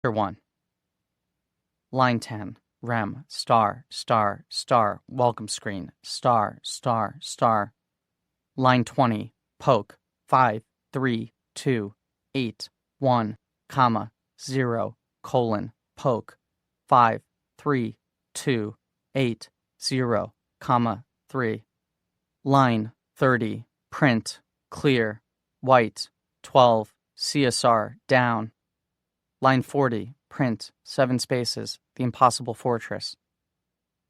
Chapter 1. Line 10. Rem. Star, star, star. Welcome screen. Star, star, star. Line 20. Poke. 5, 3, 2, 8, 1, comma, 0, colon, poke. 5, 3, 2, 8, 0, comma, 3. Line 30. Print. Clear. White. 12. CSR. Down. Line 40. Print. 7 spaces. The Impossible Fortress.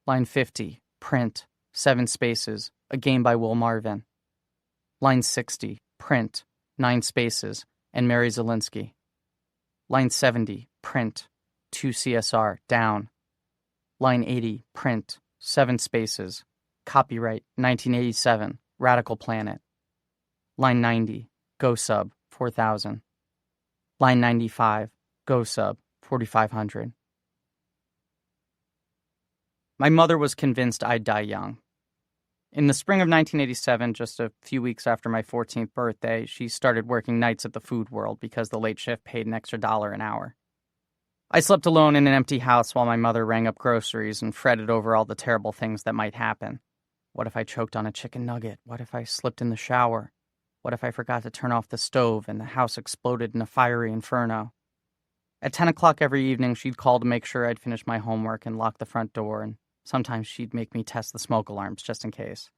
Line 50. Print. 7 spaces. A Game by Will Marvin. Line 60. Print. 9 spaces. And Mary Zelinsky. Line 70. Print. 2 CSR. Down. Line 80. Print. 7 spaces. Copyright 1987. Radical Planet. Line 90. Go sub. 4,000. Line 95. Go sub. 4,500. My mother was convinced I'd die young. In the spring of 1987, just a few weeks after my 14th birthday, she started working nights at the Food World because the late shift paid an extra $1 an hour. I slept alone in an empty house while my mother rang up groceries and fretted over all the terrible things that might happen. What if I choked on a chicken nugget? What if I slipped in the shower? What if I forgot to turn off the stove and the house exploded in a fiery inferno? At 10 o'clock every evening, she'd call to make sure I'd finished my homework and lock the front door, and sometimes she'd make me test the smoke alarms just in case.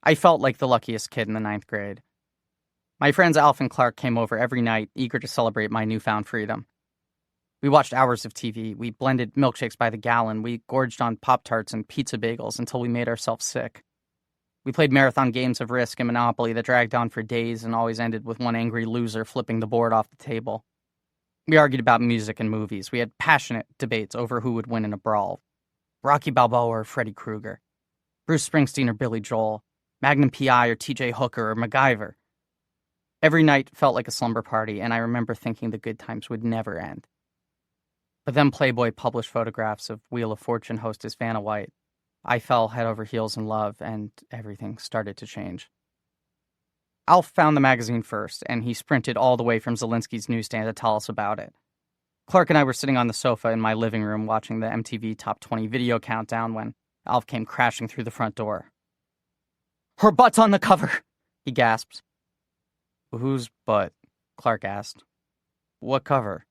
I felt like the luckiest kid in the 9th grade. My friends Alf and Clark came over every night, eager to celebrate my newfound freedom. We watched hours of TV, we blended milkshakes by the gallon, we gorged on Pop-Tarts and pizza bagels until we made ourselves sick. We played marathon games of Risk and Monopoly that dragged on for days and always ended with one angry loser flipping the board off the table. We argued about music and movies. We had passionate debates over who would win in a brawl. Rocky Balboa or Freddy Krueger. Bruce Springsteen or Billy Joel. Magnum P.I. or T.J. Hooker or MacGyver. Every night felt like a slumber party, and I remember thinking the good times would never end. But then Playboy published photographs of Wheel of Fortune hostess Vanna White. I fell head over heels in love, and everything started to change. Alf found the magazine first, and he sprinted all the way from Zelinsky's newsstand to tell us about it. Clark and I were sitting on the sofa in my living room watching the MTV Top 20 video countdown when Alf came crashing through the front door. "Her butt's on the cover!" he gasped. "Whose butt?" Clark asked. "What cover?"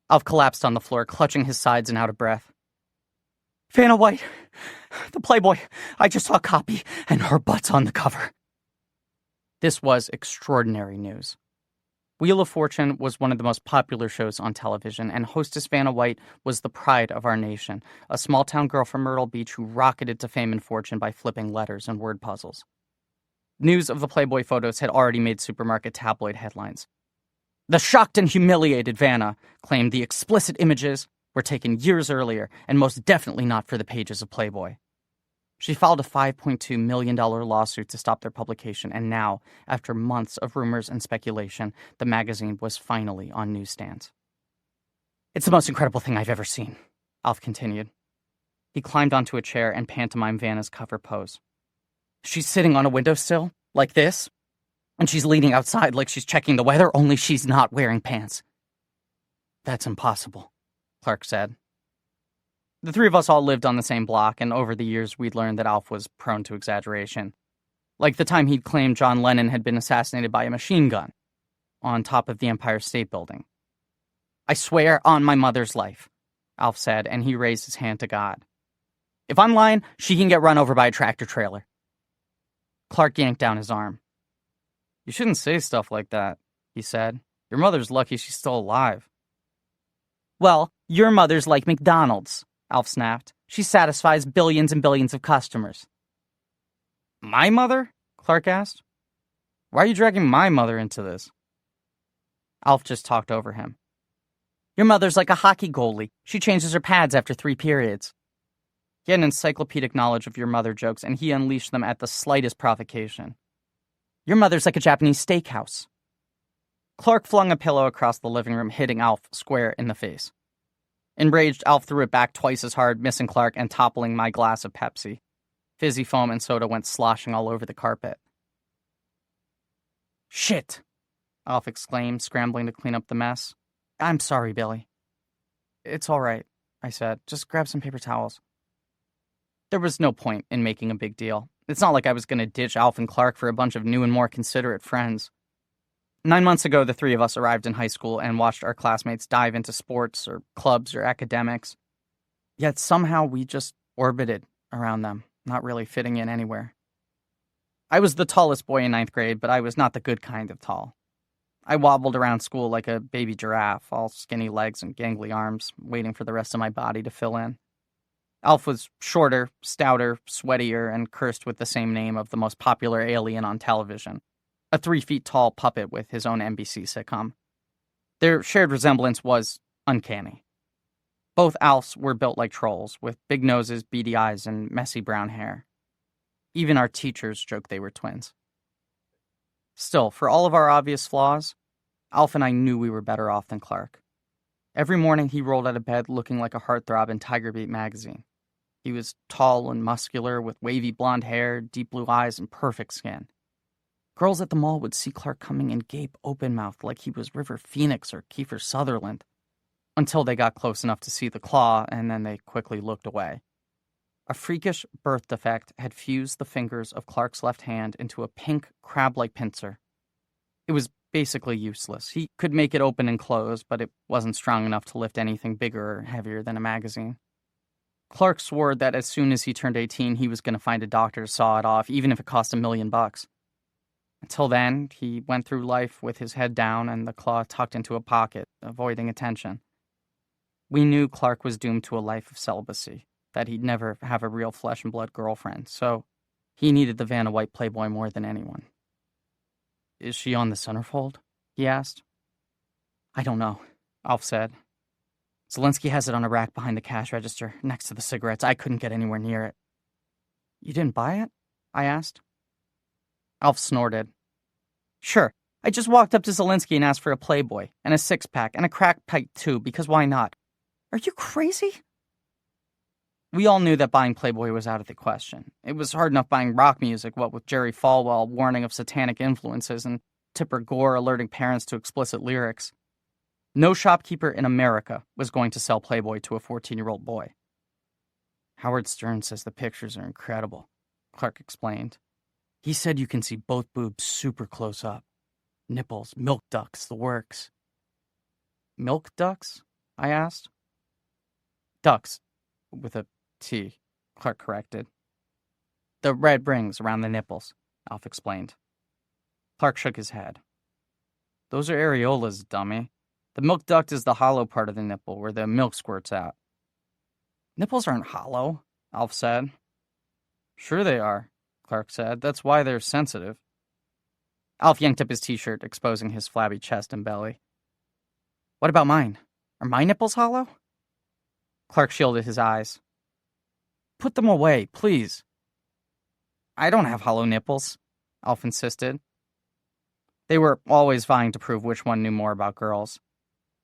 Alf collapsed on the floor, clutching his sides and out of breath. "Vanna White, the Playboy. I just saw a copy, and her butt's on the cover." This was extraordinary news. Wheel of Fortune was one of the most popular shows on television, and hostess Vanna White was the pride of our nation, a small-town girl from Myrtle Beach who rocketed to fame and fortune by flipping letters and word puzzles. News of the Playboy photos had already made supermarket tabloid headlines. "The shocked and humiliated Vanna claimed the explicit images were taken years earlier and most definitely not for the pages of Playboy." She filed a $5.2 million lawsuit to stop their publication, and now, after months of rumors and speculation, the magazine was finally on newsstands. "It's the most incredible thing I've ever seen," Alf continued. He climbed onto a chair and pantomimed Vanna's cover pose. "She's sitting on a windowsill, like this, and she's leaning outside like she's checking the weather, only she's not wearing pants." "That's impossible," Clark said. The three of us all lived on the same block, and over the years we'd learned that Alf was prone to exaggeration. Like the time he'd claimed John Lennon had been assassinated by a machine gun on top of the Empire State Building. "I swear on my mother's life," Alf said, and he raised his hand to God. "If I'm lying, she can get run over by a tractor trailer." Clark yanked down his arm. "You shouldn't say stuff like that," he said. "Your mother's lucky she's still alive." "Well, your mother's like McDonald's," Alf snapped. "She satisfies billions and billions of customers." "My mother?" Clark asked. "Why are you dragging my mother into this?" Alf just talked over him. "Your mother's like a hockey goalie. She changes her pads after 3 periods." He had an encyclopedic knowledge of your mother jokes, and he unleashed them at the slightest provocation. "Your mother's like a Japanese steakhouse." Clark flung a pillow across the living room, hitting Alf square in the face. Enraged, Alf threw it back twice as hard, missing Clark and toppling my glass of Pepsi. Fizzy foam and soda went sloshing all over the carpet. "Shit!" Alf exclaimed, scrambling to clean up the mess. I'm sorry, Billy. It's all right, I said. Just grab some paper towels. There was no point in making a big deal. It's not like I was going to ditch Alf and Clark for a bunch of new and more considerate friends. 9 months ago, the three of us arrived in high school and watched our classmates dive into sports or clubs or academics. Yet somehow we just orbited around them, not really fitting in anywhere. I was the tallest boy in 9th grade, but I was not the good kind of tall. I wobbled around school like a baby giraffe, all skinny legs and gangly arms, waiting for the rest of my body to fill in. Alf was shorter, stouter, sweatier, and cursed with the same name of the most popular alien on television, a 3-feet-tall puppet with his own NBC sitcom. Their shared resemblance was uncanny. Both Alfs were built like trolls, with big noses, beady eyes, and messy brown hair. Even our teachers joked they were twins. Still, for all of our obvious flaws, Alf and I knew we were better off than Clark. Every morning he rolled out of bed looking like a heartthrob in Tiger Beat magazine. He was tall and muscular, with wavy blonde hair, deep blue eyes, and perfect skin. Girls at the mall would see Clark coming and gape open-mouthed like he was River Phoenix or Kiefer Sutherland, until they got close enough to see the claw, and then they quickly looked away. A freakish birth defect had fused the fingers of Clark's left hand into a pink, crab-like pincer. It was basically useless. He could make it open and close, but it wasn't strong enough to lift anything bigger or heavier than a magazine. Clark swore that as soon as he turned 18, he was going to find a doctor to saw it off, even if it cost $1 million. Until then, he went through life with his head down and the claw tucked into a pocket, avoiding attention. We knew Clark was doomed to a life of celibacy, that he'd never have a real flesh-and-blood girlfriend, so he needed the Vanna White Playboy more than anyone. "Is she on the centerfold?" he asked. "I don't know," Alf said. "Zelinsky has it on a rack behind the cash register, next to the cigarettes. I couldn't get anywhere near it." "You didn't buy it?" I asked. Alf snorted. "Sure, I just walked up to Zelinsky and asked for a Playboy, and a six-pack, and a crack pipe too, because why not? Are you crazy?" We all knew that buying Playboy was out of the question. It was hard enough buying rock music, what with Jerry Falwell warning of satanic influences and Tipper Gore alerting parents to explicit lyrics. No shopkeeper in America was going to sell Playboy to a 14-year-old boy. "Howard Stern says the pictures are incredible," Clark explained. "He said you can see both boobs super close up. Nipples, milk ducts, the works." "Milk ducts?" I asked. "Ducks, with a T," Clark corrected. "The red rings around the nipples," Alf explained. Clark shook his head. "Those are areolas, dummy. The milk duct is the hollow part of the nipple where the milk squirts out." "Nipples aren't hollow," Alf said. "Sure they are," Clark said. "That's why they're sensitive." Alf yanked up his t-shirt, exposing his flabby chest and belly. "What about mine? Are my nipples hollow?" Clark shielded his eyes. "Put them away, please." "I don't have hollow nipples," Alf insisted. They were always vying to prove which one knew more about girls.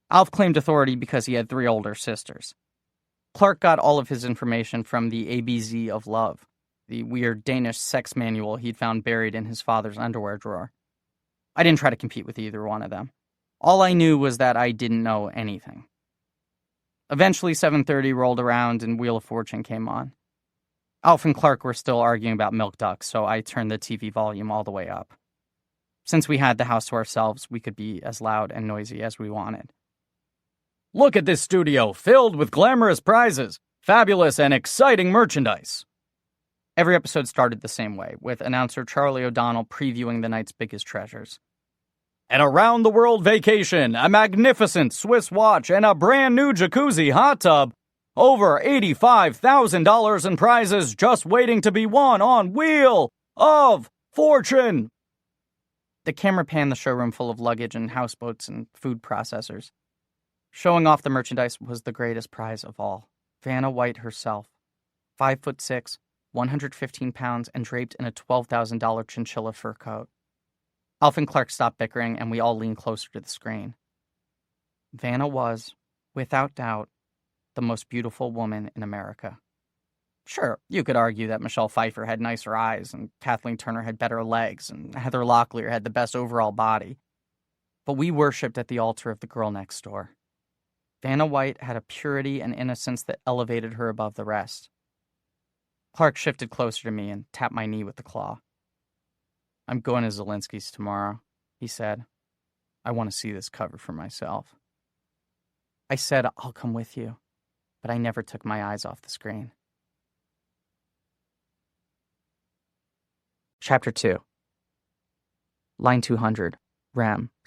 Alf claimed authority because he had 3 older sisters. Clark got all of his information from the ABZ of Love, the weird Danish sex manual he'd found buried in his father's underwear drawer. I didn't try to compete with either one of them. All I knew was that I didn't know anything. Eventually, 7:30 rolled around and Wheel of Fortune came on. Alf and Clark were still arguing about milk ducts, so I turned the TV volume all the way up. Since we had the house to ourselves, we could be as loud and noisy as we wanted. "Look at this studio, filled with glamorous prizes, fabulous and exciting merchandise." Every episode started the same way, with announcer Charlie O'Donnell previewing the night's biggest treasures. "An around-the-world vacation, a magnificent Swiss watch, and a brand-new jacuzzi hot tub. Over $85,000 in prizes just waiting to be won on Wheel of Fortune." The camera panned the showroom full of luggage and houseboats and food processors. Showing off the merchandise was the greatest prize of all. Vanna White herself. 5'6", 115 pounds, and draped in a $12,000 chinchilla fur coat. Alf and Clark stopped bickering, and we all leaned closer to the screen. Vanna was, without doubt, the most beautiful woman in America. Sure, you could argue that Michelle Pfeiffer had nicer eyes, and Kathleen Turner had better legs, and Heather Locklear had the best overall body. But we worshipped at the altar of the girl next door, Vanna White had a purity and innocence that elevated her above the rest. Clark shifted closer to me and tapped my knee with the claw. "I'm going to Zelinsky's tomorrow," he said. "I want to see this cover for myself." I said, "I'll come with you," but I never took my eyes off the screen. Chapter 2. Line 200. Rem. ****.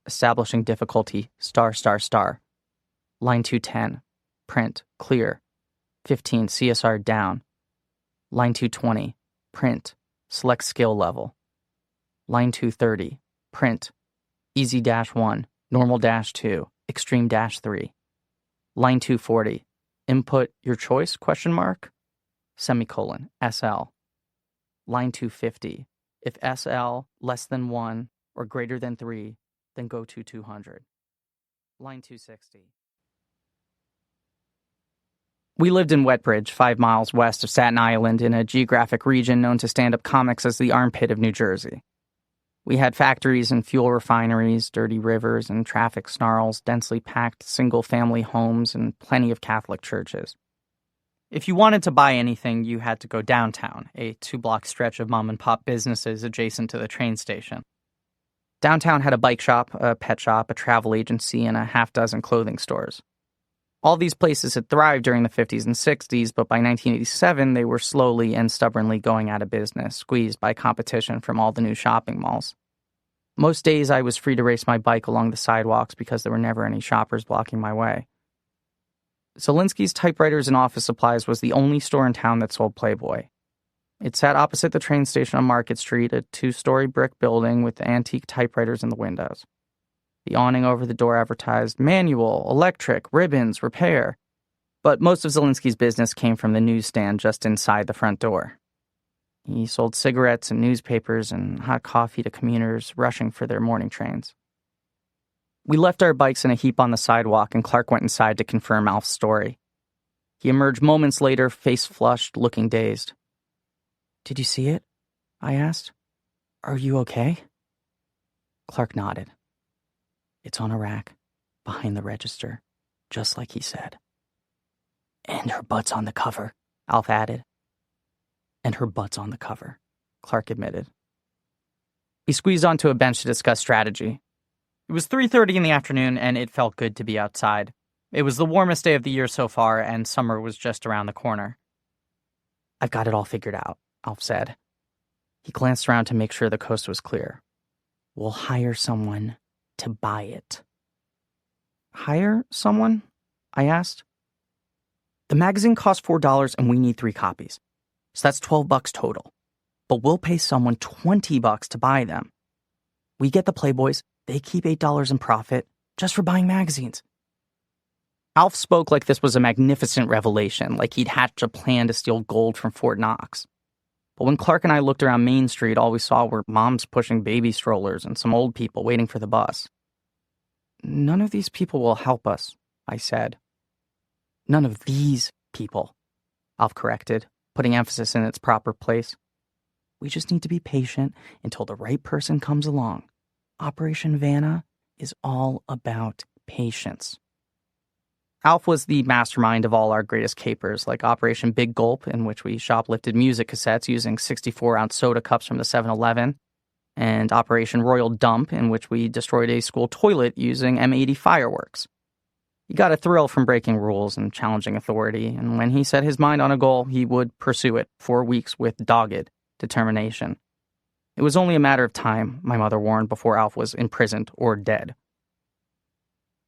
Establishing difficulty. ****. Line 210. Print. Clear. 15. CSR down. Line 220. Print. Select skill level. Line 230. Print. Easy-1. Normal-2. Extreme-3. Line 240. Input your choice? Semicolon. SL. Line 250. If SL less than 1 or greater than 3, then go to 200. Line 260. We lived in Wetbridge, 5 miles west of Staten Island, in a geographic region known to stand-up comics as the armpit of New Jersey. We had factories and fuel refineries, dirty rivers and traffic snarls, densely packed single-family homes, and plenty of Catholic churches. If you wanted to buy anything, you had to go downtown, a 2-block stretch of mom-and-pop businesses adjacent to the train station. Downtown had a bike shop, a pet shop, a travel agency, and a half-dozen clothing stores. All these places had thrived during the 50s and 60s, but by 1987, they were slowly and stubbornly going out of business, squeezed by competition from all the new shopping malls. Most days, I was free to race my bike along the sidewalks because there were never any shoppers blocking my way. Zelinsky's Typewriters and Office Supplies was the only store in town that sold Playboy. It sat opposite the train station on Market Street, a 2-story brick building with antique typewriters in the windows. The awning over the door advertised manual, electric, ribbons, repair. But most of Zelinsky's business came from the newsstand just inside the front door. He sold cigarettes and newspapers and hot coffee to commuters rushing for their morning trains. We left our bikes in a heap on the sidewalk, and Clark went inside to confirm Alf's story. He emerged moments later, face flushed, looking dazed. "Did you see it?" I asked. "Are you okay?" Clark nodded. "It's on a rack, behind the register, just like he said." "And her butt's on the cover," Alf added. "And her butt's on the cover," Clark admitted. He squeezed onto a bench to discuss strategy. It was 3:30 in the afternoon, and it felt good to be outside. It was the warmest day of the year so far, and summer was just around the corner. "I've got it all figured out," Alf said. He glanced around to make sure the coast was clear. "We'll hire someone to buy it." "Hire someone?" I asked. "The magazine costs $4 and we need 3 copies. So that's $12 total. But we'll pay someone $20 to buy them. We get the Playboys, they keep $8 in profit just for buying magazines." Alf spoke like this was a magnificent revelation, like he'd hatched a plan to steal gold from Fort Knox. But when Clark and I looked around Main Street, all we saw were moms pushing baby strollers and some old people waiting for the bus. "None of these people will help us," I said. "None of these people," Alf corrected, putting emphasis in its proper place. "We just need to be patient until the right person comes along. Operation Vanna is all about patience." Alf was the mastermind of all our greatest capers, like Operation Big Gulp, in which we shoplifted music cassettes using 64-ounce soda cups from the 7-Eleven, and Operation Royal Dump, in which we destroyed a school toilet using M80 fireworks. He got a thrill from breaking rules and challenging authority, and when he set his mind on a goal, he would pursue it for weeks with dogged determination. It was only a matter of time, my mother warned, before Alf was imprisoned or dead.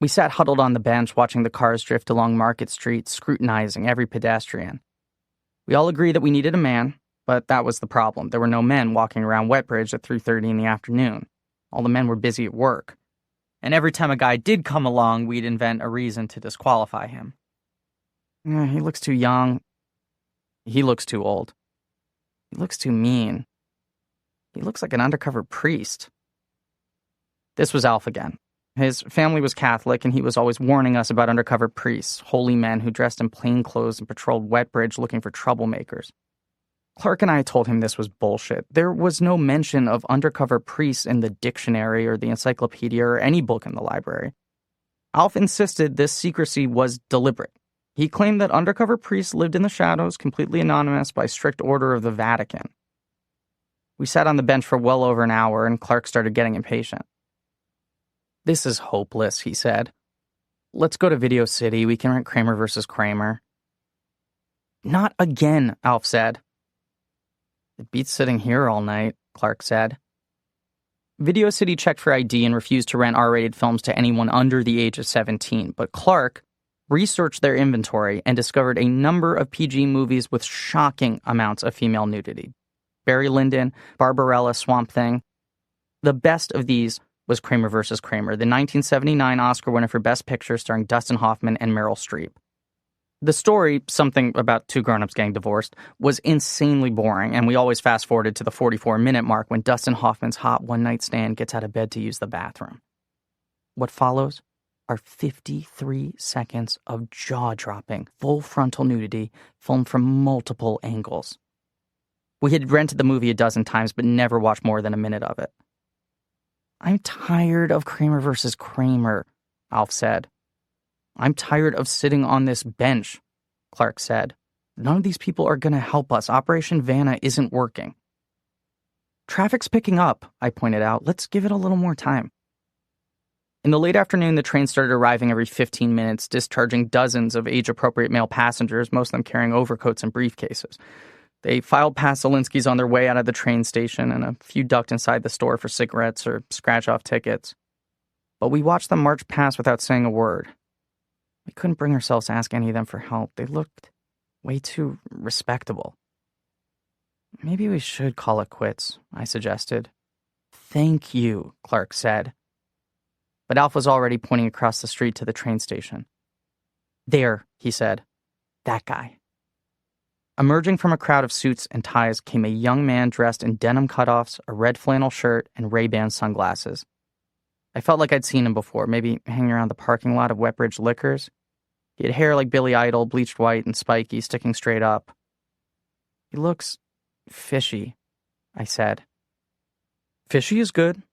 We sat huddled on the bench, watching the cars drift along Market Street, scrutinizing every pedestrian. We all agreed that we needed a man, but that was the problem. There were no men walking around Wetbridge at 3:30 in the afternoon. All the men were busy at work. And every time a guy did come along, we'd invent a reason to disqualify him. He looks too young. He looks too old. He looks too mean. He looks like an undercover priest. This was Alf again. His family was Catholic, and he was always warning us about undercover priests, holy men who dressed in plain clothes and patrolled Wetbridge looking for troublemakers. Clark and I told him this was bullshit. There was no mention of undercover priests in the dictionary or the encyclopedia or any book in the library. Alf insisted this secrecy was deliberate. He claimed that undercover priests lived in the shadows, completely anonymous by strict order of the Vatican. We sat on the bench for well over an hour, and Clark started getting impatient. "This is hopeless," he said. "Let's go to Video City. We can rent Kramer versus Kramer." "Not again," Alf said. "It beats sitting here all night," Clark said. Video City checked for ID and refused to rent R-rated films to anyone under the age of 17, but Clark researched their inventory and discovered a number of PG movies with shocking amounts of female nudity. Barry Lyndon, Barbarella, Swamp Thing. The best of these was Kramer vs. Kramer, the 1979 Oscar winner for Best Picture starring Dustin Hoffman and Meryl Streep. The story, something about two grown-ups getting divorced, was insanely boring, and we always fast-forwarded to the 44-minute mark when Dustin Hoffman's hot one-night stand gets out of bed to use the bathroom. What follows are 53 seconds of jaw-dropping, full frontal nudity filmed from multiple angles. We had rented the movie a dozen times, but never watched more than a minute of it. "I'm tired of Kramer versus Kramer," Alf said. "I'm tired of sitting on this bench," Clark said. "None of these people are going to help us. Operation Vanna isn't working." "Traffic's picking up," I pointed out. "Let's give it a little more time." In the late afternoon, the train started arriving every 15 minutes, discharging dozens of age-appropriate male passengers, most of them carrying overcoats and briefcases. They filed past Zelinsky's on their way out of the train station, and a few ducked inside the store for cigarettes or scratch-off tickets. But we watched them march past without saying a word. We couldn't bring ourselves to ask any of them for help. They looked way too respectable. "Maybe we should call it quits," I suggested. "Thank you," Clark said. But Alf was already pointing across the street to the train station. "There," he said. "That guy." Emerging from a crowd of suits and ties came a young man dressed in denim cutoffs, a red flannel shirt, and Ray-Ban sunglasses. I felt like I'd seen him before, maybe hanging around the parking lot of Wetbridge Liquors. He had hair like Billy Idol, bleached white and spiky, sticking straight up. "He looks fishy," I said. "Fishy is good,"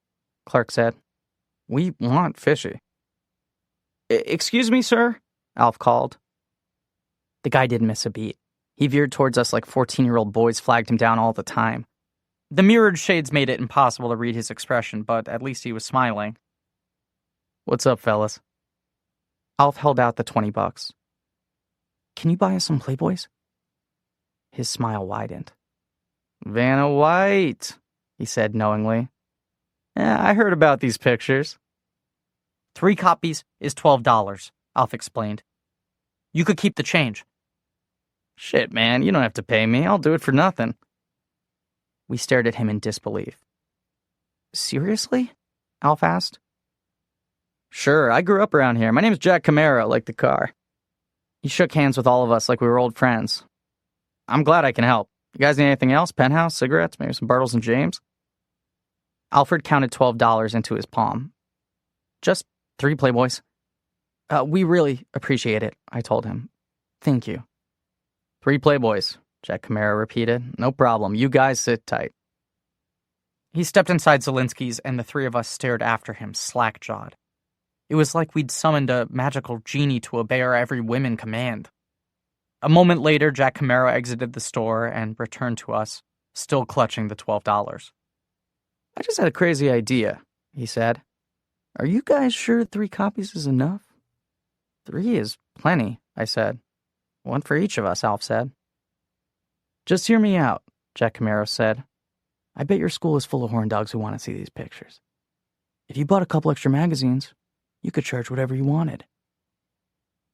Clark said. "We want fishy." "Excuse me, sir?" Alf called. The guy didn't miss a beat. He veered towards us like 14-year-old boys flagged him down all the time. The mirrored shades made it impossible to read his expression, but at least he was smiling. "What's up, fellas?" Alf held out the $20. "Can you buy us some Playboys?" His smile widened. "Vanna White," he said knowingly. "I heard about these pictures." 3 copies is $12, Alf explained. "You could keep the change." "Shit, man, you don't have to pay me. I'll do it for nothing." We stared at him in disbelief. "Seriously?" Alf asked. "Sure, I grew up around here. My name's Jack Camaro, like the car." He shook hands with all of us like we were old friends. "I'm glad I can help. You guys need anything else? Penthouse, cigarettes, maybe some Bartles and James?" Alfred counted $12 into his palm. "Just 3 Playboys." We really appreciate it," I told him. "Thank you." 3 Playboys, Jack Camaro repeated. "No problem. You guys sit tight." He stepped inside Zelinsky's, and the 3 of us stared after him, slack-jawed. It was like we'd summoned a magical genie to obey our every whim and command. A moment later, Jack Camaro exited the store and returned to us, still clutching the $12. "I just had a crazy idea," he said. "Are you guys sure 3 copies is enough?" "3 is plenty," I said. "1 for each of us," Alf said. "Just hear me out," Jack Camaro said. "I bet your school is full of horn dogs who want to see these pictures. If you bought a couple extra magazines, you could charge whatever you wanted."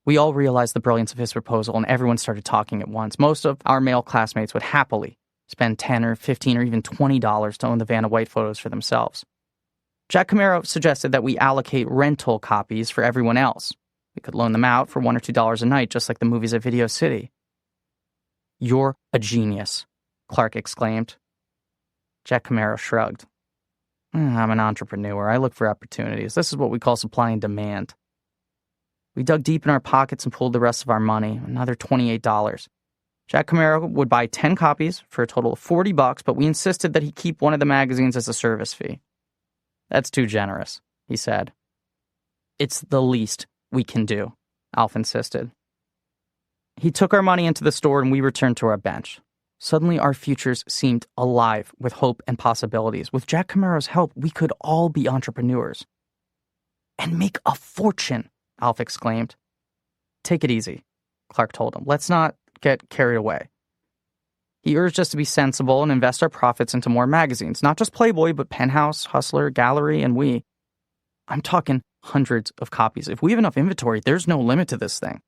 We all realized the brilliance of his proposal, and everyone started talking at once. Most of our male classmates would happily spend $10 or $15 or even $20 to own the Vanna White photos for themselves. Jack Camaro suggested that we allocate rental copies for everyone else. We could loan them out for $1 or $2 a night, just like the movies at Video City. "You're a genius," Clark exclaimed. Jack Camaro shrugged. "I'm an entrepreneur. I look for opportunities. This is what we call supply and demand." We dug deep in our pockets and pulled the rest of our money, another $28. Jack Camaro would buy 10 copies for a total of $40, but we insisted that he keep one of the magazines as a service fee. "That's too generous," he said. "It's the least we can do, Alf insisted. He took our money into the store and we returned to our bench. Suddenly, our futures seemed alive with hope and possibilities. With Jack Camaro's help, we could all be entrepreneurs. And make a fortune, Alf exclaimed. Take it easy, Clark told him. Let's not get carried away. He urged us to be sensible and invest our profits into more magazines, not just Playboy, but Penthouse, Hustler, Gallery, and We. I'm talking hundreds of copies. If we have enough inventory, there's no limit to this thing.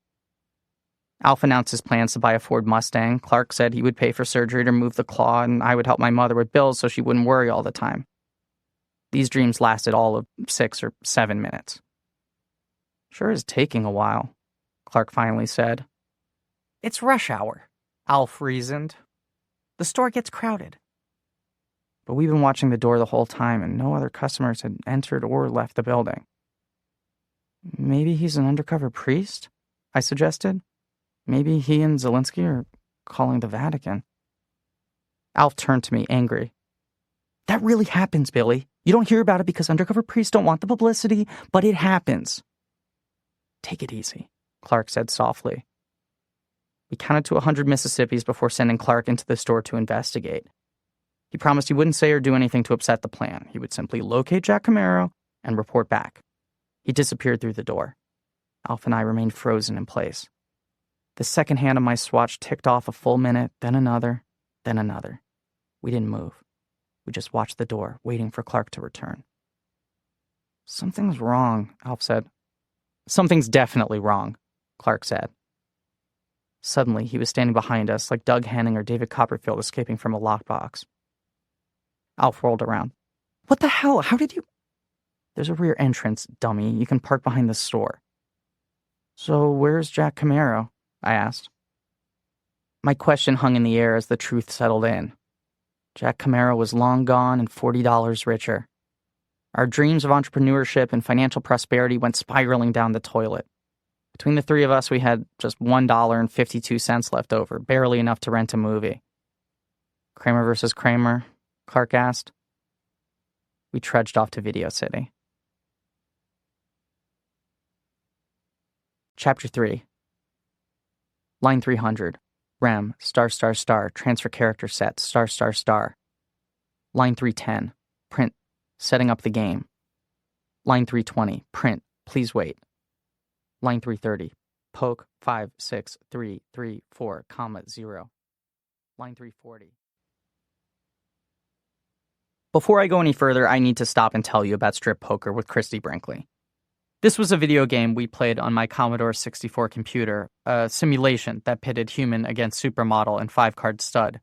Alf announced his plans to buy a Ford Mustang. Clark said he would pay for surgery to remove the claw, and I would help my mother with bills so she wouldn't worry all the time. These dreams lasted all of 6 or 7 minutes. Sure is taking a while, Clark finally said. It's rush hour, Alf reasoned. The store gets crowded. But we've been watching the door the whole time, and no other customers had entered or left the building. Maybe he's an undercover priest? I suggested. Maybe he and Zelinsky are calling the Vatican. Alf turned to me, angry. That really happens, Billy. You don't hear about it because undercover priests don't want the publicity, but it happens. Take it easy, Clark said softly. We counted to 100 Mississippis before sending Clark into the store to investigate. He promised he wouldn't say or do anything to upset the plan. He would simply locate Jack Camaro and report back. He disappeared through the door. Alf and I remained frozen in place. The second hand of my swatch ticked off a full minute, then another, then another. We didn't move. We just watched the door, waiting for Clark to return. Something's wrong, Alf said. Something's definitely wrong, Clark said. Suddenly, he was standing behind us, like Doug Henning or David Copperfield escaping from a lockbox. Alf rolled around. What the hell? How did you... There's a rear entrance, dummy. You can park behind the store. So where's Jack Camaro? I asked. My question hung in the air as the truth settled in. Jack Camaro was long gone and $40 richer. Our dreams of entrepreneurship and financial prosperity went spiraling down the toilet. Between the three of us, we had just $1.52 left over, barely enough to rent a movie. Kramer versus Kramer? Clark asked. We trudged off to Video City. Chapter 3. Line 300. Rem, ****, transfer character set, ****. Line 310. Print, setting up the game. Line 320. Print, please wait. Line 330. Poke 56334, 0. Line 340. Before I go any further, I need to stop and tell you about Strip Poker with Christy Brinkley. This was a video game we played on my Commodore 64 computer, a simulation that pitted human against supermodel and 5-card stud.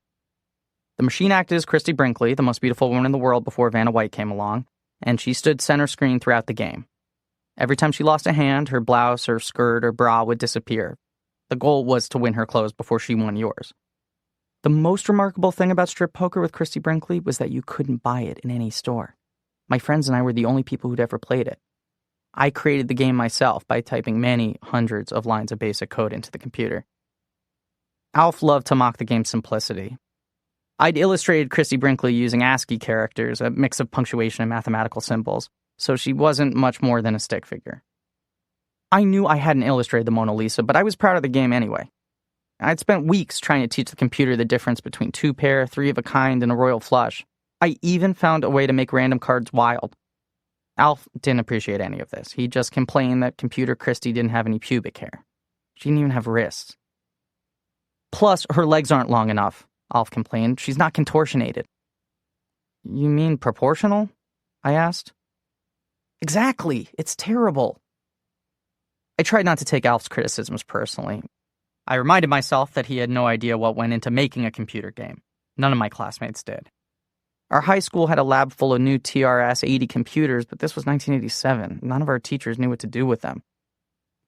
The machine acted as Christy Brinkley, the most beautiful woman in the world before Vanna White came along, and she stood center screen throughout the game. Every time she lost a hand, her blouse or skirt or bra would disappear. The goal was to win her clothes before she won yours. The most remarkable thing about Strip Poker with Christy Brinkley was that you couldn't buy it in any store. My friends and I were the only people who'd ever played it. I created the game myself by typing many hundreds of lines of basic code into the computer. Alf loved to mock the game's simplicity. I'd illustrated Christy Brinkley using ASCII characters, a mix of punctuation and mathematical symbols, so she wasn't much more than a stick figure. I knew I hadn't illustrated the Mona Lisa, but I was proud of the game anyway. I'd spent weeks trying to teach the computer the difference between 2-pair, 3-of-a-kind, and a royal flush. I even found a way to make random cards wild. Alf didn't appreciate any of this. He just complained that computer Christy didn't have any pubic hair. She didn't even have wrists. Plus, her legs aren't long enough, Alf complained. She's not contortionated. You mean proportional? I asked. Exactly. It's terrible. I tried not to take Alf's criticisms personally. I reminded myself that he had no idea what went into making a computer game. None of my classmates did. Our high school had a lab full of new TRS-80 computers, but this was 1987. None of our teachers knew what to do with them.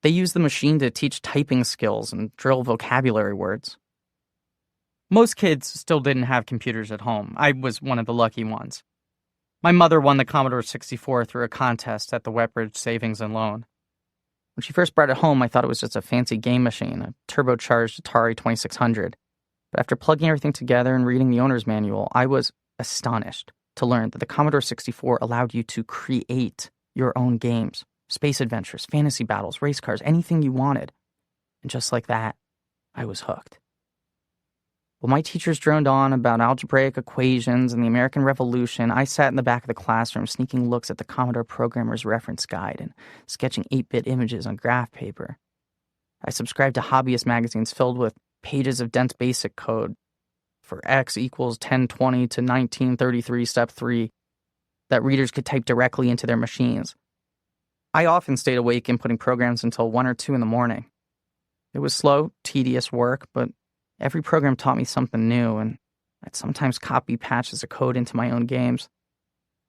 They used the machine to teach typing skills and drill vocabulary words. Most kids still didn't have computers at home. I was one of the lucky ones. My mother won the Commodore 64 through a contest at the Wetbridge Savings and Loan. When she first brought it home, I thought it was just a fancy game machine, a turbocharged Atari 2600. But after plugging everything together and reading the owner's manual, I was astonished to learn that the Commodore 64 allowed you to create your own games Space adventures, fantasy battles, race cars, anything you wanted. And just like that, I was hooked. While my teachers droned on about algebraic equations and the American Revolution, I sat in the back of the classroom sneaking looks at the Commodore programmer's reference guide and sketching 8-bit images on graph paper. I subscribed to hobbyist magazines filled with pages of dense basic code for x equals 1020 to 1933 step 3 that readers could type directly into their machines. I often stayed awake inputting programs until 1 or 2 in the morning. It was slow, tedious work, but every program taught me something new, and I'd sometimes copy patches of code into my own games.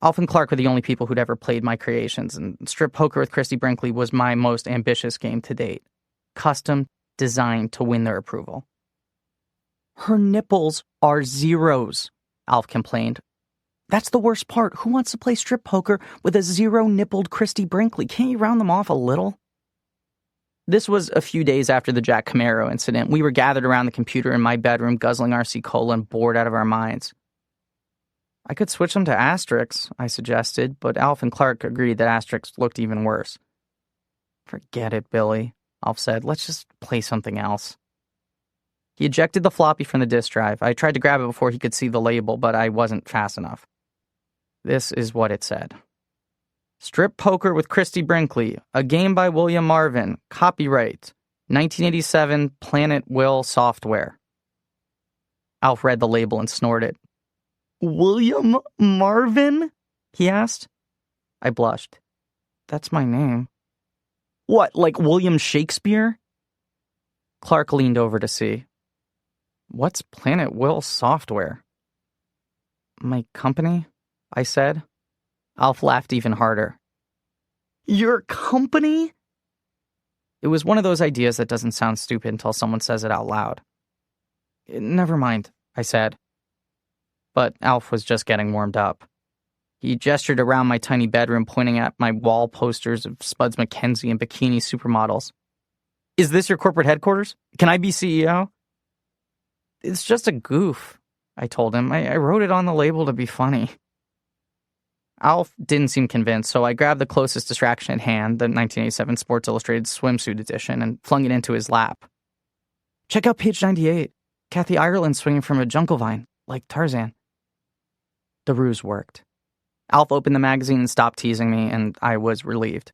Alf and Clark were the only people who'd ever played my creations, and Strip Poker with Christy Brinkley was my most ambitious game to date. Custom, designed to win their approval. Her nipples are zeros, Alf complained. That's the worst part. Who wants to play strip poker with a zero-nippled Christy Brinkley? Can't you round them off a little? This was a few days after the Jack Camaro incident. We were gathered around the computer in my bedroom, guzzling RC Cola and bored out of our minds. I could switch them to asterisks, I suggested, but Alf and Clark agreed that asterisks looked even worse. Forget it, Billy, Alf said. Let's just play something else. He ejected the floppy from the disk drive. I tried to grab it before he could see the label, but I wasn't fast enough. This is what it said. Strip Poker with Christy Brinkley, a game by William Marvin, copyright, 1987 Planet Will Software. Alf read the label and snorted. William Marvin? He asked. I blushed. That's my name. What, like William Shakespeare? Clark leaned over to see. What's Planet Will Software? My company? I said. Alf laughed even harder. Your company? It was one of those ideas that doesn't sound stupid until someone says it out loud. Never mind, I said. But Alf was just getting warmed up. He gestured around my tiny bedroom, pointing at my wall posters of Spuds MacKenzie and bikini supermodels. Is this your corporate headquarters? Can I be CEO? It's just a goof, I told him. I wrote it on the label to be funny. Alf didn't seem convinced, so I grabbed the closest distraction at hand, the 1987 Sports Illustrated swimsuit edition, and flung it into his lap. Check out page 98. Kathy Ireland swinging from a jungle vine, like Tarzan. The ruse worked. Alf opened the magazine and stopped teasing me, and I was relieved.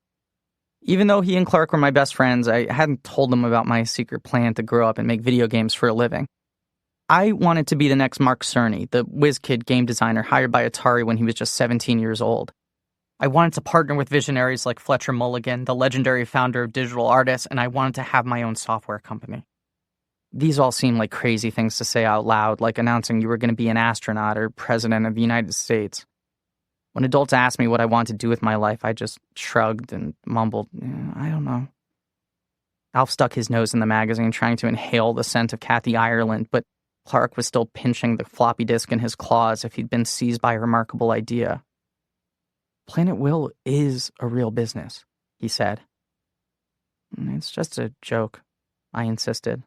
Even though he and Clark were my best friends, I hadn't told them about my secret plan to grow up and make video games for a living. I wanted to be the next Mark Cerny, the whiz kid game designer hired by Atari when he was just 17 years old. I wanted to partner with visionaries like Fletcher Mulligan, the legendary founder of Digital Artists, and I wanted to have my own software company. These all seem like crazy things to say out loud, like announcing you were going to be an astronaut or president of the United States. When adults asked me what I wanted to do with my life, I just shrugged and mumbled, I don't know. Alf stuck his nose in the magazine, trying to inhale the scent of Kathy Ireland, but Clark was still pinching the floppy disk in his claws as if he'd been seized by a remarkable idea. Planet Will is a real business, he said. It's just a joke, I insisted.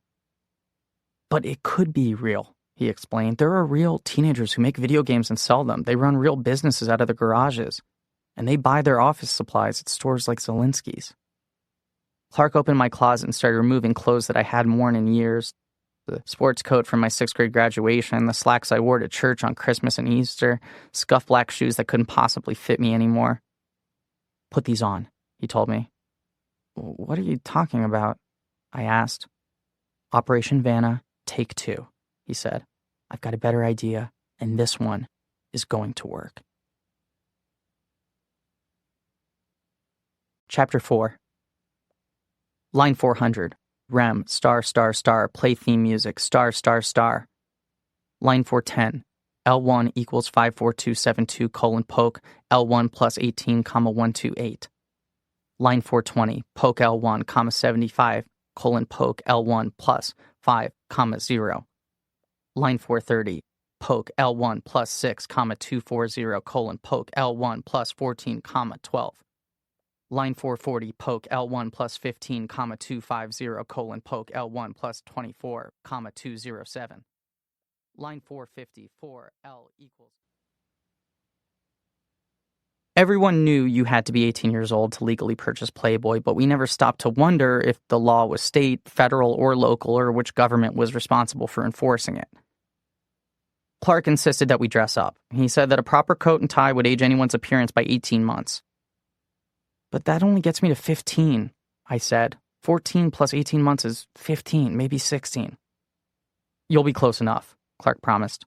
But it could be real, he explained. There are real teenagers who make video games and sell them. They run real businesses out of their garages. And they buy their office supplies at stores like Zelinsky's. Clark opened my closet and started removing clothes that I hadn't worn in years. The sports coat from my 6th grade graduation, the slacks I wore to church on Christmas and Easter, scuffed black shoes that couldn't possibly fit me anymore. Put these on, he told me. What are you talking about? I asked. Operation Vanna, take 2, he said. I've got a better idea, and this one is going to work. Chapter 4. Line 400. Rem, star, play theme music, star. Line 410, L1 equals 54272, poke, L1 plus 18, 128. Line 420, poke L1, 75, poke L1 plus 5, 0. Line 430, poke L1 plus 6, 240, poke L1 plus 14, 12. Line 440, poke L1 plus 15, 250, poke L1 plus 24, 207. Line 454, L equals... Everyone knew you had to be 18 years old to legally purchase Playboy, but we never stopped to wonder if the law was state, federal, or local, or which government was responsible for enforcing it. Clark insisted that we dress up. He said that a proper coat and tie would age anyone's appearance by 18 months. But that only gets me to 15, I said. 14 plus 18 months is 15, maybe 16. You'll be close enough, Clark promised.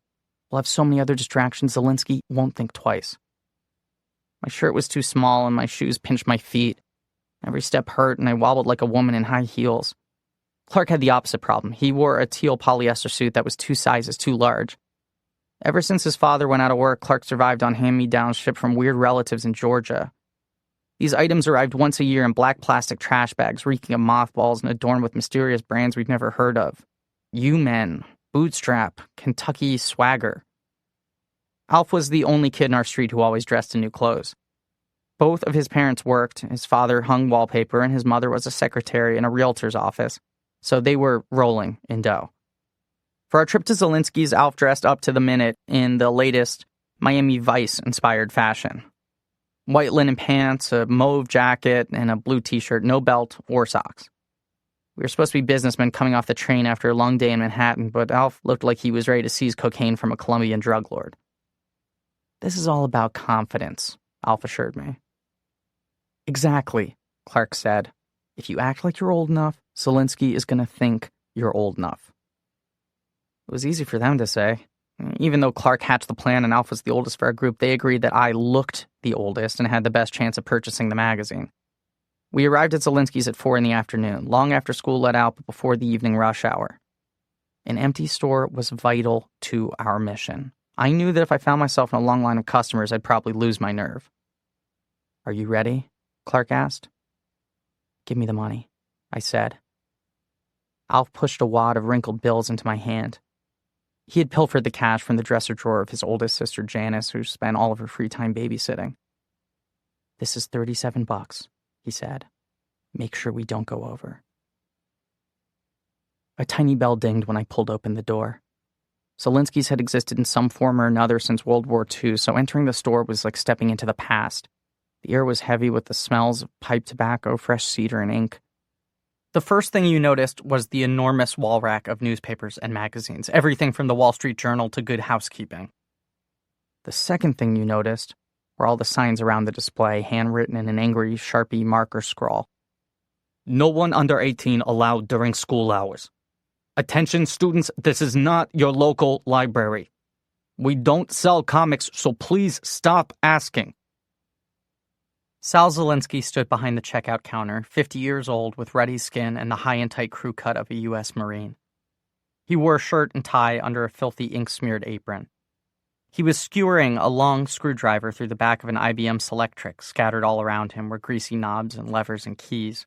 We'll have so many other distractions, Zelinsky won't think twice. My shirt was too small and my shoes pinched my feet. Every step hurt and I wobbled like a woman in high heels. Clark had the opposite problem. He wore a teal polyester suit that was 2 sizes too large. Ever since his father went out of work, Clark survived on hand-me-downs shipped from weird relatives in Georgia. These items arrived once a year in black plastic trash bags, reeking of mothballs and adorned with mysterious brands we'd never heard of. U-Men, Bootstrap, Kentucky Swagger. Alf was the only kid in our street who always dressed in new clothes. Both of his parents worked. His father hung wallpaper and his mother was a secretary in a realtor's office, so they were rolling in dough. For our trip to Zelinsky's, Alf dressed up to the minute in the latest Miami Vice-inspired fashion. White linen pants, a mauve jacket, and a blue t-shirt, no belt or socks. We were supposed to be businessmen coming off the train after a long day in Manhattan, but Alf looked like he was ready to seize cocaine from a Colombian drug lord. This is all about confidence, Alf assured me. Exactly, Clark said. If you act like you're old enough, Zelinsky is going to think you're old enough. It was easy for them to say. Even though Clark hatched the plan and Alf was the oldest for our group, they agreed that I looked the oldest and had the best chance of purchasing the magazine. We arrived at Zelinsky's at 4 p.m, long after school let out but before the evening rush hour. An empty store was vital to our mission. I knew that if I found myself in a long line of customers, I'd probably lose my nerve. Are you ready? Clark asked. Give me the money, I said. Alf pushed a wad of wrinkled bills into my hand. He had pilfered the cash from the dresser drawer of his oldest sister, Janice, who spent all of her free time babysitting. This is $37, he said. Make sure we don't go over. A tiny bell dinged when I pulled open the door. Zelinsky's had existed in some form or another since World War II, so entering the store was like stepping into the past. The air was heavy with the smells of pipe tobacco, fresh cedar, and ink. The first thing you noticed was the enormous wall rack of newspapers and magazines, everything from the Wall Street Journal to Good Housekeeping. The second thing you noticed were all the signs around the display, handwritten in an angry Sharpie marker scrawl. No one under 18 allowed during school hours. Attention students, this is not your local library. We don't sell comics, so please stop asking. Sal Zelinsky stood behind the checkout counter, 50 years old, with ruddy skin and the high and tight crew cut of a U.S. Marine. He wore a shirt and tie under a filthy ink-smeared apron. He was skewering a long screwdriver through the back of an IBM Selectric. Scattered all around him were greasy knobs and levers and keys.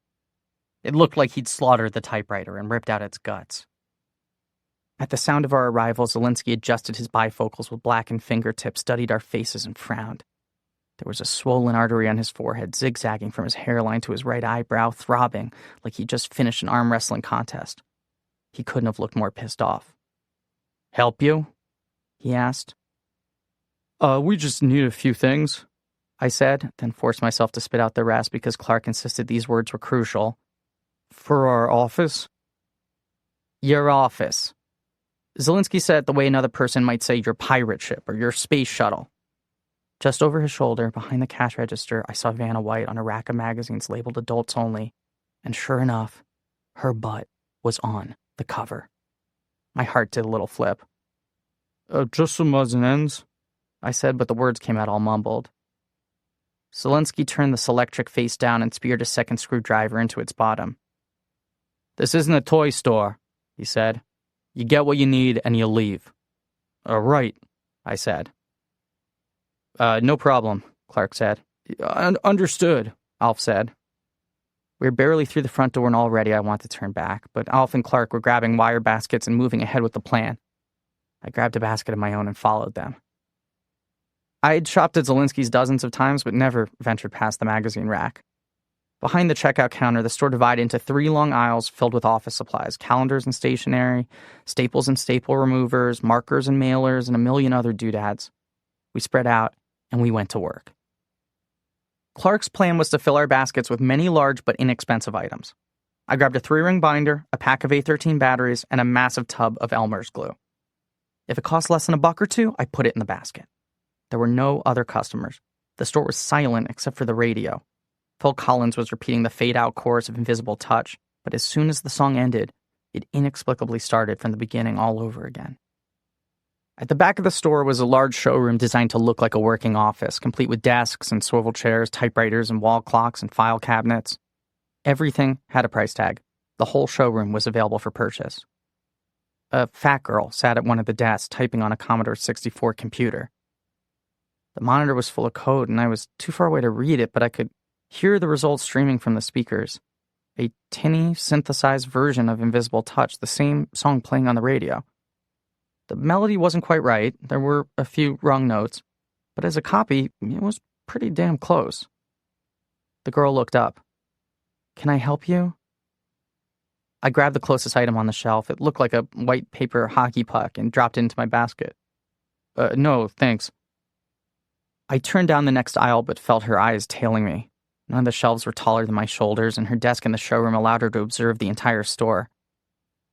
It looked like he'd slaughtered the typewriter and ripped out its guts. At the sound of our arrival, Zelinsky adjusted his bifocals with blackened fingertips, studied our faces, and frowned. There was a swollen artery on his forehead, zigzagging from his hairline to his right eyebrow, throbbing like he'd just finished an arm wrestling contest. He couldn't have looked more pissed off. Help you? He asked. We just need a few things, I said, then forced myself to spit out the rest because Clark insisted these words were crucial. For our office? Your office. Zelinsky said it the way another person might say your pirate ship or your space shuttle. Just over his shoulder, behind the cash register, I saw Vanna White on a rack of magazines labeled Adults Only, and sure enough, her butt was on the cover. My heart did a little flip. Just some odds and ends, I said, but the words came out all mumbled. Zelinsky turned the Selectric face down and speared a second screwdriver into its bottom. This isn't a toy store, he said. You get what you need and you leave. Right, I said. No problem, Clark said. Understood, Alf said. We were barely through the front door and already I wanted to turn back, but Alf and Clark were grabbing wire baskets and moving ahead with the plan. I grabbed a basket of my own and followed them. I had shopped at Zelinsky's dozens of times, but never ventured past the magazine rack. Behind the checkout counter, the store divided into 3 long aisles filled with office supplies, calendars and stationery, staples and staple removers, markers and mailers, and a million other doodads. We spread out, and we went to work. Clark's plan was to fill our baskets with many large but inexpensive items. I grabbed a 3-ring binder, a pack of A13 batteries, and a massive tub of Elmer's glue. If it cost less than $1 or $2, I put it in the basket. There were no other customers. The store was silent except for the radio. Phil Collins was repeating the fade-out chorus of Invisible Touch, but as soon as the song ended, it inexplicably started from the beginning all over again. At the back of the store was a large showroom designed to look like a working office, complete with desks and swivel chairs, typewriters and wall clocks and file cabinets. Everything had a price tag. The whole showroom was available for purchase. A fat girl sat at one of the desks typing on a Commodore 64 computer. The monitor was full of code, and I was too far away to read it, but I could hear the results streaming from the speakers. A tinny, synthesized version of Invisible Touch, the same song playing on the radio. The melody wasn't quite right. There were a few wrong notes, but as a copy, it was pretty damn close. The girl looked up. "Can I help you?" I grabbed the closest item on the shelf. It looked like a white paper hockey puck and dropped it into my basket. No, thanks." I turned down the next aisle but felt her eyes tailing me. None of the shelves were taller than my shoulders, and her desk in the showroom allowed her to observe the entire store.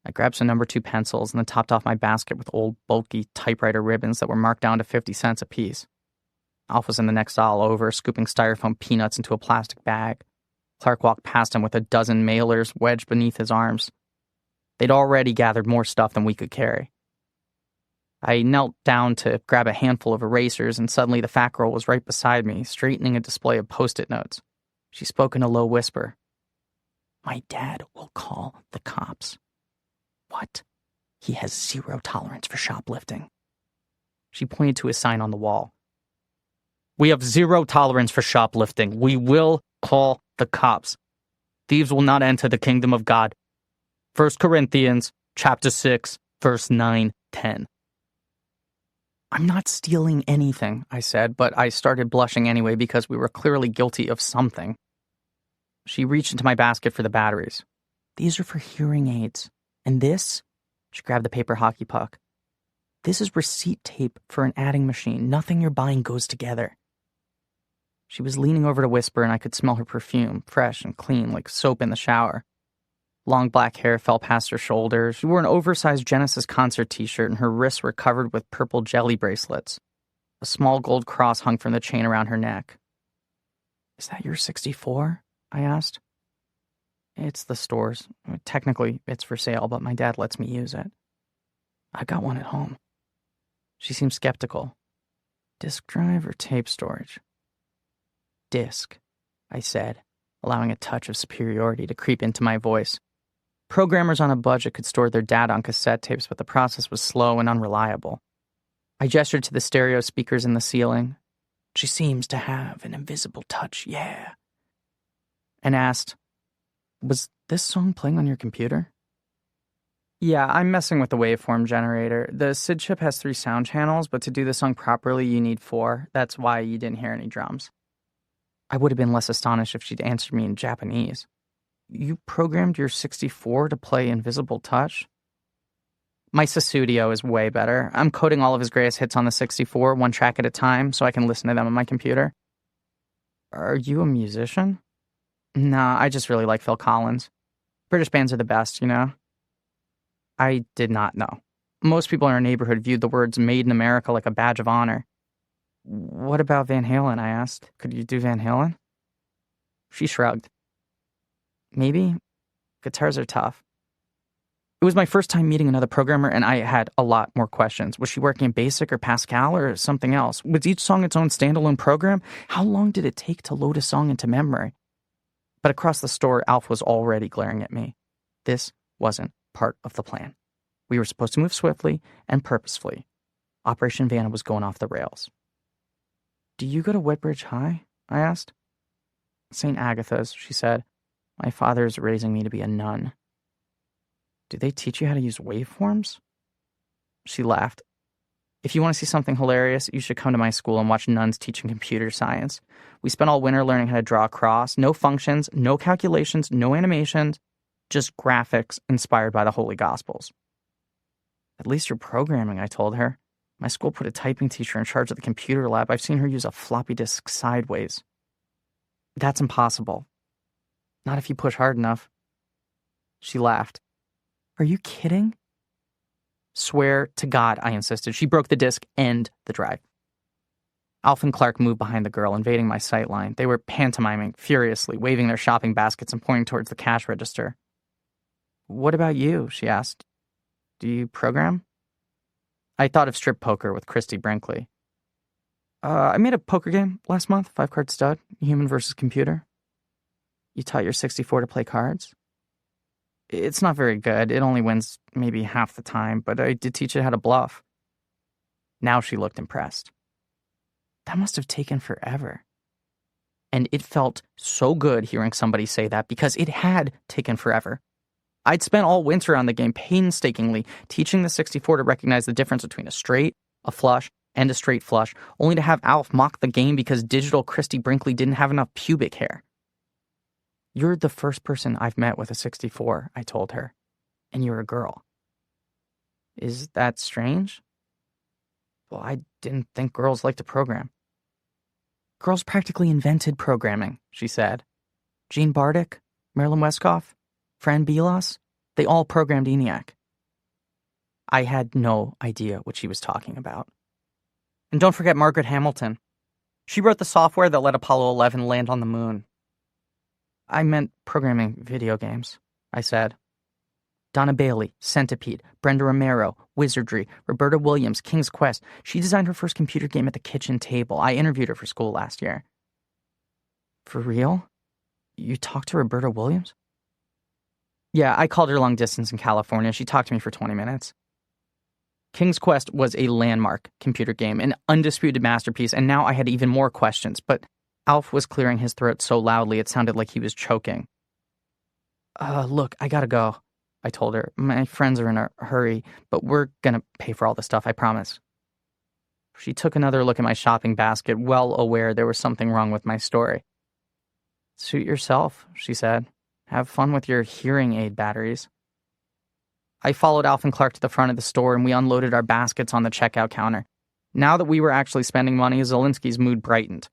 I grabbed some number 2 pencils and then topped off my basket with old, bulky typewriter ribbons that were marked down to 50 cents apiece. Alf was in the next aisle over, scooping styrofoam peanuts into a plastic bag. Clark walked past him with a dozen mailers wedged beneath his arms. They'd already gathered more stuff than we could carry. I knelt down to grab a handful of erasers, and suddenly the fat girl was right beside me, straightening a display of Post-it notes. She spoke in a low whisper. "My dad will call the cops." "What?" "He has 0 tolerance for shoplifting." She pointed to a sign on the wall. "We have 0 tolerance for shoplifting. We will call the cops. Thieves will not enter the kingdom of God. 1 Corinthians chapter 6, verse 9, 10. "I'm not stealing anything," I said, but I started blushing anyway because we were clearly guilty of something. She reached into my basket for the batteries. "These are for hearing aids. And this," she grabbed the paper hockey puck, "this is receipt tape for an adding machine. Nothing you're buying goes together." She was leaning over to whisper, and I could smell her perfume, fresh and clean, like soap in the shower. Long black hair fell past her shoulders. She wore an oversized Genesis concert t-shirt, and her wrists were covered with purple jelly bracelets. A small gold cross hung from the chain around her neck. "Is that your 64? I asked. "It's the store's. Technically, it's for sale, but my dad lets me use it. I got one at home." She seemed skeptical. "Disk drive or tape storage?" "Disk," I said, allowing a touch of superiority to creep into my voice. Programmers on a budget could store their data on cassette tapes, but the process was slow and unreliable. I gestured to the stereo speakers in the ceiling. "She seems to have an invisible touch, yeah." And asked, "Was this song playing on your computer?" "Yeah, I'm messing with the waveform generator. The SID chip has 3 sound channels, but to do the song properly, you need 4. That's why you didn't hear any drums." I would have been less astonished if she'd answered me in Japanese. "You programmed your 64 to play Invisible Touch?" "My Sussudio is way better. I'm coding all of his greatest hits on the 64, 1 track at a time, so I can listen to them on my computer." "Are you a musician?" "Nah, I just really like Phil Collins. British bands are the best, you know?" I did not know. Most people in our neighborhood viewed the words "Made in America" like a badge of honor. "What about Van Halen?" I asked. "Could you do Van Halen?" She shrugged. "Maybe. Guitars are tough." It was my first time meeting another programmer, and I had a lot more questions. Was she working in BASIC or Pascal or something else? Was each song its own standalone program? How long did it take to load a song into memory? But across the store, Alf was already glaring at me. This wasn't part of the plan. We were supposed to move swiftly and purposefully. Operation Vanna was going off the rails. "Do you go to Wetbridge High?" I asked. "St. Agatha's," she said. "My father is raising me to be a nun." "Do they teach you how to use waveforms?" She laughed. "If you want to see something hilarious, you should come to my school and watch nuns teaching computer science. We spent all winter learning how to draw a cross. No functions, no calculations, no animations, just graphics inspired by the Holy Gospels." "At least you're programming," I told her. "My school put a typing teacher in charge of the computer lab. I've seen her use a floppy disk sideways." That's impossible. Not if you push hard enough. She laughed. Are you kidding? Swear to God, I insisted. She broke the disc and the drive. Alf and Clark moved behind the girl, invading my sight line. They were pantomiming furiously, waving their shopping baskets and pointing towards the cash register. What about you? She asked. Do you program? I thought of strip poker with Christy Brinkley. I made a poker game last month, 5-card stud, human versus computer. You taught your 64 to play cards? It's not very good. It only wins maybe half the time, but I did teach it how to bluff. Now she looked impressed. That must have taken forever. And it felt so good hearing somebody say that because it had taken forever. I'd spent all winter on the game painstakingly teaching the 64 to recognize the difference between a straight, a flush, and a straight flush, only to have Alf mock the game because digital Christy Brinkley didn't have enough pubic hair. You're the first person I've met with a 64, I told her, and you're a girl. Is that strange? Well, I didn't think girls liked to program. Girls practically invented programming, she said. Jean Bardick, Marilyn Westcott, Fran Bilas, they all programmed ENIAC. I had no idea what she was talking about. And don't forget Margaret Hamilton. She wrote the software that let Apollo 11 land on the moon. I meant programming video games, I said. Donna Bailey, Centipede, Brenda Romero, Wizardry, Roberta Williams, King's Quest. She designed her first computer game at the kitchen table. I interviewed her for school last year. For real? You talked to Roberta Williams? Yeah, I called her long distance in California. She talked to me for 20 minutes. King's Quest was a landmark computer game, an undisputed masterpiece, and now I had even more questions, but Alf was clearing his throat so loudly it sounded like he was choking. Look, I gotta go, I told her. My friends are in a hurry, but we're gonna pay for all the stuff, I promise. She took another look at my shopping basket, well aware there was something wrong with my story. Suit yourself, she said. Have fun with your hearing aid batteries. I followed Alf and Clark to the front of the store, and we unloaded our baskets on the checkout counter. Now that we were actually spending money, Zelinsky's mood brightened.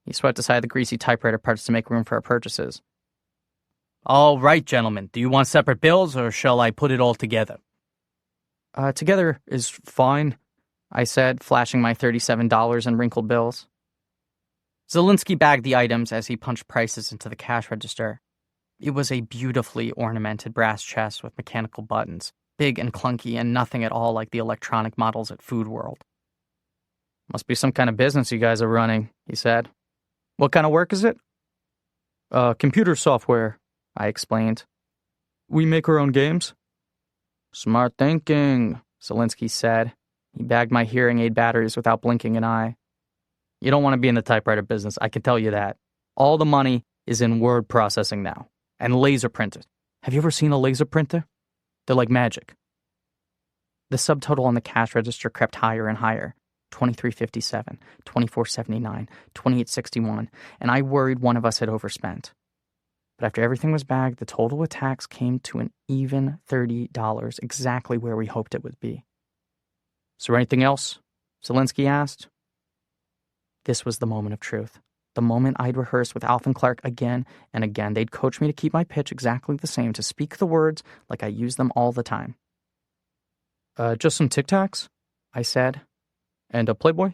He swept aside the greasy typewriter parts to make room for our purchases. All right, gentlemen. Do you want separate bills, or shall I put it all together? Together is fine, I said, flashing my $37 in wrinkled bills. Zelinsky bagged the items as he punched prices into the cash register. It was a beautifully ornamented brass chest with mechanical buttons, big and clunky and nothing at all like the electronic models at Food World. Must be some kind of business you guys are running, he said. What kind of work is it? Computer software, I explained. We make our own games? Smart thinking, Zelinsky said. He bagged my hearing aid batteries without blinking an eye. You don't want to be in the typewriter business, I can tell you that. All the money is in word processing now. And laser printers. Have you ever seen a laser printer? They're like magic. The subtotal on the cash register crept higher and higher. $23.57, $24.79, $28.61, and I worried one of us had overspent. But after everything was bagged, the total with tax came to an even $30, exactly where we hoped it would be. Is there anything else? Zelinsky asked. This was the moment of truth. The moment I'd rehearsed with Alf and Clark again and again. They'd coach me to keep my pitch exactly the same, to speak the words like I use them all the time. Just some Tic Tacs, I said. And a Playboy?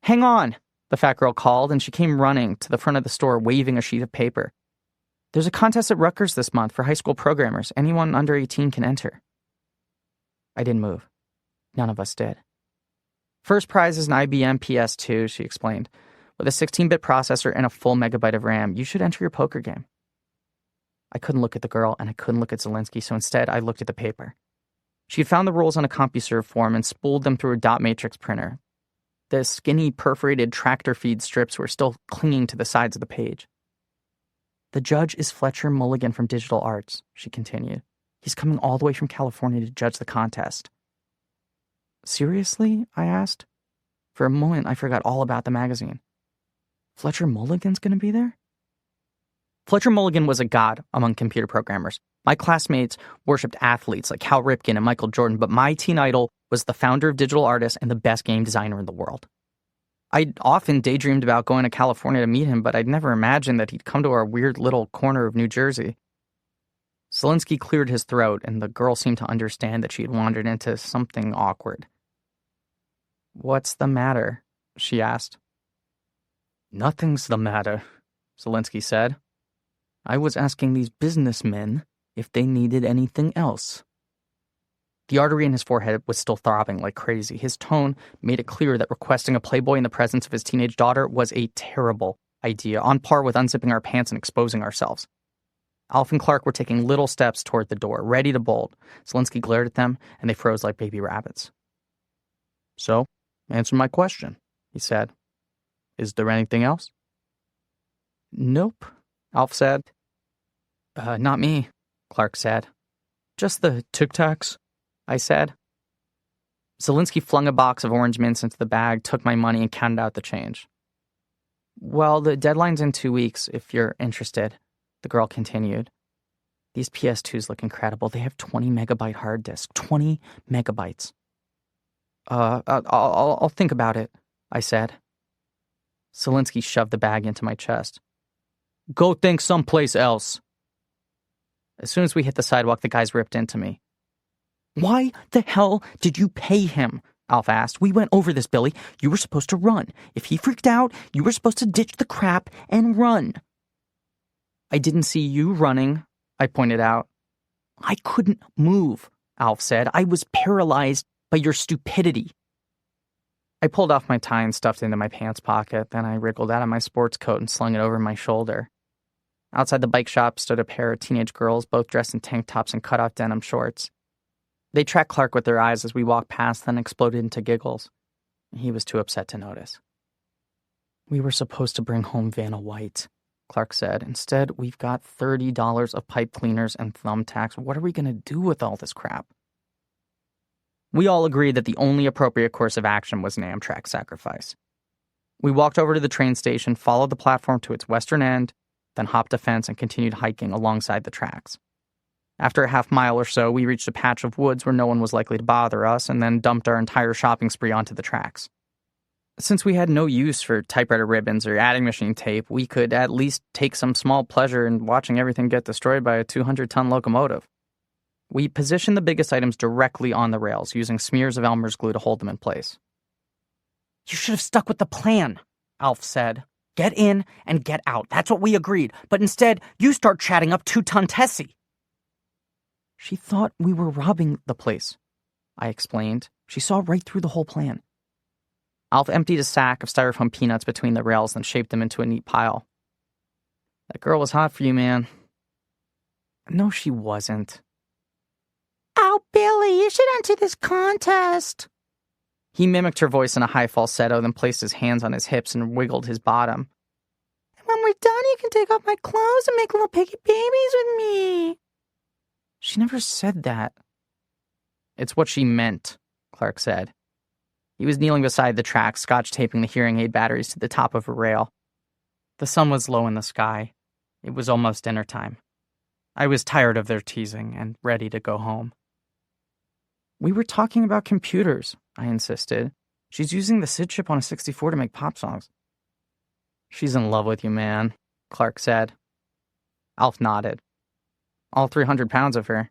Hang on, the fat girl called, and she came running to the front of the store waving a sheet of paper. There's a contest at Rutgers this month for high school programmers. Anyone under 18 can enter. I didn't move. None of us did. First prize is an IBM PS2, she explained. With a 16-bit processor and a full megabyte of RAM, you should enter your poker game. I couldn't look at the girl, and I couldn't look at Zelinsky, so instead I looked at the paper. She had found the rules on a CompuServe form and spooled them through a dot matrix printer. The skinny, perforated tractor feed strips were still clinging to the sides of the page. The judge is Fletcher Mulligan from Digital Arts, she continued. He's coming all the way from California to judge the contest. Seriously? I asked. For a moment, I forgot all about the magazine. Fletcher Mulligan's going to be there? Fletcher Mulligan was a god among computer programmers. My classmates worshipped athletes like Cal Ripken and Michael Jordan, but my teen idol was the founder of Digital Artists and the best game designer in the world. I'd often daydreamed about going to California to meet him, but I'd never imagined that he'd come to our weird little corner of New Jersey. Zelinsky cleared his throat, and the girl seemed to understand that she had wandered into something awkward. "What's the matter?" she asked. "Nothing's the matter," Zelinsky said. "I was asking these businessmen if they needed anything else." The artery in his forehead was still throbbing like crazy. His tone made it clear that requesting a Playboy in the presence of his teenage daughter was a terrible idea, on par with unzipping our pants and exposing ourselves. Alf and Clark were taking little steps toward the door, ready to bolt. Zelinsky glared at them, and they froze like baby rabbits. "So, answer my question," he said. "Is there anything else?" "Nope," Alf said. Not me," Clark said. "Just the Tic Tacs," I said. Zelinsky flung a box of orange mints into the bag, took my money, and counted out the change. "Well, the deadline's in 2 weeks, if you're interested," the girl continued. "These PS2s look incredible. They have 20 megabyte hard disk. 20 megabytes. I'll think about it," I said. Zelinsky shoved the bag into my chest. "Go think someplace else." As soon as we hit the sidewalk, the guys ripped into me. "Why the hell did you pay him?" Alf asked. "We went over this, Billy. You were supposed to run. If he freaked out, you were supposed to ditch the crap and run." "I didn't see you running," I pointed out. "I couldn't move," Alf said. "I was paralyzed by your stupidity." I pulled off my tie and stuffed it into my pants pocket. Then I wriggled out of my sports coat and slung it over my shoulder. Outside the bike shop stood a pair of teenage girls, both dressed in tank tops and cut-off denim shorts. They tracked Clark with their eyes as we walked past, then exploded into giggles. He was too upset to notice. "We were supposed to bring home Vanna White," Clark said. "Instead, we've got $30 of pipe cleaners and thumbtacks. What are we going to do with all this crap?" We all agreed that the only appropriate course of action was an Amtrak sacrifice. We walked over to the train station, followed the platform to its western end, then hopped a fence and continued hiking alongside the tracks. After a half-mile or so, we reached a patch of woods where no one was likely to bother us, and then dumped our entire shopping spree onto the tracks. Since we had no use for typewriter ribbons or adding machine tape, we could at least take some small pleasure in watching everything get destroyed by a 200-ton locomotive. We positioned the biggest items directly on the rails, using smears of Elmer's glue to hold them in place. "You should have stuck with the plan," Alf said. "Get in and get out. That's what we agreed. But instead, you start chatting up 2-ton Tessie." "She thought we were robbing the place," I explained. "She saw right through the whole plan." Alf emptied a sack of styrofoam peanuts between the rails and shaped them into a neat pile. "That girl was hot for you, man." "No, she wasn't." "Oh, Billy, you should enter this contest." He mimicked her voice in a high falsetto, then placed his hands on his hips and wiggled his bottom. "And when we're done, you can take off my clothes and make little piggy babies with me." "She never said that." "It's what she meant," Clark said. He was kneeling beside the tracks, scotch-taping the hearing aid batteries to the top of a rail. The sun was low in the sky. It was almost dinner time. I was tired of their teasing and ready to go home. "We were talking about computers," I insisted. "She's using the SID chip on a 64 to make pop songs." "She's in love with you, man," Clark said. Alf nodded. "All 300 pounds of her."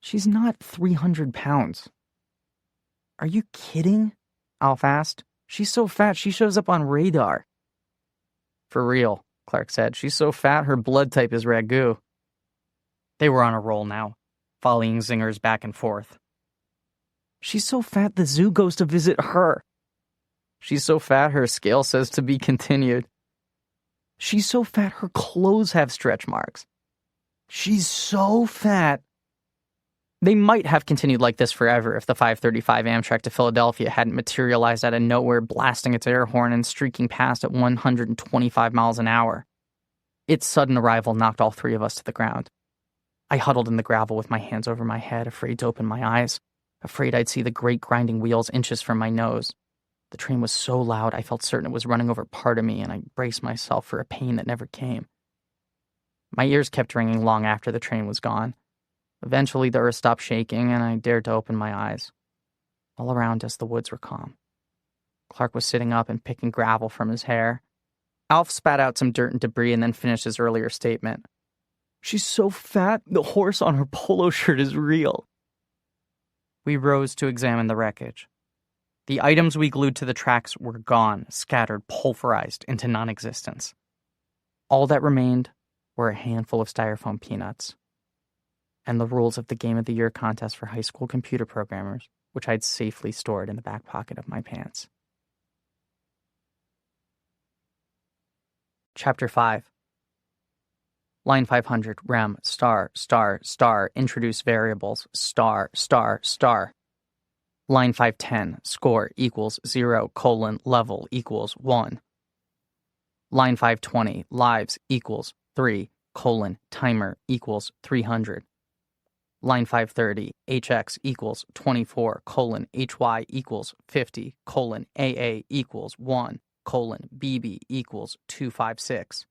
"She's not 300 pounds. "Are you kidding?" Alf asked. "She's so fat she shows up on radar." "For real," Clark said. "She's so fat her blood type is ragu." They were on a roll now, volleying zingers back and forth. "She's so fat the zoo goes to visit her." "She's so fat her scale says to be continued." "She's so fat her clothes have stretch marks." "She's so fat." They might have continued like this forever if the 5:35 Amtrak to Philadelphia hadn't materialized out of nowhere, blasting its air horn and streaking past at 125 miles an hour. Its sudden arrival knocked all three of us to the ground. I huddled in the gravel with my hands over my head, afraid to open my eyes, afraid I'd see the great grinding wheels inches from my nose. The train was so loud I felt certain it was running over part of me, and I braced myself for a pain that never came. My ears kept ringing long after the train was gone. Eventually the earth stopped shaking, and I dared to open my eyes. All around us the woods were calm. Clark was sitting up and picking gravel from his hair. Alf spat out some dirt and debris and then finished his earlier statement. "She's so fat, the horse on her polo shirt is real." We rose to examine the wreckage. The items we glued to the tracks were gone, scattered, pulverized into non-existence. All that remained were a handful of styrofoam peanuts and the rules of the Game of the Year contest for high school computer programmers, which I'd safely stored in the back pocket of my pants. Chapter 5. Line 500, rem, star, introduce variables, star. Line 510, score equals 0, level equals 1. Line 520, lives equals 3, timer equals 300. Line 530, hx equals 24, hy equals 50, aa equals 1, bb equals 256.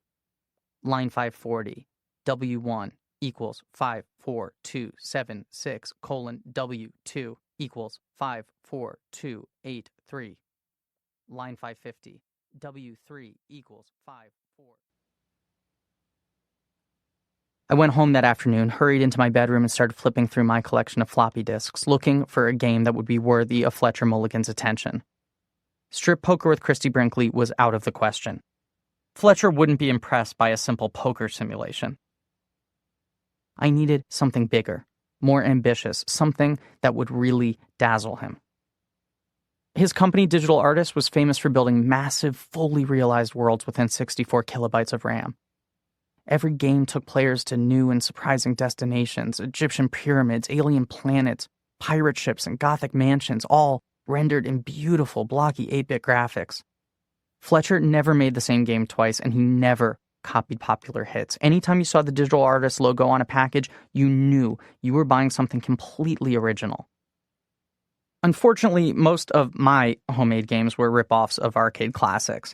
Line 540, w1 equals 54276, w2 equals 54283. Line 550, w3 equals 54. I went home that afternoon, hurried into my bedroom, and started flipping through my collection of floppy disks, looking for a game that would be worthy of Fletcher Mulligan's attention. Strip poker with Christy Brinkley was out of the question. Fletcher wouldn't be impressed by a simple poker simulation. I needed something bigger, more ambitious, something that would really dazzle him. His company, Digital Artists, was famous for building massive, fully realized worlds within 64 kilobytes of RAM. Every game took players to new and surprising destinations, Egyptian pyramids, alien planets, pirate ships, and Gothic mansions, all rendered in beautiful, blocky 8-bit graphics. Fletcher never made the same game twice, and he never copied popular hits. Anytime you saw the Digital Artists logo on a package, you knew you were buying something completely original. Unfortunately, most of my homemade games were rip-offs of arcade classics.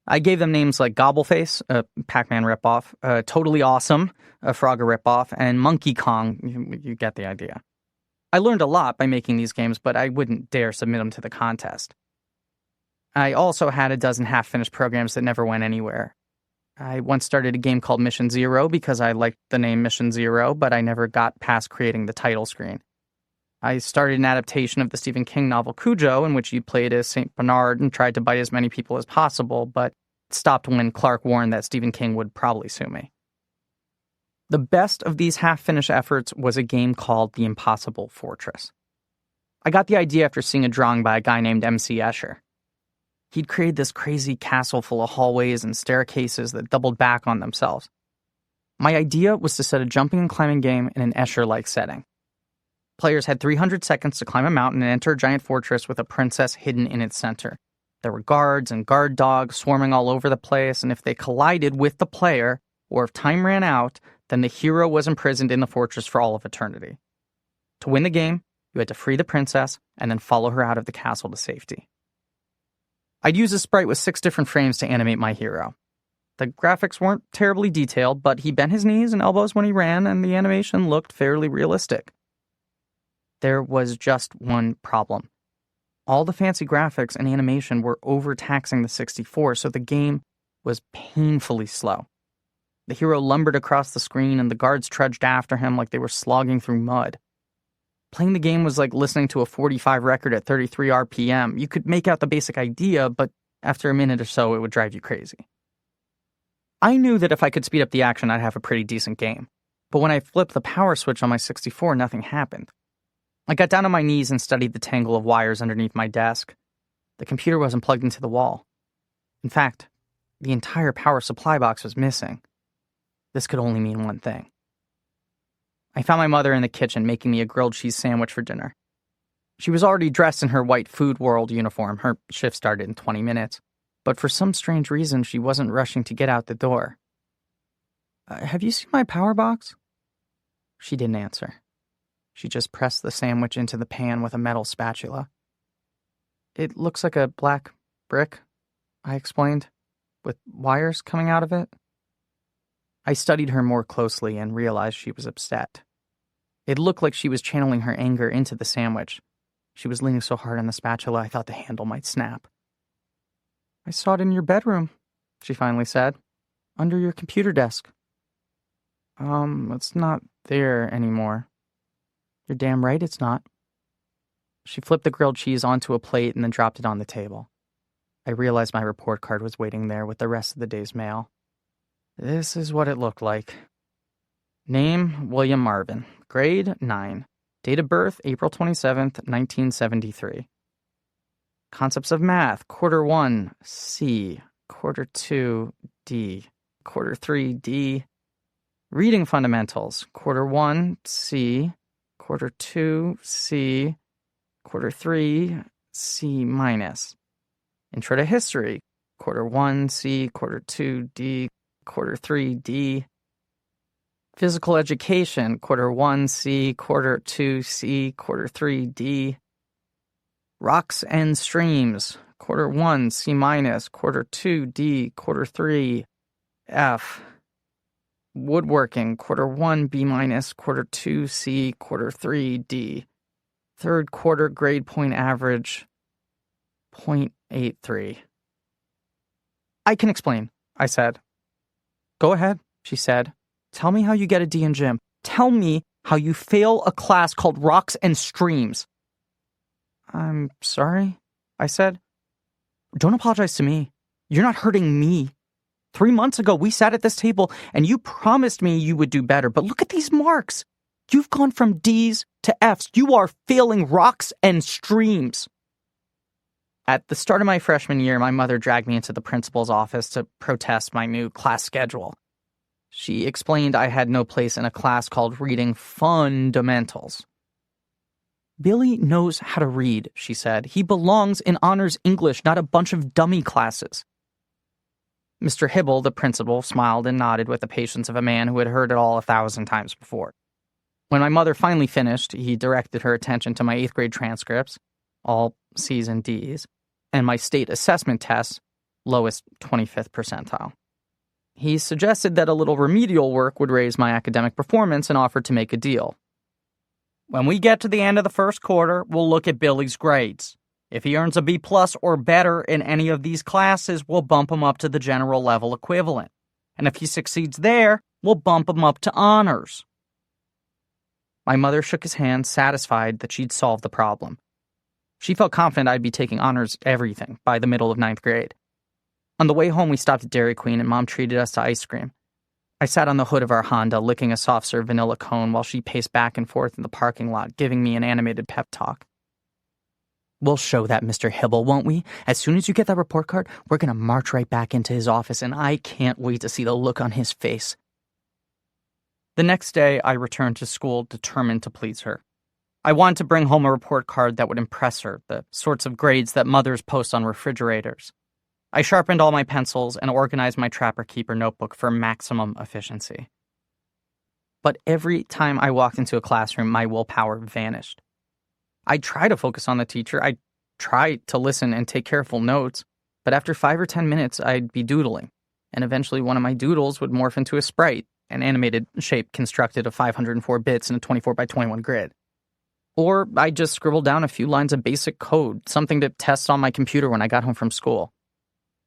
I gave them names like Gobbleface, a Pac-Man ripoff, Totally Awesome, a Frogger ripoff, and Monkey Kong. You get the idea. I learned a lot by making these games, but I wouldn't dare submit them to the contest. I also had a dozen half-finished programs that never went anywhere. I once started a game called Mission Zero because I liked the name Mission Zero, but I never got past creating the title screen. I started an adaptation of the Stephen King novel Cujo, in which you played as St. Bernard and tried to bite as many people as possible, but stopped when Clark warned that Stephen King would probably sue me. The best of these half-finished efforts was a game called The Impossible Fortress. I got the idea after seeing a drawing by a guy named M.C. Escher. He'd created this crazy castle full of hallways and staircases that doubled back on themselves. My idea was to set a jumping and climbing game in an Escher-like setting. Players had 300 seconds to climb a mountain and enter a giant fortress with a princess hidden in its center. There were guards and guard dogs swarming all over the place, and if they collided with the player, or if time ran out, then the hero was imprisoned in the fortress for all of eternity. To win the game, you had to free the princess and then follow her out of the castle to safety. I'd use a sprite with 6 different frames to animate my hero. The graphics weren't terribly detailed, but he bent his knees and elbows when he ran, and the animation looked fairly realistic. There was just one problem. All the fancy graphics and animation were overtaxing the 64, so the game was painfully slow. The hero lumbered across the screen, and the guards trudged after him like they were slogging through mud. Playing the game was like listening to a 45 record at 33 RPM. You could make out the basic idea, but after a minute or so, it would drive you crazy. I knew that if I could speed up the action, I'd have a pretty decent game. But when I flipped the power switch on my 64, nothing happened. I got down on my knees and studied the tangle of wires underneath my desk. The computer wasn't plugged into the wall. In fact, the entire power supply box was missing. This could only mean one thing. I found my mother in the kitchen making me a grilled cheese sandwich for dinner. She was already dressed in her white Food World uniform. Her shift started in 20 minutes. But for some strange reason, she wasn't rushing to get out the door. Have you seen my power box? She didn't answer. She just pressed the sandwich into the pan with a metal spatula. It looks like a black brick, I explained, with wires coming out of it. I studied her more closely and realized she was upset. It looked like she was channeling her anger into the sandwich. She was leaning so hard on the spatula I thought the handle might snap. I saw it in your bedroom, she finally said. Under your computer desk. It's not there anymore. You're damn right it's not. She flipped the grilled cheese onto a plate and then dropped it on the table. I realized my report card was waiting there with the rest of the day's mail. This is what it looked like. Name, William Marvin. Grade, 9. Date of birth, April 27th, 1973. Concepts of math, quarter 1, C. Quarter 2, D. Quarter 3, D. Reading fundamentals, quarter 1, C. Quarter 2, C. Quarter 3, C minus. Intro to history, quarter 1, C. Quarter 2, D. Quarter 3, D. Physical education, quarter 1, C. Quarter 2, C. Quarter 3, D. Rocks and streams, quarter 1, C minus. Quarter 2, D. Quarter 3, F. Woodworking, quarter 1, B minus. Quarter 2, C. Quarter 3, D. Third quarter grade point average, 0.83. I can explain, I said. Go ahead, she said. Tell me how you get a D in gym. Tell me how you fail a class called Rocks and Streams. I'm sorry, I said. Don't apologize to me. You're not hurting me. 3 months ago, we sat at this table and you promised me you would do better, but look at these marks. You've gone from D's to F's. You are failing Rocks and Streams. At the start of my freshman year, my mother dragged me into the principal's office to protest my new class schedule. She explained I had no place in a class called Reading Fundamentals. Billy knows how to read, she said. He belongs in honors English, not a bunch of dummy classes. Mr. Hibble, the principal, smiled and nodded with the patience of a man who had heard it all 1,000 times before. When my mother finally finished, he directed her attention to my 8th grade transcripts, all C's and D's, and my state assessment tests, lowest 25th percentile. He suggested that a little remedial work would raise my academic performance and offered to make a deal. When we get to the end of the first quarter, we'll look at Billy's grades. If he earns a B+ or better in any of these classes, we'll bump him up to the general level equivalent. And if he succeeds there, we'll bump him up to honors. My mother shook his hand, satisfied that she'd solved the problem. She felt confident I'd be taking honors everything by the middle of 9th grade. On the way home, we stopped at Dairy Queen and Mom treated us to ice cream. I sat on the hood of our Honda, licking a soft-serve vanilla cone while she paced back and forth in the parking lot, giving me an animated pep talk. We'll show that Mr. Hibble, won't we? As soon as you get that report card, we're going to march right back into his office, and I can't wait to see the look on his face. The next day, I returned to school determined to please her. I wanted to bring home a report card that would impress her, the sorts of grades that mothers post on refrigerators. I sharpened all my pencils and organized my Trapper Keeper notebook for maximum efficiency. But every time I walked into a classroom, my willpower vanished. I'd try to focus on the teacher, I'd try to listen and take careful notes, but after 5 or 10 minutes, I'd be doodling, and eventually one of my doodles would morph into a sprite, an animated shape constructed of 504 bits in a 24 by 21 grid. Or I'd just scribble down a few lines of basic code, something to test on my computer when I got home from school.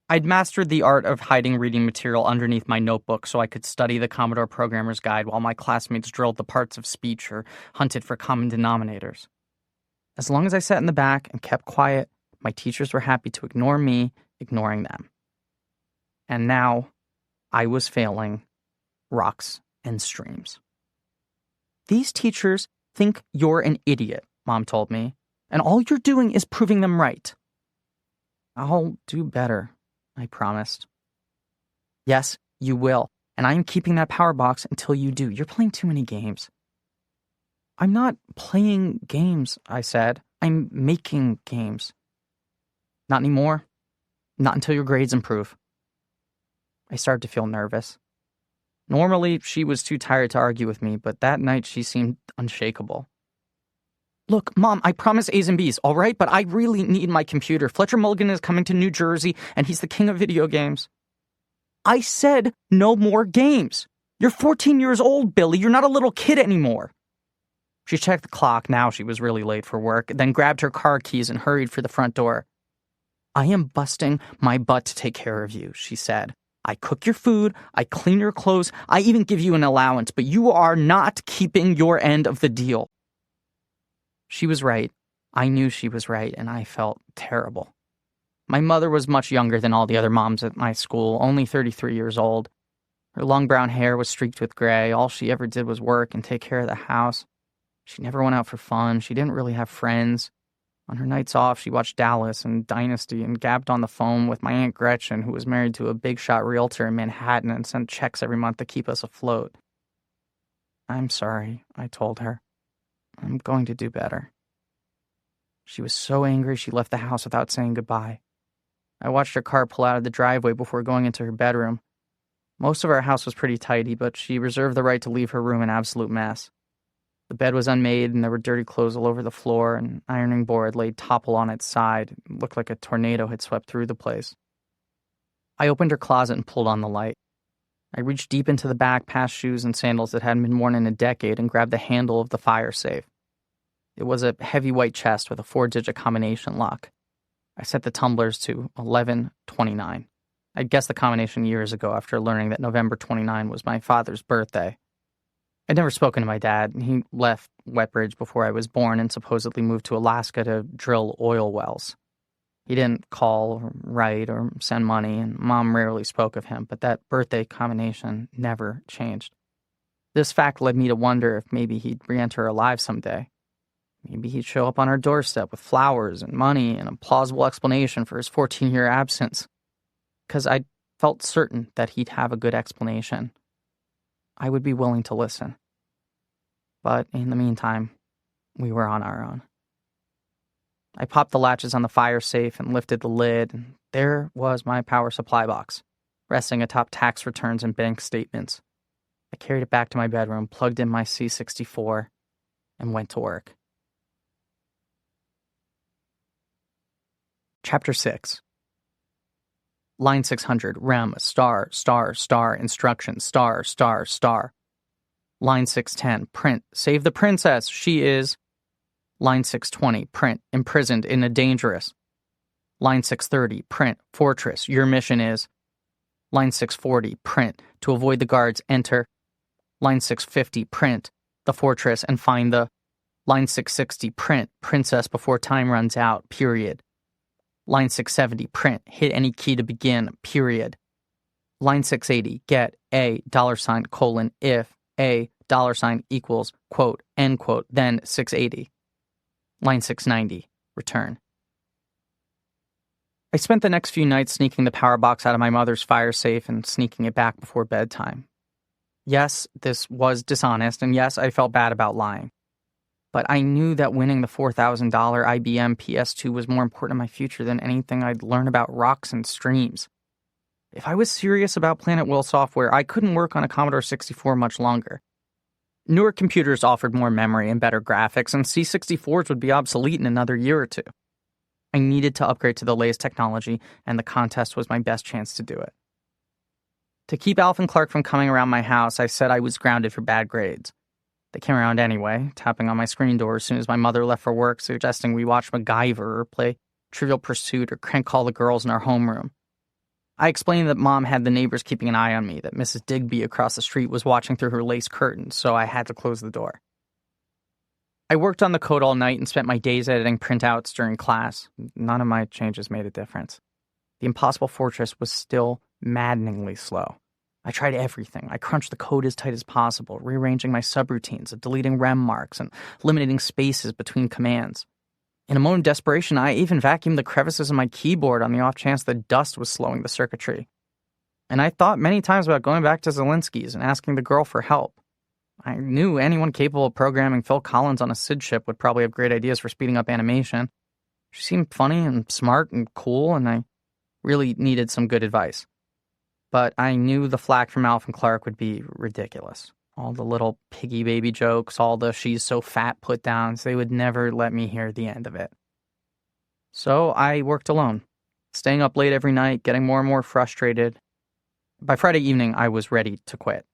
I'd mastered the art of hiding reading material underneath my notebook so I could study the Commodore Programmer's Guide while my classmates drilled the parts of speech or hunted for common denominators. As long as I sat in the back and kept quiet, my teachers were happy to ignore me, ignoring them. And now, I was failing Rocks and Streams. These teachers think you're an idiot, Mom told me, and all you're doing is proving them right. I'll do better, I promised. Yes, you will, and I'm keeping that power box until you do. You're playing too many games. I'm not playing games, I said. I'm making games. Not anymore. Not until your grades improve. I started to feel nervous. Normally, she was too tired to argue with me, but that night she seemed unshakable. Look, Mom, I promise A's and B's, all right? But I really need my computer. Fletcher Mulligan is coming to New Jersey, and he's the king of video games. I said no more games. You're 14 years old, Billy. You're not a little kid anymore. She checked the clock. Now she was really late for work, then grabbed her car keys and hurried for the front door. I am busting my butt to take care of you, she said. I cook your food, I clean your clothes, I even give you an allowance, but you are not keeping your end of the deal. She was right. I knew she was right, and I felt terrible. My mother was much younger than all the other moms at my school, only 33 years old. Her long brown hair was streaked with gray. All she ever did was work and take care of the house. She never went out for fun. She didn't really have friends. On her nights off, she watched Dallas and Dynasty and gabbed on the phone with my Aunt Gretchen, who was married to a big-shot realtor in Manhattan and sent checks every month to keep us afloat. I'm sorry, I told her. I'm going to do better. She was so angry she left the house without saying goodbye. I watched her car pull out of the driveway before going into her bedroom. Most of our house was pretty tidy, but she reserved the right to leave her room an absolute mess. The bed was unmade, and there were dirty clothes all over the floor. An ironing board laid topple on its side. It looked like a tornado had swept through the place. I opened her closet and pulled on the light. I reached deep into the back past shoes and sandals that hadn't been worn in a decade and grabbed the handle of the fire safe. It was a heavy white chest with a 4-digit combination lock. I set the tumblers to 1129. I'd guessed the combination years ago after learning that November 29 was my father's birthday. I'd never spoken to my dad. He left Wetbridge before I was born and supposedly moved to Alaska to drill oil wells. He didn't call or write or send money, and Mom rarely spoke of him, but that birthday combination never changed. This fact led me to wonder if maybe he'd re-enter alive someday. Maybe he'd show up on our doorstep with flowers and money and a plausible explanation for his 14-year absence. Because I felt certain that he'd have a good explanation. I would be willing to listen. But in the meantime, we were on our own. I popped the latches on the fire safe and lifted the lid, and there was my power supply box, resting atop tax returns and bank statements. I carried it back to my bedroom, plugged in my C64, and went to work. Chapter 6. Line 600, rem, star, star, star, instructions, star, star, star. Line 610, print, save the princess, she is. Line 620, print, imprisoned in a dangerous. Line 630, print, fortress, your mission is. Line 640, print, to avoid the guards, enter. Line 650, print, the fortress and find the. Line 660, print, princess before time runs out, period. Line 670, print, hit any key to begin, period. Line 680, get a $, if a $ equals, quote, end quote, then 680. Line 690, return. I spent the next few nights sneaking the power box out of my mother's fire safe and sneaking it back before bedtime. Yes, this was dishonest, and yes, I felt bad about lying. But I knew that winning the $4,000 IBM PS2 was more important in my future than anything I'd learn about rocks and streams. If I was serious about Planet Will software, I couldn't work on a Commodore 64 much longer. Newer computers offered more memory and better graphics, and C64s would be obsolete in another year or two. I needed to upgrade to the latest technology, and the contest was my best chance to do it. To keep Alf and Clark from coming around my house, I said I was grounded for bad grades. They came around anyway, tapping on my screen door as soon as my mother left for work, suggesting we watch MacGyver or play Trivial Pursuit or crank call the girls in our homeroom. I explained that Mom had the neighbors keeping an eye on me, that Mrs. Digby across the street was watching through her lace curtains, so I had to close the door. I worked on the code all night and spent my days editing printouts during class. None of my changes made a difference. The Impossible Fortress was still maddeningly slow. I tried everything. I crunched the code as tight as possible, rearranging my subroutines, deleting rem marks, and eliminating spaces between commands. In a moment of desperation, I even vacuumed the crevices of my keyboard on the off chance that dust was slowing the circuitry. And I thought many times about going back to Zelinsky's and asking the girl for help. I knew anyone capable of programming Phil Collins on a SID chip would probably have great ideas for speeding up animation. She seemed funny and smart and cool, and I really needed some good advice. But I knew the flack from Alf and Clark would be ridiculous. All the little piggy baby jokes, all the she's so fat put downs, they would never let me hear the end of it. So I worked alone, staying up late every night, getting more and more frustrated. By Friday evening, I was ready to quit.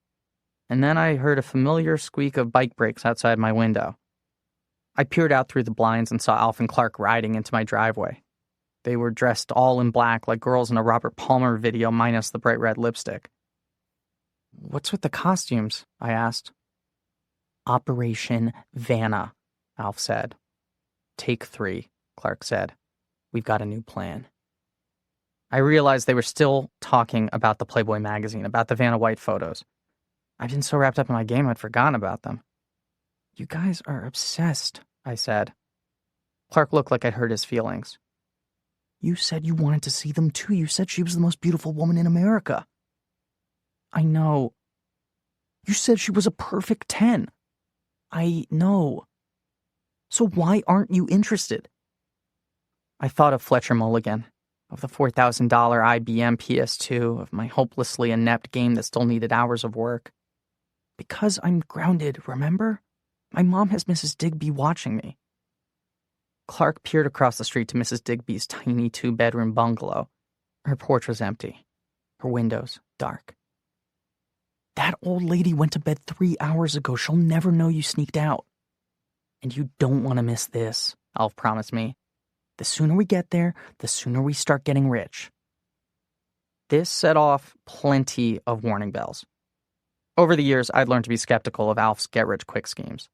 And then I heard a familiar squeak of bike brakes outside my window. I peered out through the blinds and saw Alf and Clark riding into my driveway. They were dressed all in black like girls in a Robert Palmer video minus the bright red lipstick. "What's with the costumes?" I asked. "Operation Vanna," Alf said. "Take 3, Clark said. "We've got a new plan." I realized they were still talking about the Playboy magazine, about the Vanna White photos. I'd been so wrapped up in my game I'd forgotten about them. "You guys are obsessed," I said. Clark looked like I'd hurt his feelings. "You said you wanted to see them too. You said she was the most beautiful woman in America." "I know." "You said she was a perfect 10. "I know." "So why aren't you interested?" I thought of Fletcher Mulligan, of the $4,000 IBM PS2, of my hopelessly inept game that still needed hours of work. "Because I'm grounded, remember? My mom has Mrs. Digby watching me." Clark peered across the street to Mrs. Digby's tiny 2-bedroom bungalow. Her porch was empty, her windows dark. "That old lady went to bed 3 hours ago. She'll never know you sneaked out." "And you don't want to miss this," Alf promised me. "The sooner we get there, the sooner we start getting rich." This set off plenty of warning bells. Over the years, I'd learned to be skeptical of Alf's get-rich-quick schemes.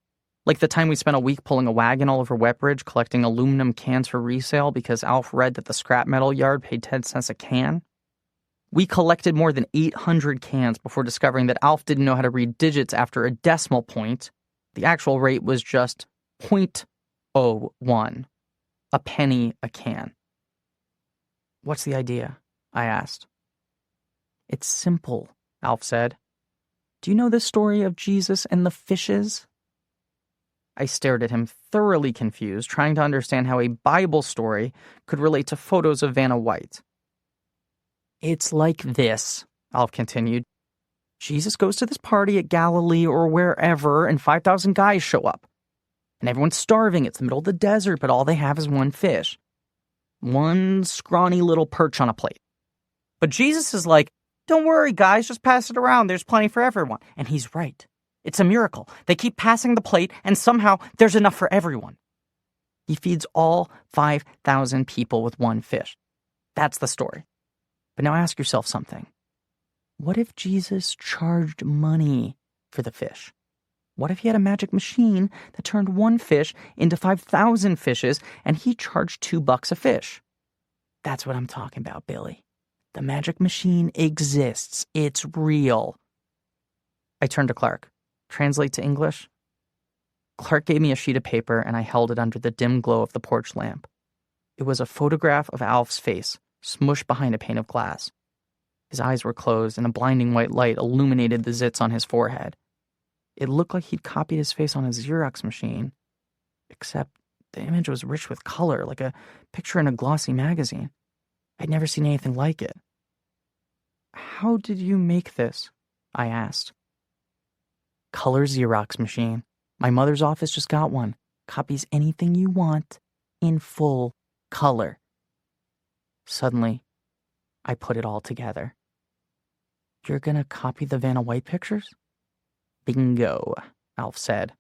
Like the time we spent a week pulling a wagon all over Wetbridge collecting aluminum cans for resale because Alf read that the scrap metal yard paid 10 cents a can. We collected more than 800 cans before discovering that Alf didn't know how to read digits after a decimal point. The actual rate was just .01, a penny a can. "What's the idea?" I asked. "It's simple," Alf said. "Do you know the story of Jesus and the fishes?" I stared at him, thoroughly confused, trying to understand how a Bible story could relate to photos of Vanna White. "It's like this," Alf continued. "Jesus goes to this party at Galilee or wherever, and 5,000 guys show up. And everyone's starving. It's the middle of the desert, but all they have is one fish. One scrawny little perch on a plate. But Jesus is like, 'Don't worry, guys, just pass it around. There's plenty for everyone.' And he's right. It's a miracle. They keep passing the plate, and somehow there's enough for everyone. He feeds all 5,000 people with one fish. That's the story. But now ask yourself something. What if Jesus charged money for the fish? What if he had a magic machine that turned one fish into 5,000 fishes, and he charged $2 a fish? That's what I'm talking about, Billy. The magic machine exists. It's real." I turned to Clark. "Translate to English?" Clark gave me a sheet of paper, and I held it under the dim glow of the porch lamp. It was a photograph of Alf's face, smushed behind a pane of glass. His eyes were closed, and a blinding white light illuminated the zits on his forehead. It looked like he'd copied his face on a Xerox machine, except the image was rich with color, like a picture in a glossy magazine. I'd never seen anything like it. "How did you make this?" I asked. "Color Xerox machine. My mother's office just got one. Copies anything you want in full color." Suddenly, I put it all together. "You're gonna copy the Vanna White pictures?" "Bingo," Alf said.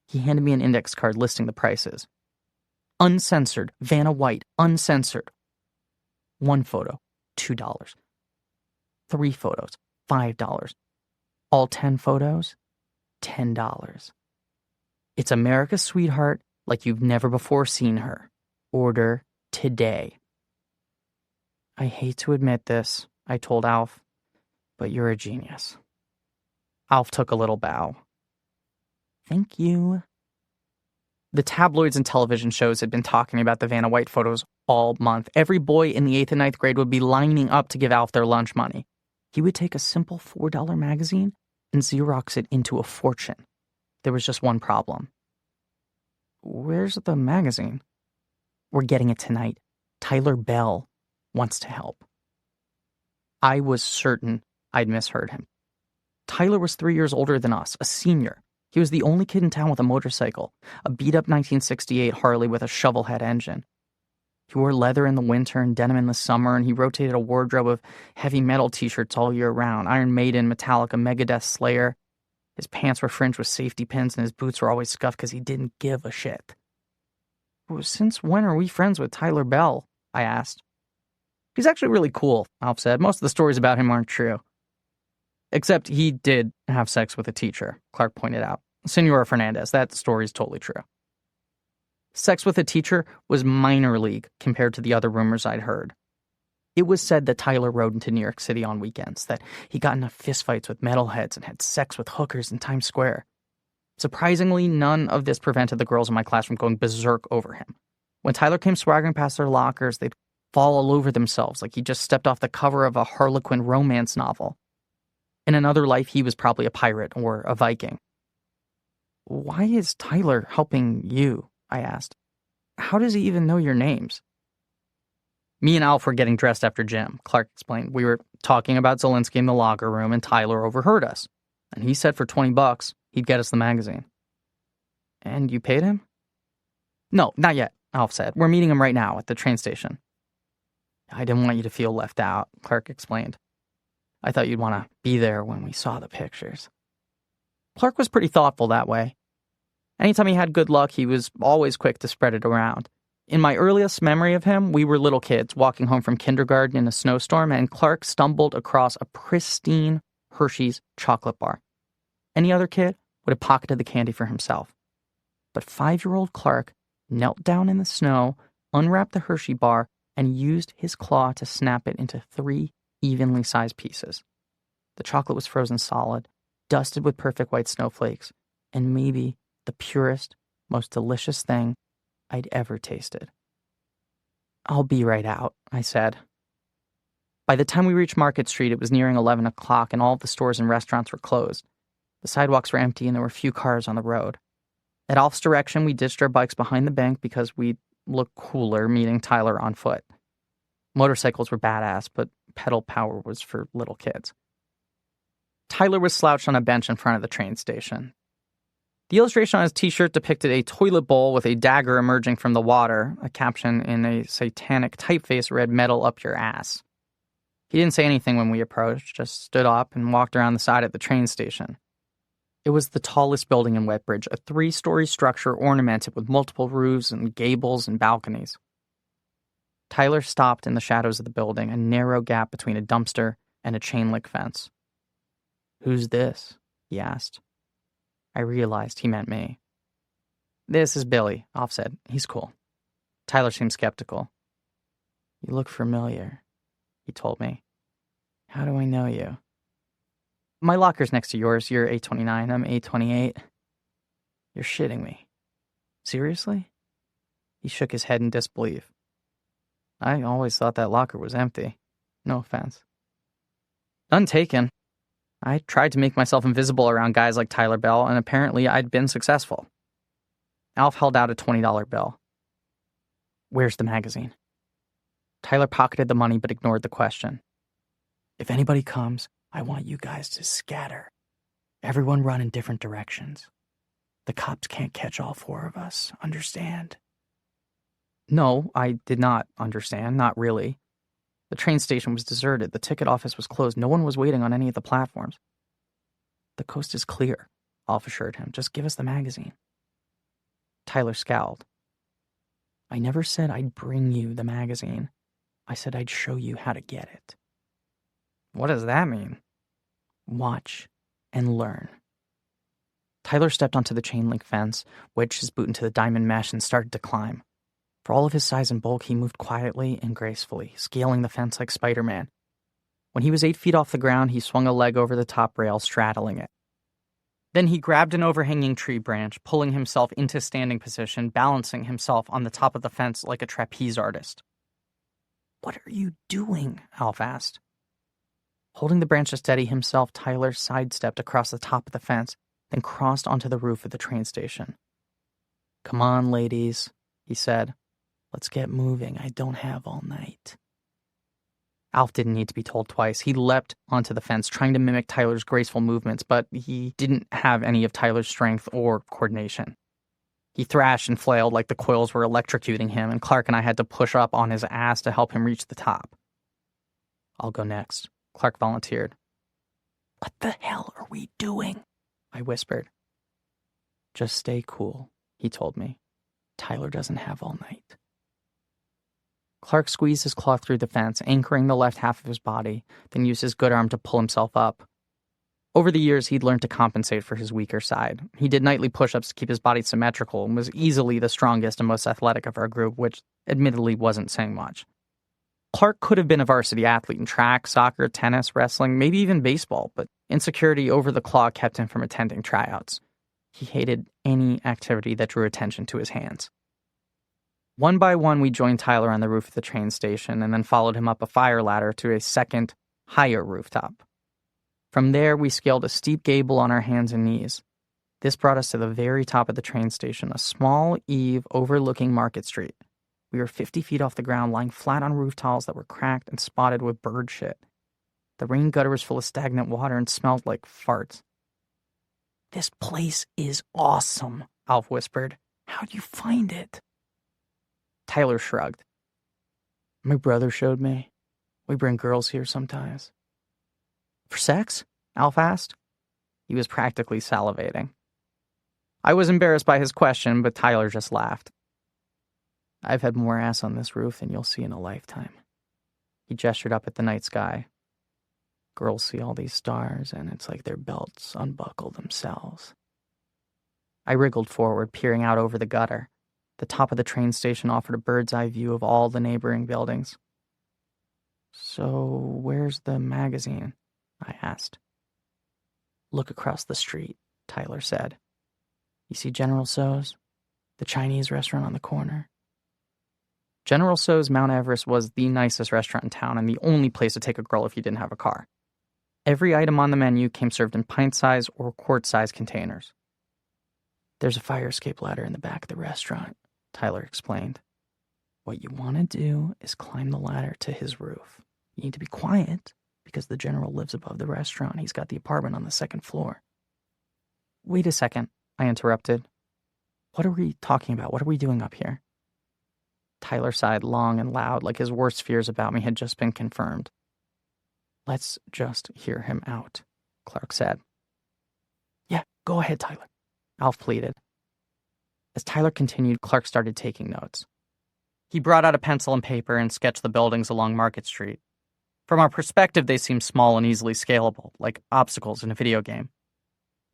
He handed me an index card listing the prices. Uncensored, Vanna White, uncensored. 1 photo, $2. 3 photos, $5. All 10 photos, $10. It's America's sweetheart like you've never before seen her. Order today. "I hate to admit this," I told Alf, "but you're a genius." Alf took a little bow. "Thank you." The tabloids and television shows had been talking about the Vanna White photos all month. Every boy in the 8th and 9th grade would be lining up to give Alf their lunch money. He would take a simple $4 magazine and Xerox it into a fortune. There was just one problem. "Where's the magazine?" "We're getting it tonight. Tyler Bell wants to help." I was certain I'd misheard him. Tyler was 3 years older than us, a senior. He was the only kid in town with a motorcycle, a beat-up 1968 Harley with a shovel-head engine. He wore leather in the winter and denim in the summer, and he rotated a wardrobe of heavy metal t-shirts all year round. Iron Maiden, Metallica, Megadeth, Slayer. His pants were fringed with safety pins, and his boots were always scuffed because he didn't give a shit. "Since when are we friends with Tyler Bell?" I asked. He's actually really cool, Alf said. Most of the stories about him aren't true. Except he did have sex with a teacher, Clark pointed out. Senora Fernandez, that story's totally true. Sex with a teacher was minor league compared to the other rumors I'd heard. It was said that Tyler rode into New York City on weekends, that he got into fistfights with metalheads and had sex with hookers in Times Square. Surprisingly, none of this prevented the girls in my class from going berserk over him. When Tyler came swaggering past their lockers, they'd fall all over themselves like he just stepped off the cover of a Harlequin romance novel. In another life, he was probably a pirate or a Viking. Why is Tyler helping you? I asked. How does he even know your names? Me and Alf were getting dressed after gym, Clark explained. We were talking about Zelinsky in the locker room, and Tyler overheard us. And he said for $20, he'd get us the magazine. And you paid him? No, not yet, Alf said. We're meeting him right now at the train station. I didn't want you to feel left out, Clark explained. I thought you'd want to be there when we saw the pictures. Clark was pretty thoughtful that way. Anytime he had good luck, he was always quick to spread it around. In my earliest memory of him, we were little kids walking home from kindergarten in a snowstorm, and Clark stumbled across a pristine Hershey's chocolate bar. Any other kid would have pocketed the candy for himself. But 5-year-old Clark knelt down in the snow, unwrapped the Hershey bar, and used his claw to snap it into 3 evenly sized pieces. The chocolate was frozen solid, dusted with perfect white snowflakes, and maybe the purest, most delicious thing I'd ever tasted. I'll be right out, I said. By the time we reached Market Street, it was nearing 11 o'clock, and all of the stores and restaurants were closed. The sidewalks were empty, and there were few cars on the road. At Alf's direction, we ditched our bikes behind the bank because we'd look cooler meeting Tyler on foot. Motorcycles were badass, but pedal power was for little kids. Tyler was slouched on a bench in front of the train station. The illustration on his t-shirt depicted a toilet bowl with a dagger emerging from the water. A caption in a satanic typeface read, "Metal up your ass." He didn't say anything when we approached, just stood up and walked around the side of the train station. It was the tallest building in Wetbridge, a 3-story structure ornamented with multiple roofs and gables and balconies. Tyler stopped in the shadows of the building, a narrow gap between a dumpster and a chain-link fence. "Who's this?" he asked. I realized he meant me. "This is Billy," Alf said. "He's cool." Tyler seemed skeptical. "You look familiar," he told me. "How do I know you?" "My locker's next to yours. You're 829. I'm 828. "You're shitting me." "Seriously?" He shook his head in disbelief. "I always thought that locker was empty. No offense." "None taken. I tried to make myself invisible around guys like Tyler Bell, and apparently I'd been successful." Alf held out a $20 bill. "Where's the magazine?" Tyler pocketed the money but ignored the question. "If anybody comes, I want you guys to scatter. Everyone run in different directions. The cops can't catch all 4 of us, understand?" No, I did not understand, not really. The train station was deserted, the ticket office was closed, no one was waiting on any of the platforms. "The coast is clear," Alf assured him. "Just give us the magazine." Tyler scowled. "I never said I'd bring you the magazine. I said I'd show you how to get it." "What does that mean?" "Watch and learn." Tyler stepped onto the chain-link fence, wedged his boot into the diamond mesh, and started to climb. For all of his size and bulk, he moved quietly and gracefully, scaling the fence like Spider-Man. When he was 8 feet off the ground, he swung a leg over the top rail, straddling it. Then he grabbed an overhanging tree branch, pulling himself into standing position, balancing himself on the top of the fence like a trapeze artist. "What are you doing?" Alf asked. Holding the branch to steady himself, Tyler sidestepped across the top of the fence, then crossed onto the roof of the train station. "Come on, ladies," he said. "Let's get moving. I don't have all night." Alf didn't need to be told twice. He leapt onto the fence, trying to mimic Tyler's graceful movements, but he didn't have any of Tyler's strength or coordination. He thrashed and flailed like the coils were electrocuting him, and Clark and I had to push up on his ass to help him reach the top. "I'll go next," Clark volunteered. "What the hell are we doing?" I whispered. "Just stay cool," he told me. "Tyler doesn't have all night." Clark squeezed his claw through the fence, anchoring the left half of his body, then used his good arm to pull himself up. Over the years, he'd learned to compensate for his weaker side. He did nightly push-ups to keep his body symmetrical and was easily the strongest and most athletic of our group, which admittedly wasn't saying much. Clark could have been a varsity athlete in track, soccer, tennis, wrestling, maybe even baseball, but insecurity over the claw kept him from attending tryouts. He hated any activity that drew attention to his hands. One by one, we joined Tyler on the roof of the train station and then followed him up a fire ladder to a second, higher rooftop. From there, we scaled a steep gable on our hands and knees. This brought us to the very top of the train station, a small eave overlooking Market Street. We were 50 feet off the ground, lying flat on roof tiles that were cracked and spotted with bird shit. The rain gutter was full of stagnant water and smelled like farts. "This place is awesome," Alf whispered. "How'd you find it?" Tyler shrugged. "My brother showed me. We bring girls here sometimes." "For sex?" Alf asked. He was practically salivating. I was embarrassed by his question, but Tyler just laughed. "I've had more ass on this roof than you'll see in a lifetime." He gestured up at the night sky. "Girls see all these stars, and it's like their belts unbuckle themselves." I wriggled forward, peering out over the gutter. The top of the train station offered a bird's-eye view of all the neighboring buildings. "So, where's the magazine?" I asked. "Look across the street," Tyler said. "You see General Tso's? The Chinese restaurant on the corner?" General Tso's Mount Everest was the nicest restaurant in town and the only place to take a girl if you didn't have a car. Every item on the menu came served in pint-size or quart-size containers. "There's a fire escape ladder in the back of the restaurant," Tyler explained. "What you want to do is climb the ladder to his roof. You need to be quiet, because the general lives above the restaurant. He's got the apartment on the second floor." "Wait a second," I interrupted. "What are we talking about? What are we doing up here?" Tyler sighed long and loud, like his worst fears about me had just been confirmed. "Let's just hear him out," Clark said. "Yeah, go ahead, Tyler," Alf pleaded. As Tyler continued, Clark started taking notes. He brought out a pencil and paper and sketched the buildings along Market Street. From our perspective, they seemed small and easily scalable, like obstacles in a video game.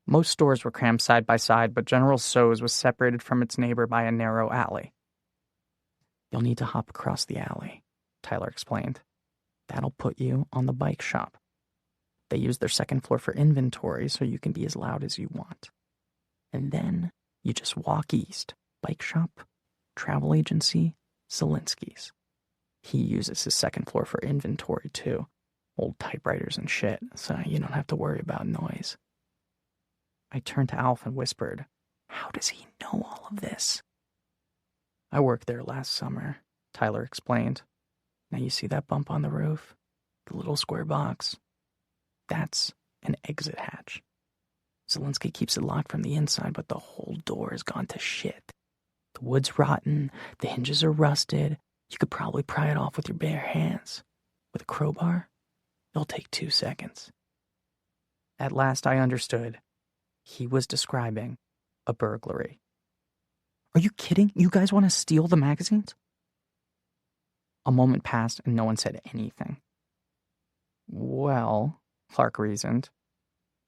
Most stores were crammed side by side, but General Tso's was separated from its neighbor by a narrow alley. "You'll need to hop across the alley," Tyler explained. "That'll put you on the bike shop. They use their second floor for inventory, so you can be as loud as you want. And then you just walk east. Bike shop, travel agency, Zelinsky's. He uses his second floor for inventory, too. Old typewriters and shit, so you don't have to worry about noise." I turned to Alf and whispered, "How does he know all of this?" "I worked there last summer," Tyler explained. "Now you see that bump on the roof? The little square box? That's an exit hatch. Zelinsky keeps it locked from the inside, but the whole door has gone to shit. The wood's rotten, the hinges are rusted. You could probably pry it off with your bare hands. With a crowbar, it'll take 2 seconds." At last I understood. He was describing a burglary. "Are you kidding? You guys want to steal the magazines?" A moment passed and no one said anything. "Well," Clark reasoned,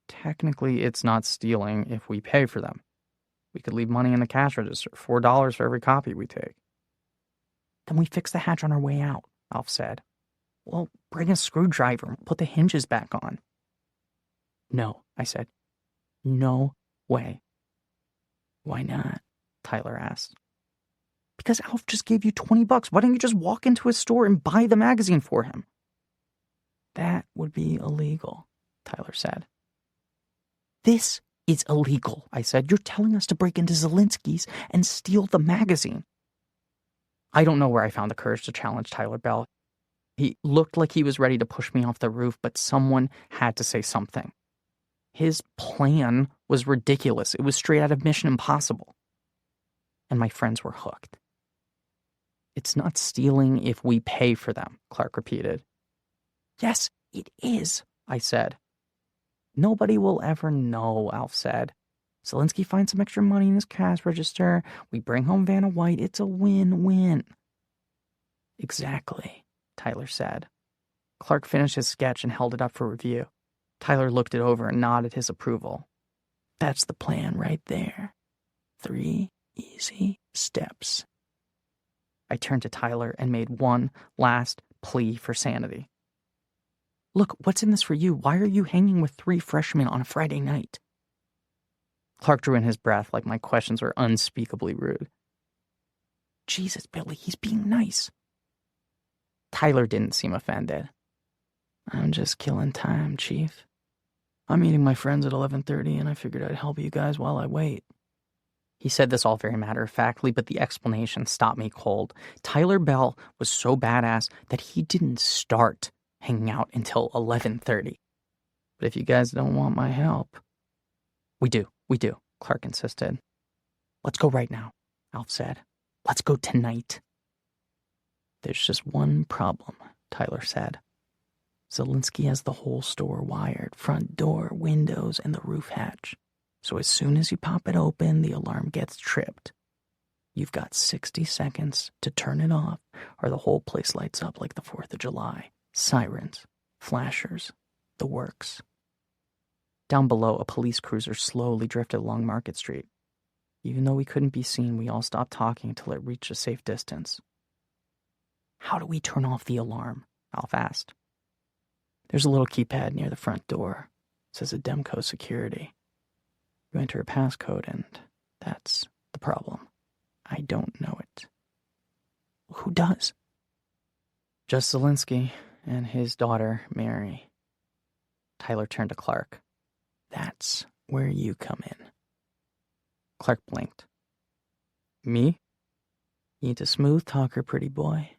"technically it's not stealing if we pay for them. We could leave money in the cash register, $4 for every copy we take." "Then we fix the hatch on our way out," Alf said. "Well, bring a screwdriver and put the hinges back on." "No," I said. "No way." "Why not?" Tyler asked. "Because Alf just gave you $20. Why don't you just walk into his store and buy the magazine for him?" "That would be illegal," Tyler said. "This is illegal," I said. "You're telling us to break into Zelinsky's and steal the magazine." I don't know where I found the courage to challenge Tyler Bell. He looked like he was ready to push me off the roof, but someone had to say something. His plan was ridiculous. It was straight out of Mission Impossible. And my friends were hooked. "It's not stealing if we pay for them," Clark repeated. "Yes, it is," I said. "Nobody will ever know," Alf said. "Zelinsky finds some extra money in his cash register. We bring home Vanna White. It's a win-win." Exactly, Tyler said. Clark finished his sketch and held it up for review. Tyler looked it over and nodded his approval. That's the plan right there. 3 easy steps. I turned to Tyler and made one last plea for sanity. Look, what's in this for you? Why are you hanging with 3 freshmen on a Friday night? Clark drew in his breath like my questions were unspeakably rude. Jesus, Billy, he's being nice. Tyler didn't seem offended. I'm just killing time, Chief. I'm meeting my friends at 11:30, and I figured I'd help you guys while I wait. He said this all very matter-of-factly, but the explanation stopped me cold. Tyler Bell was so badass that he didn't start hanging out until 11:30. But if you guys don't want my help... We do, Clark insisted. Let's go right now, Alf said. Let's go tonight. There's just one problem, Tyler said. Zelinsky has the whole store wired, front door, windows, and the roof hatch. So as soon as you pop it open, the alarm gets tripped. You've got 60 seconds to turn it off, or the whole place lights up like the 4th of July. Sirens, flashers, the works. Down below, a police cruiser slowly drifted along Market Street. Even though we couldn't be seen, we all stopped talking until it reached a safe distance. How do we turn off the alarm? Alf asked. There's a little keypad near the front door. It says Ademco Security. You enter a passcode, and that's the problem. I don't know it. Who does? Just Zelinsky and his daughter, Mary. Tyler turned to Clark. That's where you come in. Clark blinked. Me? You need to smooth talk her, pretty boy.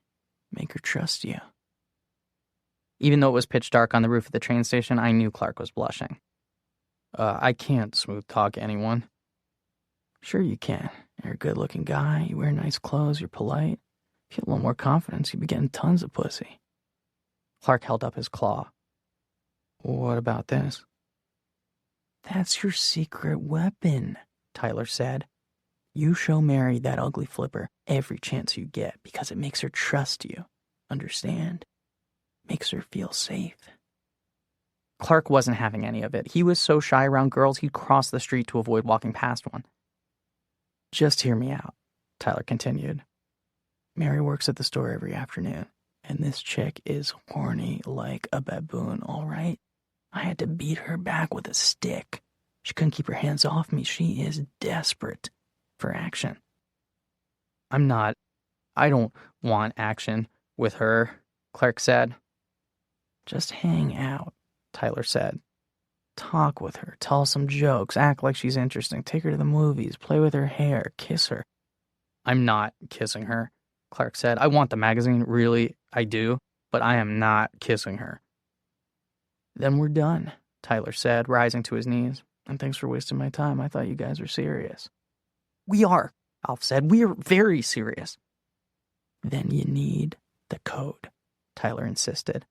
Make her trust you. Even though it was pitch dark on the roof of the train station, I knew Clark was blushing. I can't smooth talk anyone. Sure you can. You're a good-looking guy, you wear nice clothes, you're polite. If you had a little more confidence, you'd be getting tons of pussy. Clark held up his claw. What about this? That's your secret weapon, Tyler said. You show Mary that ugly flipper every chance you get because it makes her trust you. Understand? Makes her feel safe. Clark wasn't having any of it. He was so shy around girls he'd cross the street to avoid walking past one. Just hear me out, Tyler continued. Mary works at the store every afternoon, and this chick is horny like a baboon, all right? I had to beat her back with a stick. She couldn't keep her hands off me. She is desperate for action. I don't want action with her, Clark said. Just hang out, Tyler said. Talk with her, tell some jokes, act like she's interesting, take her to the movies, play with her hair, kiss her. I'm not kissing her, Clark said. I want the magazine, really, I do, but I am not kissing her. Then we're done, Tyler said, rising to his knees. And thanks for wasting my time. I thought you guys were serious. We are, Alf said. We are very serious. Then you need the code, Tyler insisted.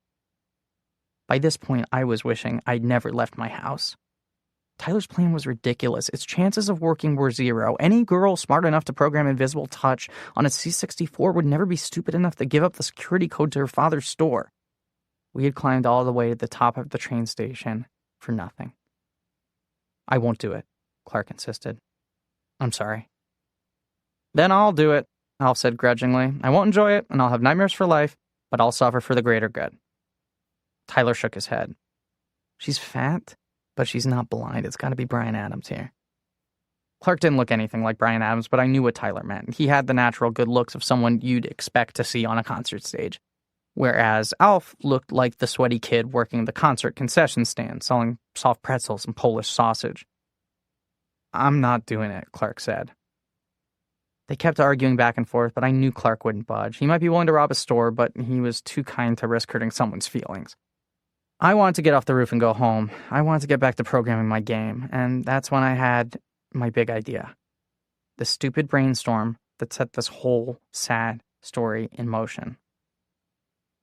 By this point, I was wishing I'd never left my house. Tyler's plan was ridiculous. Its chances of working were 0. Any girl smart enough to program Invisible Touch on a C64 would never be stupid enough to give up the security code to her father's store. We had climbed all the way to the top of the train station for nothing. I won't do it, Clark insisted. I'm sorry. Then I'll do it, Alf said grudgingly. I won't enjoy it, and I'll have nightmares for life, but I'll suffer for the greater good. Tyler shook his head. She's fat, but she's not blind. It's got to be Bryan Adams here. Clark didn't look anything like Bryan Adams, but I knew what Tyler meant. He had the natural good looks of someone you'd expect to see on a concert stage. Whereas Alf looked like the sweaty kid working the concert concession stand, selling soft pretzels and Polish sausage. I'm not doing it, Clark said. They kept arguing back and forth, but I knew Clark wouldn't budge. He might be willing to rob a store, but he was too kind to risk hurting someone's feelings. I wanted to get off the roof and go home. I wanted to get back to programming my game, and that's when I had my big idea. The stupid brainstorm that set this whole sad story in motion.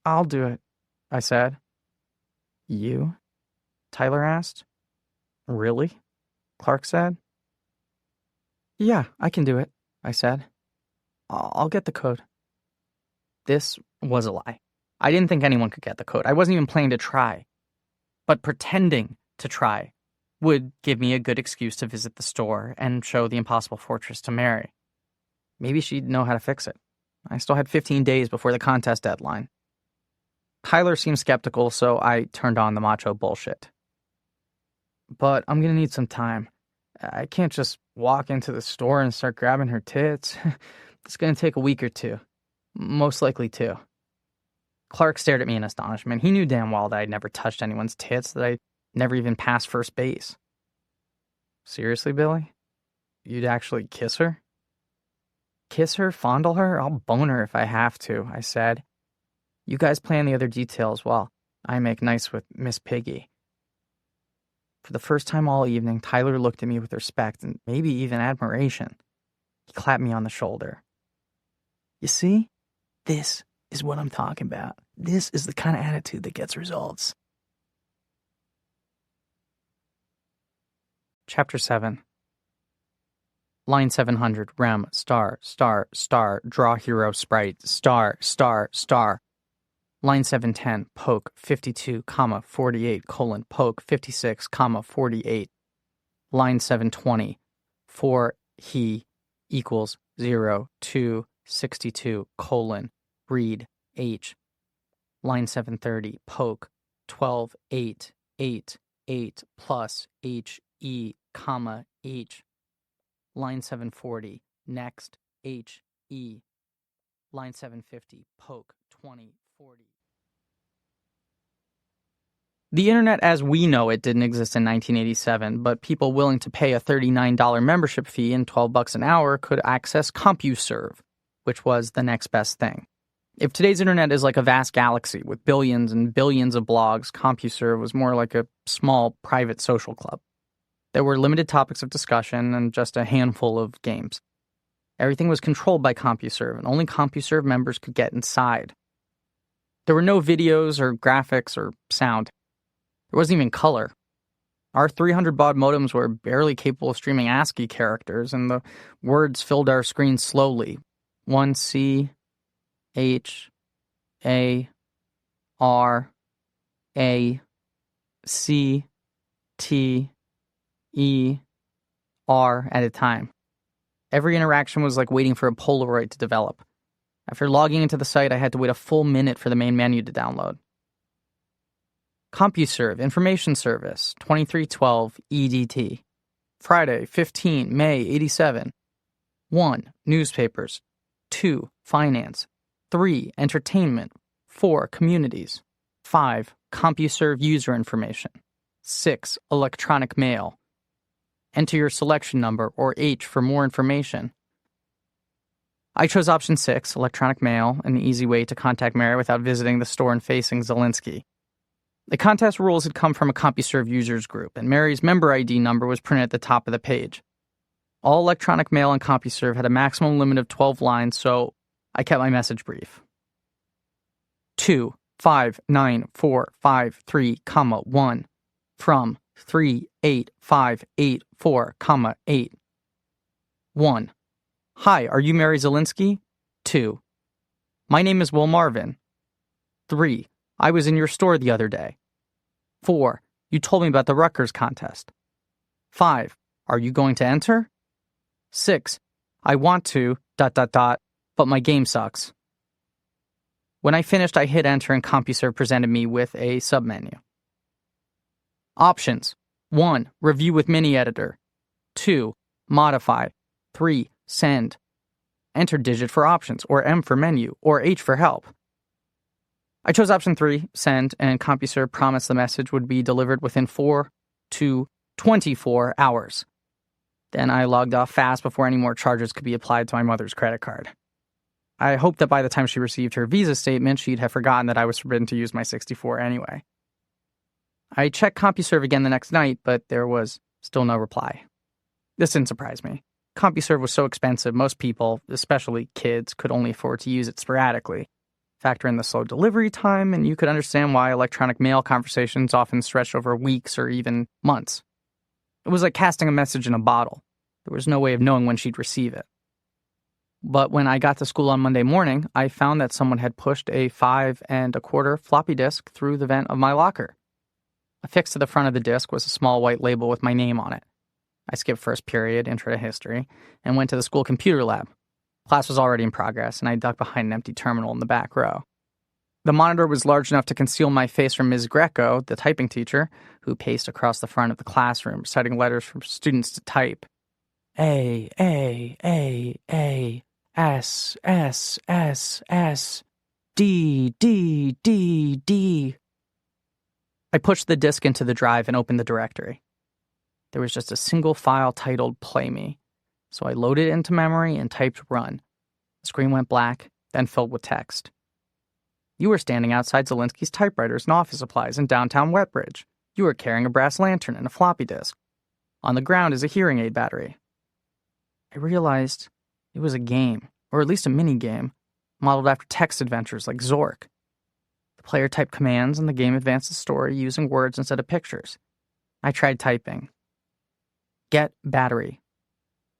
I'll do it, I said. You? Tyler asked. Really? Clark said. Yeah, I can do it, I said. I'll get the code. This was a lie. I didn't think anyone could get the code. I wasn't even planning to try. But pretending to try would give me a good excuse to visit the store and show the impossible fortress to Mary. Maybe she'd know how to fix it. I still had 15 days before the contest deadline. Tyler seemed skeptical, so I turned on the macho bullshit. But I'm gonna need some time. I can't just walk into the store and start grabbing her tits. It's gonna take a week or two. Most likely 2. Clark stared at me in astonishment. He knew damn well that I'd never touched anyone's tits, that I'd never even passed first base. Seriously, Billy? You'd actually kiss her? Kiss her? Fondle her? I'll bone her if I have to, I said. You guys plan the other details while I make nice with Miss Piggy. For the first time all evening, Tyler looked at me with respect and maybe even admiration. He clapped me on the shoulder. You see? This is what I'm talking about. This is the kind of attitude that gets results. Chapter 7. Line 700, rem, star, star, star, draw hero sprite, star, star, star. Line 710, poke, 52, 48, poke, 56, 48. Line 720, for he equals 0, 2, 62, read, h. Line 730, poke, 12, 8, 8, 8, plus, h, e, h. Line 740, next, h, e. Line 750, poke, 20, 40. The internet as we know it didn't exist in 1987, but people willing to pay a $39 membership fee and $12 an hour could access CompuServe, which was the next best thing. If today's internet is like a vast galaxy with billions and billions of blogs, CompuServe was more like a small private social club. There were limited topics of discussion and just a handful of games. Everything was controlled by CompuServe, and only CompuServe members could get inside. There were no videos or graphics or sound. There wasn't even color. Our 300 baud modems were barely capable of streaming ASCII characters, and the words filled our screen slowly. 1 C, H, A, R, A, C, T, E, R at a time. Every interaction was like waiting for a Polaroid to develop. After logging into the site, I had to wait a full minute for the main menu to download. CompuServe Information Service, 2312 EDT. Friday, 15 May 87. 1. Newspapers. 2. Finance. 3. Entertainment. 4. Communities. 5. CompuServe user information. 6. Electronic mail. Enter your selection number, or H, for more information. I chose option 6, electronic mail, an easy way to contact Mary without visiting the store and facing Zelinsky. The contest rules had come from a CompuServe users group, and Mary's member ID number was printed at the top of the page. All electronic mail on CompuServe had a maximum limit of 12 lines, so I kept my message brief. 2, 5, 9, 4, 5, 3, 1, from 3, 8, 5, 8, 4, 8. 1. Hi, are you Mary Zelinsky? 2. My name is Will Marvin. 3. I was in your store the other day. 4. You told me about the Rutgers contest. 5. Are you going to enter? 6. I want to, ... but my game sucks. When I finished, I hit enter and CompuServe presented me with a submenu. Options. 1. Review with mini editor. 2. Modify. 3. Send. Enter digit for options, or M for menu, or H for help. I chose option 3, send, and CompuServe promised the message would be delivered within 4 to 24 hours. Then I logged off fast before any more charges could be applied to my mother's credit card. I hoped that by the time she received her visa statement, she'd have forgotten that I was forbidden to use my 64 anyway. I checked CompuServe again the next night, but there was still no reply. This didn't surprise me. CompuServe was so expensive, most people, especially kids, could only afford to use it sporadically. Factor in the slow delivery time, and you could understand why electronic mail conversations often stretched over weeks or even months. It was like casting a message in a bottle. There was no way of knowing when she'd receive it. But when I got to school on Monday morning, I found that someone had pushed a 5 1/4 floppy disk through the vent of my locker. Affixed to the front of the disk was a small white label with my name on it. I skipped first period, intro to history, and went to the school computer lab. Class was already in progress, and I ducked behind an empty terminal in the back row. The monitor was large enough to conceal my face from Ms. Greco, the typing teacher, who paced across the front of the classroom, reciting letters for students to type. A, S, S, S, S, D, D, D, D. I pushed the disk into the drive and opened the directory. There was just a single file titled Play Me, so I loaded it into memory and typed Run. The screen went black, then filled with text. You were standing outside Zelinsky's typewriters and office supplies in downtown Wetbridge. You were carrying a brass lantern and a floppy disk. On the ground is a hearing aid battery. I realized it was a game, or at least a mini-game, modeled after text adventures like Zork. The player typed commands and the game advanced the story using words instead of pictures. I tried typing. Get battery.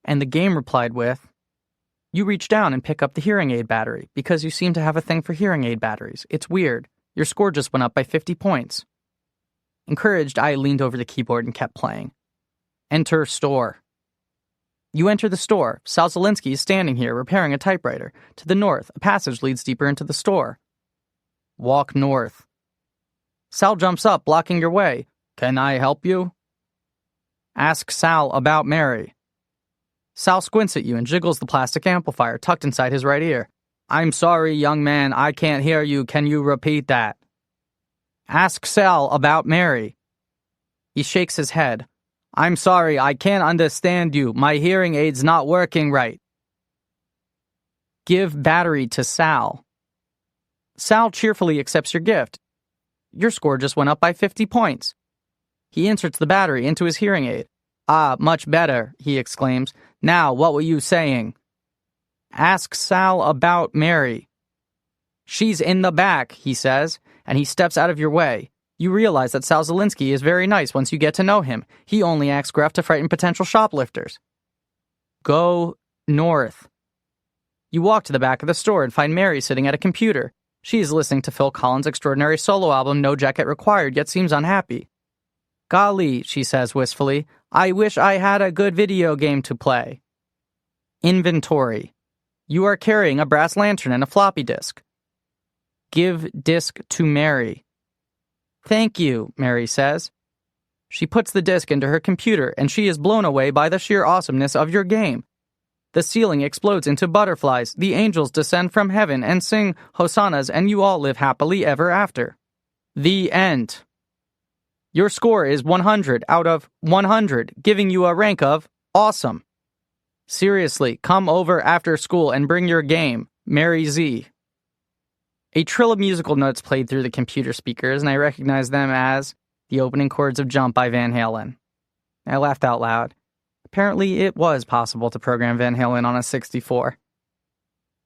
And the game replied with, you reach down and pick up the hearing aid battery because you seem to have a thing for hearing aid batteries. It's weird. Your score just went up by 50 points. Encouraged, I leaned over the keyboard and kept playing. Enter store. You enter the store. Sal Zelinsky is standing here repairing a typewriter. To the north, a passage leads deeper into the store. Walk north. Sal jumps up, blocking your way. Can I help you? Ask Sal about Mary. Sal squints at you and jiggles the plastic amplifier tucked inside his right ear. I'm sorry, young man, I can't hear you. Can you repeat that? Ask Sal about Mary. He shakes his head. I'm sorry, I can't understand you. My hearing aid's not working right. Give battery to Sal. Sal cheerfully accepts your gift. Your score just went up by 50 points. He inserts the battery into his hearing aid. Ah, much better, he exclaims. Now, what were you saying? Ask Sal about Mary. She's in the back, he says, and he steps out of your way. You realize that Sal Zelinsky is very nice once you get to know him. He only acts gruff to frighten potential shoplifters. Go north. You walk to the back of the store and find Mary sitting at a computer. She is listening to Phil Collins' extraordinary solo album, No Jacket Required, yet seems unhappy. Golly, she says wistfully, I wish I had a good video game to play. Inventory. You are carrying a brass lantern and a floppy disk. Give disk to Mary. Thank you, Mary says. She puts the disk into her computer, and she is blown away by the sheer awesomeness of your game. The ceiling explodes into butterflies, the angels descend from heaven and sing hosannas, and you all live happily ever after. The end. Your score is 100 out of 100, giving you a rank of awesome. Seriously, come over after school and bring your game, Mary Z. A trill of musical notes played through the computer speakers, and I recognized them as the opening chords of Jump by Van Halen. I laughed out loud. Apparently, it was possible to program Van Halen on a 64.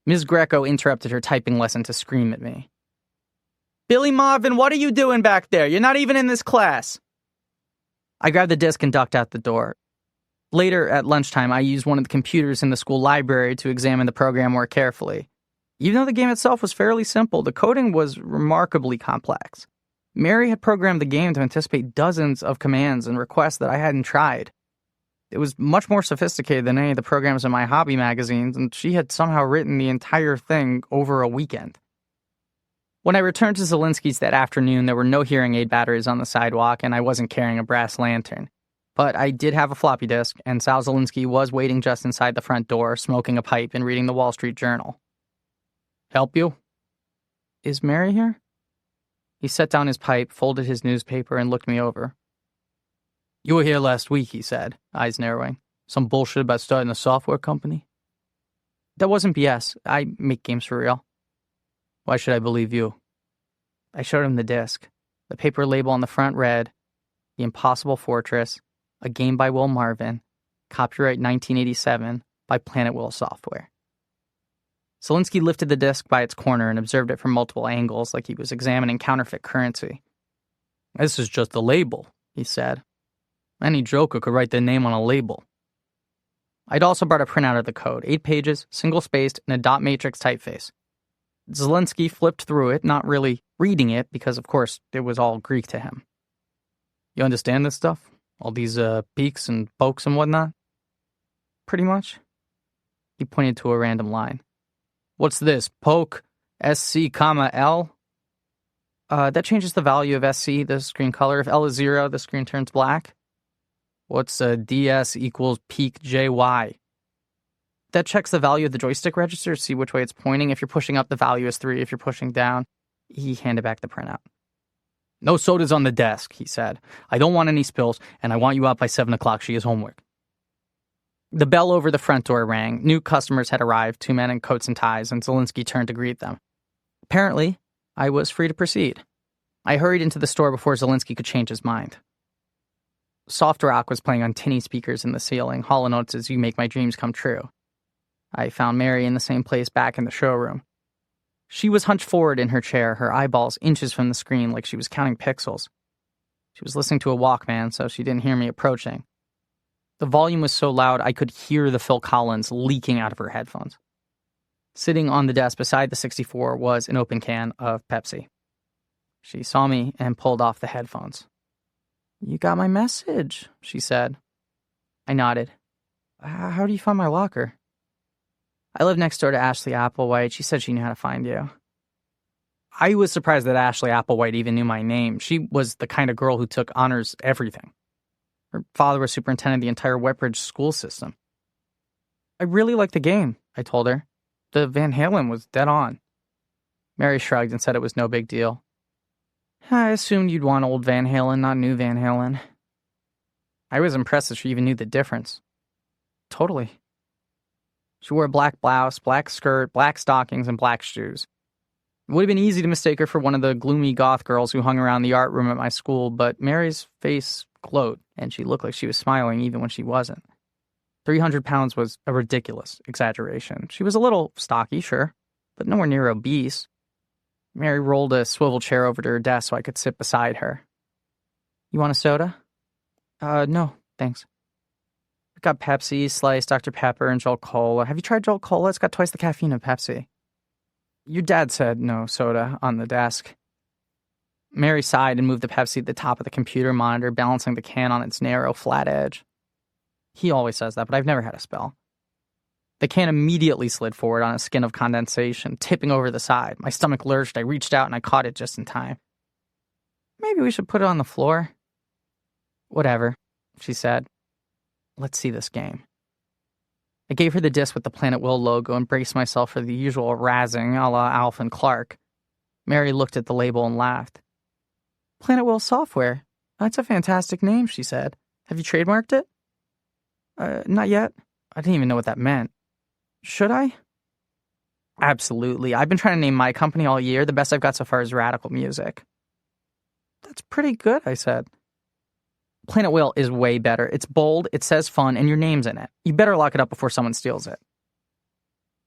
Ms. Greco interrupted her typing lesson to scream at me. Billy Marvin, what are you doing back there? You're not even in this class. I grabbed the disk and ducked out the door. Later, at lunchtime, I used one of the computers in the school library to examine the program more carefully. Even though the game itself was fairly simple, the coding was remarkably complex. Mary had programmed the game to anticipate dozens of commands and requests that I hadn't tried. It was much more sophisticated than any of the programs in my hobby magazines, and she had somehow written the entire thing over a weekend. When I returned to Zelinsky's that afternoon, there were no hearing aid batteries on the sidewalk, and I wasn't carrying a brass lantern. But I did have a floppy disk, and Sal Zelinsky was waiting just inside the front door, smoking a pipe and reading the Wall Street Journal. Help you? Is Mary here? He set down his pipe, folded his newspaper, and looked me over. You were here last week, he said, eyes narrowing. Some bullshit about starting a software company? That wasn't BS. I make games for real. Why should I believe you? I showed him the disc. The paper label on the front read, The Impossible Fortress, a game by Will Marvin, copyright 1987 by Planet Will Software. Zelinsky lifted the disc by its corner and observed it from multiple angles like he was examining counterfeit currency. This is just a label, he said. Any joker could write their name on a label. I'd also brought a printout of the code, 8 pages, single-spaced, in a dot matrix typeface. Zelinsky flipped through it, not really reading it, because, of course, it was all Greek to him. You understand this stuff? All these peaks and pokes and whatnot? Pretty much. He pointed to a random line. What's this? Poke SC, L? That changes the value of SC, the screen color. If L is 0, the screen turns black. What's DS equals peak JY? That checks the value of the joystick register to see which way it's pointing. If you're pushing up, the value is 3. If you're pushing down, he handed back the printout. No sodas on the desk, he said. I don't want any spills, and I want you out by 7 o'clock. She has homework. The bell over the front door rang. New customers had arrived, 2 men in coats and ties, and Zelinsky turned to greet them. Apparently, I was free to proceed. I hurried into the store before Zelinsky could change his mind. Soft rock was playing on tinny speakers in the ceiling, Hall & Oates' You Make My Dreams Come True. I found Mary in the same place back in the showroom. She was hunched forward in her chair, her eyeballs inches from the screen like she was counting pixels. She was listening to a Walkman, so she didn't hear me approaching. The volume was so loud I could hear the Phil Collins leaking out of her headphones. Sitting on the desk beside the 64 was an open can of Pepsi. She saw me and pulled off the headphones. You got my message, she said. I nodded. How do you find my locker? I live next door to Ashley Applewhite. She said she knew how to find you. I was surprised that Ashley Applewhite even knew my name. She was the kind of girl who took honors everything. Her father was superintendent of the entire Wetbridge school system. I really liked the game, I told her. The Van Halen was dead on. Mary shrugged and said it was no big deal. I assumed you'd want old Van Halen, not new Van Halen. I was impressed that she even knew the difference. Totally. She wore a black blouse, black skirt, black stockings, and black shoes. It would have been easy to mistake her for one of the gloomy goth girls who hung around the art room at my school, but Mary's face glowed, and she looked like she was smiling even when she wasn't. 300 pounds was a ridiculous exaggeration. She was a little stocky, sure, but nowhere near obese. Mary rolled a swivel chair over to her desk so I could sit beside her. You want a soda? No, thanks. I got Pepsi, Slice, Dr. Pepper, and Jolt Cola. Have you tried Jolt Cola? It's got twice the caffeine of Pepsi. Your dad said no soda on the desk. Mary sighed and moved the Pepsi to the top of the computer monitor, balancing the can on its narrow, flat edge. He always says that, but I've never had a spell. The can immediately slid forward on a skin of condensation, tipping over the side. My stomach lurched. I reached out and I caught it just in time. Maybe we should put it on the floor. Whatever, she said. Let's see this game. I gave her the disc with the Planet Will logo and braced myself for the usual razzing a la Alf and Clark. Mary looked at the label and laughed. Planet Will Software. That's a fantastic name, she said. Have you trademarked it? Not yet. I didn't even know what that meant. Should I? Absolutely. I've been trying to name my company all year. The best I've got so far is Radical Music. That's pretty good, I said. Planet Will is way better. It's bold, it says fun, and your name's in it. You better lock it up before someone steals it.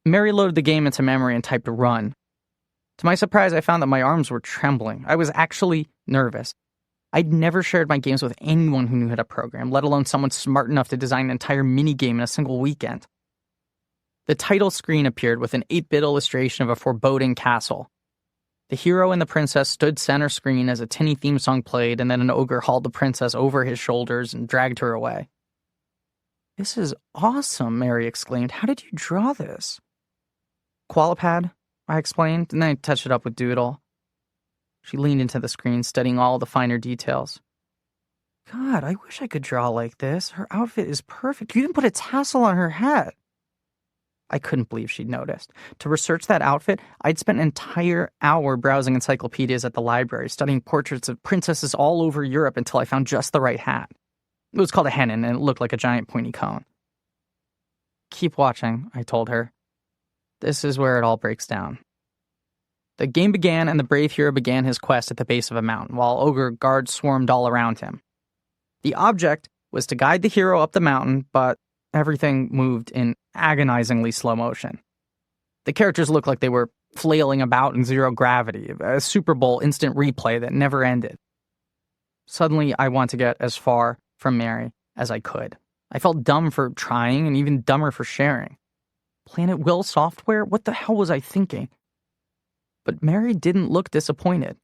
Mary loaded the game into memory and typed run. To my surprise, I found that my arms were trembling. I was actually nervous. I'd never shared my games with anyone who knew how to program, let alone someone smart enough to design an entire minigame in a single weekend. The title screen appeared with an 8-bit illustration of a foreboding castle. The hero and the princess stood center screen as a tinny theme song played, and then an ogre hauled the princess over his shoulders and dragged her away. This is awesome, Mary exclaimed. How did you draw this? Qualipad, I explained, and then I touched it up with Doodle. She leaned into the screen, studying all the finer details. God, I wish I could draw like this. Her outfit is perfect. You even put a tassel on her hat. I couldn't believe she'd noticed. To research that outfit, I'd spent an entire hour browsing encyclopedias at the library, studying portraits of princesses all over Europe until I found just the right hat. It was called a hennin, and it looked like a giant pointy cone. Keep watching, I told her. This is where it all breaks down. The game began, and the brave hero began his quest at the base of a mountain, while ogre guards swarmed all around him. The object was to guide the hero up the mountain, but everything moved in agonizingly slow motion. The characters looked like they were flailing about in zero gravity, a Super Bowl instant replay that never ended. Suddenly, I wanted to get as far from Mary as I could. I felt dumb for trying and even dumber for sharing. Planet Will software? What the hell was I thinking? But Mary didn't look disappointed.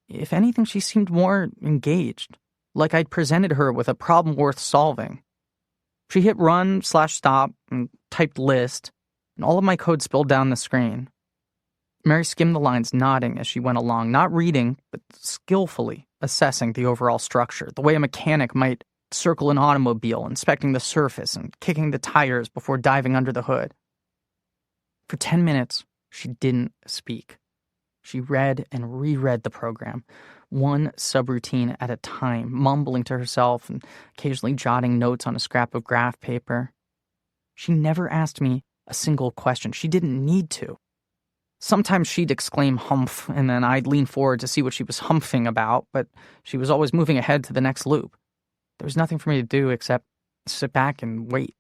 If anything, she seemed more engaged, like I'd presented her with a problem worth solving. She hit run/stop and typed list, and all of my code spilled down the screen. Mary skimmed the lines, nodding as she went along, not reading, but skillfully assessing the overall structure, the way a mechanic might circle an automobile, inspecting the surface and kicking the tires before diving under the hood. For 10 minutes, she didn't speak. She read and reread the program, one subroutine at a time, mumbling to herself and occasionally jotting notes on a scrap of graph paper. She never asked me a single question. She didn't need to. Sometimes she'd exclaim humph, and then I'd lean forward to see what she was humphing about, but she was always moving ahead to the next loop. There was nothing for me to do except sit back and wait.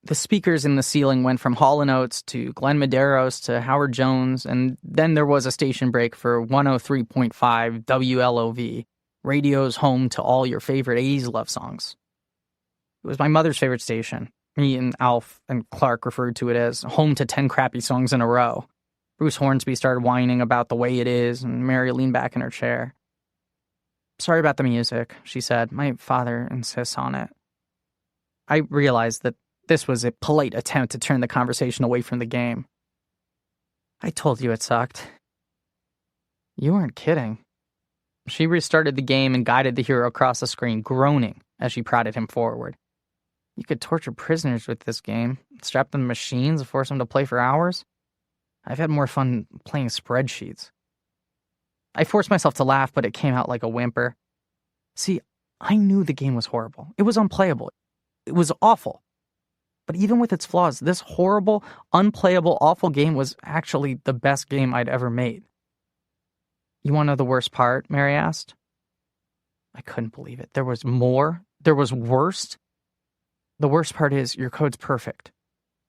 The speakers in the ceiling went from Hall & Oates to Glenn Medeiros to Howard Jones, and then there was a station break for 103.5 WLOV, radio's home to all your favorite 80s love songs. It was my mother's favorite station. Me and Alf and Clark referred to it as home to 10 crappy songs in a row. Bruce Hornsby started whining about the way it is, and Mary leaned back in her chair. "Sorry about the music," she said. "My father insists on it." I realized that this was a polite attempt to turn the conversation away from the game. "I told you it sucked." "You weren't kidding." She restarted the game and guided the hero across the screen, groaning as she prodded him forward. "You could torture prisoners with this game, strap them to machines and force them to play for hours. I've had more fun playing spreadsheets." I forced myself to laugh, but it came out like a whimper. See, I knew the game was horrible. It was unplayable. It was awful. But even with its flaws, this horrible, unplayable, awful game was actually the best game I'd ever made. "You want to know the worst part?" Mary asked. I couldn't believe it. There was more. There was worse. The worst part is your code's perfect.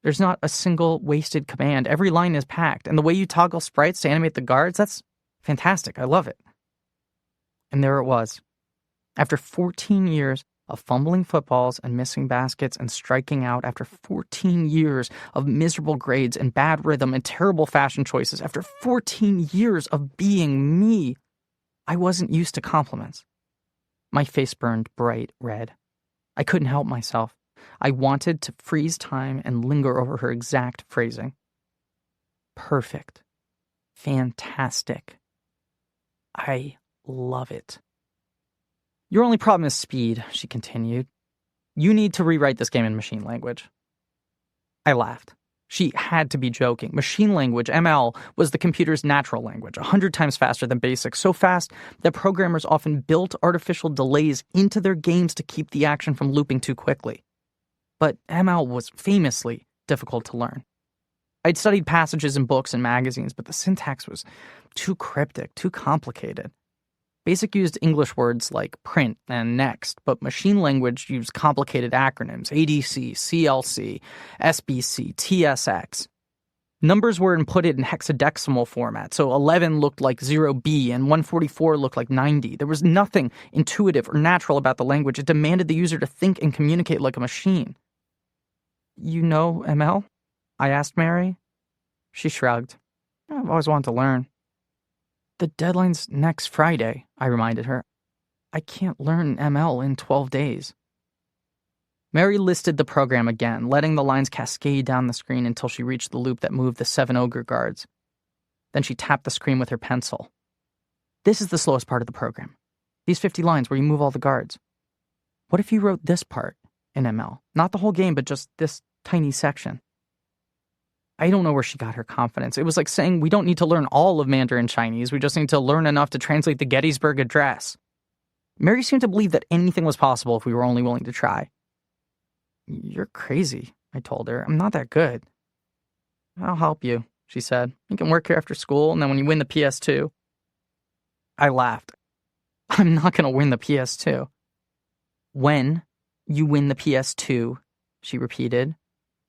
There's not a single wasted command. Every line is packed. And the way you toggle sprites to animate the guards, that's fantastic. I love it. And there it was. After 14 years of fumbling footballs and missing baskets and striking out, after 14 years of miserable grades and bad rhythm and terrible fashion choices, after 14 years of being me, I wasn't used to compliments. My face burned bright red. I couldn't help myself. I wanted to freeze time and linger over her exact phrasing. Perfect. Fantastic. I love it. "Your only problem is speed," she continued. "You need to rewrite this game in machine language." I laughed. She had to be joking. Machine language, ML, was the computer's natural language, 100 times faster than BASIC, so fast that programmers often built artificial delays into their games to keep the action from looping too quickly. But ML was famously difficult to learn. I'd studied passages in books and magazines, but the syntax was too cryptic, too complicated. BASIC used English words like print and next, but machine language used complicated acronyms, ADC, CLC, SBC, TSX. Numbers were inputted in hexadecimal format, so 11 looked like 0B and 144 looked like 90. There was nothing intuitive or natural about the language. It demanded the user to think and communicate like a machine. "You know ML?" I asked Mary. She shrugged. "I've always wanted to learn." "The deadline's next Friday," I reminded her. "I can't learn ML in 12 days. Mary listed the program again, letting the lines cascade down the screen until she reached the loop that moved the 7 ogre guards. Then she tapped the screen with her pencil. "This is the slowest part of the program. These 50 lines where you move all the guards. What if you wrote this part in ML? Not the whole game, but just this tiny section." I don't know where she got her confidence. It was like saying we don't need to learn all of Mandarin Chinese, we just need to learn enough to translate the Gettysburg Address. Mary seemed to believe that anything was possible if we were only willing to try. "You're crazy," I told her. "I'm not that good." "I'll help you," she said. "You can work here after school, and then when you win the PS2. I laughed. "I'm not going to win the PS2. "When you win the PS2, she repeated,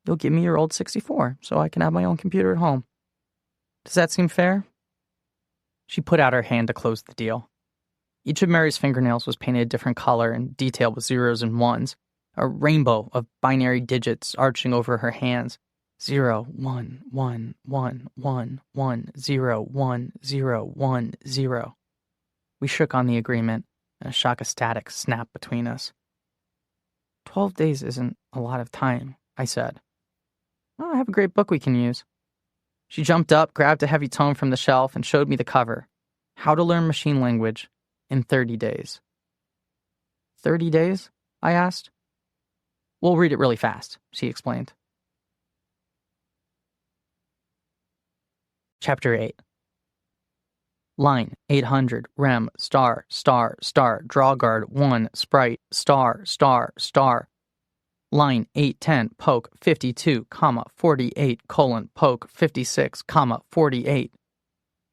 "you'll give me your old 64 so I can have my own computer at home. Does that seem fair?" She put out her hand to close the deal. Each of Mary's fingernails was painted a different color and detailed with zeros and ones. a rainbow of binary digits arching over her hands. 0, 1, 1, 1, 1, 1, 0, 1, 0, 1, 0. We shook on the agreement, and a shock of static snapped between us. 12 days isn't a lot of time, I said. Oh, I have a great book we can use. She jumped up, grabbed a heavy tome from the shelf, and showed me the cover. How to Learn Machine Language in 30 Days. 30 days? I asked. We'll read it really fast, she explained. Chapter 8. Line 800, rem, star, star, star, drawguard 1, sprite, star, star, star. Line 810, poke 52, 48, poke 56, 48.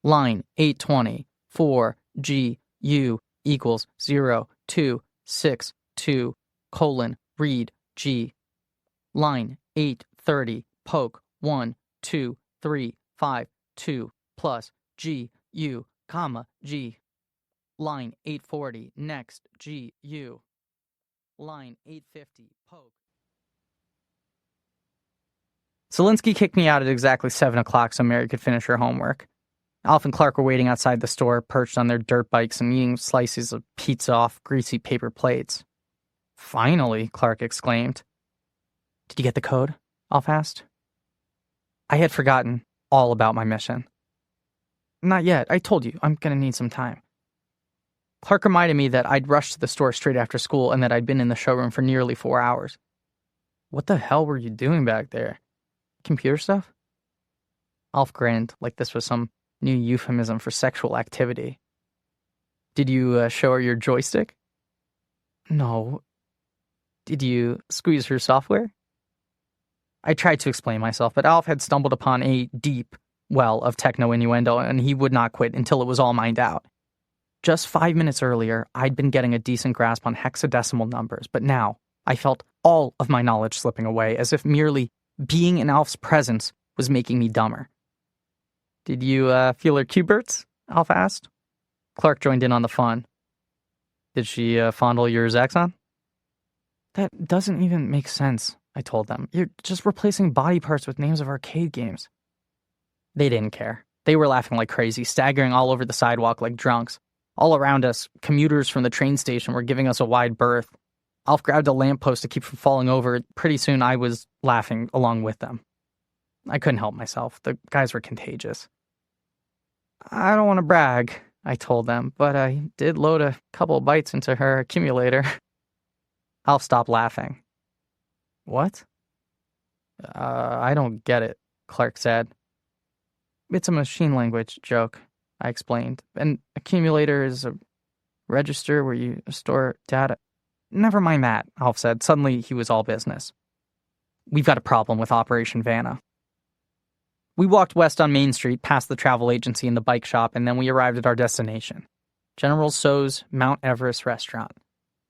Line 820, 4, G, U equals 0, 2, 6, 2, read, G. Line 830, poke 1, 2, 3, 5, 2, plus G, U, G. Line 840, next, G, U. Line 850, poke. Zelinsky kicked me out at exactly 7 o'clock so Mary could finish her homework. Alf and Clark were waiting outside the store, perched on their dirt bikes and eating slices of pizza off greasy paper plates. Finally, Clark exclaimed. Did you get the code? Alf asked. I had forgotten all about my mission. Not yet. I told you, I'm going to need some time. Clark reminded me that I'd rushed to the store straight after school and that I'd been in the showroom for nearly 4 hours. What the hell were you doing back there? Computer stuff? Alf grinned like this was some new euphemism for sexual activity. Did you show her your joystick? No. Did you squeeze her software? I tried to explain myself, but Alf had stumbled upon a deep well of techno innuendo, and he would not quit until it was all mined out. Just 5 minutes earlier, I'd been getting a decent grasp on hexadecimal numbers, but now I felt all of my knowledge slipping away, as if merely being in Alf's presence was making me dumber. Did you feel her Q-berts? Alf asked. Clark joined in on the fun. Did she fondle your Zaxxon? That doesn't even make sense, I told them. You're just replacing body parts with names of arcade games. They didn't care. They were laughing like crazy, staggering all over the sidewalk like drunks. All around us, commuters from the train station were giving us a wide berth. Alf grabbed a lamppost to keep from falling over. Pretty soon I was laughing along with them. I couldn't help myself. The guys were contagious. I don't want to brag, I told them, but I did load a couple bytes into her accumulator. Alf stopped laughing. What? I don't get it, Clark said. It's a machine language joke, I explained. An accumulator is a register where you store data. Never mind that, Alf said. Suddenly he was all business. We've got a problem with Operation Vanna. We walked west on Main Street, past the travel agency and the bike shop, and then we arrived at our destination. General Tso's Mount Everest restaurant.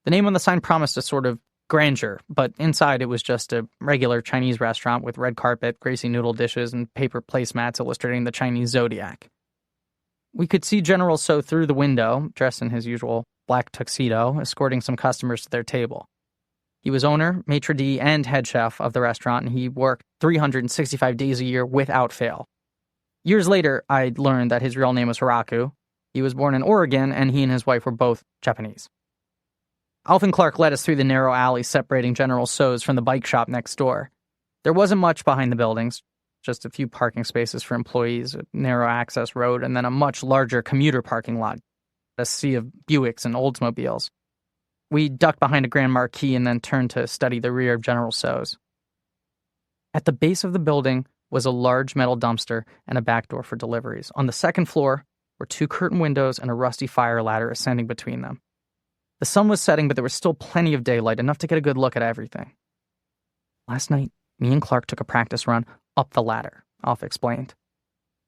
The name on the sign promised a sort of grandeur, but inside it was just a regular Chinese restaurant with red carpet, greasy noodle dishes, and paper placemats illustrating the Chinese zodiac. We could see General Tso through the window, dressed in his usual black tuxedo, escorting some customers to their table. He was owner, maitre d', and head chef of the restaurant, and he worked 365 days a year without fail. Years later, I'd learned that his real name was Hiraku. He was born in Oregon, and he and his wife were both Japanese. Alf and Clark led us through the narrow alley separating General Tso's from the bike shop next door. There wasn't much behind the buildings, just a few parking spaces for employees, a narrow access road, and then a much larger commuter parking lot, a sea of Buicks and Oldsmobiles. We ducked behind a grand marquee and then turned to study the rear of General Tso's. At the base of the building was a large metal dumpster and a back door for deliveries. On the second floor were 2 curtain windows and a rusty fire ladder ascending between them. The sun was setting, but there was still plenty of daylight, enough to get a good look at everything. Last night, me and Clark took a practice run up the ladder, Alf explained.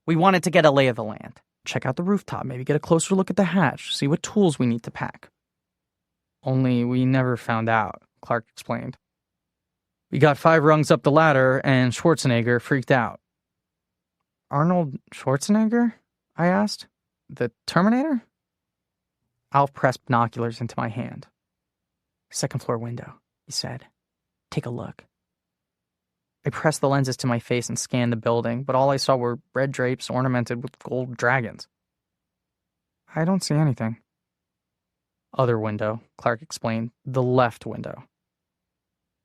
We wanted to get a lay of the land, check out the rooftop, maybe get a closer look at the hatch, see what tools we need to pack. Only we never found out, Clark explained. We got 5 rungs up the ladder, and Schwarzenegger freaked out. Arnold Schwarzenegger? I asked. The Terminator? Alf pressed binoculars into my hand. Second floor window, he said. Take a look. I pressed the lenses to my face and scanned the building, but all I saw were red drapes ornamented with gold dragons. I don't see anything. Other window, Clark explained. The left window.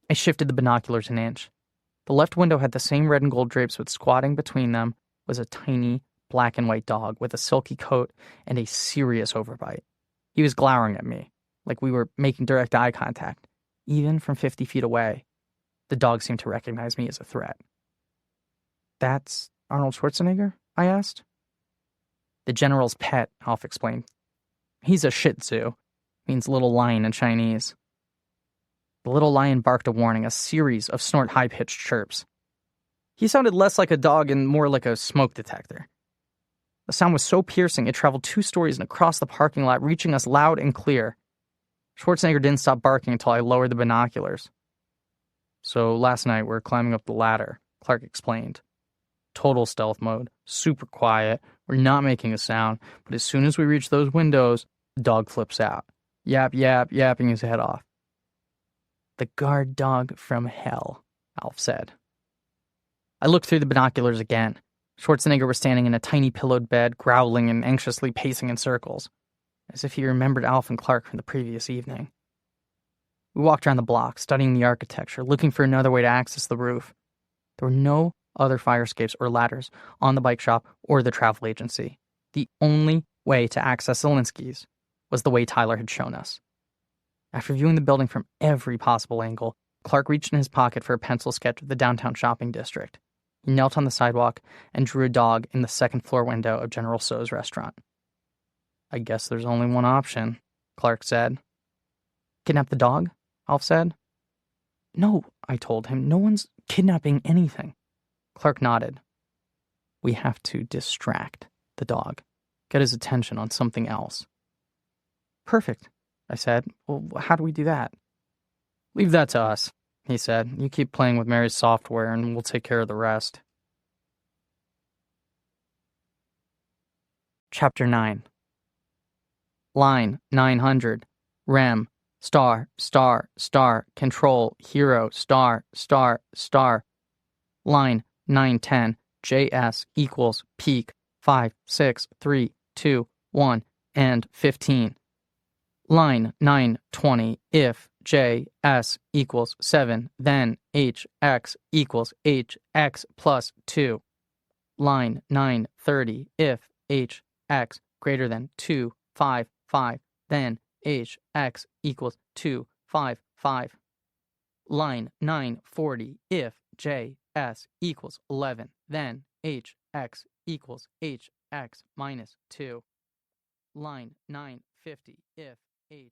I shifted the binoculars an inch. The left window had the same red and gold drapes, but squatting between them was a tiny black and white dog with a silky coat and a serious overbite. He was glowering at me, like we were making direct eye contact, even from 50 feet away. The dog seemed to recognize me as a threat. That's Arnold Schwarzenegger? I asked. The general's pet, Alf explained. He's a Shih Tzu. Means little lion in Chinese. The little lion barked a warning, a series of snort high-pitched chirps. He sounded less like a dog and more like a smoke detector. The sound was so piercing it traveled 2 stories and across the parking lot, reaching us loud and clear. Schwarzenegger didn't stop barking until I lowered the binoculars. So last night we're climbing up the ladder, Clark explained. Total stealth mode, super quiet, we're not making a sound, but as soon as we reach those windows, the dog flips out. Yap, yap, yapping his head off. The guard dog from hell, Alf said. I looked through the binoculars again. Schwarzenegger was standing in a tiny pillowed bed, growling and anxiously pacing in circles, as if he remembered Alf and Clark from the previous evening. We walked around the block, studying the architecture, looking for another way to access the roof. There were no other fire escapes or ladders on the bike shop or the travel agency. The only way to access Zelinsky's was the way Tyler had shown us. After viewing the building from every possible angle, Clark reached in his pocket for a pencil sketch of the downtown shopping district. He knelt on the sidewalk and drew a dog in the second-floor window of General Tso's restaurant. I guess there's only one option, Clark said. Kidnap the dog? Alf said. No, I told him. No one's kidnapping anything. Clark nodded. We have to distract the dog. Get his attention on something else. Perfect, I said. Well, how do we do that? Leave that to us, he said. You keep playing with Mary's software and we'll take care of the rest. Chapter 9. Line 900. Rem. Star, star, star. Control. Hero. Star, star, star. Line 910. JS equals peak 5, 6, 3, 2, 1, and 15. Line 920. If JS equals 7, then HX equals HX plus 2. Line 930. If HX greater than 2, 5, 5, then HX equals 2, 5, 5. Line 940. If JS equals 11, then HX equals HX minus 2. Line 950. If HX.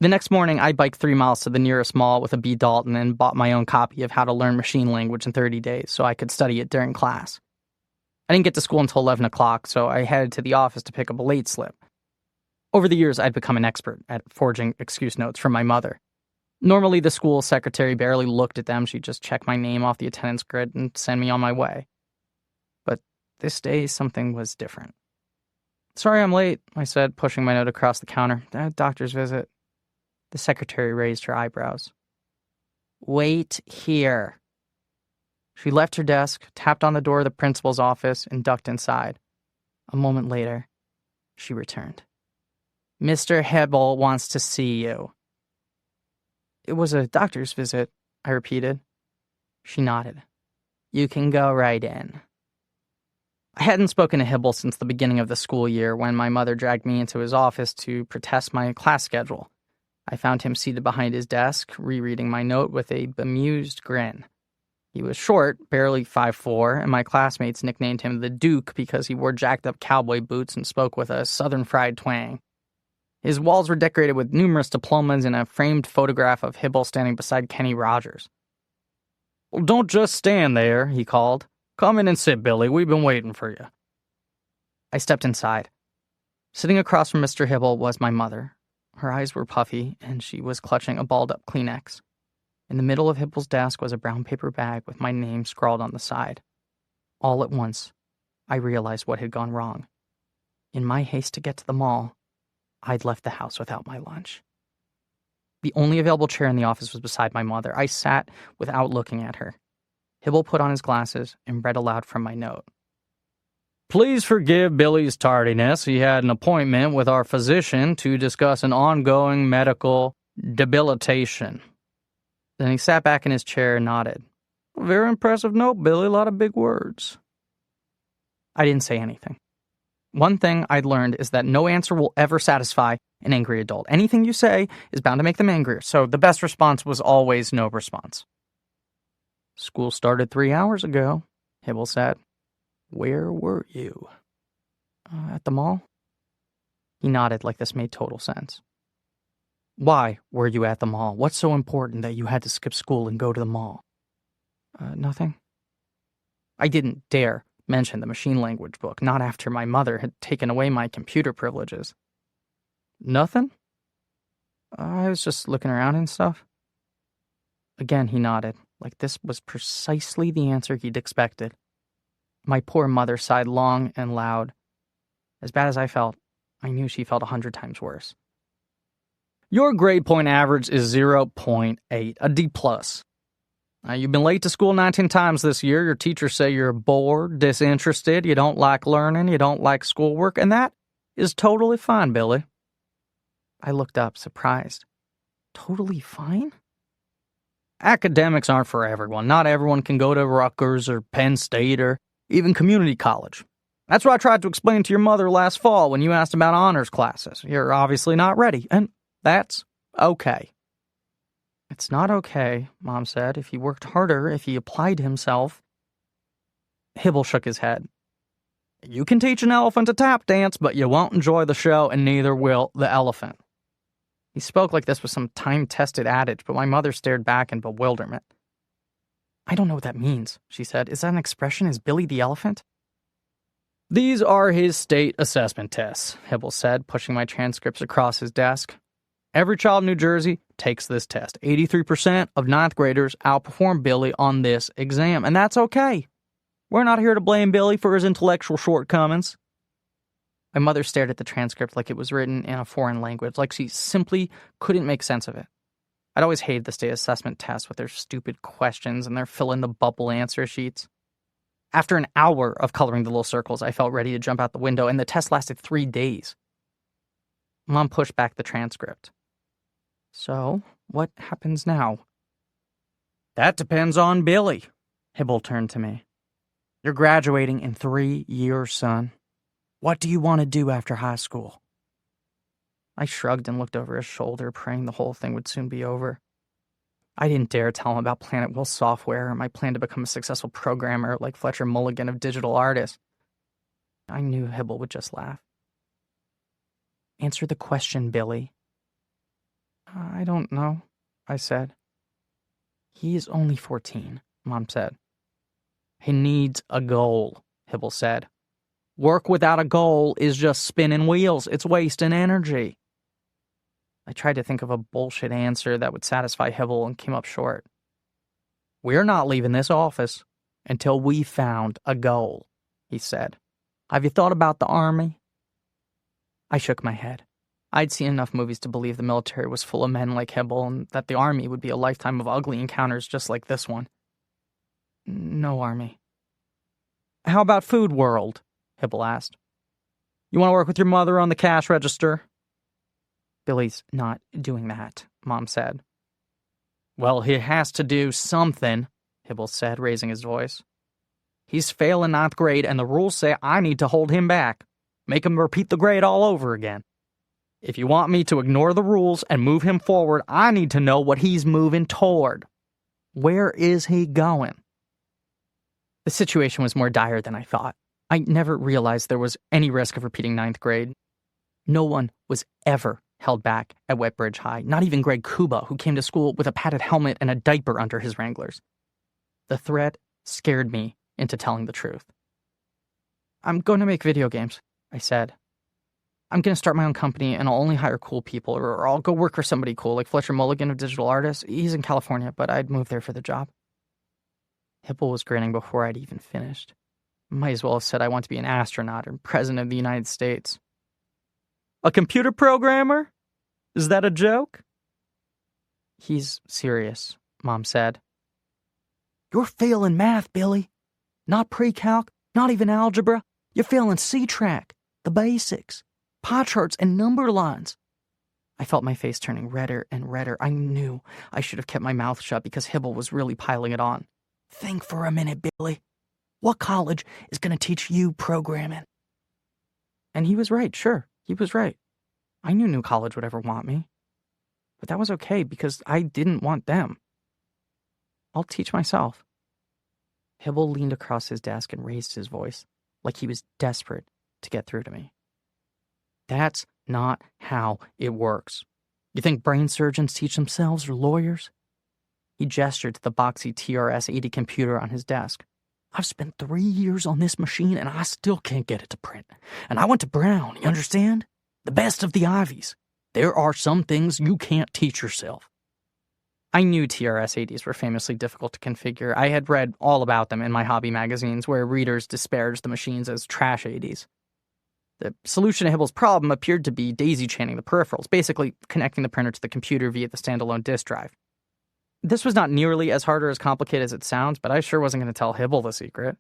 The next morning, I biked 3 miles to the nearest mall with a B. Dalton and bought my own copy of How to Learn Machine Language in 30 Days so I could study it during class. I didn't get to school until 11 o'clock, so I headed to the office to pick up a late slip. Over the years, I'd become an expert at forging excuse notes from my mother. Normally, the school secretary barely looked at them. She'd just check my name off the attendance grid and send me on my way. But this day, something was different. Sorry I'm late, I said, pushing my note across the counter. Doctor's visit. The secretary raised her eyebrows. Wait here. She left her desk, tapped on the door of the principal's office, and ducked inside. A moment later, she returned. Mr. Hebel wants to see you. It was a doctor's visit, I repeated. She nodded. You can go right in. I hadn't spoken to Hibble since the beginning of the school year when my mother dragged me into his office to protest my class schedule. I found him seated behind his desk, rereading my note with a bemused grin. He was short, barely 5'4", and my classmates nicknamed him the Duke because he wore jacked-up cowboy boots and spoke with a southern fried twang. His walls were decorated with numerous diplomas and a framed photograph of Hibble standing beside Kenny Rogers. Well, don't just stand there, he called. Come in and sit, Billy. We've been waiting for you. I stepped inside. Sitting across from Mr. Hibble was my mother. Her eyes were puffy, and she was clutching a balled-up Kleenex. In the middle of Hibble's desk was a brown paper bag with my name scrawled on the side. All at once, I realized what had gone wrong. In my haste to get to the mall, I'd left the house without my lunch. The only available chair in the office was beside my mother. I sat without looking at her. Hibble put on his glasses and read aloud from my note. Please forgive Billy's tardiness. He had an appointment with our physician to discuss an ongoing medical debilitation. Then he sat back in his chair and nodded. Very impressive note, Billy. A lot of big words. I didn't say anything. One thing I'd learned is that no answer will ever satisfy an angry adult. Anything you say is bound to make them angrier, so the best response was always no response. School started 3 hours ago, Hibble said. Where were you? At the mall? He nodded like this made total sense. Why were you at the mall? What's so important that you had to skip school and go to the mall? Nothing. I didn't dare mention the machine language book, not after my mother had taken away my computer privileges. Nothing? I was just looking around and stuff. Again, he nodded, like this was precisely the answer he'd expected. My poor mother sighed long and loud. As bad as I felt, I knew she felt 100 times worse. Your grade point average is 0.8, a D+. You've been late to school 19 times this year. Your teachers say you're bored, disinterested, you don't like learning, you don't like schoolwork, and that is totally fine, Billy. I looked up, surprised. Totally fine? Academics aren't for everyone. Not everyone can go to Rutgers or Penn State or even community college. That's what I tried to explain to your mother last fall when you asked about honors classes. You're obviously not ready, and that's okay. It's not okay, Mom said. If he worked harder, if he applied himself. Hibble shook his head. You can teach an elephant to tap dance, but you won't enjoy the show, and neither will the elephant. He spoke like this was some time-tested adage, but my mother stared back in bewilderment. I don't know what that means, she said. Is that an expression? Is Billy the elephant? These are his state assessment tests, Hibble said, pushing my transcripts across his desk. Every child in New Jersey takes this test. 83% of ninth graders outperform Billy on this exam, and that's okay. We're not here to blame Billy for his intellectual shortcomings. My mother stared at the transcript like it was written in a foreign language, like she simply couldn't make sense of it. I'd always hated the state assessment tests with their stupid questions and their fill-in-the-bubble answer sheets. After an hour of coloring the little circles, I felt ready to jump out the window, and the test lasted 3 days. Mom pushed back the transcript. So, what happens now? That depends on Billy. Hibble turned to me. You're graduating in 3 years, son. What do you want to do after high school? I shrugged and looked over his shoulder, praying the whole thing would soon be over. I didn't dare tell him about Planet Will software or my plan to become a successful programmer like Fletcher Mulligan of Digital Artists. I knew Hibble would just laugh. Answer the question, Billy. I don't know, I said. He is only 14, Mom said. He needs a goal, Hibble said. Work without a goal is just spinning wheels. It's wasting energy. I tried to think of a bullshit answer that would satisfy Hibble and came up short. We're not leaving this office until we found a goal, he said. Have you thought about the Army? I shook my head. I'd seen enough movies to believe the military was full of men like Hibble and that the Army would be a lifetime of ugly encounters just like this one. No Army. How about Food World? Hibble asked. You want to work with your mother on the cash register? Billy's not doing that, Mom said. Well, he has to do something, Hibble said, raising his voice. He's failing 9th grade, and the rules say I need to hold him back. Make him repeat the grade all over again. If you want me to ignore the rules and move him forward, I need to know what he's moving toward. Where is he going? The situation was more dire than I thought. I never realized there was any risk of repeating 9th grade. No one was ever held back at Wetbridge High, not even Greg Kuba, who came to school with a padded helmet and a diaper under his Wranglers. The threat scared me into telling the truth. I'm going to make video games, I said. I'm going to start my own company, and I'll only hire cool people, or I'll go work for somebody cool, like Fletcher Mulligan of Digital Artists. He's in California, but I'd move there for the job. Hibble was grinning before I'd even finished. Might as well have said I want to be an astronaut or president of the United States. A computer programmer? Is that a joke? He's serious, Mom said. You're failing math, Billy. Not pre-calc, not even algebra. You're failing C-track, the basics, pie charts and number lines. I felt my face turning redder and redder. I knew I should have kept my mouth shut because Hybl was really piling it on. Think for a minute, Billy. What college is going to teach you programming? And he was right, sure, he was right. I knew no college would ever want me. But that was okay because I didn't want them. I'll teach myself. Hybl leaned across his desk and raised his voice, like he was desperate to get through to me. That's not how it works. You think brain surgeons teach themselves or lawyers? He gestured to the boxy TRS-80 computer on his desk. I've spent 3 years on this machine and I still can't get it to print. And I went to Brown, you understand? The best of the Ivies. There are some things you can't teach yourself. I knew TRS-80s were famously difficult to configure. I had read all about them in my hobby magazines where readers disparaged the machines as trash 80s. The solution to Hybl's problem appeared to be daisy-chaining the peripherals, basically connecting the printer to the computer via the standalone disk drive. This was not nearly as hard or as complicated as it sounds, but I sure wasn't going to tell Hybl the secret.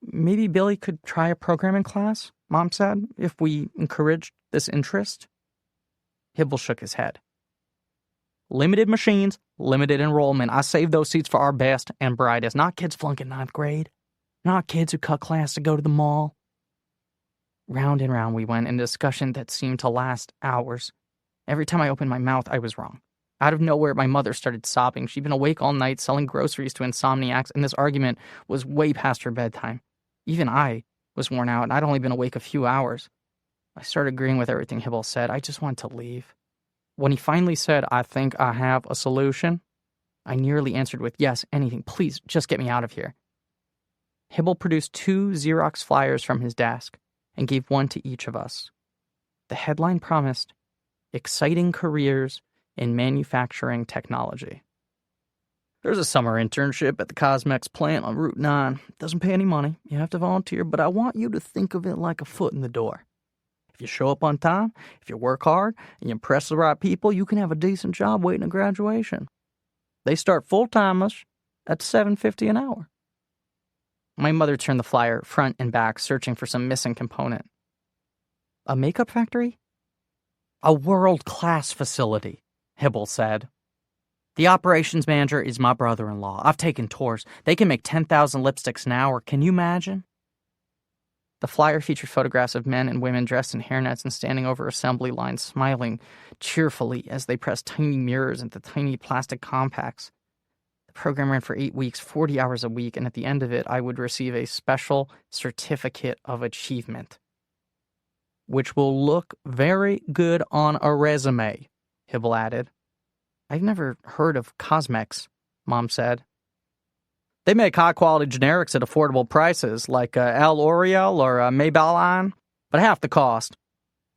Maybe Billy could try a programming class, Mom said, if we encouraged this interest. Hybl shook his head. Limited machines, limited enrollment. I saved those seats for our best and brightest. Not kids flunking 9th grade. Not kids who cut class to go to the mall. Round and round we went in a discussion that seemed to last hours. Every time I opened my mouth, I was wrong. Out of nowhere, my mother started sobbing. She'd been awake all night selling groceries to insomniacs, and this argument was way past her bedtime. Even I was worn out, and I'd only been awake a few hours. I started agreeing with everything Hybl said. I just wanted to leave. When he finally said, I think I have a solution, I nearly answered with, yes, anything. Please, just get me out of here. Hybl produced 2 Xerox flyers from his desk and gave one to each of us. The headline promised, Exciting Careers in Manufacturing Technology. There's a summer internship at the Cosmex plant on Route 9. It doesn't pay any money. You have to volunteer, but I want you to think of it like a foot in the door. If you show up on time, if you work hard, and you impress the right people, you can have a decent job waiting at graduation. They start full-timers at $7.50 an hour. My mother turned the flyer front and back, searching for some missing component. A makeup factory? A world-class facility, Hybl said. The operations manager is my brother-in-law. I've taken tours. They can make 10,000 lipsticks an hour. Can you imagine? The flyer featured photographs of men and women dressed in hairnets and standing over assembly lines, smiling cheerfully as they pressed tiny mirrors into tiny plastic compacts. The program ran for 8 weeks, 40 hours a week, and at the end of it, I would receive a special certificate of achievement, which will look very good on a resume, Hybl added. I've never heard of Cosmex, Mom said. They make high-quality generics at affordable prices, like L'Oreal or Maybelline, but half the cost.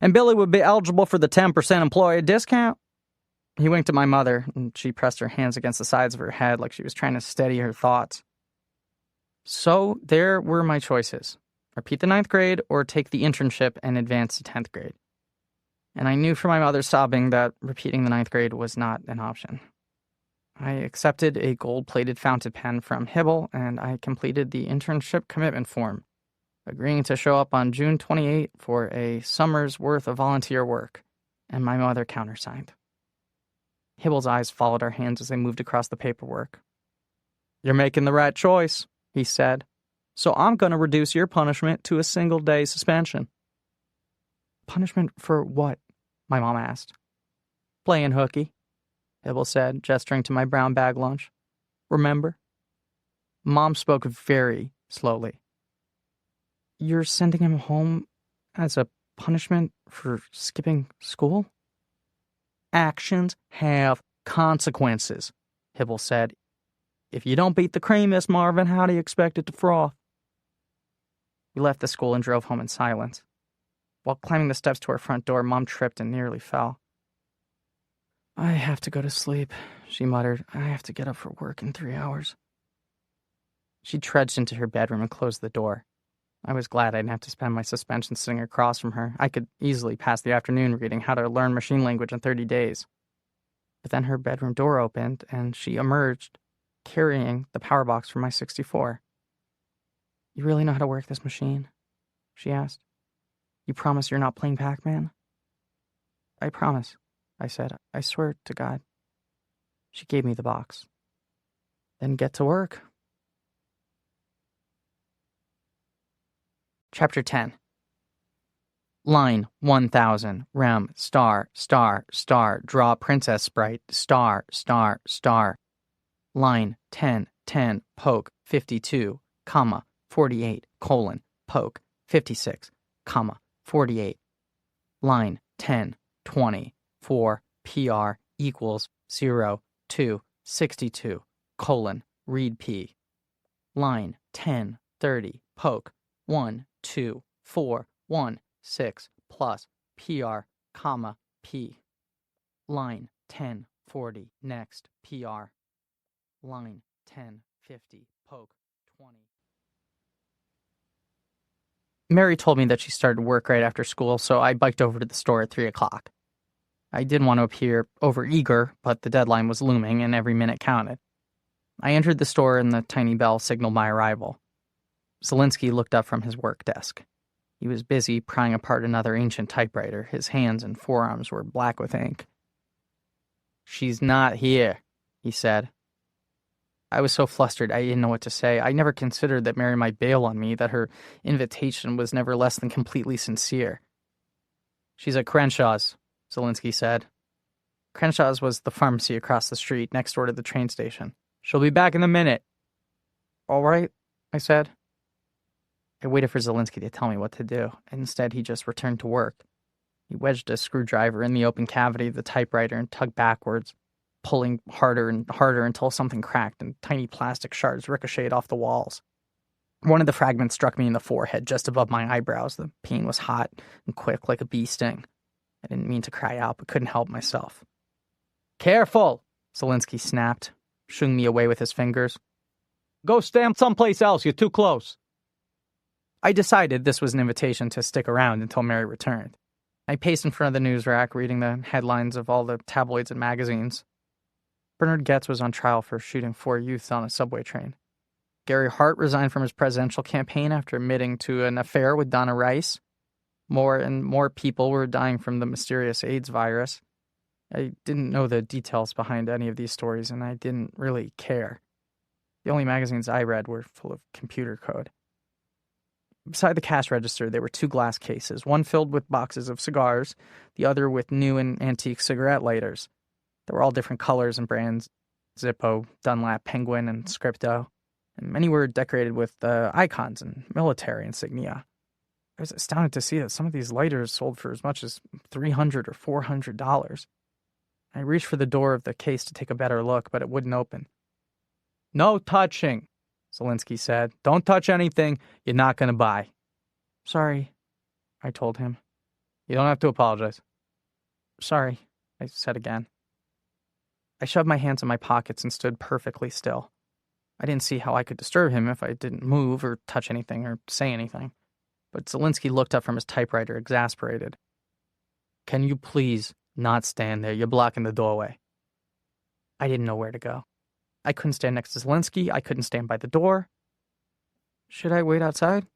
And Billy would be eligible for the 10% employee discount. He winked at my mother, and she pressed her hands against the sides of her head like she was trying to steady her thoughts. So there were my choices. Repeat the 9th grade or take the internship and advance to 10th grade. And I knew from my mother sobbing that repeating the 9th grade was not an option. I accepted a gold-plated fountain pen from Hybl, and I completed the internship commitment form, agreeing to show up on June 28 for a summer's worth of volunteer work, and my mother countersigned. Hybl's eyes followed our hands as they moved across the paperwork. You're making the right choice, he said, so I'm going to reduce your punishment to a single-day suspension. Punishment for what? My mom asked. Playing hooky, Hybl said, gesturing to my brown bag lunch. Remember? Mom spoke very slowly. You're sending him home as a punishment for skipping school? Actions have consequences, Hybl said. If you don't beat the cream, Miss Marvin, how do you expect it to froth? We left the school and drove home in silence. While climbing the steps to our front door, Mom tripped and nearly fell. I have to go to sleep, she muttered. I have to get up for work in 3 hours. She trudged into her bedroom and closed the door. I was glad I didn't have to spend my suspension sitting across from her. I could easily pass the afternoon reading How to Learn Machine Language in 30 Days. But then her bedroom door opened, and she emerged, carrying the power box from my 64. "You really know how to work this machine?" she asked. "You promise you're not playing Pac-Man?" "I promise," I said. "I swear to God." She gave me the box. "Then get to work." Chapter 10. Line 1000, rem, star, star, star, draw princess sprite, star, star, star. Line 10, 10, poke, 52, comma, 48, colon, poke, 56, comma, 48. Line 10, 20, 4, PR equals 0, 2, 62, colon, read P. Line 10, 30, poke, 1, 2, 4, 1, 6 plus PR, comma, P. Line 10, 40, next, PR. Line 10, 50, poke, 20. Mary told me that she started work right after school, so I biked over to the store at 3 o'clock. I didn't want to appear overeager, but the deadline was looming and every minute counted. I entered the store and the tiny bell signaled my arrival. Zelinsky looked up from his work desk. He was busy prying apart another ancient typewriter. His hands and forearms were black with ink. "She's not here," he said. I was so flustered I didn't know what to say. I never considered that Mary might bail on me, that her invitation was never less than completely sincere. "She's at Crenshaw's," Zelinsky said. Crenshaw's was the pharmacy across the street, next door to the train station. "She'll be back in a minute." "All right," I said. I waited for Zelinsky to tell me what to do. Instead, he just returned to work. He wedged a screwdriver in the open cavity of the typewriter and tugged backwards, pulling harder and harder until something cracked and tiny plastic shards ricocheted off the walls. One of the fragments struck me in the forehead just above my eyebrows. The pain was hot and quick like a bee sting. I didn't mean to cry out, but couldn't help myself. "Careful!" Zelinsky snapped, shooing me away with his fingers. "Go stand someplace else, you're too close." I decided this was an invitation to stick around until Mary returned. I paced in front of the news rack, reading the headlines of all the tabloids and magazines. Bernard Goetz was on trial for shooting 4 youths on a subway train. Gary Hart resigned from his presidential campaign after admitting to an affair with Donna Rice. More and more people were dying from the mysterious AIDS virus. I didn't know the details behind any of these stories, and I didn't really care. The only magazines I read were full of computer code. Beside the cash register, there were 2 glass cases, one filled with boxes of cigars, the other with new and antique cigarette lighters. They were all different colors and brands, Zippo, Dunlap, Penguin, and Scripto, and many were decorated with icons and military insignia. I was astounded to see that some of these lighters sold for as much as $300 or $400. I reached for the door of the case to take a better look, but it wouldn't open. "No touching," Zelinsky said. "Don't touch anything you're not going to buy." "Sorry," I told him. "You don't have to apologize." "Sorry," I said again. I shoved my hands in my pockets and stood perfectly still. I didn't see how I could disturb him if I didn't move or touch anything or say anything. But Zelinsky looked up from his typewriter, exasperated. "Can you please not stand there? You're blocking the doorway." I didn't know where to go. I couldn't stand next to Zelinsky. I couldn't stand by the door. "Should I wait outside?"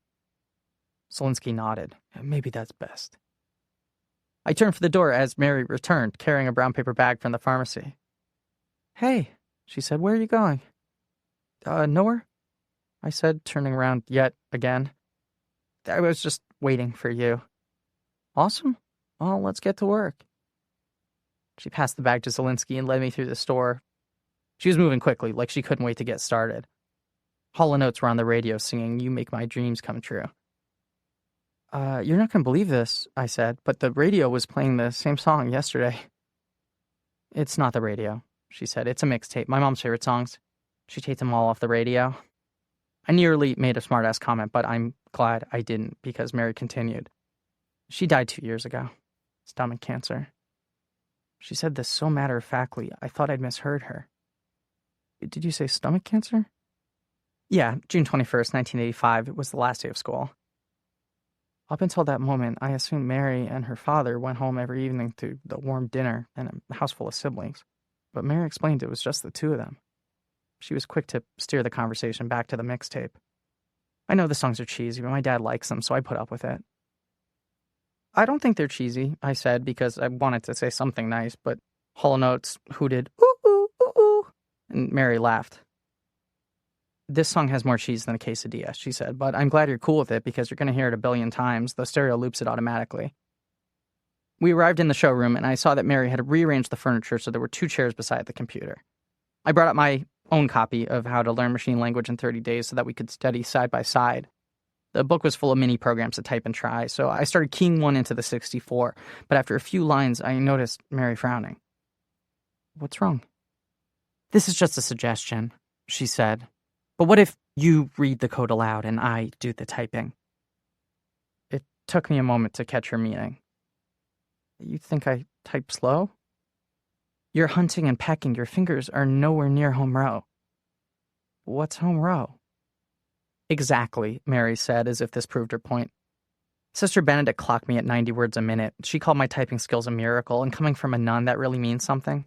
Zelinsky nodded. "Maybe that's best." I turned for the door as Mary returned, carrying a brown paper bag from the pharmacy. "Hey," she said, "where are you going?" Nowhere," I said, turning around yet again. "I was just waiting for you." "Awesome. Well, let's get to work." She passed the bag to Zelinsky and led me through the store. She was moving quickly, like she couldn't wait to get started. Hall & Oates were on the radio singing "You Make My Dreams Come True." You're not going to believe this," I said, "but the radio was playing the same song yesterday." "It's not the radio," she said. "It's a mixtape. My mom's favorite songs. She taped them all off the radio." I nearly made a smart-ass comment, but I'm glad I didn't, because Mary continued. "She died 2 years ago. Stomach cancer." She said this so matter-of-factly, I thought I'd misheard her. "Did you say stomach cancer?" "Yeah, June 21st, 1985. It was the last day of school." Up until that moment, I assumed Mary and her father went home every evening to the warm dinner and a house full of siblings. but Mary explained it was just the two of them. She was quick to steer the conversation back to the mixtape. I know the songs are cheesy, but my dad likes them, so I put up with it. I don't think they're cheesy, I said, because I wanted to say something nice, but Hall & Oates hooted, ooh, ooh, ooh, ooh, and Mary laughed. This song has more cheese than a quesadilla, she said, but I'm glad you're cool with it because you're going to hear it a billion times. The stereo loops it automatically. We arrived in the showroom, and I saw that Mary had rearranged the furniture so there were 2 chairs beside the computer. I brought up my own copy of How to Learn Machine Language in 30 Days so that we could study side by side. The book was full of mini programs to type and try, so I started keying one into the 64, but after a few lines, I noticed Mary frowning. What's wrong? This is just a suggestion, she said. But what if you read the code aloud and I do the typing? It took me a moment to catch her meaning. You think I type slow? You're hunting and pecking. Your fingers are nowhere near home row. What's home row? Exactly, Mary said, as if this proved her point. Sister Benedict clocked me at 90 words a minute. She called my typing skills a miracle, and coming from a nun, that really means something.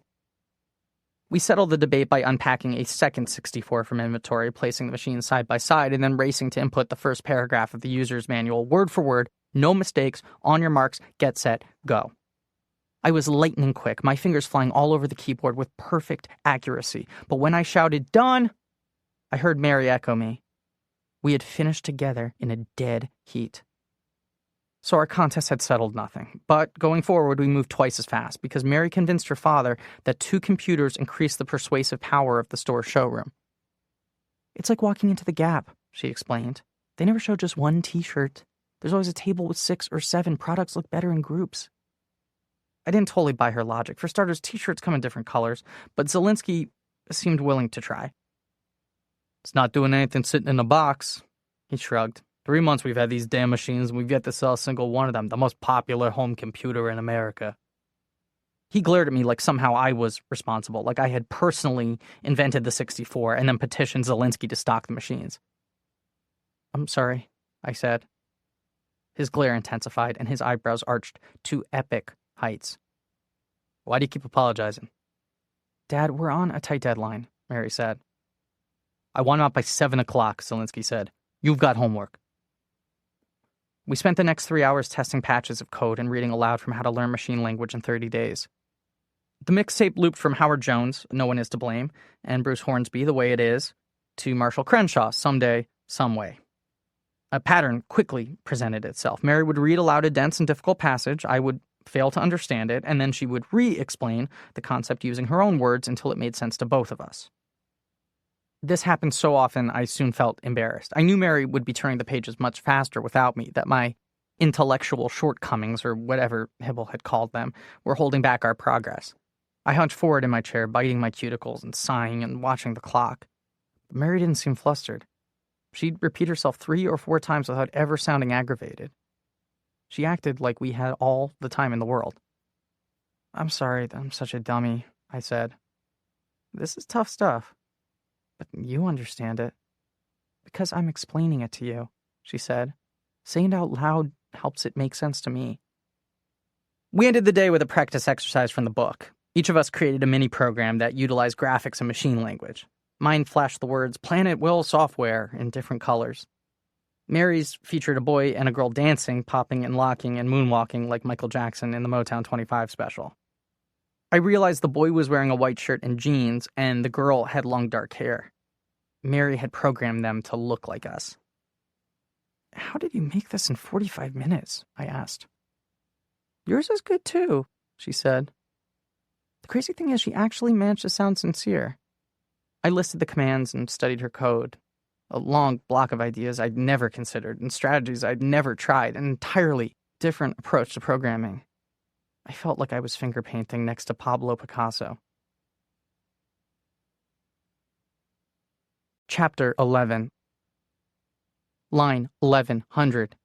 We settled the debate by unpacking a second 64 from inventory, placing the machines side by side, and then racing to input the first paragraph of the user's manual, word for word, no mistakes, on your marks, get set, go. I was lightning quick, my fingers flying all over the keyboard with perfect accuracy. But when I shouted, "Done!" I heard Mary echo me. We had finished together in a dead heat. So our contest had settled nothing. But going forward, we moved twice as fast because Mary convinced her father that 2 computers increased the persuasive power of the store showroom. It's like walking into the Gap, she explained. They never show just one t-shirt. There's always a table with 6 or 7. Products look better in groups. I didn't totally buy her logic. For starters, t-shirts come in different colors, but Zelinsky seemed willing to try. It's not doing anything sitting in a box, he shrugged. 3 months we've had these damn machines, and we've yet to sell a single one of them, the most popular home computer in America. He glared at me like somehow I was responsible, like I had personally invented the 64 and then petitioned Zelinsky to stock the machines. I'm sorry, I said. His glare intensified, and his eyebrows arched to epic heights. Why do you keep apologizing? Dad, we're on a tight deadline, Mary said. I want him out by 7 o'clock, Zelinsky said. You've got homework. We spent the next 3 hours testing patches of code and reading aloud from How to Learn Machine Language in 30 Days. The mixtape looped from Howard Jones, No One Is to Blame, and Bruce Hornsby, The Way It Is, to Marshall Crenshaw, Someday, Some Way. A pattern quickly presented itself. Mary would read aloud a dense and difficult passage. I would fail to understand it, and then she would re-explain the concept using her own words until it made sense to both of us. This happened so often, I soon felt embarrassed. I knew Mary would be turning the pages much faster without me, that my intellectual shortcomings, or whatever Hybel had called them, were holding back our progress. I hunched forward in my chair, biting my cuticles and sighing and watching the clock. But Mary didn't seem flustered. She'd repeat herself 3 or 4 times without ever sounding aggravated. She acted like we had all the time in the world. I'm sorry that I'm such a dummy, I said. This is tough stuff. But you understand it. Because I'm explaining it to you, she said. Saying it out loud helps it make sense to me. We ended the day with a practice exercise from the book. Each of us created a mini program that utilized graphics and machine language. Mine flashed the words Planet Will Software in different colors. Mary's featured a boy and a girl dancing, popping and locking and moonwalking like Michael Jackson in the Motown 25 special. I realized the boy was wearing a white shirt and jeans, and the girl had long dark hair. Mary had programmed them to look like us. How did you make this in 45 minutes? I asked. Yours is good too, she said. The crazy thing is she actually managed to sound sincere. I listed the commands and studied her code. A long block of ideas I'd never considered and strategies I'd never tried, an entirely different approach to programming. I felt like I was finger painting next to Pablo Picasso. Chapter 11. Line 1100.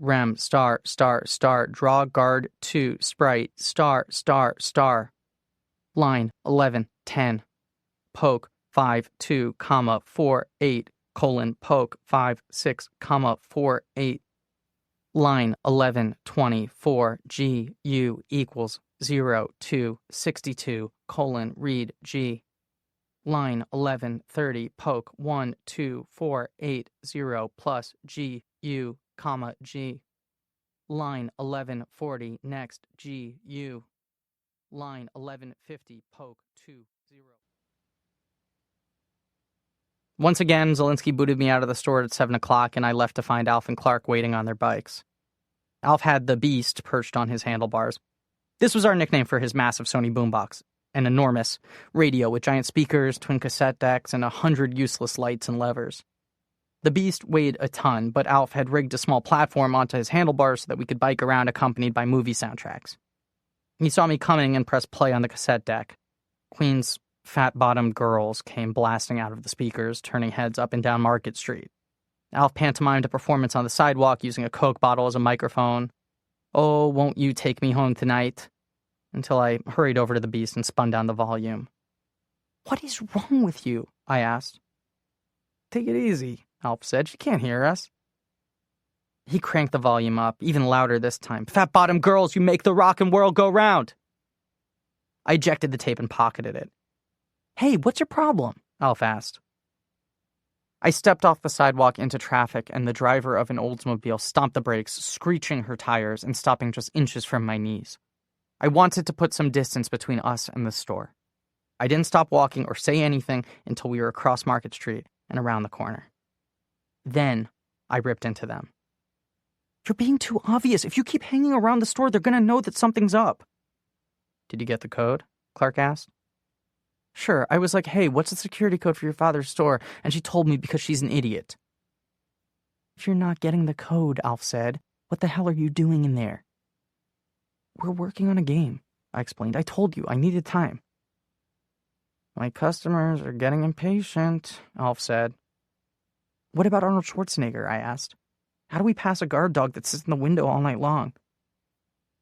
Rem star star star draw guard 2 sprite star star star. Line 1110. Poke 5 2 comma 4 8 colon poke 5 6 comma 4 8. Line 1124 GU equals 0 2 62 read G. Line 1130, poke 12480 plus G, U, comma, G. Line 1140, next G, U. Line 1150, poke 20. Once again, Zelinsky booted me out of the store at 7 o'clock, and I left to find Alf and Clark waiting on their bikes. Alf had the Beast perched on his handlebars. This was our nickname for his massive Sony boombox, an enormous radio with giant speakers, twin cassette decks, and 100 useless lights and levers. The Beast weighed a ton, but Alf had rigged a small platform onto his handlebars so that we could bike around accompanied by movie soundtracks. He saw me coming and pressed play on the cassette deck. Queen's Fat-Bottomed Girls came blasting out of the speakers, turning heads up and down Market Street. Alf pantomimed a performance on the sidewalk using a Coke bottle as a microphone. "Oh, won't you take me home tonight?" Until I hurried over to the Beast and spun down the volume. "What is wrong with you?" I asked. "Take it easy," Alf said. "She can't hear us." He cranked the volume up, even louder this time. "Fat-Bottomed Girls, you make the rockin' world go round." I ejected the tape and pocketed it. "Hey, what's your problem?" Alf asked. I stepped off the sidewalk into traffic, and the driver of an Oldsmobile stomped the brakes, screeching her tires and stopping just inches from my knees. I wanted to put some distance between us and the store. I didn't stop walking or say anything until we were across Market Street and around the corner. Then I ripped into them. "You're being too obvious. If you keep hanging around the store, they're going to know that something's up." "Did you get the code?" Clark asked. "Sure." I was like, "Hey, what's the security code for your father's store?" And she told me because she's an idiot. "If you're not getting the code," Alf said, "what the hell are you doing in there?" "We're working on a game," I explained. "I told you, I needed time." "My customers are getting impatient," Alf said. "What about Arnold Schwarzenegger?" I asked. "How do we pass a guard dog that sits in the window all night long?"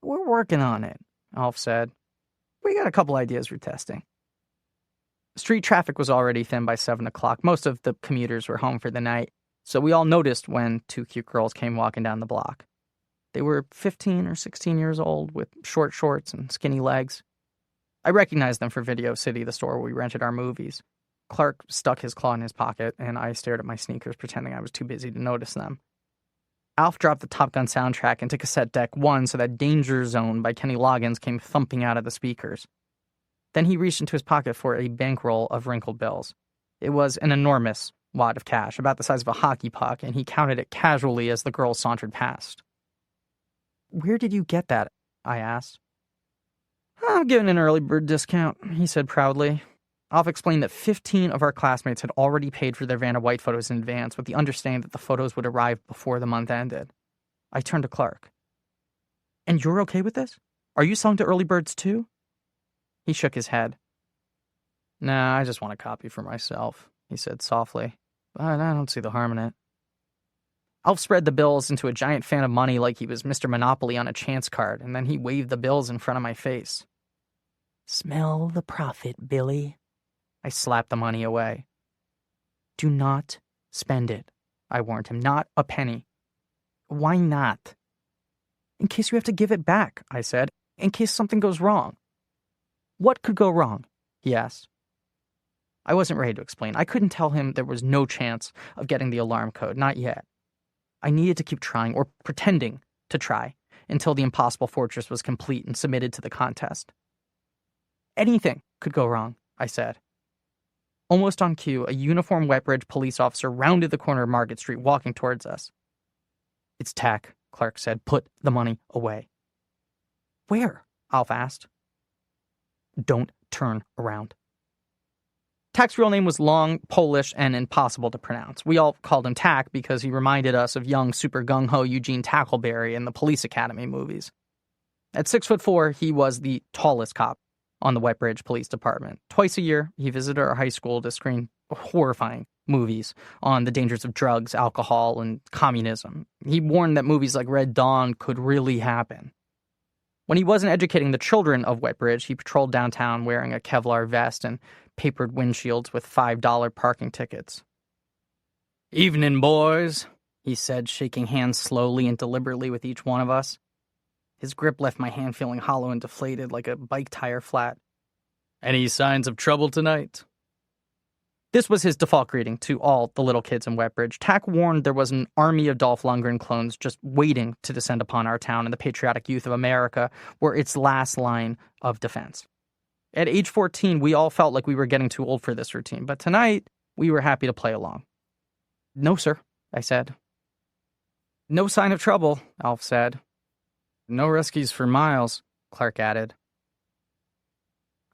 "We're working on it," Alf said. "We got a couple ideas for testing." Street traffic was already thin by 7 o'clock. Most of the commuters were home for the night, so we all noticed when two cute girls came walking down the block. They were 15 or 16 years old with short shorts and skinny legs. I recognized them for Video City, the store where we rented our movies. Clark stuck his claw in his pocket, and I stared at my sneakers, pretending I was too busy to notice them. Alf dropped the Top Gun soundtrack into cassette deck 1 so that Danger Zone by Kenny Loggins came thumping out of the speakers. Then he reached into his pocket for a bankroll of wrinkled bills. It was an enormous wad of cash, about the size of a hockey puck, and he counted it casually as the girls sauntered past. "Where did you get that?" I asked. "I'm giving an early bird discount," he said proudly. Alf explained that 15 of our classmates had already paid for their Vanna White photos in advance, with the understanding that the photos would arrive before the month ended. I turned to Clark. "And you're okay with this? Are you selling to early birds too?" He shook his head. "Nah, I just want a copy for myself," he said softly. "But I don't see the harm in it." Alf spread the bills into a giant fan of money like he was Mr. Monopoly on a chance card, and then he waved the bills in front of my face. "Smell the profit, Billy." I slapped the money away. "Do not spend it," I warned him. "Not a penny." "Why not?" "In case you have to give it back," I said. "In case something goes wrong." "What could go wrong?" he asked. I wasn't ready to explain. I couldn't tell him there was no chance of getting the alarm code, not yet. I needed to keep trying, or pretending to try, until the impossible fortress was complete and submitted to the contest. "Anything could go wrong," I said. Almost on cue, a uniformed Wetbridge police officer rounded the corner of Market Street, walking towards us. "It's tack," Clark said. "Put the money away." "Where?" Alf asked. "Don't turn around." Tack's real name was long, Polish, and impossible to pronounce. We all called him Tack because he reminded us of young, super gung-ho Eugene Tackleberry in the Police Academy movies. At 6'4", he was the tallest cop on the Wetbridge Police Department. Twice a year, he visited our high school to screen horrifying movies on the dangers of drugs, alcohol, and communism. He warned that movies like Red Dawn could really happen. When he wasn't educating the children of Wetbridge, he patrolled downtown wearing a Kevlar vest and papered windshields with $5 parking tickets. "Evening, boys," he said, shaking hands slowly and deliberately with each one of us. His grip left my hand feeling hollow and deflated like a bike tire flat. Any signs of trouble tonight? This was his default greeting to all the little kids in Wetbridge. Tack warned there was an army of Dolph Lundgren clones just waiting to descend upon our town, and the patriotic youth of America were its last line of defense. At age 14, we all felt like we were getting too old for this routine, but tonight, we were happy to play along. "No, sir," I said. "No sign of trouble," Alf said. "No Ruskies for miles," Clark added.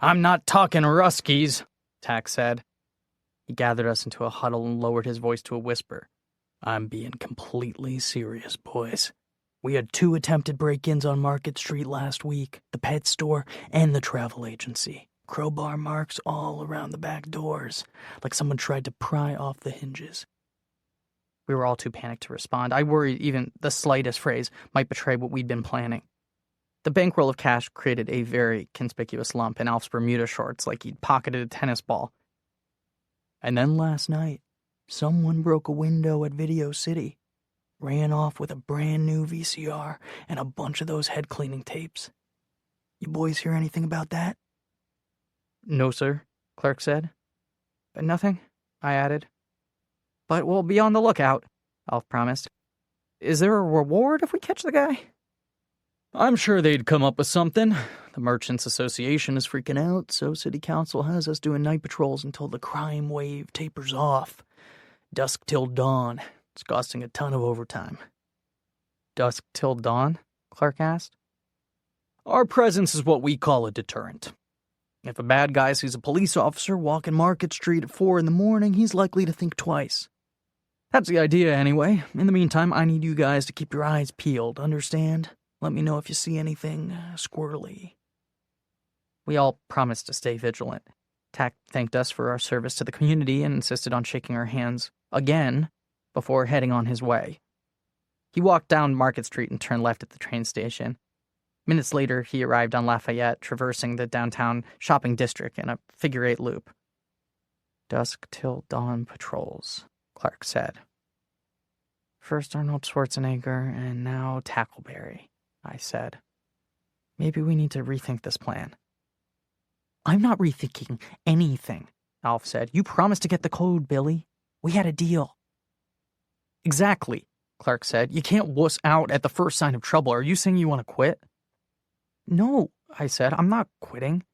"I'm not talking Ruskies," Tack said. He gathered us into a huddle and lowered his voice to a whisper. "I'm being completely serious, boys. We had 2 attempted break-ins on Market Street last week, the pet store and the travel agency. Crowbar marks all around the back doors, like someone tried to pry off the hinges." We were all too panicked to respond. I worried even the slightest phrase might betray what we'd been planning. The bankroll of cash created a very conspicuous lump in Alf's Bermuda shorts, like he'd pocketed a tennis ball. "And then last night, someone broke a window at Video City, ran off with a brand new VCR and a bunch of those head-cleaning tapes. You boys hear anything about that?" "No, sir," Clark said. "Nothing," I added. "But we'll be on the lookout," Alf promised. "Is there a reward if we catch the guy?" "I'm sure they'd come up with something. The Merchants Association is freaking out, so City Council has us doing night patrols until the crime wave tapers off. Dusk till dawn. It's costing a ton of overtime." "Dusk till dawn?" Clark asked. "Our presence is what we call a deterrent. If a bad guy sees a police officer walking Market Street at 4 in the morning, he's likely to think twice. That's the idea, anyway. In the meantime, I need you guys to keep your eyes peeled, understand? Let me know if you see anything squirrely." We all promised to stay vigilant. Tack thanked us for our service to the community and insisted on shaking our hands again before heading on his way. He walked down Market Street and turned left at the train station. Minutes later, he arrived on Lafayette, traversing the downtown shopping district in a figure-8 loop. "Dusk till dawn patrols," Clark said. "First Arnold Schwarzenegger, and now Tackleberry," I said. "Maybe we need to rethink this plan." "I'm not rethinking anything," Alf said. "You promised to get the code, Billy. We had a deal." "Exactly," Clark said. "You can't wuss out at the first sign of trouble. Are you saying you want to quit?" "No," I said. "I'm not quitting."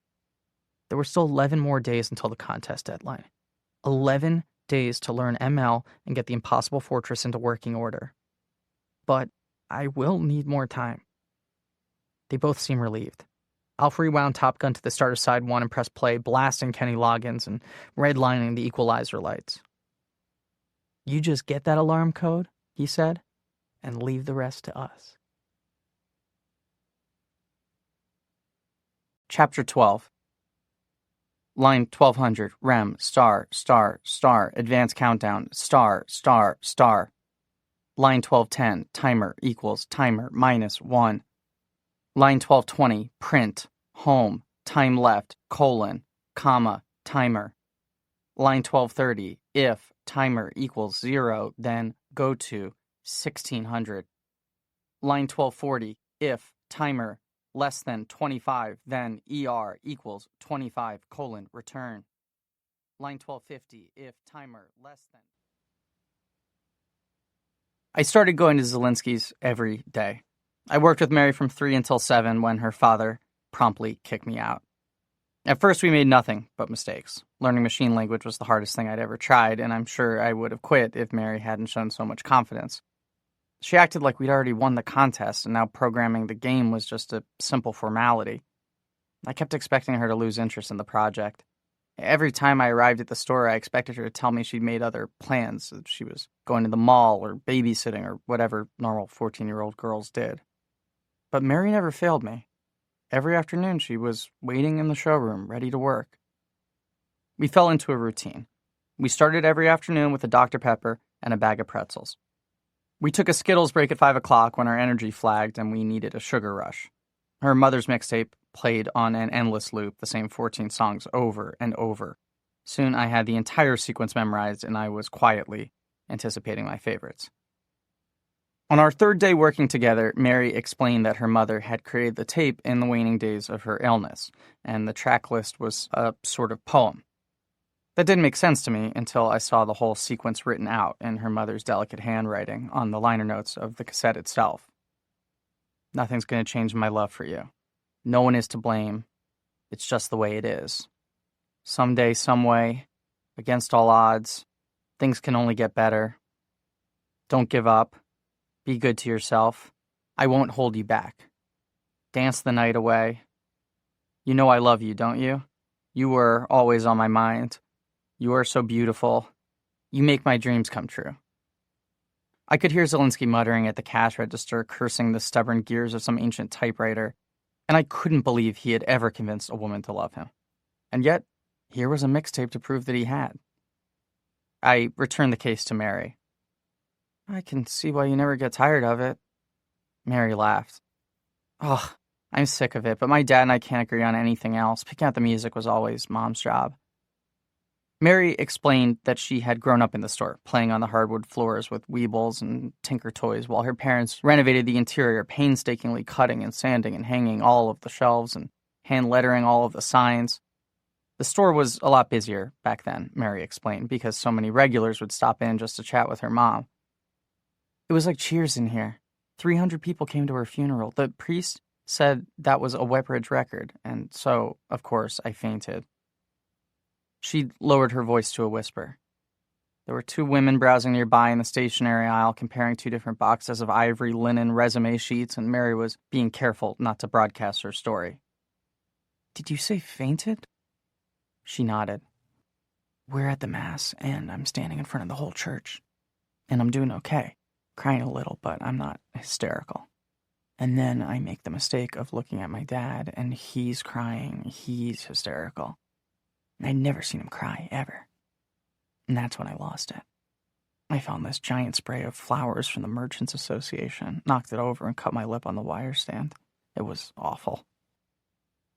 There were still 11 more days until the contest deadline. 11 days to learn ML and get the impossible fortress into working order. But I will need more time. They both seem relieved. Alf rewound Top Gun to the start of side 1 and pressed play, blasting Kenny Loggins and redlining the equalizer lights. "You just get that alarm code," he said, "and leave the rest to us." Chapter 12. Line 1200, rem, star, star, star, advance countdown, star, star, star. Line 1210, timer equals timer minus 1. Line 1220, print, home, time left, colon, comma, timer. Line 1230, if timer equals 0, then go to 1600. Line 1240, if timer less than 25, then ER equals 25, colon, return. Line 1250, if timer less than... I started going to Zelinsky's every day. I worked with Mary from 3 until 7 when her father promptly kicked me out. At first, we made nothing but mistakes. Learning machine language was the hardest thing I'd ever tried, and I'm sure I would have quit if Mary hadn't shown so much confidence. She acted like we'd already won the contest, and now programming the game was just a simple formality. I kept expecting her to lose interest in the project. Every time I arrived at the store, I expected her to tell me she'd made other plans. She was going to the mall or babysitting or whatever normal 14-year-old girls did. But Mary never failed me. Every afternoon, she was waiting in the showroom, ready to work. We fell into a routine. We started every afternoon with a Dr. Pepper and a bag of pretzels. We took a Skittles break at 5 o'clock when our energy flagged and we needed a sugar rush. Her mother's mixtape played on an endless loop, the same 14 songs over and over. Soon I had the entire sequence memorized and I was quietly anticipating my favorites. On our third day working together, Mary explained that her mother had created the tape in the waning days of her illness, and the track list was a sort of poem. That didn't make sense to me until I saw the whole sequence written out in her mother's delicate handwriting on the liner notes of the cassette itself. Nothing's going to change my love for you. No one is to blame. It's just the way it is. Someday, someway, against all odds, things can only get better. Don't give up. Be good to yourself. I won't hold you back. Dance the night away. You know I love you, don't you? You were always on my mind. You are so beautiful. You make my dreams come true. I could hear Zelinsky muttering at the cash register, cursing the stubborn gears of some ancient typewriter, and I couldn't believe he had ever convinced a woman to love him. And yet, here was a mixtape to prove that he had. I returned the case to Mary. I can see why you never get tired of it. Mary laughed. Oh, I'm sick of it, but my dad and I can't agree on anything else. Picking out the music was always Mom's job. Mary explained that she had grown up in the store, playing on the hardwood floors with Weebles and Tinker toys, while her parents renovated the interior, painstakingly cutting and sanding and hanging all of the shelves and hand-lettering all of the signs. The store was a lot busier back then, Mary explained, because so many regulars would stop in just to chat with her mom. It was like Cheers in here. 300 people came to her funeral. The priest said that was a Wetbridge record, and so, of course, I fainted. She lowered her voice to a whisper. There were two women browsing nearby in the stationery aisle, comparing two different boxes of ivory linen resume sheets, and Mary was being careful not to broadcast her story. Did you say fainted? She nodded. We're at the Mass, and I'm standing in front of the whole church. And I'm doing okay. Crying a little, but I'm not hysterical. And then I make the mistake of looking at my dad, and he's crying. He's hysterical. I'd never seen him cry, ever. And that's when I lost it. I found this giant spray of flowers from the Merchants Association, knocked it over, and cut my lip on the wire stand. It was awful.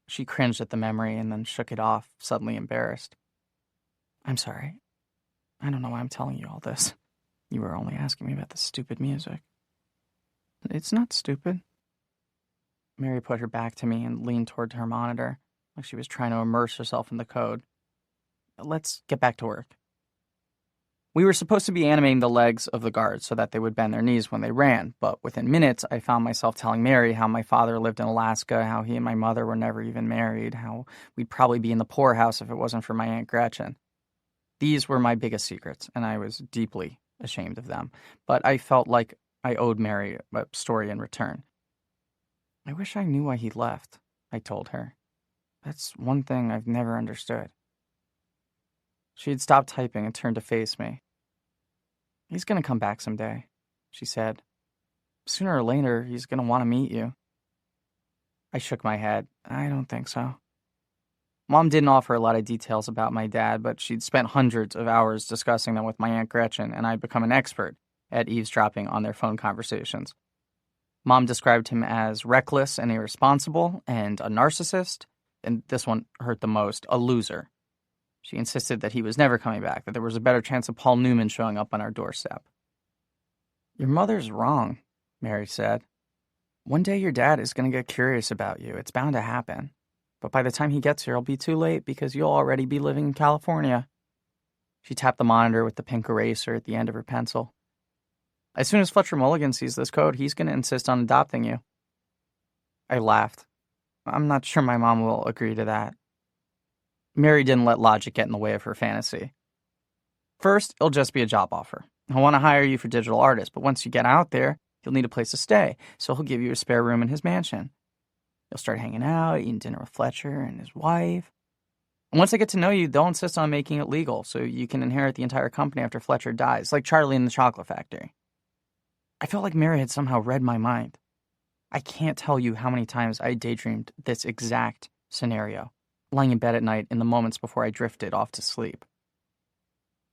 She cringed at the memory and then shook it off, suddenly embarrassed. I'm sorry. I don't know why I'm telling you all this. You were only asking me about the stupid music. It's not stupid. Mary put her back to me and leaned toward her monitor, like she was trying to immerse herself in the code. Let's get back to work. We were supposed to be animating the legs of the guards so that they would bend their knees when they ran, but within minutes I found myself telling Mary how my father lived in Alaska, how he and my mother were never even married, how we'd probably be in the poorhouse if it wasn't for my Aunt Gretchen. These were my biggest secrets, and I was deeply ashamed of them, but I felt like I owed Mary a story in return. I wish I knew why he left, I told her. That's one thing I've never understood. She had stopped typing and turned to face me. He's going to come back someday, she said. Sooner or later, he's going to want to meet you. I shook my head. I don't think so. Mom didn't offer a lot of details about my dad, but she'd spent hundreds of hours discussing them with my Aunt Gretchen, and I'd become an expert at eavesdropping on their phone conversations. Mom described him as reckless and irresponsible, and a narcissist, and this one hurt the most, a loser. She insisted that he was never coming back, that there was a better chance of Paul Newman showing up on our doorstep. Your mother's wrong, Mary said. One day your dad is going to get curious about you. It's bound to happen. But by the time he gets here, it'll be too late because you'll already be living in California. She tapped the monitor with the pink eraser at the end of her pencil. As soon as Fletcher Mulligan sees this code, he's going to insist on adopting you. I laughed. I'm not sure my mom will agree to that. Mary didn't let logic get in the way of her fantasy. First, it'll just be a job offer. He'll want to hire you for digital artists, but once you get out there, you'll need a place to stay, so he'll give you a spare room in his mansion. You'll start hanging out, eating dinner with Fletcher and his wife. And once they get to know you, they'll insist on making it legal so you can inherit the entire company after Fletcher dies, like Charlie in the Chocolate Factory. I felt like Mary had somehow read my mind. I can't tell you how many times I daydreamed this exact scenario, lying in bed at night in the moments before I drifted off to sleep.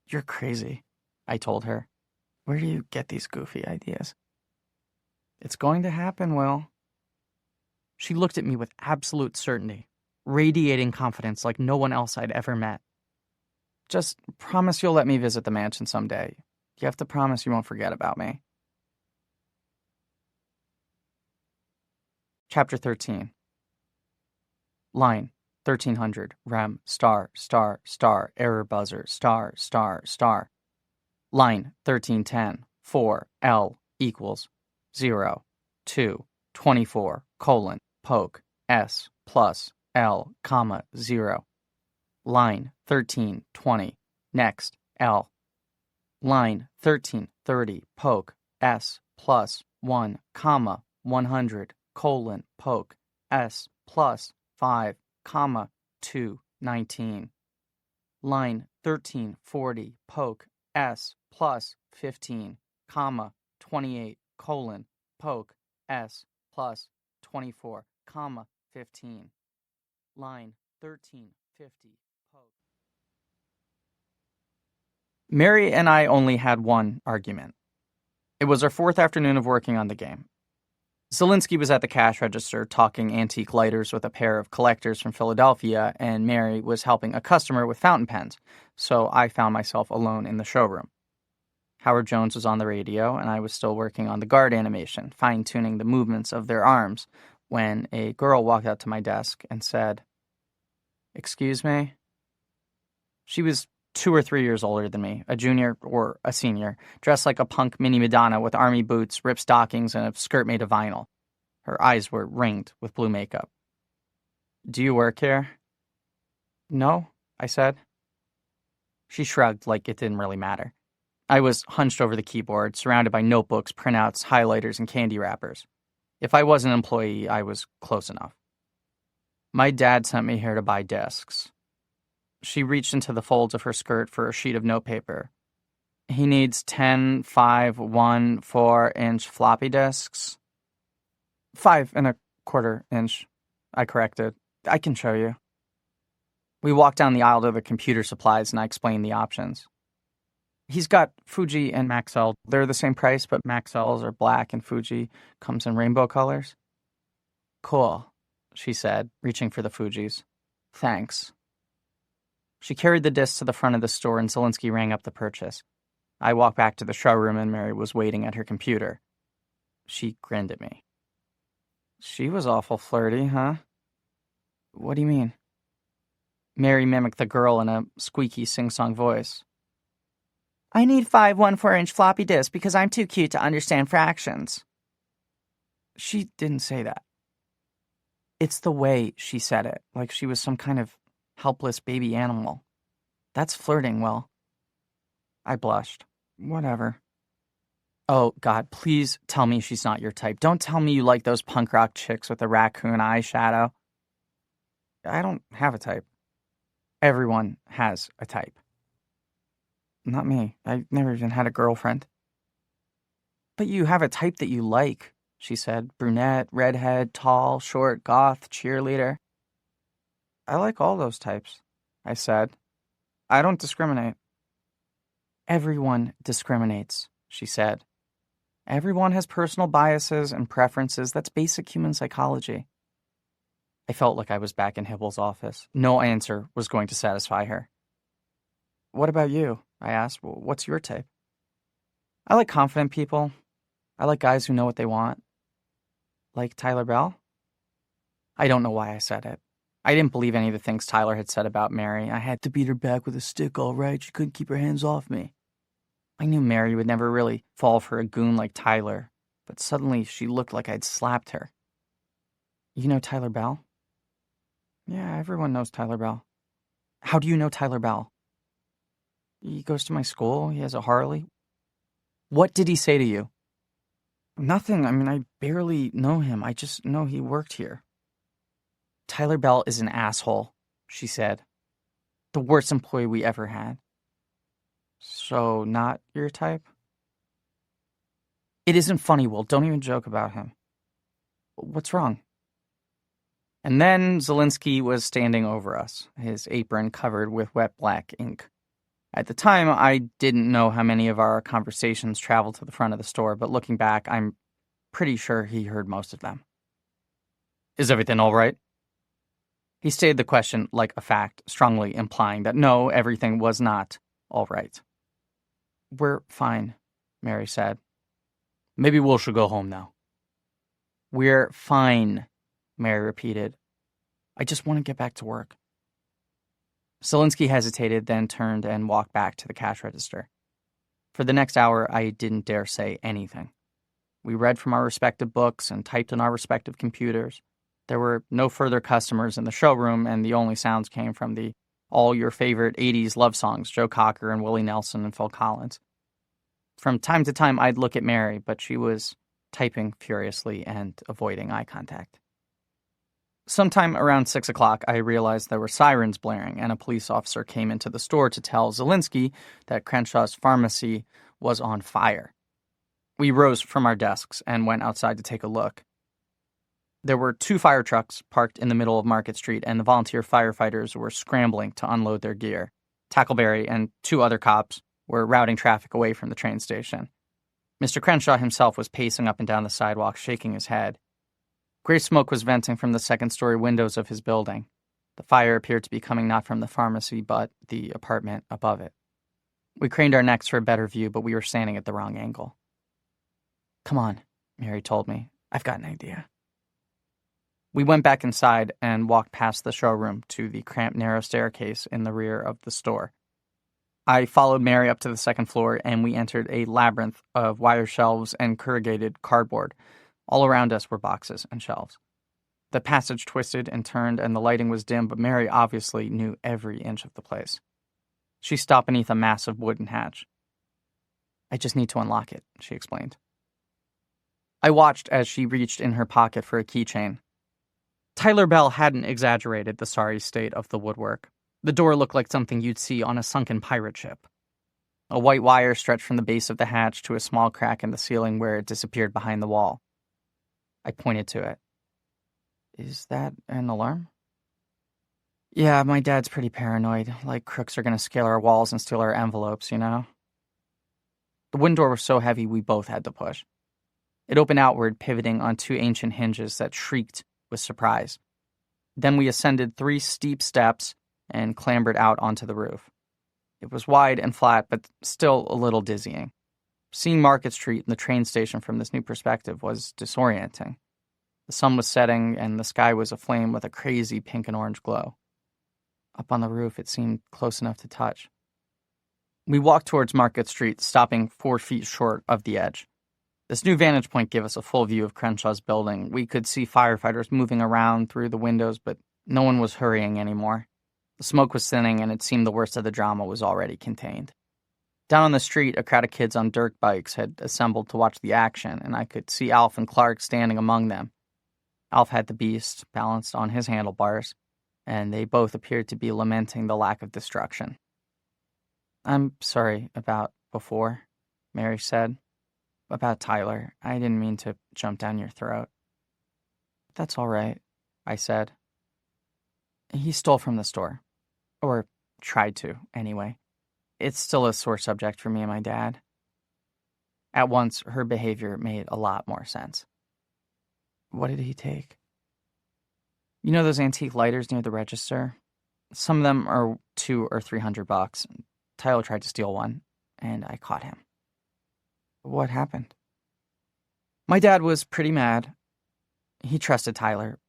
You're crazy, I told her. Where do you get these goofy ideas? It's going to happen, Will. She looked at me with absolute certainty, radiating confidence like no one else I'd ever met. Just promise you'll let me visit the mansion someday. You have to promise you won't forget about me. Chapter 13. Line 1300, rem, star, star, star, error buzzer, star, star, star. Line 1310, 4, L equals 0, 2, 24, colon, poke, S plus L, comma, 0. Line 1320, next, L. Line 1330, poke, S plus 1, comma, 100, colon, poke, S plus 5, comma, 219. Line 1340, poke, S plus 15, comma, 28, colon, poke, S plus 24, comma, 15. Line 1350, poke. Mary and I only had one argument. It was our fourth afternoon of working on the game. Zelinsky was at the cash register talking antique lighters with a pair of collectors from Philadelphia, and Mary was helping a customer with fountain pens, so I found myself alone in the showroom. Howard Jones was on the radio, and I was still working on the guard animation, fine-tuning the movements of their arms, when a girl walked out to my desk and said, "Excuse me?" She was 2 or 3 years older than me, a junior or a senior, dressed like a punk mini Madonna with army boots, ripped stockings, and a skirt made of vinyl. Her eyes were ringed with blue makeup. "Do you work here?" "No," I said. She shrugged like it didn't really matter. I was hunched over the keyboard, surrounded by notebooks, printouts, highlighters, and candy wrappers. If I was an employee, I was close enough. "My dad sent me here to buy discs." She reached into the folds of her skirt for a sheet of notepaper. "He needs 10, 5, 1, 4-inch floppy disks." 5.25-inch, I corrected. "I can show you." We walked down the aisle to the computer supplies, and I explained the options. "He's got Fuji and Maxell. They're the same price, but Maxell's are black and Fuji comes in rainbow colors." "Cool," she said, reaching for the Fujis. "Thanks." She carried the discs to the front of the store, and Zelinsky rang up the purchase. I walked back to the showroom, and Mary was waiting at her computer. She grinned at me. "She was awful flirty, huh?" "What do you mean?" Mary mimicked the girl in a squeaky sing-song voice. "I need 5 1/4-inch floppy disks because I'm too cute to understand fractions." She didn't say that. It's the way she said it, like she was some kind of helpless baby animal. That's flirting, Will. I blushed. Whatever. "Oh, God, please tell me she's not your type. Don't tell me you like those punk rock chicks with the raccoon eyeshadow." "I don't have a type." "Everyone has a type." "Not me. I never even had a girlfriend." "But you have a type that you like," she said. "Brunette, redhead, tall, short, goth, cheerleader." "I like all those types," I said. "I don't discriminate." "Everyone discriminates," she said. "Everyone has personal biases and preferences. That's basic human psychology." I felt like I was back in Hibble's office. No answer was going to satisfy her. "What about you?" I asked. "What's your type?" "I like confident people. I like guys who know what they want." "Like Tyler Bell?" I don't know why I said it. I didn't believe any of the things Tyler had said about Mary. I had to beat her back with a stick, all right. She couldn't keep her hands off me. I knew Mary would never really fall for a goon like Tyler, but suddenly she looked like I'd slapped her. "You know Tyler Bell?" "Yeah, everyone knows Tyler Bell." "How do you know Tyler Bell?" "He goes to my school. He has a Harley." "What did he say to you?" "Nothing. I mean, I barely know him. I just know he worked here." "Tyler Bell is an asshole," she said. "The worst employee we ever had." "So, not your type?" "It isn't funny, Will. Don't even joke about him." "What's wrong?" And then Zelinsky was standing over us, his apron covered with wet black ink. At the time, I didn't know how many of our conversations traveled to the front of the store, but looking back, I'm pretty sure he heard most of them. "Is everything all right?" He stated the question like a fact, strongly implying that no, everything was not all right. "We're fine," Mary said. "Maybe Will should go home now." "We're fine," Mary repeated. I just want to get back to work. Zelinsky hesitated, then turned and walked back to the cash register. For the next hour, I didn't dare say anything. We read from our respective books and typed on our respective computers. There were no further customers in the showroom, and the only sounds came from the all your favorite 80s love songs, Joe Cocker and Willie Nelson and Phil Collins. From time to time, I'd look at Mary, but she was typing furiously and avoiding eye contact. Sometime around 6 o'clock, I realized there were sirens blaring, and a police officer came into the store to tell Zelinsky that Crenshaw's pharmacy was on fire. We rose from our desks and went outside to take a look. There were 2 fire trucks parked in the middle of Market Street, and the volunteer firefighters were scrambling to unload their gear. Tackleberry and 2 other cops were routing traffic away from the train station. Mr. Crenshaw himself was pacing up and down the sidewalk, shaking his head. Gray smoke was venting from the second-story windows of his building. The fire appeared to be coming not from the pharmacy, but the apartment above it. We craned our necks for a better view, but we were standing at the wrong angle. Come on, Mary told me. I've got an idea. We went back inside and walked past the showroom to the cramped, narrow staircase in the rear of the store. I followed Mary up to the second floor, and we entered a labyrinth of wire shelves and corrugated cardboard. All around us were boxes and shelves. The passage twisted and turned, and the lighting was dim, but Mary obviously knew every inch of the place. She stopped beneath a massive wooden hatch. I just need to unlock it, she explained. I watched as she reached in her pocket for a keychain. Tyler Bell hadn't exaggerated the sorry state of the woodwork. The door looked like something you'd see on a sunken pirate ship. A white wire stretched from the base of the hatch to a small crack in the ceiling where it disappeared behind the wall. I pointed to it. Is that an alarm? Yeah, my dad's pretty paranoid, like crooks are going to scale our walls and steal our envelopes, you know? The wooden door was so heavy we both had to push. It opened outward, pivoting on 2 ancient hinges that shrieked with surprise. Then we ascended 3 steep steps and clambered out onto the roof. It was wide and flat, but still a little dizzying. Seeing Market Street and the train station from this new perspective was disorienting. The sun was setting, and the sky was aflame with a crazy pink and orange glow. Up on the roof, it seemed close enough to touch. We walked towards Market Street, stopping 4 feet short of the edge. This new vantage point gave us a full view of Crenshaw's building. We could see firefighters moving around through the windows, but no one was hurrying anymore. The smoke was thinning, and it seemed the worst of the drama was already contained. Down on the street, a crowd of kids on dirt bikes had assembled to watch the action, and I could see Alf and Clark standing among them. Alf had the beast balanced on his handlebars, and they both appeared to be lamenting the lack of destruction. I'm sorry about before, Mary said. About Tyler. I didn't mean to jump down your throat. That's all right, I said. He stole from the store. Or tried to, anyway. It's still a sore subject for me and my dad. At once, her behavior made a lot more sense. What did he take? You know those antique lighters near the register? Some of them are $200 or $300. Tyler tried to steal one, and I caught him. What happened? My dad was pretty mad. He trusted Tyler.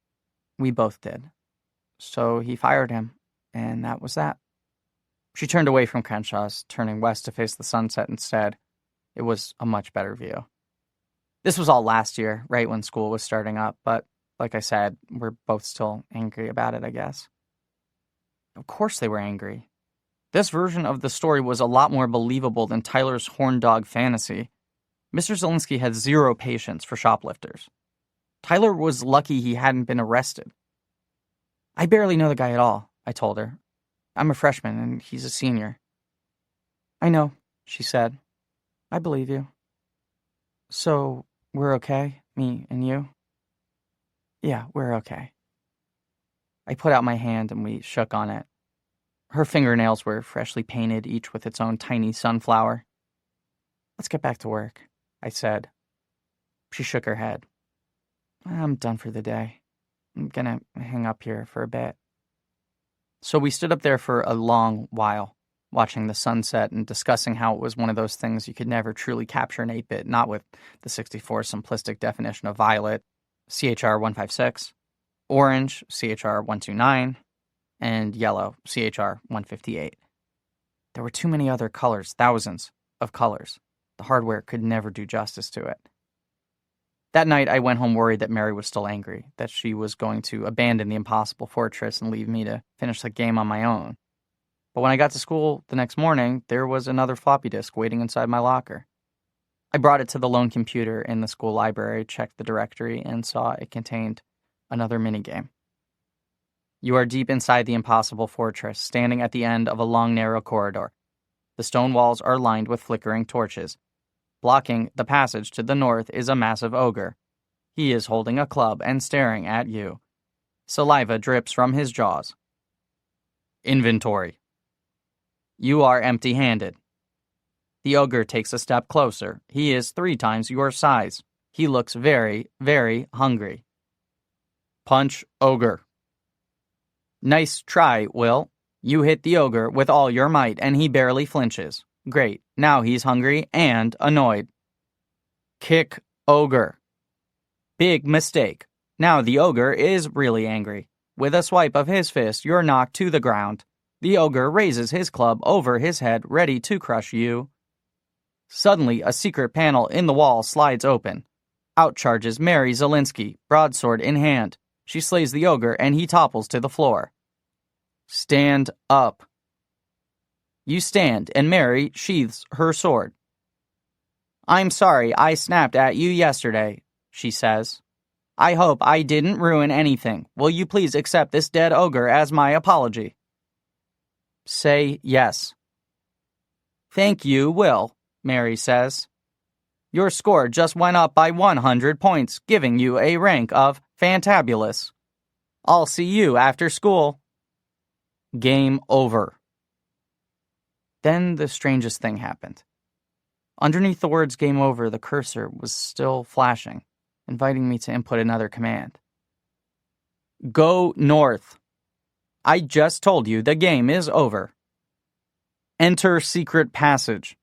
We both did. So he fired him, and that was that. She turned away from Crenshaw's, turning west to face the sunset instead. It was a much better view. This was all last year, right when school was starting up, but like I said, we're both still angry about it, I guess. Of course they were angry. This version of the story was a lot more believable than Tyler's horn dog fantasy. Mr. Zelinsky had 0 patience for shoplifters. Tyler was lucky he hadn't been arrested. I barely know the guy at all, I told her. I'm a freshman, and he's a senior. I know, she said. I believe you. So, we're okay, me and you? Yeah, we're okay. I put out my hand, and we shook on it. Her fingernails were freshly painted, each with its own tiny sunflower. Let's get back to work, I said. She shook her head. I'm done for the day. I'm gonna hang up here for a bit. So we stood up there for a long while, watching the sunset and discussing how it was one of those things you could never truly capture in 8-bit, not with the 64 simplistic definition of violet, CHR 156. orange, CHR 129, and yellow, CHR 158. There were too many other colors, thousands of colors. The hardware could never do justice to it. That night, I went home worried that Mary was still angry, that she was going to abandon the impossible fortress and leave me to finish the game on my own. But when I got to school the next morning, there was another floppy disk waiting inside my locker. I brought it to the lone computer in the school library, checked the directory, and saw it contained another minigame. You are deep inside the impossible fortress, standing at the end of a long, narrow corridor. The stone walls are lined with flickering torches. Blocking the passage to the north is a massive ogre. He is holding a club and staring at you. Saliva drips from his jaws. Inventory. You are empty-handed. The ogre takes a step closer. He is 3 times your size. He looks very, very hungry. Punch ogre. Nice try, Will. You hit the ogre with all your might, and he barely flinches. Great. Now he's hungry and annoyed. Kick ogre. Big mistake. Now the ogre is really angry. With a swipe of his fist, you're knocked to the ground. The ogre raises his club over his head, ready to crush you. Suddenly, a secret panel in the wall slides open. Out charges Mary Zelinsky, broadsword in hand. She slays the ogre, and he topples to the floor. Stand up. You stand, and Mary sheaths her sword. I'm sorry I snapped at you yesterday, she says. I hope I didn't ruin anything. Will you please accept this dead ogre as my apology? Say yes. Thank you, Will, Mary says. Your score just went up by 100 points, giving you a rank of fantabulous. I'll see you after school. Game over. Then the strangest thing happened. Underneath the words game over, the cursor was still flashing, inviting me to input another command. Go north. I just told you the game is over. Enter secret passage.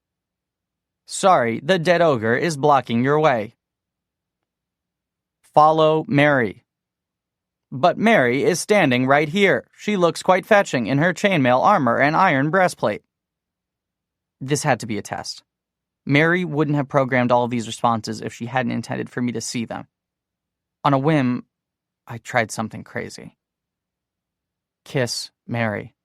Sorry, the dead ogre is blocking your way. Follow Mary. But Mary is standing right here. She looks quite fetching in her chainmail armor and iron breastplate. This had to be a test. Mary wouldn't have programmed all of these responses if she hadn't intended for me to see them. On a whim, I tried something crazy. Kiss Mary.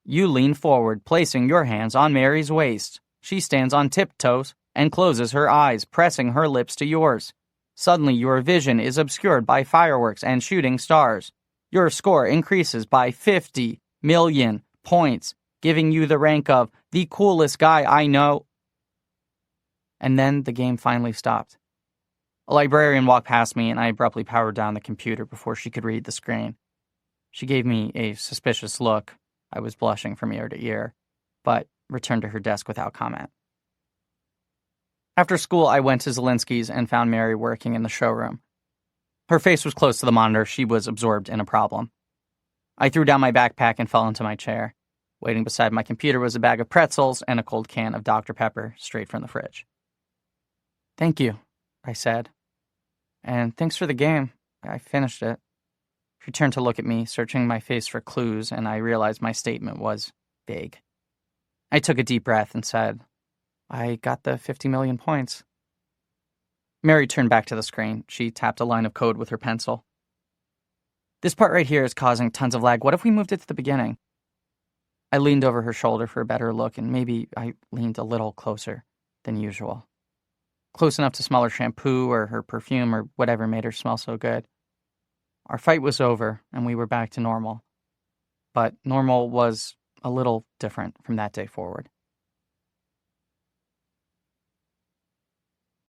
You lean forward, placing your hands on Mary's waist. She stands on tiptoes and closes her eyes, pressing her lips to yours. Suddenly, your vision is obscured by fireworks and shooting stars. Your score increases by 50 million points, giving you the rank of the coolest guy I know. And then the game finally stopped. A librarian walked past me, and I abruptly powered down the computer before she could read the screen. She gave me a suspicious look. I was blushing from ear to ear, but returned to her desk without comment. After school, I went to Zelinsky's and found Mary working in the showroom. Her face was close to the monitor. She was absorbed in a problem. I threw down my backpack and fell into my chair. Waiting beside my computer was a bag of pretzels and a cold can of Dr. Pepper straight from the fridge. Thank you, I said. And thanks for the game. I finished it. She turned to look at me, searching my face for clues, and I realized my statement was vague. I took a deep breath and said, I got the 50 million points. Mary turned back to the screen. She tapped a line of code with her pencil. This part right here is causing tons of lag. What if we moved it to the beginning? I leaned over her shoulder for a better look, and maybe I leaned a little closer than usual. Close enough to smell her shampoo or her perfume or whatever made her smell so good. Our fight was over, and we were back to normal. But normal was a little different from that day forward.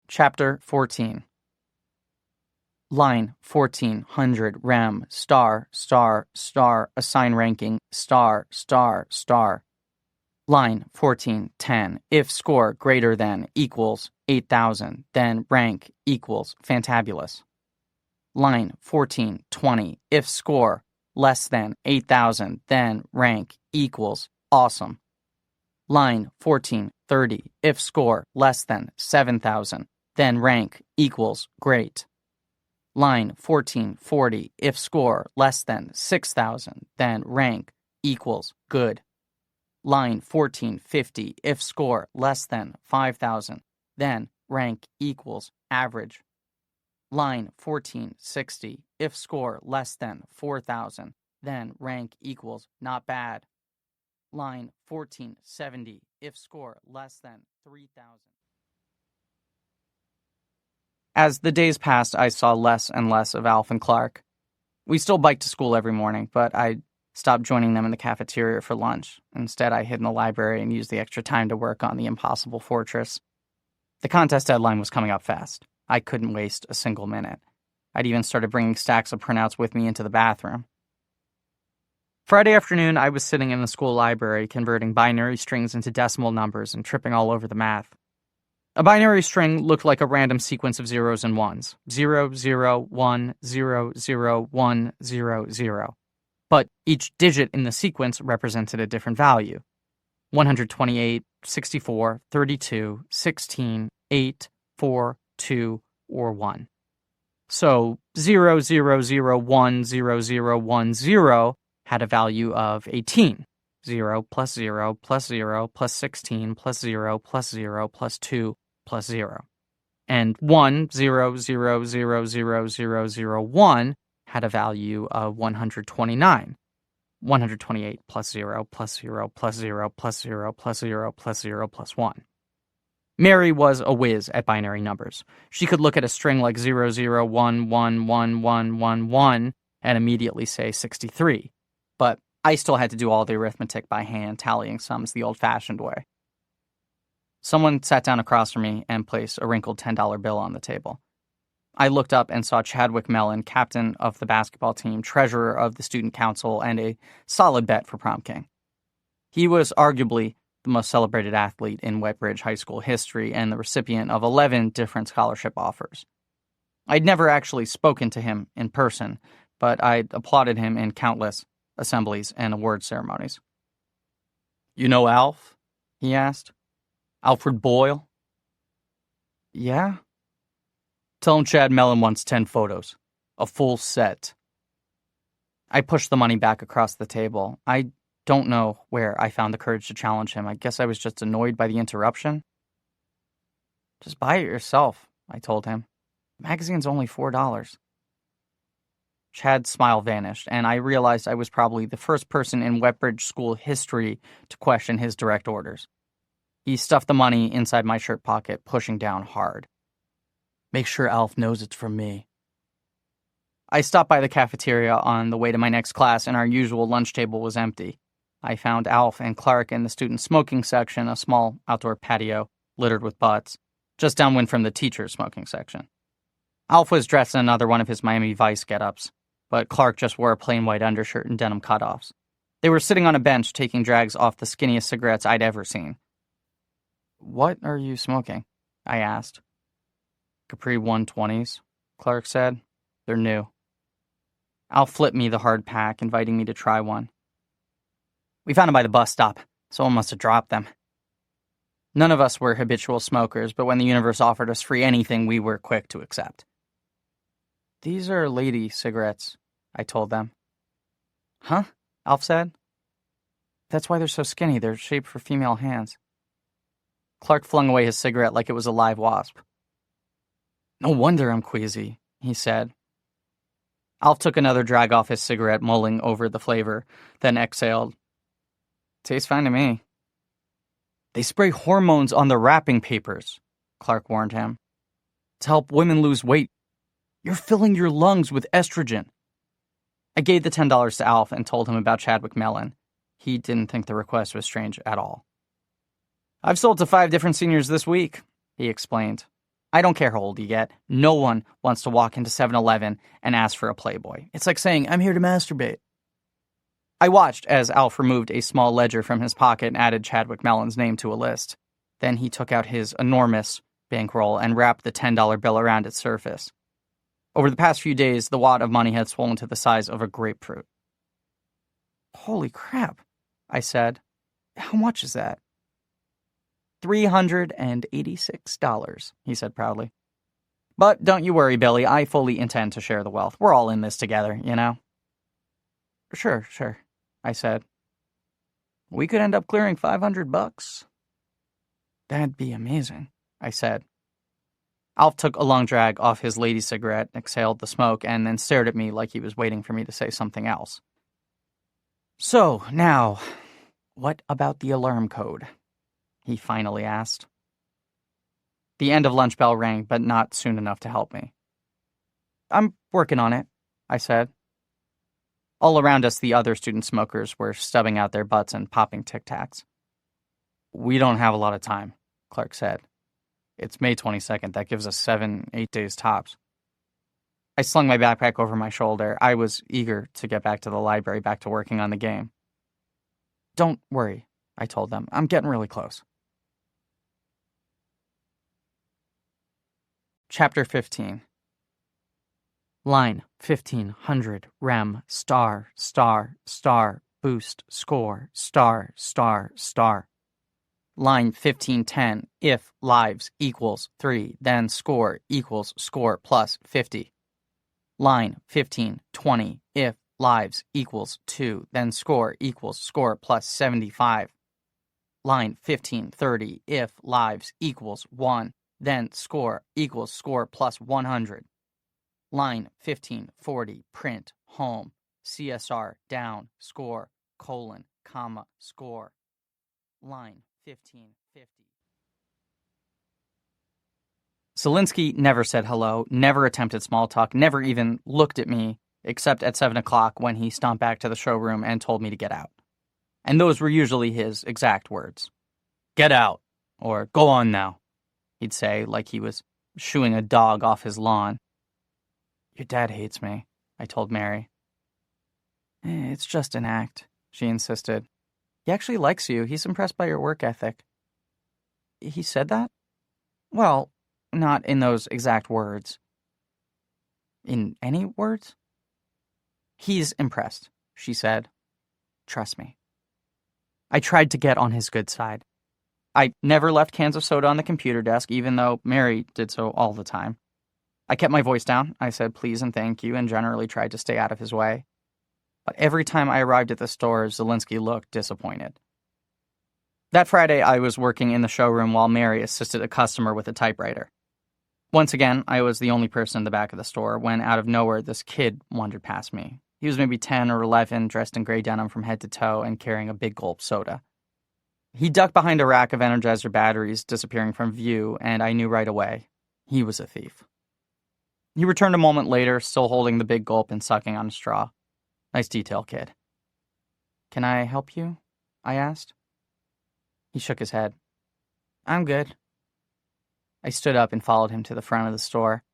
Chapter 14. Line 1400 rem star star star assign ranking star star star. Line 1410 if score greater than equals 8,000 then rank equals fantabulous. Line 1420 if score less than 8,000 then rank equals awesome. Line 1430 if score less than 7,000 then rank equals great. Line 1440, if score less than 6,000, then rank equals good. Line 1450, if score less than 5,000, then rank equals average. Line 1460, if score less than 4,000, then rank equals not bad. Line 1470, if score less than 3,000. As the days passed, I saw less and less of Alf and Clark. We still biked to school every morning, but I stopped joining them in the cafeteria for lunch. Instead, I hid in the library and used the extra time to work on the impossible fortress. The contest deadline was coming up fast. I couldn't waste a single minute. I'd even started bringing stacks of printouts with me into the bathroom. Friday afternoon, I was sitting in the school library converting binary strings into decimal numbers and tripping all over the math. A binary string looked like a random sequence of zeros and ones. 0, 0, 1, 0, 0, 1, 0, 0. But each digit in the sequence represented a different value. 128, 64, 32, 16, 8, 4, 2, or 1. So 0, 0, 0, 1, 0, 0, 1, 0 had a value of 18. 0 plus 0 plus 0 plus 16 plus 0 plus 0 plus 2 plus 0. And 1, 0, 0, 0, 0, 0, 0, 1 had a value of 129. 128 plus 0 plus 0 plus 0 plus 0 plus 0 plus 0 plus 1. Mary was a whiz at binary numbers. She could look at a string like 0, 0, 1, 1, 1, 1, 1, 1 and immediately say 63. But I still had to do all the arithmetic by hand, tallying sums the old-fashioned way. Someone sat down across from me and placed a wrinkled $10 bill on the table. I looked up and saw Chadwick Mellon, captain of the basketball team, treasurer of the student council, and a solid bet for prom king. He was arguably the most celebrated athlete in Wetbridge high school history and the recipient of 11 different scholarship offers. I'd never actually spoken to him in person, but I'd applauded him in countless assemblies and award ceremonies. "You know Alf?" he asked. "Alfred Boyle?" "Yeah." "Tell him Chad Mellon wants 10 photos. A full set." I pushed the money back across the table. I don't know where I found the courage to challenge him. I guess I was just annoyed by the interruption. "Just buy it yourself," I told him. "The magazine's only $4. Chad's smile vanished, and I realized I was probably the first person in Wetbridge school history to question his direct orders. He stuffed the money inside my shirt pocket, pushing down hard. "Make sure Alf knows it's from me." I stopped by the cafeteria on the way to my next class, and our usual lunch table was empty. I found Alf and Clark in the student smoking section, a small outdoor patio littered with butts, just downwind from the teacher's smoking section. Alf was dressed in another one of his Miami Vice get-ups, but Clark just wore a plain white undershirt and denim cutoffs. They were sitting on a bench taking drags off the skinniest cigarettes I'd ever seen. "What are you smoking?" I asked. "Capri 120s, Clark said. "They're new." Alf flipped me the hard pack, inviting me to try one. "We found them by the bus stop. Someone must have dropped them." None of us were habitual smokers, but when the universe offered us free anything, we were quick to accept. "These are lady cigarettes," I told them. "Huh?" Alf said. "That's why they're so skinny. They're shaped for female hands." Clark flung away his cigarette like it was a live wasp. "No wonder I'm queasy," he said. Alf took another drag off his cigarette, mulling over the flavor, then exhaled. "Tastes fine to me." "They spray hormones on the wrapping papers," Clark warned him, "to help women lose weight. You're filling your lungs with estrogen." I gave the $10 to Alf and told him about Chadwick Mellon. He didn't think the request was strange at all. "I've sold to 5 different seniors this week," he explained. "I don't care how old you get. No one wants to walk into 7-Eleven and ask for a Playboy. It's like saying, 'I'm here to masturbate.'" I watched as Alf removed a small ledger from his pocket and added Chadwick Mellon's name to a list. Then he took out his enormous bankroll and wrapped the $10 bill around its surface. Over the past few days, the wad of money had swollen to the size of a grapefruit. "Holy crap," I said. "How much is that?" $386, he said proudly. But don't you worry, Billy, I fully intend to share the wealth. We're all in this together, you know? Sure, I said. We could end up clearing $500. That'd be amazing, I said. Alf took a long drag off his lady cigarette, exhaled the smoke, and then stared at me like he was waiting for me to say something else. So, now, what about the alarm code? He finally asked. The end of lunch bell rang, but not soon enough to help me. I'm working on it, I said. All around us, the other student smokers were stubbing out their butts and popping Tic Tacs. We don't have a lot of time, Clark said. It's May 22nd. That gives us 7-8 days tops. I slung my backpack over my shoulder. I was eager to get back to the library, back to working on the game. Don't worry, I told them. I'm getting really close. Chapter 15. Line 1500 rem star boost score star. Line 1510 if lives equals 3 then score equals score plus 50. Line 1520 if lives equals 2 then score equals score plus 75. Line 1530 if lives equals 1 then score equals score plus 100. Line 1540, print, home, CSR, down, score, colon, comma, score. Line 1550. Zelinsky never said hello, never attempted small talk, never even looked at me, except at 7 o'clock when he stomped back to the showroom and told me to get out. And those were usually his exact words. Get out, or go on now, he'd say, like he was shooing a dog off his lawn. Your dad hates me, I told Mary. It's just an act, she insisted. He actually likes you. He's impressed by your work ethic. He said that? Well, not in those exact words. In any words? He's impressed, she said. Trust me. I tried to get on his good side. I never left cans of soda on the computer desk, even though Mary did so all the time. I kept my voice down. I said please and thank you and generally tried to stay out of his way. But every time I arrived at the store, Zelinsky looked disappointed. That Friday, I was working in the showroom while Mary assisted a customer with a typewriter. Once again, I was the only person in the back of the store when, out of nowhere, this kid wandered past me. He was maybe 10 or 11, dressed in gray denim from head to toe and carrying a big gulp soda. He ducked behind a rack of Energizer batteries, disappearing from view, and I knew right away he was a thief. He returned a moment later, still holding the big gulp and sucking on a straw. Nice detail, kid. Can I help you? I asked. He shook his head. I'm good. I stood up and followed him to the front of the store.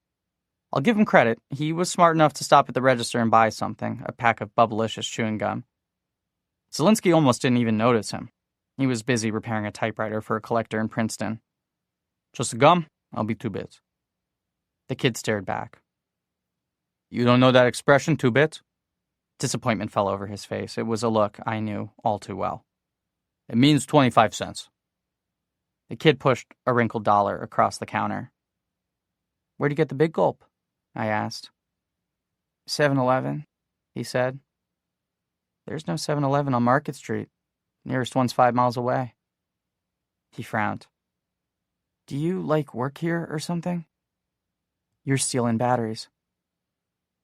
I'll give him credit. He was smart enough to stop at the register and buy something, a pack of Bubblicious chewing gum. Zelinsky almost didn't even notice him. He was busy repairing a typewriter for a collector in Princeton. Just a gum? I'll be 2 bits. The kid stared back. You don't know that expression, 2 bits? Disappointment fell over his face. It was a look I knew all too well. It means 25 cents. The kid pushed a wrinkled dollar across the counter. Where'd you get the big gulp? I asked. 7-Eleven, he said. There's no 7-Eleven on Market Street. Nearest one's 5 miles away. He frowned. Do you, work here or something? You're stealing batteries.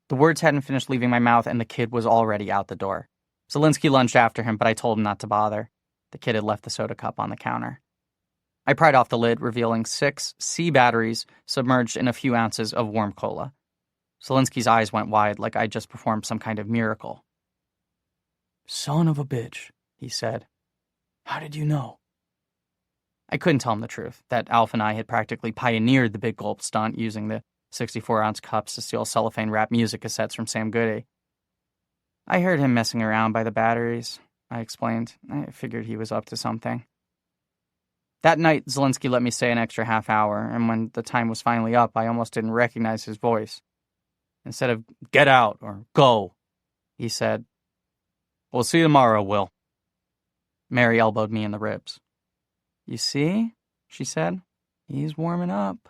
The words hadn't finished leaving my mouth, and the kid was already out the door. Zelinsky lunged after him, but I told him not to bother. The kid had left the soda cup on the counter. I pried off the lid, revealing 6 C batteries submerged in a few ounces of warm cola. Zelinsky's eyes went wide, like I'd just performed some kind of miracle. Son of a bitch, he said. How did you know? I couldn't tell him the truth, that Alf and I had practically pioneered the big gulp stunt using the 64-ounce cups to steal cellophane-wrapped music cassettes from Sam Goody. I heard him messing around by the batteries, I explained. I figured he was up to something. That night, Zelinsky let me stay an extra half hour, and when the time was finally up, I almost didn't recognize his voice. Instead of, get out, or go, he said, we'll see you tomorrow, Will. Mary elbowed me in the ribs. You see, she said, he's warming up.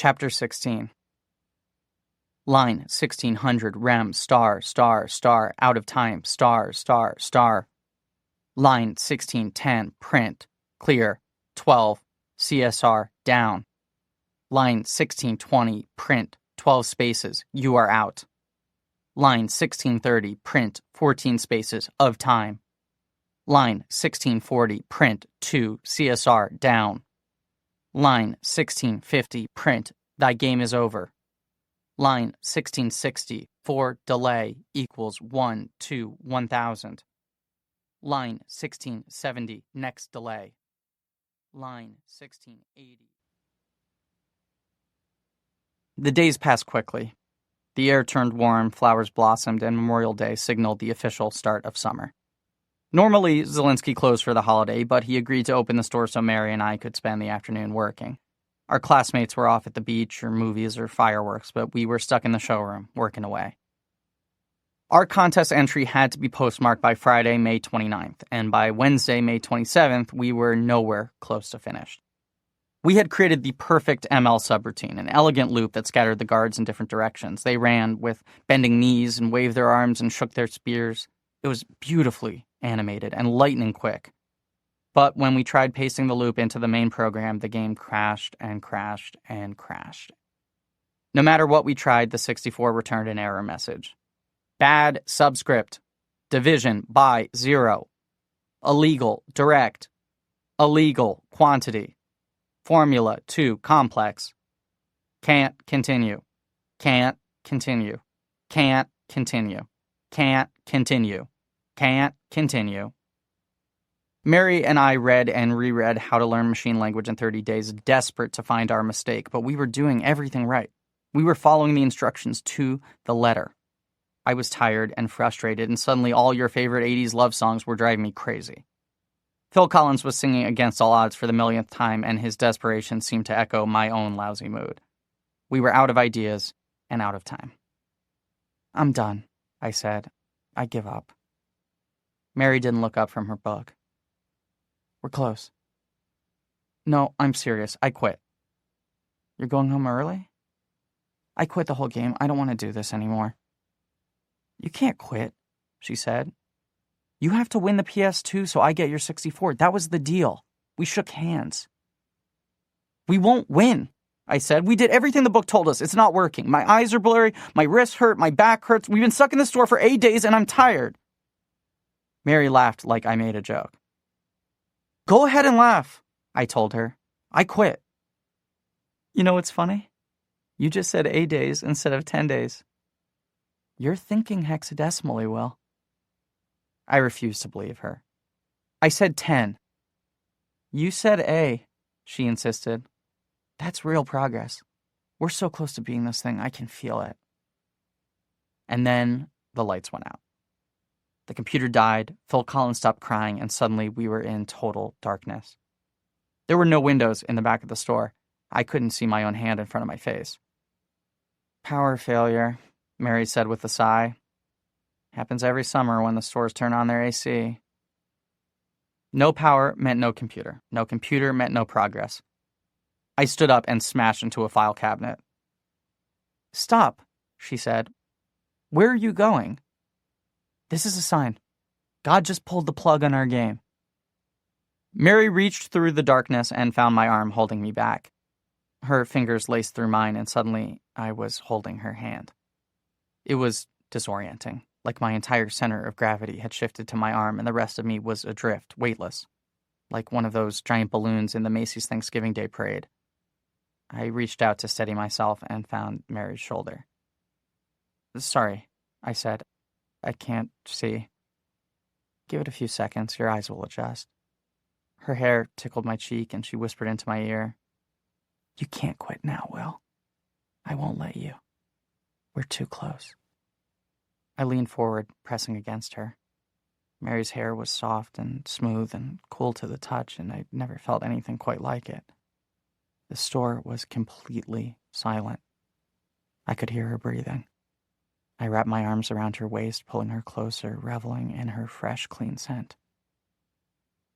Chapter 16. Line 1600 rem star star star out of time star star star. Line 1610 print clear 12 CSR down. Line 1620 print 12 spaces you are out. Line 1630 print 14 spaces of time. Line 1640 print 2 CSR down. Line 1650 print thy game is over. Line 1660 for delay equals 1 to 1000. Line 1670 next delay. Line 1680. The days passed quickly. The air turned warm, flowers blossomed, and Memorial Day signaled the official start of summer. Normally, Zelinsky closed for the holiday, but he agreed to open the store so Mary and I could spend the afternoon working. Our classmates were off at the beach or movies or fireworks, but we were stuck in the showroom, working away. Our contest entry had to be postmarked by Friday, May 29th, and by Wednesday, May 27th, we were nowhere close to finished. We had created the perfect ML subroutine, an elegant loop that scattered the guards in different directions. They ran with bending knees and waved their arms and shook their spears. It was beautifully animated and lightning quick. But when we tried pasting the loop into the main program, the game crashed and crashed and crashed. No matter what we tried, the 64 returned an error message. Bad subscript. Division by 0. Illegal direct. Illegal quantity. Formula too complex. Can't continue. Can't continue. Can't continue. Can't continue. Can't continue. Mary and I read and reread How to Learn Machine Language in 30 Days, desperate to find our mistake, but we were doing everything right. We were following the instructions to the letter. I was tired and frustrated, and suddenly all your favorite 80s love songs were driving me crazy. Phil Collins was singing Against All Odds for the millionth time, and his desperation seemed to echo my own lousy mood. We were out of ideas and out of time. I'm done, I said. I give up. Mary didn't look up from her book. We're close. No, I'm serious. I quit. You're going home early? I quit the whole game. I don't want to do this anymore. You can't quit, she said. You have to win the PS2 so I get your 64. That was the deal. We shook hands. We won't win, I said. We did everything the book told us. It's not working. My eyes are blurry, my wrists hurt, my back hurts. We've been stuck in the store for 8 days and I'm tired. Mary laughed like I made a joke. Go ahead and laugh, I told her. I quit. You know what's funny? You just said 8 days instead of 10 days. You're thinking hexadecimally, Will. I refused to believe her. I said 10. You said A, she insisted. That's real progress. We're so close to beating this thing, I can feel it. And then the lights went out. The computer died, Phil Collins stopped crying, and suddenly we were in total darkness. There were no windows in the back of the store. I couldn't see my own hand in front of my face. Power failure, Mary said with a sigh. Happens every summer when the stores turn on their AC. No power meant no computer. No computer meant no progress. I stood up and smashed into a file cabinet. Stop, she said. Where are you going? This is a sign. God just pulled the plug on our game. Mary reached through the darkness and found my arm holding me back. Her fingers laced through mine, and suddenly I was holding her hand. It was disorienting, like my entire center of gravity had shifted to my arm and the rest of me was adrift, weightless, like one of those giant balloons in the Macy's Thanksgiving Day parade. I reached out to steady myself and found Mary's shoulder. Sorry, I said. I can't see. Give it a few seconds, your eyes will adjust. Her hair tickled my cheek and she whispered into my ear, You can't quit now, Will. I won't let you. We're too close. I leaned forward, pressing against her. Mary's hair was soft and smooth and cool to the touch, and I'd never felt anything quite like it. The store was completely silent. I could hear her breathing. I wrapped my arms around her waist, pulling her closer, reveling in her fresh, clean scent.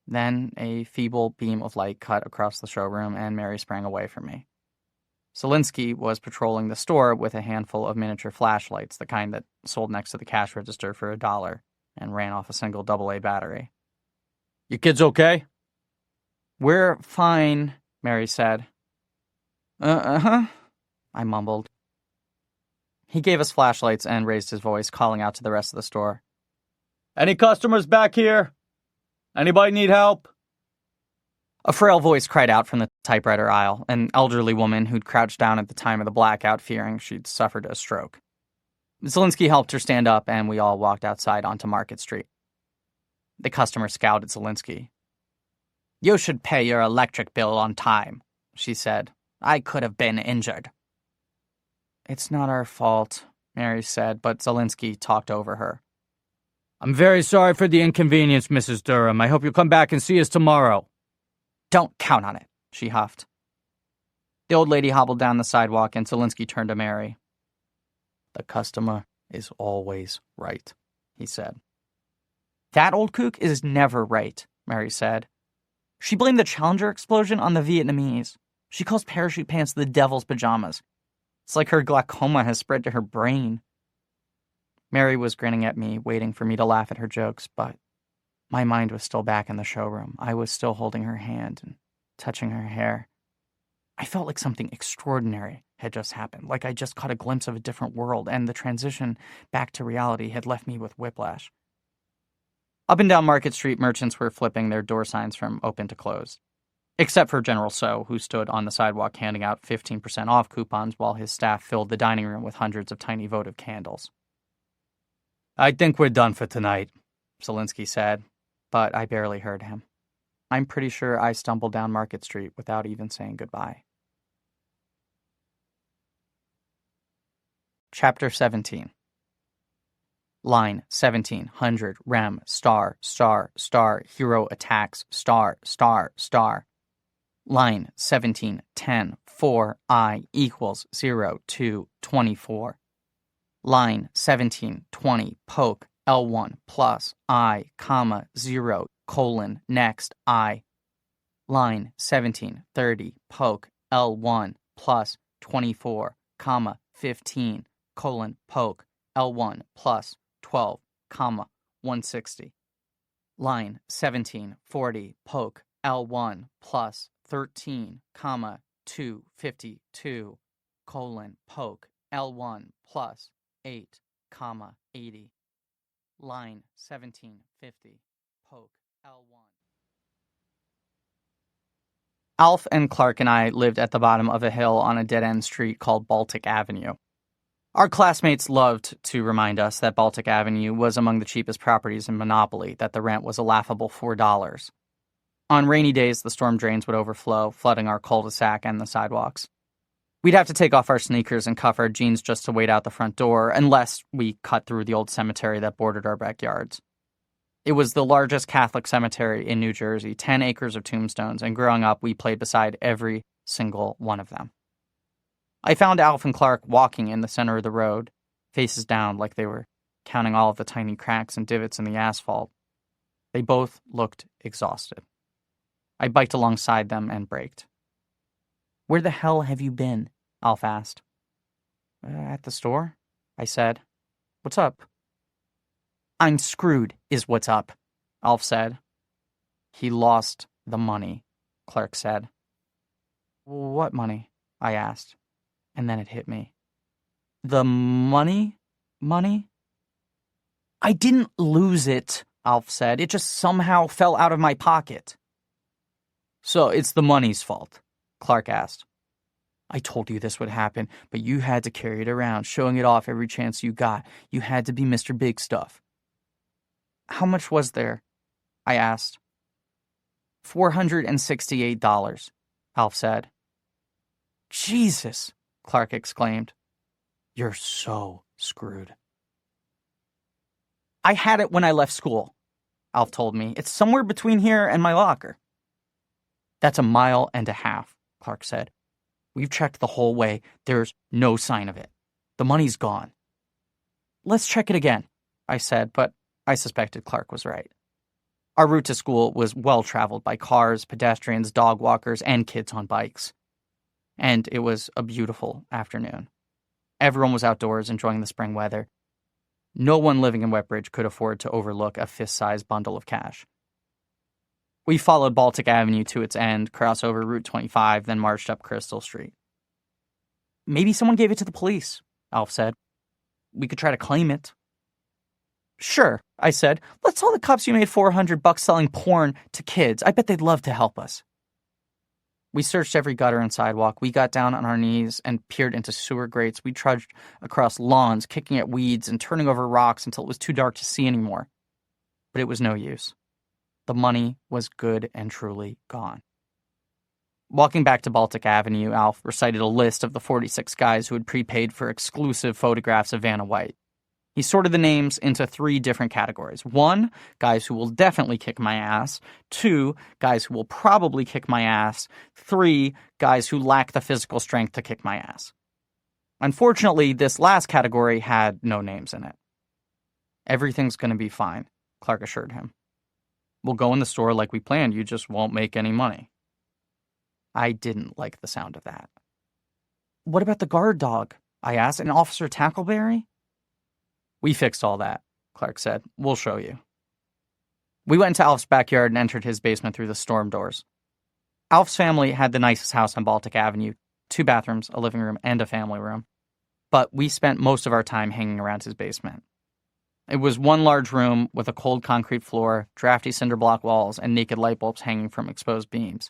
Then a feeble beam of light cut across the showroom, and Mary sprang away from me. Zelinsky was patrolling the store with a handful of miniature flashlights, the kind that sold next to the cash register for $1 and ran off a single AA battery. "You kids okay?" "We're fine," Mary said. Uh-huh, I mumbled. He gave us flashlights and raised his voice, calling out to the rest of the store. "Any customers back here? Anybody need help?" A frail voice cried out from the typewriter aisle, an elderly woman who'd crouched down at the time of the blackout, fearing she'd suffered a stroke. Zelinsky helped her stand up, and we all walked outside onto Market Street. The customer scowled at Zelinsky. "You should pay your electric bill on time," she said. "I could have been injured." "It's not our fault," Mary said, but Zelinsky talked over her. "I'm very sorry for the inconvenience, Mrs. Durham. I hope you'll come back and see us tomorrow." "Don't count on it," she huffed. The old lady hobbled down the sidewalk, and Zelinsky turned to Mary. "The customer is always right," he said. "That old kook is never right," Mary said. "She blamed the Challenger explosion on the Vietnamese. She calls parachute pants the devil's pajamas. It's like her glaucoma has spread to her brain." Mary was grinning at me, waiting for me to laugh at her jokes, but my mind was still back in the showroom. I was still holding her hand and touching her hair. I felt like something extraordinary had just happened, like I just caught a glimpse of a different world, and the transition back to reality had left me with whiplash. Up and down Market Street, merchants were flipping their door signs from open to closed. Except for General So, who stood on the sidewalk handing out 15% off coupons while his staff filled the dining room with hundreds of tiny votive candles. "I think we're done for tonight," Zelinsky said, but I barely heard him. I'm pretty sure I stumbled down Market Street without even saying goodbye. Chapter 17. Line 1700 rem star star star hero attacks star star star. Line 1710 4 I equals 0 to 24. Line 1720 poke L1 plus I comma 0 colon next I. Line 1730 poke L1 plus 24 comma 15 colon poke L1 plus 12 comma 160. Line 1740 poke L1 plus 13 comma 252 colon poke L1 plus 8 comma 80. Line 1750 poke L1. Alf and Clark and I lived at the bottom of a hill on a dead-end street called Baltic Avenue. Our classmates loved to remind us that Baltic Avenue was among the cheapest properties in Monopoly, that the rent was a laughable $4. On rainy days, the storm drains would overflow, flooding our cul-de-sac and the sidewalks. We'd have to take off our sneakers and cuff our jeans just to wait out the front door, unless we cut through the old cemetery that bordered our backyards. It was the largest Catholic cemetery in New Jersey, 10 acres of tombstones, and growing up, we played beside every single one of them. I found Alf and Clark walking in the center of the road, faces down like they were counting all of the tiny cracks and divots in the asphalt. They both looked exhausted. I biked alongside them and braked. "Where the hell have you been?" Alf asked. "At the store," I said. "What's up?" "I'm screwed, is what's up," Alf said. "He lost the money," Clark said. "What money?" I asked. And then it hit me. "The money? Money?" "I didn't lose it," Alf said. "It just somehow fell out of my pocket." "So it's the money's fault?" Clark asked. "I told you this would happen, but you had to carry it around, showing it off every chance you got. You had to be Mr. Big Stuff." "How much was there?" I asked. $468, Alf said. "Jesus," Clark exclaimed. "You're so screwed." "I had it when I left school," Alf told me. "It's somewhere between here and my locker." "That's a mile and a half," Clark said. "We've checked the whole way. There's no sign of it. The money's gone." "Let's check it again," I said, but I suspected Clark was right. Our route to school was well traveled by cars, pedestrians, dog walkers, and kids on bikes. And it was a beautiful afternoon. Everyone was outdoors enjoying the spring weather. No one living in Wetbridge could afford to overlook a fist-sized bundle of cash. We followed Baltic Avenue to its end, crossed over Route 25, then marched up Crystal Street. Maybe someone gave it to the police, Alf said. We could try to claim it. Sure, I said. Let's tell the cops you made $400 selling porn to kids. I bet they'd love to help us. We searched every gutter and sidewalk. We got down on our knees and peered into sewer grates. We trudged across lawns, kicking at weeds and turning over rocks until it was too dark to see anymore. But it was no use. The money was good and truly gone. Walking back to Baltic Avenue, Alf recited a list of the 46 guys who had prepaid for exclusive photographs of Vanna White. He sorted the names into 3 different categories. 1, guys who will definitely kick my ass. 2, guys who will probably kick my ass. 3, guys who lack the physical strength to kick my ass. Unfortunately, this last category had no names in it. Everything's going to be fine, Clark assured him. We'll go in the store like we planned. You just won't make any money. I didn't like the sound of that. What about the guard dog? I asked. And Officer Tackleberry? We fixed all that, Clark said. We'll show you. We went into Alf's backyard and entered his basement through the storm doors. Alf's family had the nicest house on Baltic Avenue, 2 bathrooms, a living room, and a family room. But we spent most of our time hanging around his basement. It was one large room with a cold concrete floor, drafty cinder block walls, and naked light bulbs hanging from exposed beams.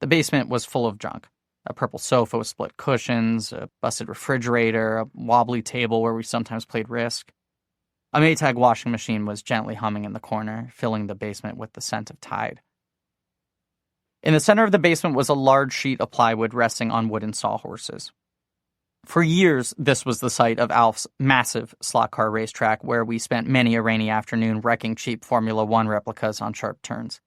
The basement was full of junk. A purple sofa with split cushions, a busted refrigerator, a wobbly table where we sometimes played Risk. A Maytag washing machine was gently humming in the corner, filling the basement with the scent of Tide. In the center of the basement was a large sheet of plywood resting on wooden sawhorses. For years, this was the site of Alf's massive slot car racetrack where we spent many a rainy afternoon wrecking cheap Formula One replicas on sharp turns.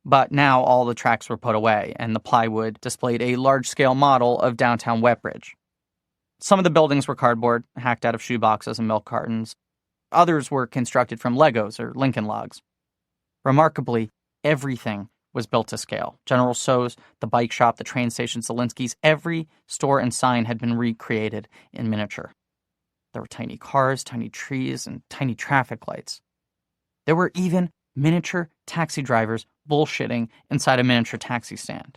But now all the tracks were put away, and the plywood displayed a large-scale model of downtown Wetbridge. Some of the buildings were cardboard, hacked out of shoeboxes and milk cartons. Others were constructed from Legos or Lincoln logs. Remarkably, everything was built to scale. General Tso's, the bike shop, the train station, Zelinsky's, every store and sign had been recreated in miniature. There were tiny cars, tiny trees, and tiny traffic lights. There were even miniature taxi drivers bullshitting inside a miniature taxi stand.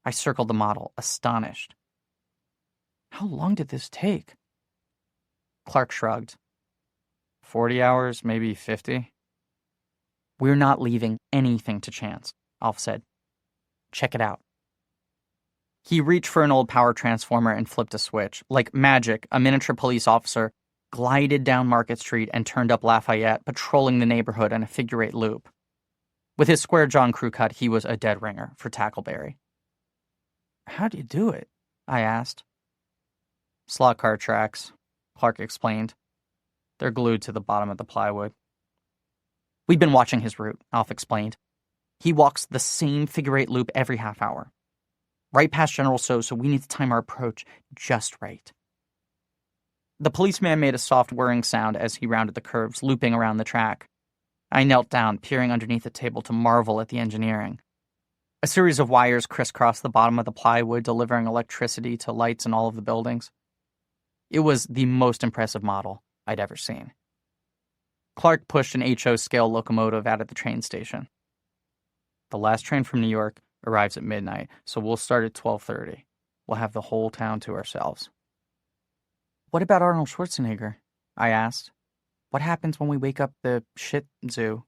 I circled the model, astonished. How long did this take? Clark shrugged. 40 hours, maybe 50. We're not leaving anything to chance, Alf said. Check it out. He reached for an old power transformer and flipped a switch. Like magic, a miniature police officer glided down Market Street and turned up Lafayette, patrolling the neighborhood in a figure-8 loop. With his square John crew cut, he was a dead ringer for Tackleberry. How do you do it? I asked. Slot car tracks, Clark explained. They're glued to the bottom of the plywood. We've been watching his route, Alf explained. He walks the same figure-8 loop every half hour. Right past General Tso, so we need to time our approach just right. The policeman made a soft whirring sound as he rounded the curves, looping around the track. I knelt down, peering underneath the table to marvel at the engineering. A series of wires crisscrossed the bottom of the plywood, delivering electricity to lights in all of the buildings. It was the most impressive model I'd ever seen. Clark pushed an HO-scale locomotive out at the train station. The last train from New York arrives at midnight, so we'll start at 12:30. We'll have the whole town to ourselves. What about Arnold Schwarzenegger? I asked. What happens when we wake up the shit zoo?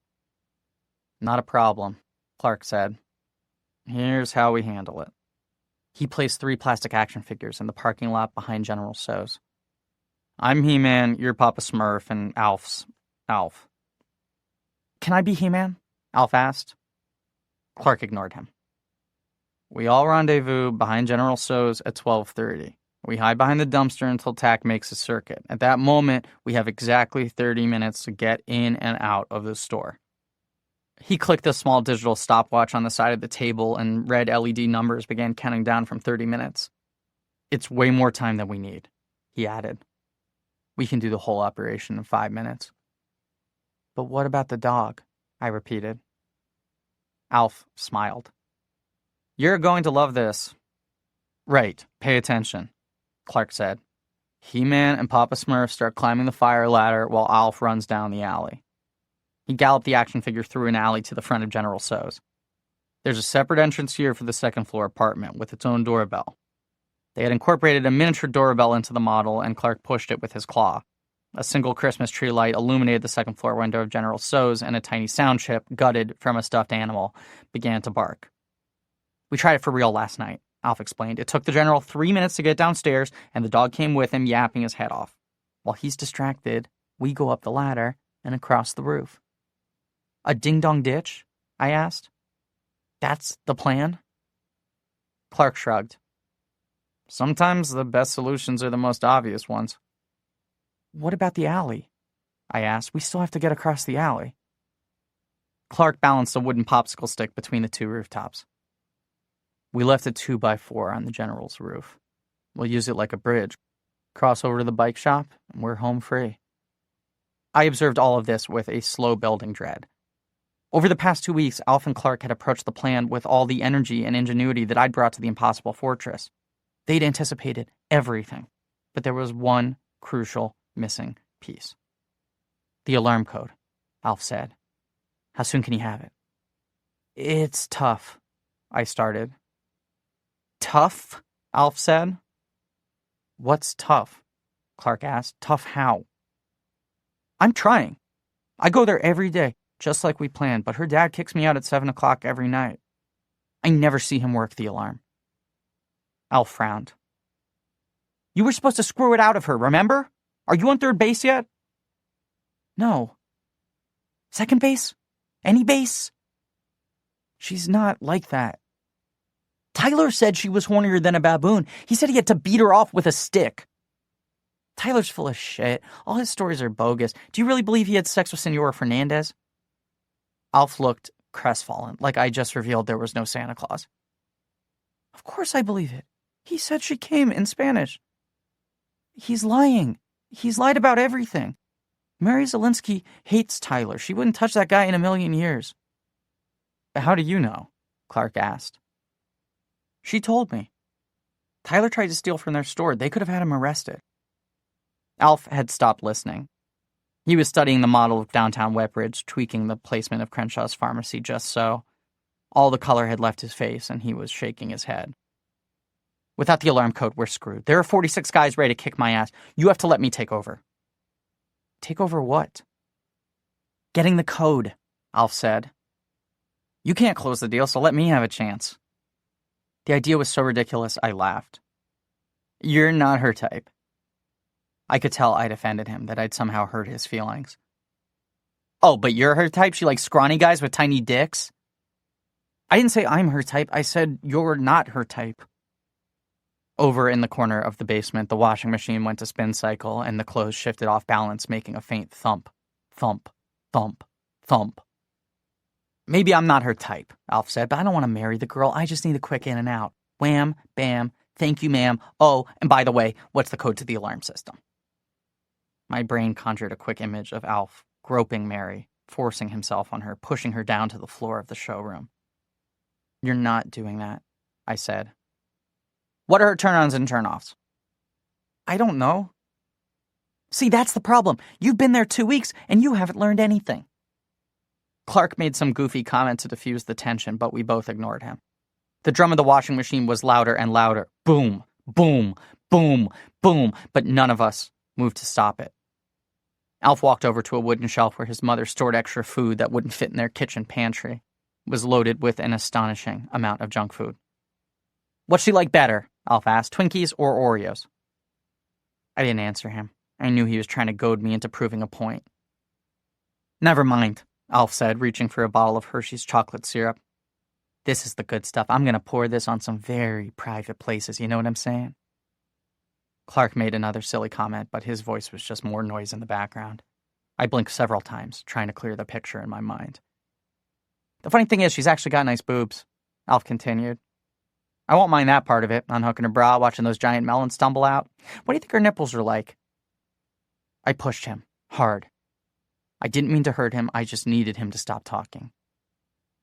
Not a problem, Clark said. Here's how we handle it. He placed 3 plastic action figures in the parking lot behind General Tso's. I'm He-Man, you're Papa Smurf, and Alf's Alf. Can I be He-Man? Alf asked. Clark ignored him. We all rendezvous behind General Tso's at 12:30. We hide behind the dumpster until Tack makes a circuit. At that moment, we have exactly 30 minutes to get in and out of the store. He clicked a small digital stopwatch on the side of the table, and red LED numbers began counting down from 30 minutes. It's way more time than we need, he added. We can do the whole operation in 5 minutes. But what about the dog? I repeated. Alf smiled. You're going to love this. Right, pay attention, Clark said. He-Man and Papa Smurf start climbing the fire ladder while Alf runs down the alley. He galloped the action figure through an alley to the front of General Tso's. There's a separate entrance here for the second-floor apartment with its own doorbell. They had incorporated a miniature doorbell into the model, and Clark pushed it with his claw. A single Christmas tree light illuminated the second-floor window of General Tso's, and a tiny sound chip, gutted from a stuffed animal, began to bark. We tried it for real last night, Alf explained. It took the General 3 minutes to get downstairs, and the dog came with him, yapping his head off. While he's distracted, we go up the ladder and across the roof. A ding-dong ditch? I asked. That's the plan? Clark shrugged. Sometimes the best solutions are the most obvious ones. What about the alley? I asked. We still have to get across the alley. Clark balanced a wooden popsicle stick between the two rooftops. We left a 2x4 on the General's roof. We'll use it like a bridge. Cross over to the bike shop, and we're home free. I observed all of this with a slow-building dread. Over the past 2 weeks, Alf and Clark had approached the plan with all the energy and ingenuity that I'd brought to the impossible fortress. They'd anticipated everything, but there was one crucial missing piece. The alarm code, Alf said. How soon can you have it? It's tough, I started. Tough? Alf said. What's tough? Clark asked. Tough how? I'm trying. I go there every day, just like we planned, but her dad kicks me out at 7 o'clock every night. I never see him work the alarm. Alf frowned. You were supposed to screw it out of her, remember? Are you on third base yet? No. Second base? Any base? She's not like that. Tyler said she was hornier than a baboon. He said he had to beat her off with a stick. Tyler's full of shit. All his stories are bogus. Do you really believe he had sex with Senora Fernandez? Alf looked crestfallen, like I just revealed there was no Santa Claus. Of course I believe it. He said she came in Spanish. He's lying. He's lied about everything. Mary Zelinsky hates Tyler. She wouldn't touch that guy in a million years. How do you know? Clark asked. She told me. Tyler tried to steal from their store. They could have had him arrested. Alf had stopped listening. He was studying the model of downtown Wetbridge, tweaking the placement of Crenshaw's pharmacy just so. All the color had left his face, and he was shaking his head. Without the alarm code, we're screwed. There are 46 guys ready to kick my ass. You have to let me take over. Take over what? Getting the code, Alf said. You can't close the deal, so let me have a chance. The idea was so ridiculous, I laughed. You're not her type. I could tell I'd offended him, that I'd somehow hurt his feelings. Oh, but you're her type? She likes scrawny guys with tiny dicks? I didn't say I'm her type. I said you're not her type. Over in the corner of the basement, the washing machine went to spin cycle, and the clothes shifted off balance, making a faint thump, thump, thump, thump. Maybe I'm not her type, Alf said, but I don't want to marry the girl. I just need a quick in and out. Wham, bam, thank you, ma'am. Oh, and by the way, what's the code to the alarm system? My brain conjured a quick image of Alf groping Mary, forcing himself on her, pushing her down to the floor of the showroom. You're not doing that, I said. What are her turn-ons and turn-offs? I don't know. See, that's the problem. You've been there 2 weeks, and you haven't learned anything. Clark made some goofy comment to diffuse the tension, but we both ignored him. The drum of the washing machine was louder and louder. Boom, boom, boom, boom, but none of us moved to stop it. Alf walked over to a wooden shelf where his mother stored extra food that wouldn't fit in their kitchen pantry. It was loaded with an astonishing amount of junk food. What's she like better? Alf asked. Twinkies or Oreos? I didn't answer him. I knew he was trying to goad me into proving a point. Never mind, Alf said, reaching for a bottle of Hershey's chocolate syrup. This is the good stuff. I'm going to pour this on some very private places, you know what I'm saying? Clark made another silly comment, but his voice was just more noise in the background. I blinked several times, trying to clear the picture in my mind. The funny thing is, she's actually got nice boobs, Alf continued. I won't mind that part of it, unhooking her bra, watching those giant melons tumble out. What do you think her nipples are like? I pushed him, hard. I didn't mean to hurt him, I just needed him to stop talking.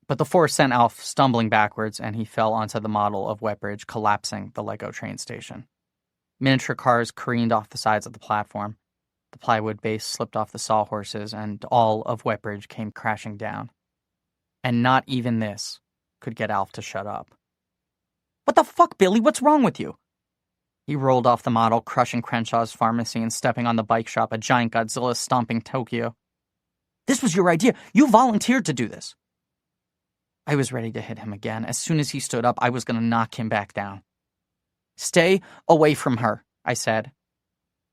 But the force sent Alf stumbling backwards, and he fell onto the model of Wetbridge, collapsing the Lego train station. Miniature cars careened off the sides of the platform. The plywood base slipped off the sawhorses, and all of Wetbridge came crashing down. And not even this could get Alf to shut up. "What the fuck, Billy? What's wrong with you?" He rolled off the model, crushing Crenshaw's pharmacy and stepping on the bike shop, a giant Godzilla stomping Tokyo. "This was your idea. You volunteered to do this." I was ready to hit him again. As soon as he stood up, I was going to knock him back down. "Stay away from her," I said.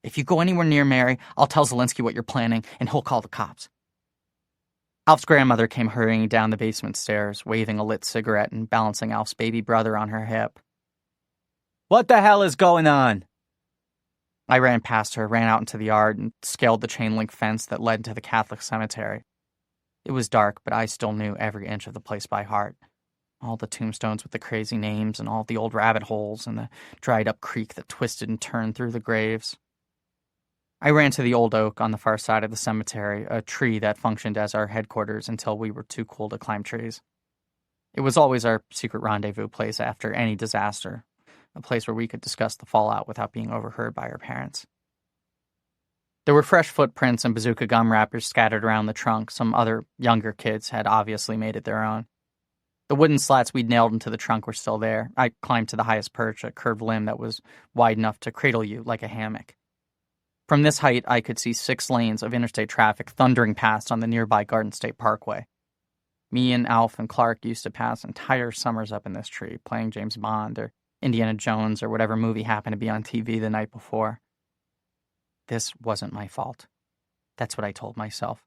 "If you go anywhere near Mary, I'll tell Zelinsky what you're planning, and he'll call the cops." Alf's grandmother came hurrying down the basement stairs, waving a lit cigarette and balancing Alf's baby brother on her hip. "What the hell is going on?" I ran past her, ran out into the yard, and scaled the chain-link fence that led to the Catholic cemetery. It was dark, but I still knew every inch of the place by heart. All the tombstones with the crazy names, and all the old rabbit holes, and the dried-up creek that twisted and turned through the graves. I ran to the old oak on the far side of the cemetery, a tree that functioned as our headquarters until we were too cool to climb trees. It was always our secret rendezvous place after any disaster, a place where we could discuss the fallout without being overheard by our parents. There were fresh footprints and bazooka gum wrappers scattered around the trunk. Some other younger kids had obviously made it their own. The wooden slats we'd nailed into the trunk were still there. I climbed to the highest perch, a curved limb that was wide enough to cradle you like a hammock. From this height, I could see 6 lanes of interstate traffic thundering past on the nearby Garden State Parkway. Me and Alf and Clark used to pass entire summers up in this tree, playing James Bond or Indiana Jones or whatever movie happened to be on TV the night before. This wasn't my fault. That's what I told myself.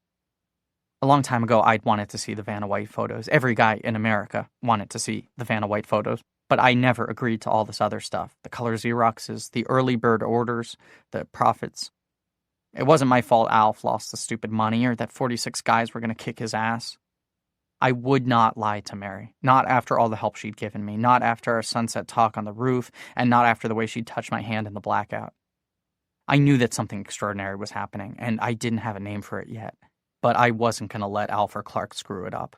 A long time ago, I'd wanted to see the Vanna White photos. Every guy in America wanted to see the Vanna White photos, but I never agreed to all this other stuff. The color Xeroxes, the early bird orders, the profits. It wasn't my fault Alf lost the stupid money or that 46 guys were going to kick his ass. I would not lie to Mary. Not after all the help she'd given me. Not after our sunset talk on the roof, and not after the way she'd touched my hand in the blackout. I knew that something extraordinary was happening, and I didn't have a name for it yet. But I wasn't going to let Alf or Clark screw it up.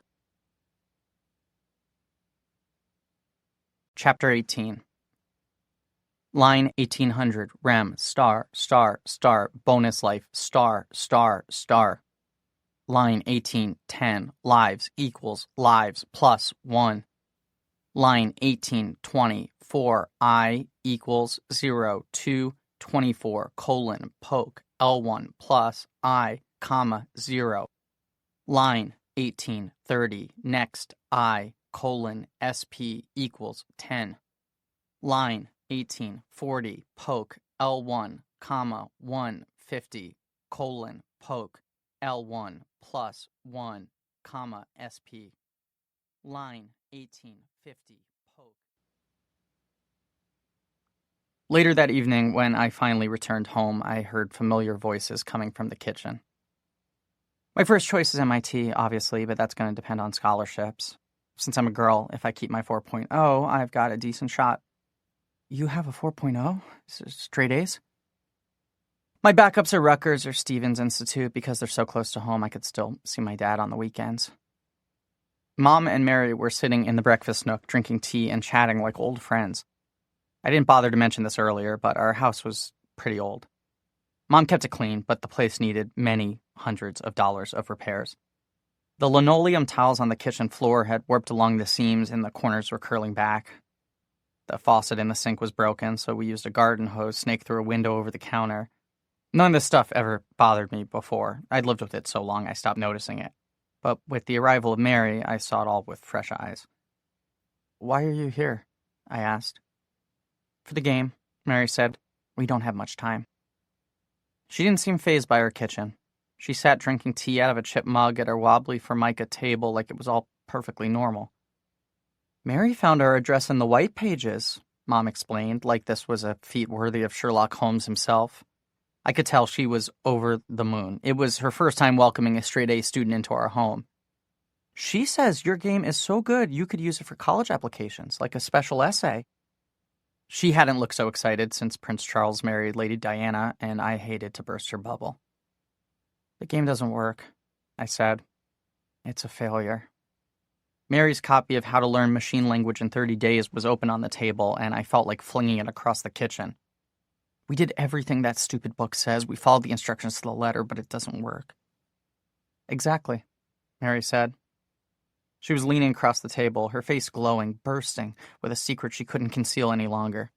Chapter 18. Line 1800, rem, star, star, star, bonus life, star, star, star. Line 1810, lives equals lives plus 1. Line 1820, 4I equals 0, 2, 24, colon, poke, L1 plus I, comma, 0. Line 1830, next I, colon, SP equals 10. Line 1840, poke, L1, comma, 150, colon, poke, L1 plus 1, comma, SP. Line 1850, poke. Later that evening, when I finally returned home, I heard familiar voices coming from the kitchen. My first choice is MIT, obviously, but that's going to depend on scholarships. Since I'm a girl, if I keep my 4.0, I've got a decent shot. You have a 4.0? Straight A's? My backups are Rutgers or Stevens Institute because they're so close to home I could still see my dad on the weekends. Mom and Mary were sitting in the breakfast nook drinking tea and chatting like old friends. I didn't bother to mention this earlier, but our house was pretty old. Mom kept it clean, but the place needed many hundreds of dollars of repairs. The linoleum tiles on the kitchen floor had warped along the seams and the corners were curling back. The faucet in the sink was broken, so we used a garden hose snaked through a window over the counter. None of this stuff ever bothered me before. I'd lived with it so long I stopped noticing it. But with the arrival of Mary, I saw it all with fresh eyes. "Why are you here?" I asked. "For the game," Mary said. "We don't have much time." She didn't seem fazed by her kitchen. She sat drinking tea out of a chipped mug at her wobbly Formica table like it was all perfectly normal. "Mary found our address in the white pages," Mom explained, like this was a feat worthy of Sherlock Holmes himself. I could tell she was over the moon. It was her first time welcoming a straight-A student into our home. "She says your game is so good you could use it for college applications, like a special essay." She hadn't looked so excited since Prince Charles married Lady Diana, and I hated to burst her bubble. "The game doesn't work," I said. "It's a failure." Mary's copy of How to Learn Machine Language in 30 Days was open on the table, and I felt like flinging it across the kitchen. We did everything that stupid book says. We followed the instructions to the letter, but it doesn't work. Exactly, Mary said. She was leaning across the table, her face glowing, bursting with a secret she couldn't conceal any longer.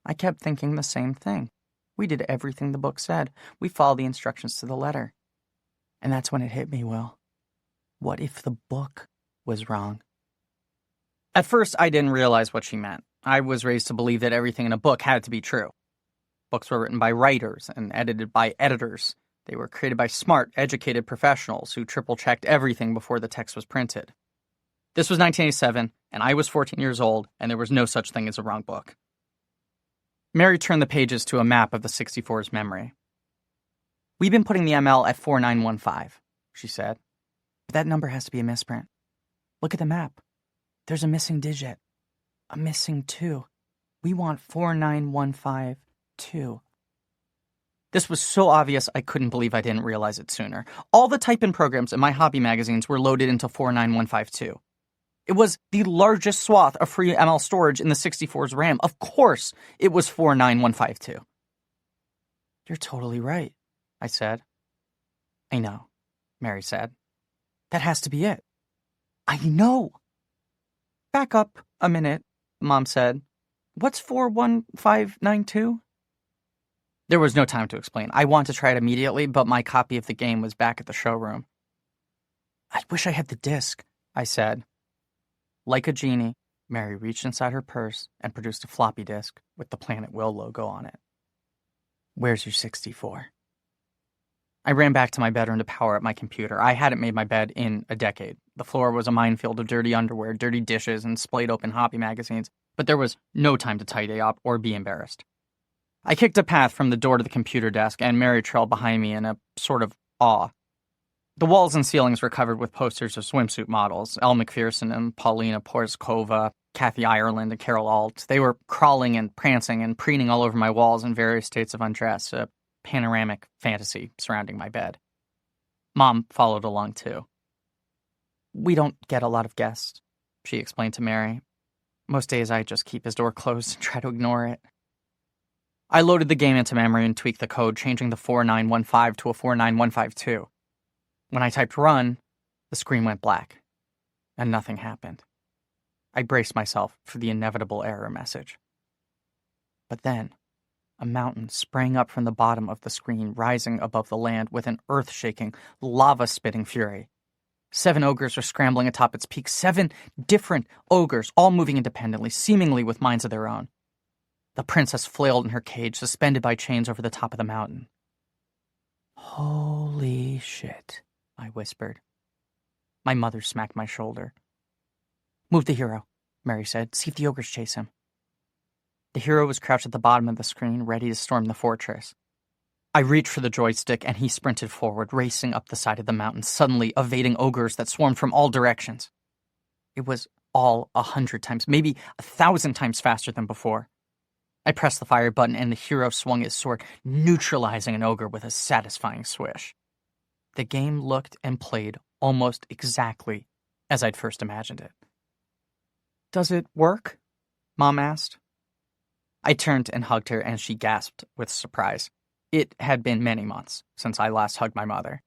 I kept thinking the same thing. We did everything the book said. We followed the instructions to the letter. And that's when it hit me, Will. What if the book was wrong? At first, I didn't realize what she meant. I was raised to believe that everything in a book had to be true. Books were written by writers and edited by editors. They were created by smart, educated professionals who triple-checked everything before the text was printed. This was 1987, and I was 14 years old, and there was no such thing as a wrong book. Mary turned the pages to a map of the 64's memory. We've been putting the ML at 4915, she said. But that number has to be a misprint. Look at the map. There's a missing digit. A missing 2. We want 49152. This was so obvious I couldn't believe I didn't realize it sooner. All the type-in programs in my hobby magazines were loaded into 49152. It was the largest swath of free ML storage in the 64's RAM. Of course, it was 49152. You're totally right, I said. I know, Mary said. That has to be it. I know. Back up a minute, Mom said. What's 41592? There was no time to explain. I wanted to try it immediately, but my copy of the game was back at the showroom. I wish I had the disc, I said. Like a genie, Mary reached inside her purse and produced a floppy disk with the Planet Will logo on it. Where's your 64? I ran back to my bedroom to power up my computer. I hadn't made my bed in a decade. The floor was a minefield of dirty underwear, dirty dishes, and splayed open hobby magazines, but there was no time to tidy up or be embarrassed. I kicked a path from the door to the computer desk, and Mary trailed behind me in a sort of awe. The walls and ceilings were covered with posters of swimsuit models, Elle Macpherson and Paulina Porizkova, Kathy Ireland and Carol Alt. They were crawling and prancing and preening all over my walls in various states of undress, a panoramic fantasy surrounding my bed. Mom followed along, too. We don't get a lot of guests, she explained to Mary. Most days I just keep his door closed and try to ignore it. I loaded the game into memory and tweaked the code, changing the 4915 to a 49152. When I typed run, the screen went black, and nothing happened. I braced myself for the inevitable error message. But then, a mountain sprang up from the bottom of the screen, rising above the land with an earth-shaking, lava-spitting fury. 7 ogres were scrambling atop its peak, 7 different ogres, all moving independently, seemingly with minds of their own. The princess flailed in her cage, suspended by chains over the top of the mountain. Holy shit, I whispered. My mother smacked my shoulder. Move the hero, Mary said. See if the ogres chase him. The hero was crouched at the bottom of the screen, ready to storm the fortress. I reached for the joystick, and he sprinted forward, racing up the side of the mountain, suddenly evading ogres that swarmed from all directions. It was all 100 times, maybe 1,000 times faster than before. I pressed the fire button, and the hero swung his sword, neutralizing an ogre with a satisfying swish. The game looked and played almost exactly as I'd first imagined it. Does it work? Mom asked. I turned and hugged her, and she gasped with surprise. It had been many months since I last hugged my mother.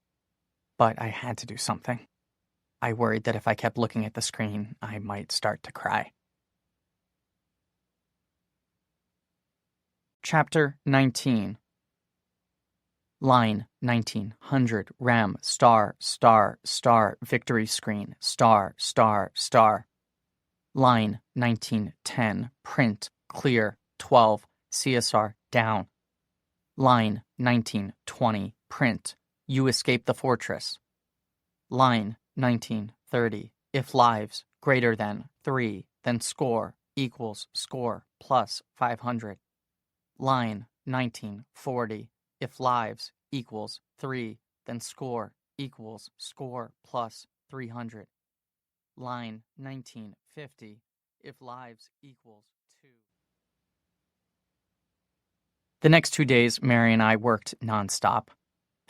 But I had to do something. I worried that if I kept looking at the screen, I might start to cry. Chapter 19. Line 1900 RAM star victory screen star. Line 1910 print clear 12 CSR down. Line 1920 print you escape the fortress. Line 1930 if lives greater than 3 then score equals score plus 500. Line 1940 if lives equals 3 then score equals score plus 300. Line 1950 if lives equals 2. The next 2 days, Mary and I worked nonstop.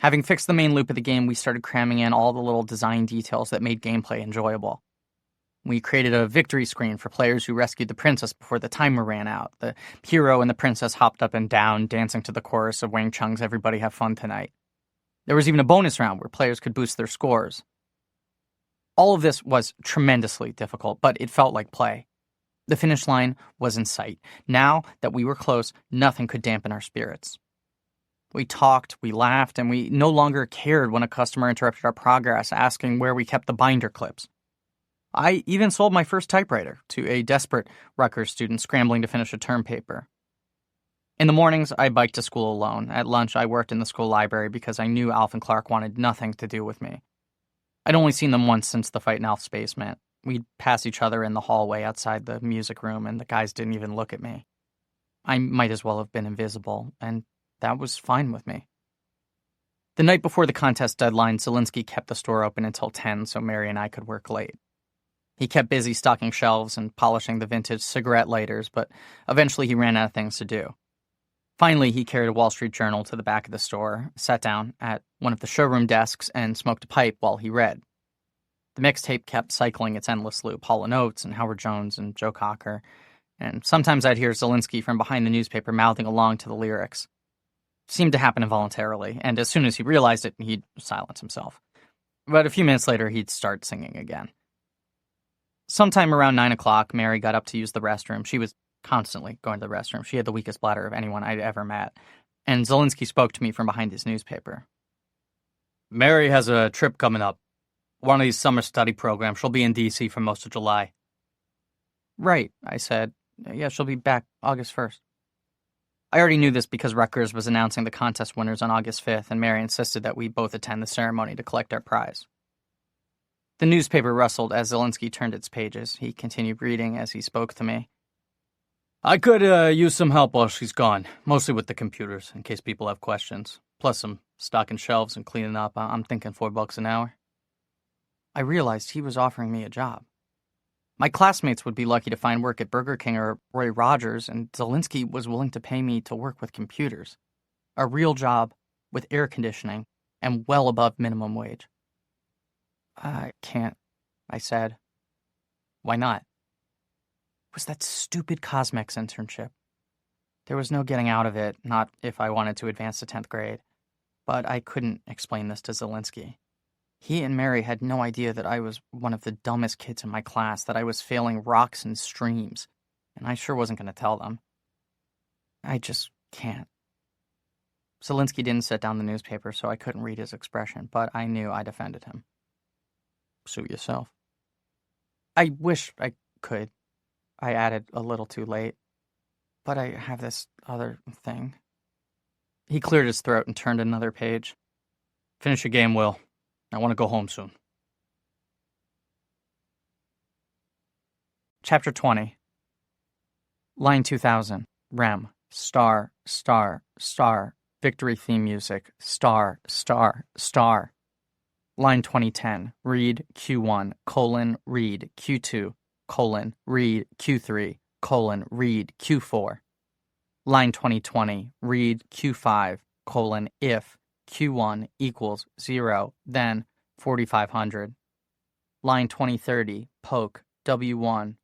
Having fixed the main loop of the game, we started cramming in all the little design details that made gameplay enjoyable. We created a victory screen for players who rescued the princess before the timer ran out. The hero and the princess hopped up and down, dancing to the chorus of Wang Chung's Everybody Have Fun Tonight. There was even a bonus round where players could boost their scores. All of this was tremendously difficult, but it felt like play. The finish line was in sight. Now that we were close, nothing could dampen our spirits. We talked, we laughed, and we no longer cared when a customer interrupted our progress, asking where we kept the binder clips. I even sold my first typewriter to a desperate Rutgers student scrambling to finish a term paper. In the mornings, I biked to school alone. At lunch, I worked in the school library because I knew Alf and Clark wanted nothing to do with me. I'd only seen them once since the fight in Alf's basement. We'd pass each other in the hallway outside the music room, and the guys didn't even look at me. I might as well have been invisible, and that was fine with me. The night before the contest deadline, Zelinsky kept the store open until 10 so Mary and I could work late. He kept busy stocking shelves and polishing the vintage cigarette lighters, but eventually he ran out of things to do. Finally, he carried a Wall Street Journal to the back of the store, sat down at one of the showroom desks, and smoked a pipe while he read. The mixtape kept cycling its endless loop, Hall & Oates and Howard Jones and Joe Cocker, and sometimes I'd hear Zelinsky from behind the newspaper mouthing along to the lyrics. It seemed to happen involuntarily, and as soon as he realized it, he'd silence himself. But a few minutes later, he'd start singing again. Sometime around 9 o'clock, Mary got up to use the restroom. She was constantly going to the restroom. She had the weakest bladder of anyone I'd ever met. And Zelinsky spoke to me from behind his newspaper. Mary has a trip coming up. One of these summer study programs. She'll be in D.C. for most of July. Right, I said. Yeah, she'll be back August 1st. I already knew this because Rutgers was announcing the contest winners on August 5th, and Mary insisted that we both attend the ceremony to collect our prize. The newspaper rustled as Zelinsky turned its pages. He continued reading as he spoke to me. I could use some help while she's gone, mostly with the computers, in case people have questions. Plus some stocking shelves and cleaning up. I'm thinking $4 an hour. I realized he was offering me a job. My classmates would be lucky to find work at Burger King or Roy Rogers, and Zelinsky was willing to pay me to work with computers. A real job with air conditioning and well above minimum wage. I can't, I said. Why not? It was that stupid Cosmex internship. There was no getting out of it, not if I wanted to advance to 10th grade. But I couldn't explain this to Zelinsky. He and Mary had no idea that I was one of the dumbest kids in my class, that I was failing rocks and streams, and I sure wasn't going to tell them. I just can't. Zelinsky didn't set down the newspaper, so I couldn't read his expression, but I knew I'd offended him. Suit yourself. I wish I could, I added a little too late. But I have this other thing. He cleared his throat and turned another page. Finish your game, Will. I want to go home soon. Chapter 20. Line 2000. Rem. Star, star, star. Victory theme music. Star, star, star. Line 2010. Read Q1, read Q2, read Q3, read Q4. Line 2020. Read Q5, if Q1 equals 0, then 4500. Line 2030. Poke W1,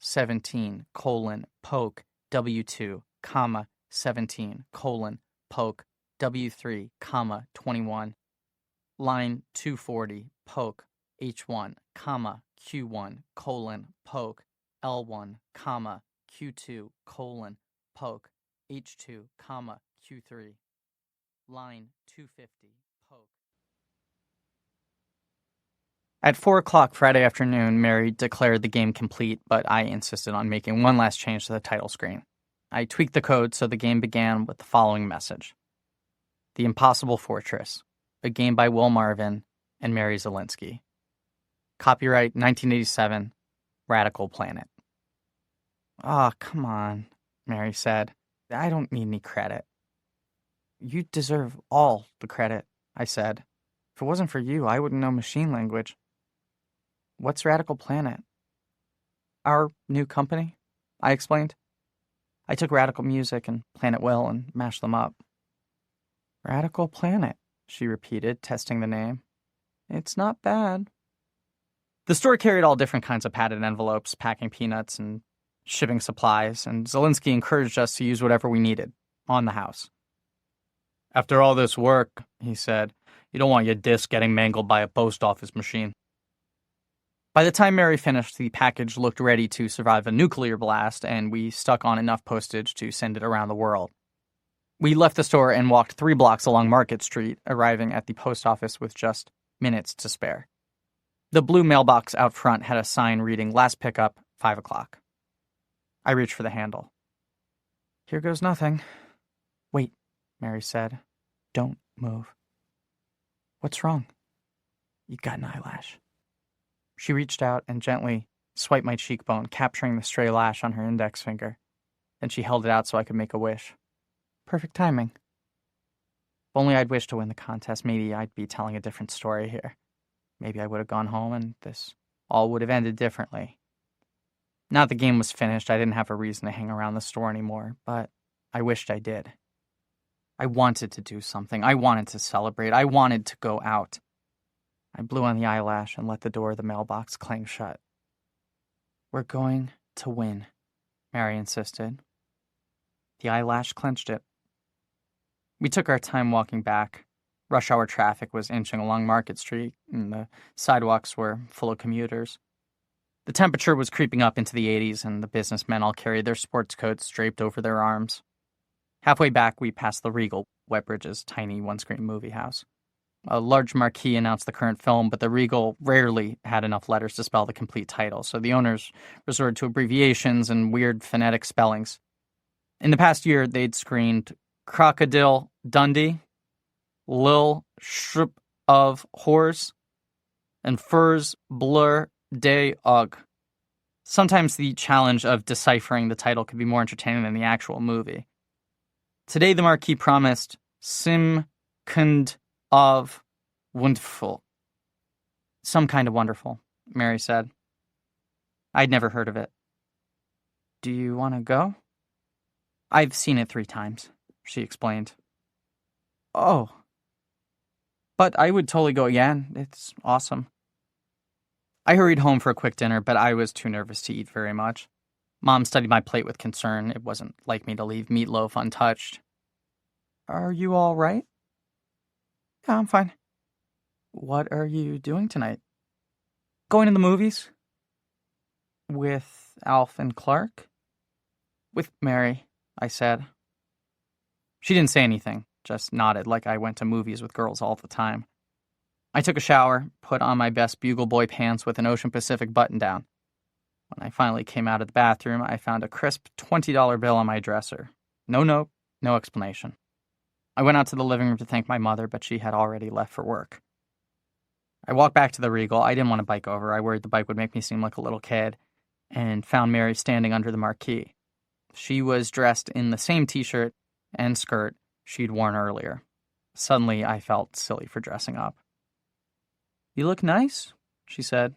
17, poke W2, 17, poke W3, 21. Line 240. Poke H1, Q1, poke L1, Q2, poke H2, Q3. Line 250. Poke. At 4 o'clock Friday afternoon, Mary declared the game complete, but I insisted on making one last change to the title screen. I tweaked the code so the game began with the following message. The Impossible Fortress, a game by Will Marvin and Mary Zelinsky. Copyright 1987, Radical Planet. Oh, come on, Mary said. I don't need any credit. You deserve all the credit, I said. If it wasn't for you, I wouldn't know machine language. What's Radical Planet? Our new company, I explained. I took Radical Music and Planet Will and mashed them up. Radical Planet, she repeated, testing the name. It's not bad. The store carried all different kinds of padded envelopes, packing peanuts and shipping supplies, and Zelinsky encouraged us to use whatever we needed on the house. "After all this work," he said, "you don't want your disc getting mangled by a post office machine." By the time Mary finished, the package looked ready to survive a nuclear blast, and we stuck on enough postage to send it around the world. We left the store and walked 3 blocks along Market Street, arriving at the post office with just minutes to spare. The blue mailbox out front had a sign reading, "Last pickup, 5 o'clock." I reached for the handle. "Here goes nothing." "Wait," Mary said. "Don't move." "What's wrong?" "You got an eyelash." She reached out and gently swiped my cheekbone, capturing the stray lash on her index finger. Then she held it out so I could make a wish. Perfect timing. If only I'd wished to win the contest, maybe I'd be telling a different story here. Maybe I would have gone home and this all would have ended differently. Now that the game was finished, I didn't have a reason to hang around the store anymore, but I wished I did. I wanted to do something. I wanted to celebrate. I wanted to go out. I blew on the eyelash and let the door of the mailbox clang shut. "We're going to win," Mary insisted. The eyelash clenched it. We took our time walking back. Rush hour traffic was inching along Market Street, and the sidewalks were full of commuters. The temperature was creeping up into the 80s, and the businessmen all carried their sports coats draped over their arms. Halfway back, we passed the Regal, Wetbridge's tiny one-screen movie house. A large marquee announced the current film, but the Regal rarely had enough letters to spell the complete title, so the owners resorted to abbreviations and weird phonetic spellings. In the past year, they'd screened Crocodile Dundee, Lil Shrimp of Horse, and Furs Blur Day Og. Sometimes the challenge of deciphering the title could be more entertaining than the actual movie. Today, the marquee promised Sim Kund of Wonderful. Some kind of wonderful, Mary said. I'd never heard of it. Do you want to go? I've seen it 3 times, she explained. Oh. But I would totally go again. It's awesome. I hurried home for a quick dinner, but I was too nervous to eat very much. Mom studied my plate with concern. It wasn't like me to leave meatloaf untouched. Are you all right? Yeah, I'm fine. What are you doing tonight? Going to the movies? With Alf and Clark? With Mary, I said. She didn't say anything, just nodded like I went to movies with girls all the time. I took a shower, put on my best Bugle Boy pants with an Ocean Pacific button-down. When I finally came out of the bathroom, I found a crisp $20 bill on my dresser. No note, no explanation. I went out to the living room to thank my mother, but she had already left for work. I walked back to the Regal. I didn't want to bike over. I worried the bike would make me seem like a little kid, and found Mary standing under the marquee. She was dressed in the same t-shirt and skirt she'd worn earlier. Suddenly, I felt silly for dressing up. You look nice, she said.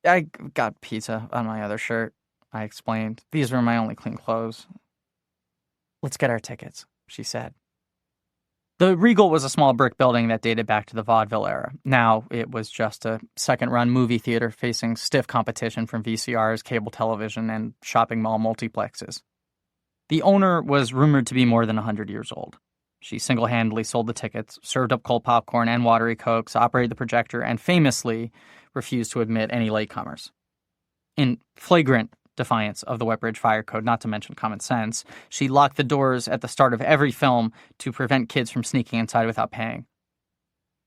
I got pizza on my other shirt, I explained. These were my only clean clothes. Let's get our tickets, she said. The Regal was a small brick building that dated back to the vaudeville era. Now it was just a second-run movie theater facing stiff competition from VCRs, cable television, and shopping mall multiplexes. The owner was rumored to be more than 100 years old. She single-handedly sold the tickets, served up cold popcorn and watery cokes, operated the projector, and famously refused to admit any latecomers. In flagrant defiance of the Wetbridge Fire Code, not to mention common sense, she locked the doors at the start of every film to prevent kids from sneaking inside without paying.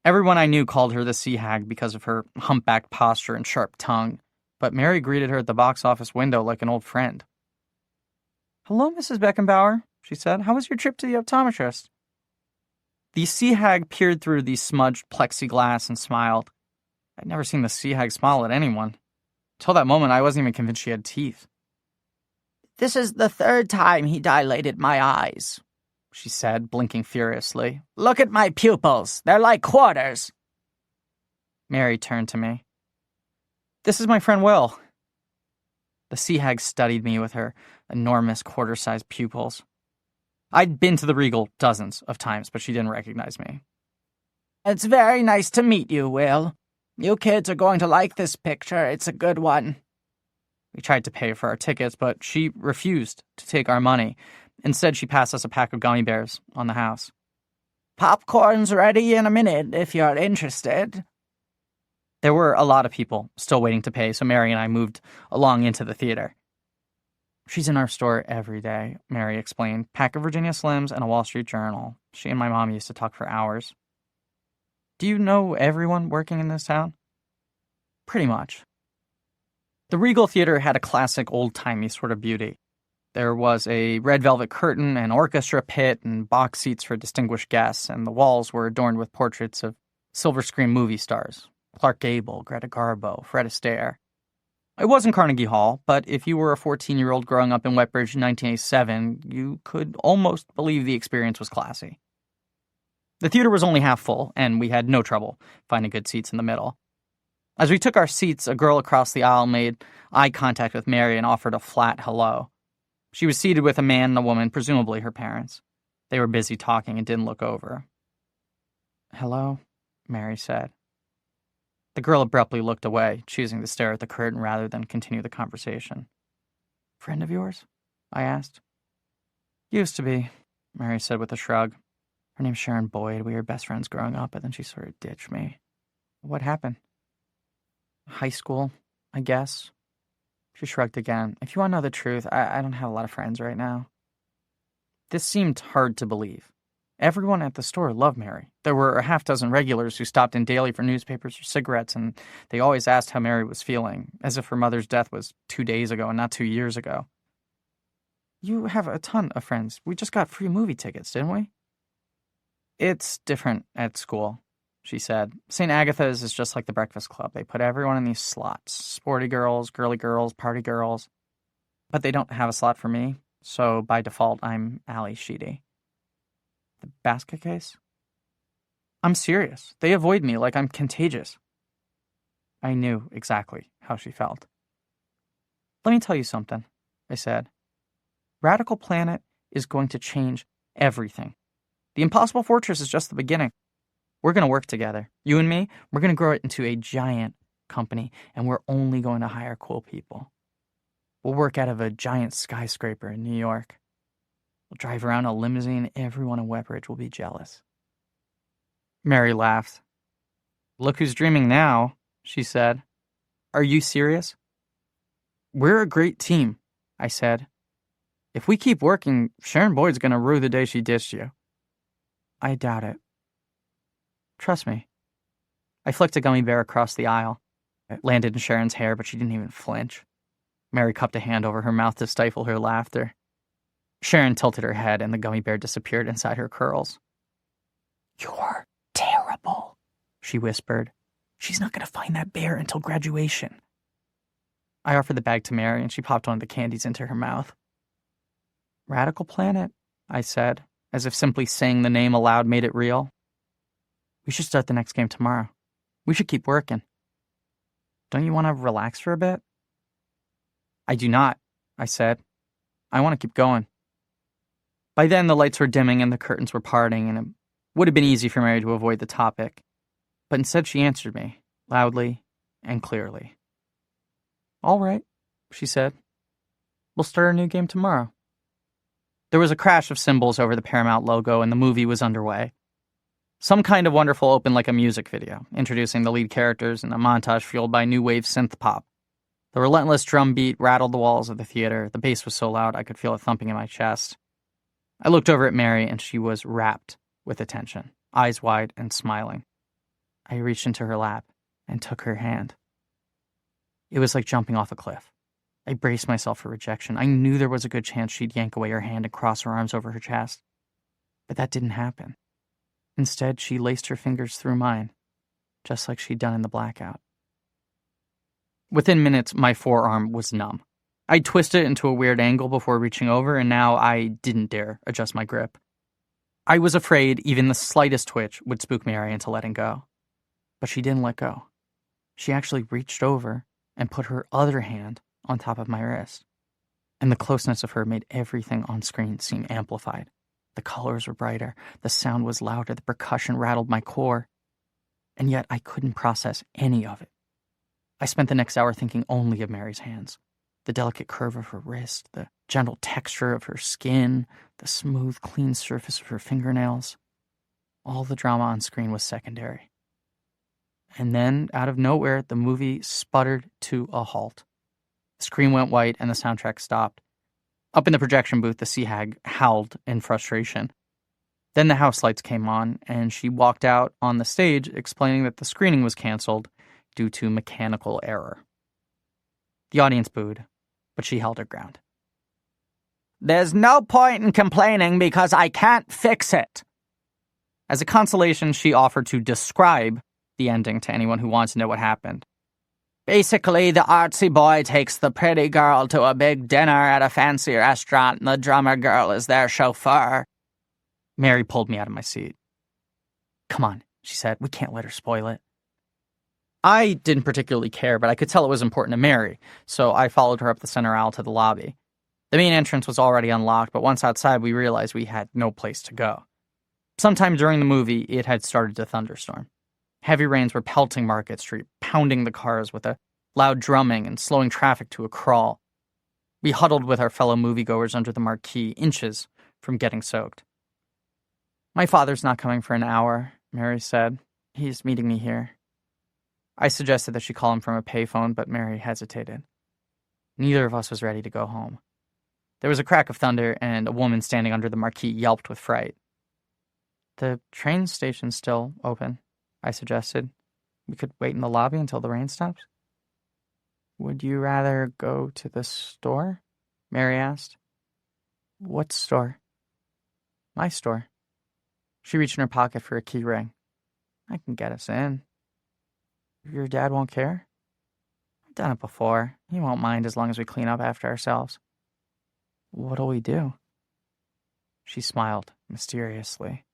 Everyone I knew called her the Sea Hag because of her humpbacked posture and sharp tongue, but Mary greeted her at the box office window like an old friend. Hello, Mrs. Beckenbauer, she said. How was your trip to the optometrist? The Sea Hag peered through the smudged plexiglass and smiled. I'd never seen the Sea Hag smile at anyone. Till that moment, I wasn't even convinced she had teeth. This is the 3rd time he dilated my eyes, she said, blinking furiously. Look at my pupils. They're like quarters. Mary turned to me. This is my friend Will. The Sea Hag studied me with her enormous quarter-sized pupils. I'd been to the Regal dozens of times, but she didn't recognize me. It's very nice to meet you, Will. "You kids are going to like this picture. It's a good one." We tried to pay for our tickets, but she refused to take our money. Instead, she passed us a pack of gummy bears on the house. "Popcorn's ready in a minute if you're interested." There were a lot of people still waiting to pay, so Mary and I moved along into the theater. "She's in our store every day," Mary explained. "Pack of Virginia Slims and a Wall Street Journal. She and my mom used to talk for hours." "Do you know everyone working in this town?" "Pretty much." The Regal Theater had a classic old-timey sort of beauty. There was a red velvet curtain, an orchestra pit, and box seats for distinguished guests, and the walls were adorned with portraits of silver screen movie stars: Clark Gable, Greta Garbo, Fred Astaire. It wasn't Carnegie Hall, but if you were a 14-year-old growing up in Wetbridge in 1987, you could almost believe the experience was classy. The theater was only half full, and we had no trouble finding good seats in the middle. As we took our seats, a girl across the aisle made eye contact with Mary and offered a flat hello. She was seated with a man and a woman, presumably her parents. They were busy talking and didn't look over. "Hello," Mary said. The girl abruptly looked away, choosing to stare at the curtain rather than continue the conversation. "Friend of yours?" I asked. "Used to be," Mary said with a shrug. "Her name's Sharon Boyd. We were best friends growing up, but then she sort of ditched me." "What happened?" "High school, I guess." She shrugged again. "If you want to know the truth, I don't have a lot of friends right now." This seemed hard to believe. Everyone at the store loved Mary. There were a half-dozen regulars who stopped in daily for newspapers or cigarettes, and they always asked how Mary was feeling, as if her mother's death was 2 days ago and not 2 years ago. "You have a ton of friends. We just got free movie tickets, didn't we?" "It's different at school," she said. "St. Agatha's is just like the Breakfast Club. They put everyone in these slots: sporty girls, girly girls, party girls. But they don't have a slot for me, so by default, I'm Ally Sheedy." "The basket case?" "I'm serious. They avoid me like I'm contagious." I knew exactly how she felt. "Let me tell you something," I said. "Radical Planet is going to change everything. The Impossible Fortress is just the beginning. We're going to work together. You and me, we're going to grow it into a giant company, and we're only going to hire cool people. We'll work out of a giant skyscraper in New York. We'll drive around a limousine. Everyone in Wetbridge will be jealous." Mary laughed. "Look who's dreaming now," she said. "Are you serious?" "We're a great team," I said. "If we keep working, Sharon Boyd's going to rue the day she ditched you." "I doubt it. Trust me." I flicked a gummy bear across the aisle. It landed in Sharon's hair, but she didn't even flinch. Mary cupped a hand over her mouth to stifle her laughter. Sharon tilted her head, and the gummy bear disappeared inside her curls. "You're terrible," she whispered. "She's not going to find that bear until graduation." I offered the bag to Mary, and she popped one of the candies into her mouth. "Radical Planet," I said, as if simply saying the name aloud made it real. "We should start the next game tomorrow. We should keep working. Don't you want to relax for a bit?" "I do not," I said. "I want to keep going." By then, the lights were dimming and the curtains were parting, and it would have been easy for Mary to avoid the topic. But instead, she answered me, loudly and clearly. "All right," she said. "We'll start a new game tomorrow." There was a crash of cymbals over the Paramount logo, and the movie was underway. Some Kind of Wonderful opened like a music video, introducing the lead characters in a montage fueled by new wave synth pop. The relentless drum beat rattled the walls of the theater. The bass was so loud I could feel it thumping in my chest. I looked over at Mary, and she was rapt with attention, eyes wide and smiling. I reached into her lap and took her hand. It was like jumping off a cliff. I braced myself for rejection. I knew there was a good chance she'd yank away her hand and cross her arms over her chest. But that didn't happen. Instead, she laced her fingers through mine, just like she'd done in the blackout. Within minutes, my forearm was numb. I twisted it into a weird angle before reaching over, and now I didn't dare adjust my grip. I was afraid even the slightest twitch would spook Mary into letting go. But she didn't let go. She actually reached over and put her other hand on top of my wrist. And the closeness of her made everything on screen seem amplified. The colors were brighter, the sound was louder, the percussion rattled my core. and yet I couldn't process any of it. I spent the next hour thinking only of Mary's hands, the delicate curve of her wrist, the gentle texture of her skin, the smooth, clean surface of her fingernails. All the drama on screen was secondary. And then, out of nowhere, the movie sputtered to a halt. The screen went white and the soundtrack stopped. Up in the projection booth, the sea hag howled in frustration. Then the house lights came on, and she walked out on the stage explaining that the screening was canceled due to mechanical error. The audience booed, but she held her ground. "There's no point in complaining because I can't fix it." As a consolation, she offered to describe the ending to anyone who wants to know what happened. "Basically, the artsy boy takes the pretty girl to a big dinner at a fancy restaurant, and the drummer girl is their chauffeur." Mary pulled me out of my seat. "Come on," she said. "We can't let her spoil it." I didn't particularly care, but I could tell it was important to Mary, so I followed her up the center aisle to the lobby. The main entrance was already unlocked, but once outside, we realized we had no place to go. Sometime during the movie, it had started to thunderstorm. Heavy rains were pelting Market Street, pounding the cars with a loud drumming and slowing traffic to a crawl. We huddled with our fellow moviegoers under the marquee, inches from getting soaked. "My father's not coming for an hour," Mary said. "He's meeting me here." I suggested that she call him from a payphone, but Mary hesitated. Neither of us was ready to go home. There was a crack of thunder, and a woman standing under the marquee yelped with fright. "The train station's still open," I suggested. "We could wait in the lobby until the rain stops." "Would you rather go to the store?" Mary asked. "What store?" "My store." She reached in her pocket for a key ring. "I can get us in." "Your dad won't care?" "I've done it before. He won't mind as long as we clean up after ourselves." "What'll we do?" She smiled mysteriously.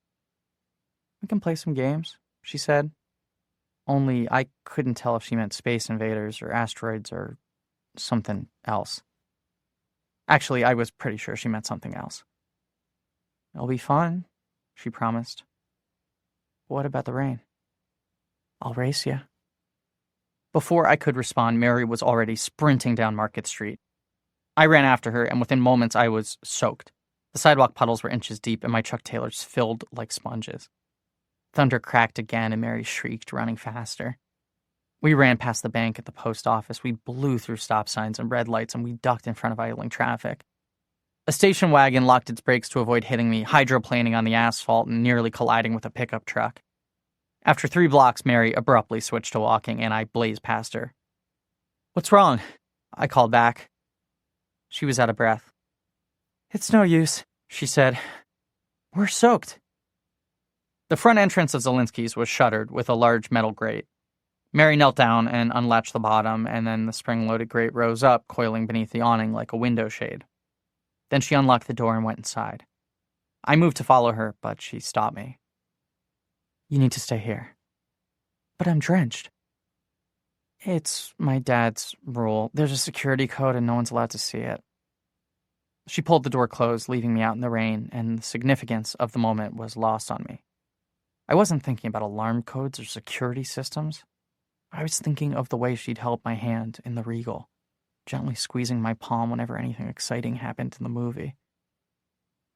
"We can play some games," she said. Only I couldn't tell if she meant Space Invaders or asteroids or something else. Actually, I was pretty sure she meant something else. "It'll be fun," she promised. "What about the rain?" "I'll race you." Before I could respond, Mary was already sprinting down Market Street. I ran after her, and within moments I was soaked. The sidewalk puddles were inches deep, and my Chuck Taylors filled like sponges. Thunder cracked again, and Mary shrieked, running faster. We ran past the bank at the post office. We blew through stop signs and red lights, and we ducked in front of idling traffic. A station wagon locked its brakes to avoid hitting me, hydroplaning on the asphalt and nearly colliding with a pickup truck. After 3 blocks, Mary abruptly switched to walking, and I blazed past her. "What's wrong?" I called back. She was out of breath. "It's no use," she said. "We're soaked." The front entrance of Zelinsky's was shuttered with a large metal grate. Mary knelt down and unlatched the bottom, and then the spring-loaded grate rose up, coiling beneath the awning like a window shade. Then she unlocked the door and went inside. I moved to follow her, but she stopped me. "You need to stay here." "But I'm drenched." "It's my dad's rule. There's a security code and no one's allowed to see it." She pulled the door closed, leaving me out in the rain, and the significance of the moment was lost on me. I wasn't thinking about alarm codes or security systems. I was thinking of the way she'd held my hand in the Regal, gently squeezing my palm whenever anything exciting happened in the movie.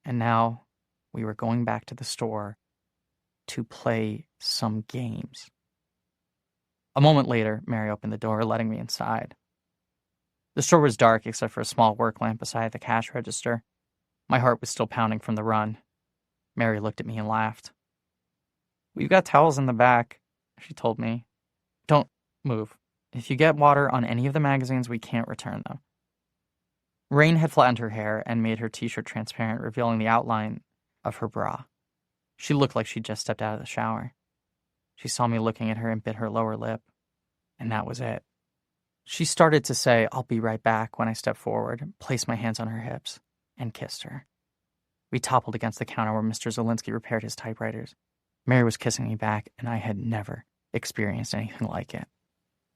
And now we were going back to the store to play some games. A moment later, Mary opened the door, letting me inside. The store was dark except for a small work lamp beside the cash register. My heart was still pounding from the run. Mary looked at me and laughed. "We've got towels in the back," she told me. "Don't move. If you get water on any of the magazines, we can't return them." Rain had flattened her hair and made her t-shirt transparent, revealing the outline of her bra. She looked like she'd just stepped out of the shower. She saw me looking at her and bit her lower lip. And that was it. She started to say, "I'll be right back," when I stepped forward, placed my hands on her hips, and kissed her. We toppled against the counter where Mr. Zelinsky repaired his typewriters. Mary was kissing me back, and I had never experienced anything like it.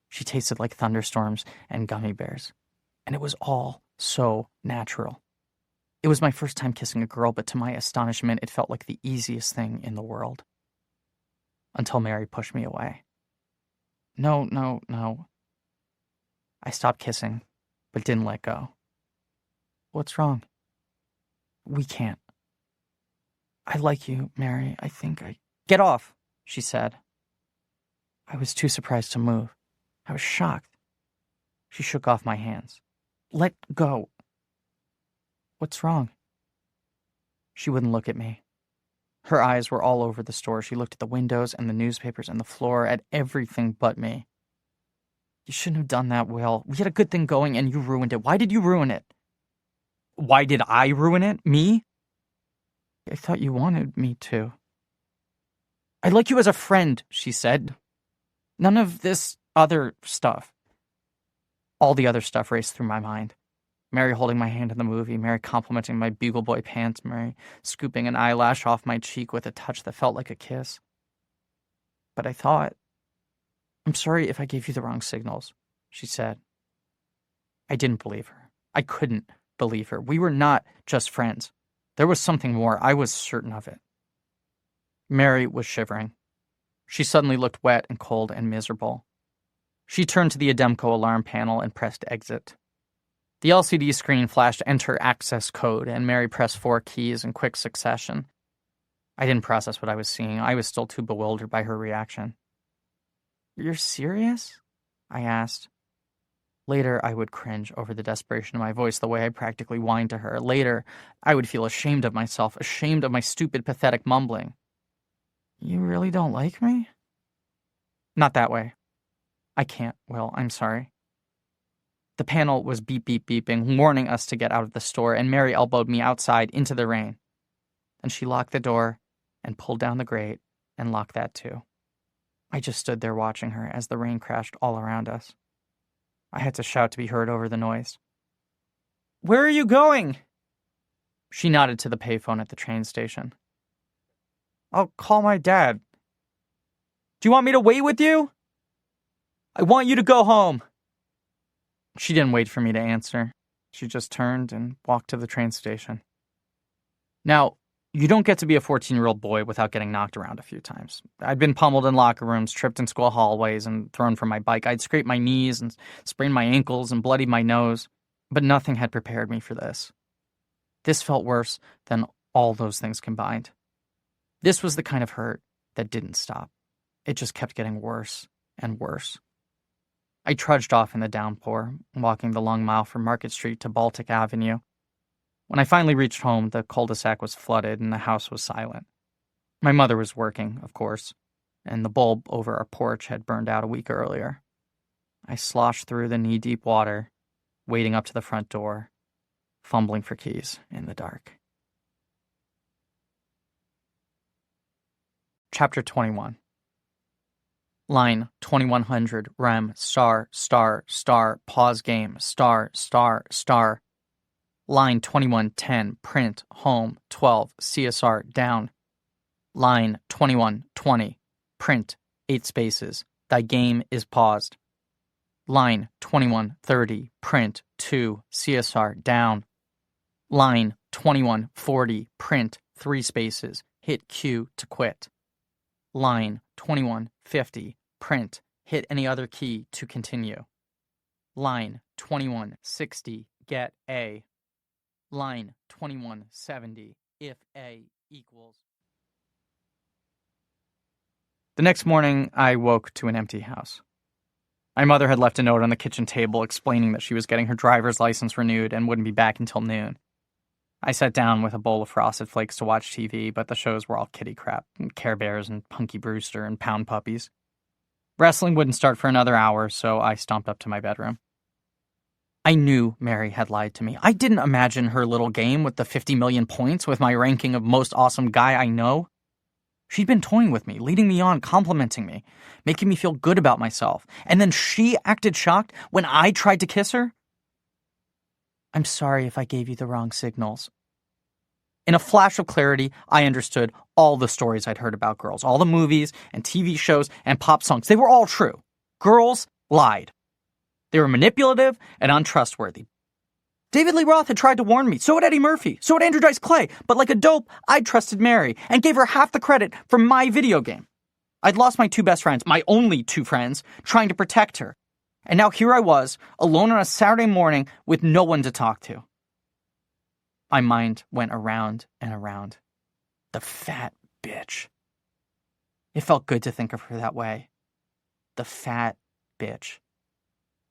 She tasted like thunderstorms and gummy bears, and it was all so natural. It was my first time kissing a girl, but to my astonishment, it felt like the easiest thing in the world. until Mary pushed me away. No, no, no. I stopped kissing, but didn't let go. What's wrong? We can't. I like you, Mary. I think I... Get off, she said. I was too surprised to move. I was shocked. She shook off my hands. Let go. What's wrong? She wouldn't look at me. Her eyes were all over the store. She looked at the windows and the newspapers and the floor, at everything but me. You shouldn't have done that, Will. We had a good thing going and you ruined it. Why did you ruin it? Why did I ruin it? Me? I thought you wanted me to. I like you as a friend, she said. None of this other stuff. All the other stuff raced through my mind. Mary holding my hand in the movie, Mary complimenting my Bugle Boy pants, Mary scooping an eyelash off my cheek with a touch that felt like a kiss. But I thought, I'm sorry if I gave you the wrong signals, she said. I didn't believe her. I couldn't believe her. We were not just friends. There was something more. I was certain of it. Mary was shivering. She suddenly looked wet and cold and miserable. She turned to the Ademco alarm panel and pressed exit. The LCD screen flashed enter access code, and Mary pressed 4 keys in quick succession. I didn't process what I was seeing. I was still too bewildered by her reaction. You're serious? I asked. Later, I would cringe over the desperation of my voice, the way I practically whined to her. Later, I would feel ashamed of myself, ashamed of my stupid, pathetic mumbling. You really don't like me? Not that way. I can't, Will. I'm sorry. The panel was beep, beep, beeping, warning us to get out of the store, and Mary elbowed me outside into the rain. Then she locked the door and pulled down the grate and locked that too. I just stood there watching her as the rain crashed all around us. I had to shout to be heard over the noise. Where are you going? She nodded to the payphone at the train station. I'll call my dad. Do you want me to wait with you? I want you to go home. She didn't wait for me to answer. She just turned and walked to the train station. Now, you don't get to be a 14-year-old boy without getting knocked around a few times. I'd been pummeled in locker rooms, tripped in school hallways, and thrown from my bike. I'd scraped my knees and sprained my ankles and bloodied my nose, but nothing had prepared me for this. This felt worse than all those things combined. This was the kind of hurt that didn't stop. It just kept getting worse and worse. I trudged off in the downpour, walking the long mile from Market Street to Baltic Avenue. When I finally reached home, the cul-de-sac was flooded and the house was silent. My mother was working, of course, and the bulb over our porch had burned out a week earlier. I sloshed through the knee-deep water, wading up to the front door, fumbling for keys in the dark. Chapter 21. Line 2100, rem, star, pause game, star. Line 2110, print, home, 12, CSR, down. Line 2120, print, 8 spaces, thy game is paused. Line 2130, print, 2, CSR, down. Line 2140, print, 3 spaces, hit Q to quit. Line 2150, print, hit any other key to continue. Line 2160, get A. Line 2170, if A equals... The next morning, I woke to an empty house. My mother had left a note on the kitchen table explaining that she was getting her driver's license renewed and wouldn't be back until noon. I sat down with a bowl of Frosted Flakes to watch TV, but the shows were all kitty crap, and Care Bears and Punky Brewster and Pound Puppies. Wrestling wouldn't start for another hour, so I stomped up to my bedroom. I knew Mary had lied to me. I didn't imagine her little game with the 50 million points with my ranking of most awesome guy I know. She'd been toying with me, leading me on, complimenting me, making me feel good about myself. And then she acted shocked when I tried to kiss her? I'm sorry if I gave you the wrong signals. In a flash of clarity, I understood all the stories I'd heard about girls, all the movies and TV shows and pop songs. They were all true. Girls lied. They were manipulative and untrustworthy. David Lee Roth had tried to warn me. So had Eddie Murphy. So had Andrew Dice Clay. But like a dope, I trusted Mary and gave her half the credit for my video game. I'd lost my two best friends, my only two friends, trying to protect her. And now here I was, alone on a Saturday morning with no one to talk to. My mind went around and around. The fat bitch. It felt good to think of her that way. The fat bitch.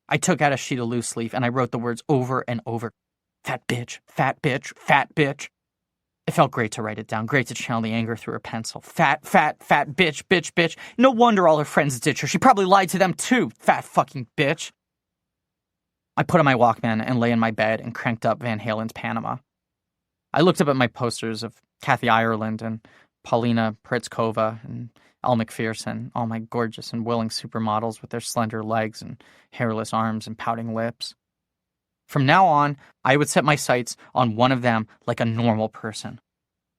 I took out a sheet of loose leaf and I wrote the words over and over. Fat bitch, fat bitch, fat bitch. It felt great to write it down, great to channel the anger through her pencil. Fat bitch, bitch, bitch. No wonder all her friends ditched her. She probably lied to them too, fat fucking bitch. I put on my Walkman and lay in my bed and cranked up Van Halen's Panama. I looked up at my posters of Kathy Ireland and Paulina Pritzkova and Elle McPherson, all my gorgeous and willing supermodels with their slender legs and hairless arms and pouting lips. From now on, I would set my sights on one of them like a normal person.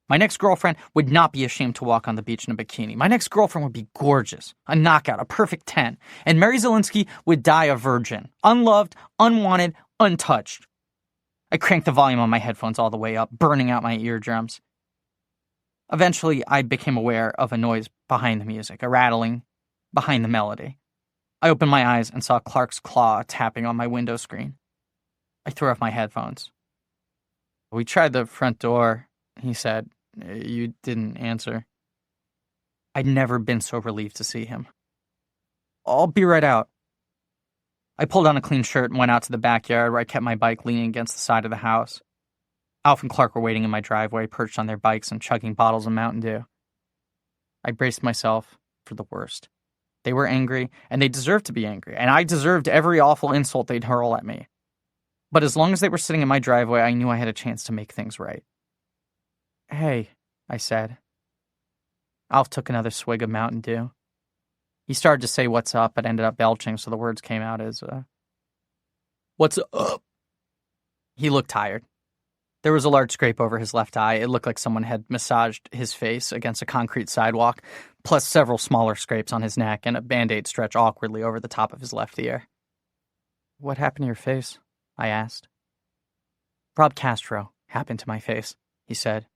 My next girlfriend would not be ashamed to walk on the beach in a bikini. My next girlfriend would be gorgeous, a knockout, a perfect 10. And Mary Zelinsky would die a virgin, unloved, unwanted, untouched. I cranked the volume on my headphones all the way up, burning out my eardrums. Eventually, I became aware of a noise behind the music, a rattling behind the melody. I opened my eyes and saw Clark's claw tapping on my window screen. I threw off my headphones. "We tried the front door," he said. "You didn't answer." I'd never been so relieved to see him. "I'll be right out." I pulled on a clean shirt and went out to the backyard where I kept my bike leaning against the side of the house. Alf and Clark were waiting in my driveway, perched on their bikes and chugging bottles of Mountain Dew. I braced myself for the worst. They were angry, and they deserved to be angry, and I deserved every awful insult they'd hurl at me. But as long as they were sitting in my driveway, I knew I had a chance to make things right. "Hey," I said. Alf took another swig of Mountain Dew. He started to say what's up, but ended up belching, so the words came out as, "What's up?" He looked tired. There was a large scrape over his left eye. It looked like someone had massaged his face against a concrete sidewalk, plus several smaller scrapes on his neck and a Band-Aid stretched awkwardly over the top of his left ear. "What happened to your face?" I asked. "Rob Castro happened to my face," he said.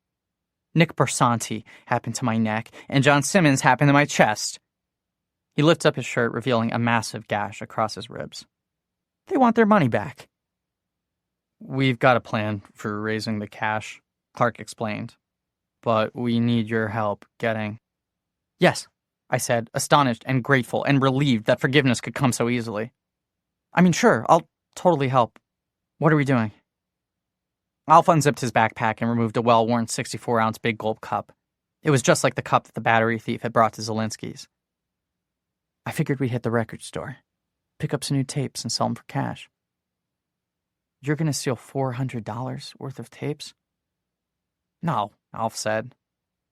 "Nick Bersanti happened to my neck, and John Simmons happened to my chest." He lifted up his shirt, revealing a massive gash across his ribs. "They want their money back." "We've got a plan for raising the cash," Clark explained. "But we need your help getting—" "Yes," I said, astonished and grateful and relieved that forgiveness could come so easily. "I mean, sure, I'll totally help. What are we doing?" Alf unzipped his backpack and removed a well-worn 64-ounce Big Gulp cup. It was just like the cup that the battery thief had brought to Zelinsky's. "I figured we'd hit the record store, pick up some new tapes and sell them for cash." "You're going to steal $400 worth of tapes?" "No," Alf said.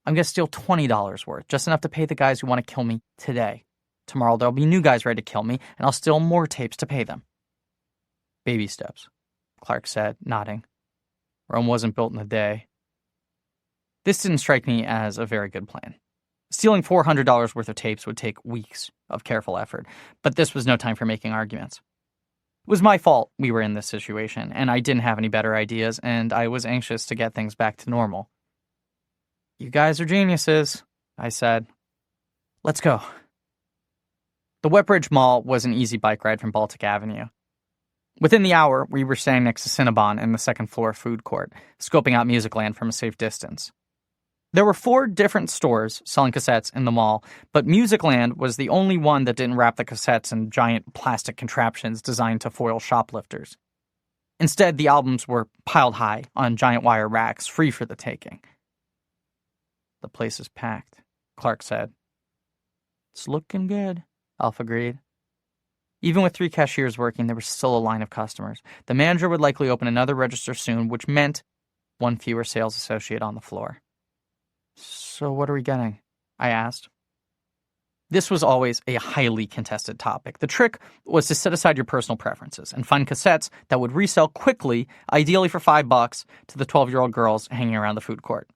"I'm going to steal $20 worth, just enough to pay the guys who want to kill me today. Tomorrow there'll be new guys ready to kill me, and I'll steal more tapes to pay them." "Baby steps," Clark said, nodding. "Rome wasn't built in a day." This didn't strike me as a very good plan. Stealing $400 worth of tapes would take weeks of careful effort, but this was no time for making arguments. It was my fault we were in this situation, and I didn't have any better ideas, and I was anxious to get things back to normal. "You guys are geniuses," I said. "Let's go." The Wetbridge Mall was an easy bike ride from Baltic Avenue. Within the hour, we were standing next to Cinnabon in the second-floor food court, scoping out Musicland from a safe distance. There were 4 different stores selling cassettes in the mall, but Musicland was the only one that didn't wrap the cassettes in giant plastic contraptions designed to foil shoplifters. Instead, the albums were piled high on giant wire racks, free for the taking. "The place is packed," Clark said. "It's looking good," Alf agreed. Even with 3 cashiers working, there was still a line of customers. The manager would likely open another register soon, which meant one fewer sales associate on the floor. "So what are we getting?" I asked. This was always a highly contested topic. The trick was to set aside your personal preferences and find cassettes that would resell quickly, ideally for $5, to the 12-year-old girls hanging around the food court.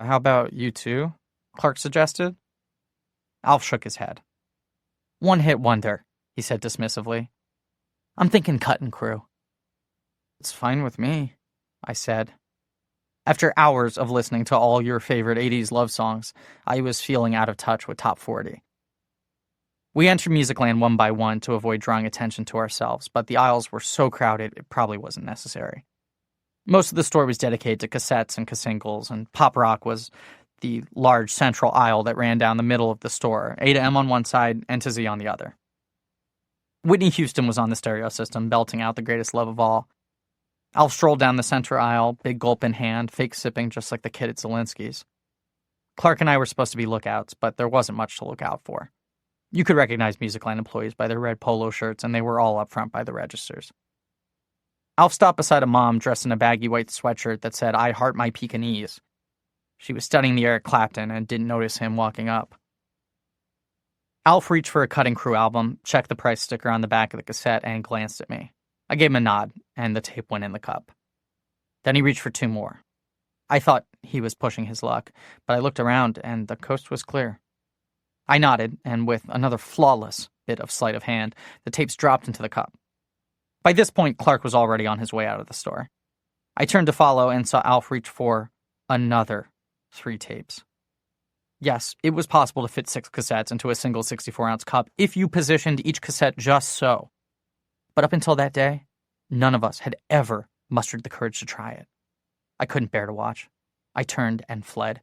"How about you two?" Clark suggested. Alf shook his head. "One-hit wonder," he said dismissively. "I'm thinking Cut and Crew." "It's fine with me," I said. After hours of listening to all your favorite 80s love songs, I was feeling out of touch with Top 40. We entered Musicland one by one to avoid drawing attention to ourselves, but the aisles were so crowded it probably wasn't necessary. Most of the store was dedicated to cassettes and singles, and pop rock was the large central aisle that ran down the middle of the store, A to M on one side and to Z on the other. Whitney Houston was on the stereo system, belting out The Greatest Love of All. Alf strolled down the center aisle, big gulp in hand, fake sipping just like the kid at Zelinsky's. Clark and I were supposed to be lookouts, but there wasn't much to look out for. You could recognize Musicland employees by their red polo shirts, and they were all up front by the registers. Alf stopped beside a mom dressed in a baggy white sweatshirt that said, "I heart my Pekingese." She was studying the Eric Clapton and didn't notice him walking up. Alf reached for a Cutting Crew album, checked the price sticker on the back of the cassette, and glanced at me. I gave him a nod, and the tape went in the cup. Then he reached for 2 more. I thought he was pushing his luck, but I looked around, and the coast was clear. I nodded, and with another flawless bit of sleight of hand, the tapes dropped into the cup. By this point, Clark was already on his way out of the store. I turned to follow and saw Alf reach for another 3 tapes. Yes, it was possible to fit 6 cassettes into a single 64-ounce cup if you positioned each cassette just so. But up until that day, none of us had ever mustered the courage to try it. I couldn't bear to watch. I turned and fled.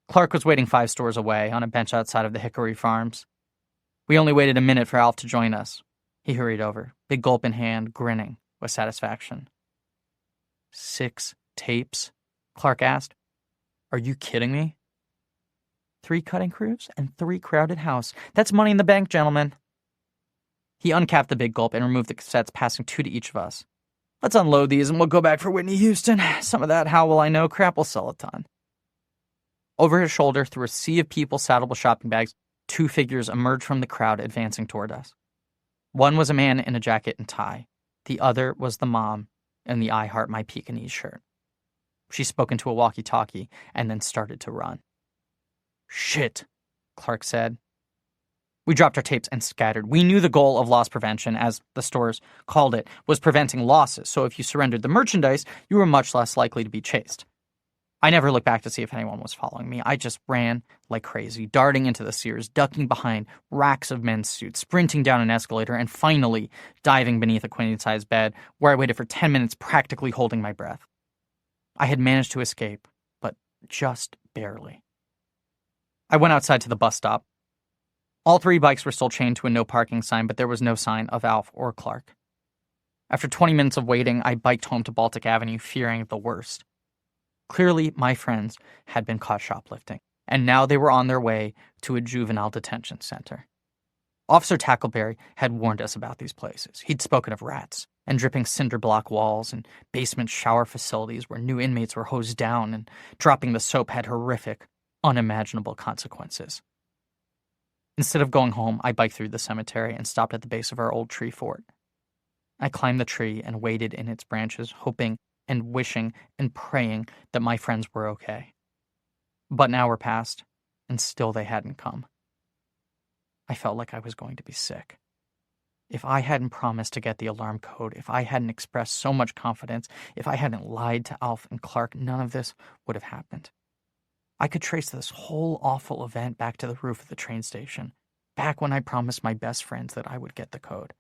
Clark was waiting 5 stores away on a bench outside of the Hickory Farms. We only waited a minute for Alf to join us. He hurried over, big gulp in hand, grinning with satisfaction. 6 tapes? Clark asked. Are you kidding me? 3 Cutting Crews and 3 Crowded House. That's money in the bank, gentlemen. He uncapped the big gulp and removed the cassettes, passing 2 to each of us. Let's unload these and we'll go back for Whitney Houston. Some of that How Will I Know crap will sell a ton. Over his shoulder, through a sea of people saddled with shopping bags, 2 figures emerged from the crowd, advancing toward us. One was a man in a jacket and tie. The other was the mom in the I Heart My Pekingese shirt. She spoke into a walkie-talkie and then started to run. Shit, Clark said. We dropped our tapes and scattered. We knew the goal of loss prevention, as the stores called it, was preventing losses, so if you surrendered the merchandise, you were much less likely to be chased. I never looked back to see if anyone was following me. I just ran like crazy, darting into the Sears, ducking behind racks of men's suits, sprinting down an escalator, and finally diving beneath a queen-size bed, where I waited for 10 minutes practically holding my breath. I had managed to escape, but just barely. I went outside to the bus stop. All 3 bikes were still chained to a no parking sign, but there was no sign of Alf or Clark. After 20 minutes of waiting, I biked home to Baltic Avenue, fearing the worst. Clearly, my friends had been caught shoplifting, and now they were on their way to a juvenile detention center. Officer Tackleberry had warned us about these places. He'd spoken of rats and dripping cinder block walls and basement shower facilities where new inmates were hosed down, and dropping the soap had horrific, unimaginable consequences. Instead of going home, I biked through the cemetery and stopped at the base of our old tree fort. I climbed the tree and waded in its branches, hoping and wishing and praying that my friends were okay. But an hour passed, and still they hadn't come. I felt like I was going to be sick. If I hadn't promised to get the alarm code, if I hadn't expressed so much confidence, if I hadn't lied to Alf and Clark, none of this would have happened. I could trace this whole awful event back to the roof of the train station, back when I promised my best friends that I would get the code.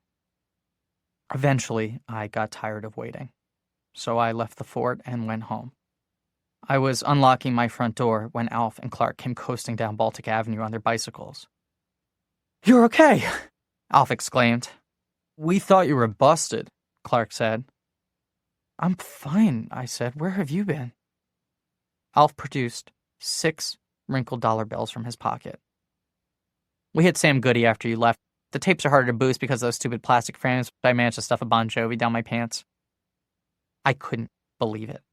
Eventually, I got tired of waiting, so I left the fort and went home. I was unlocking my front door when Alf and Clark came coasting down Baltic Avenue on their bicycles. "You're okay," Alf exclaimed. "We thought you were busted," Clark said. "I'm fine," I said. "Where have you been?" Alf produced 6 wrinkled dollar bills from his pocket. "We hit Sam Goody after you left. The tapes are harder to boost because of those stupid plastic frames, but I managed to stuff a Bon Jovi down my pants." I couldn't believe it.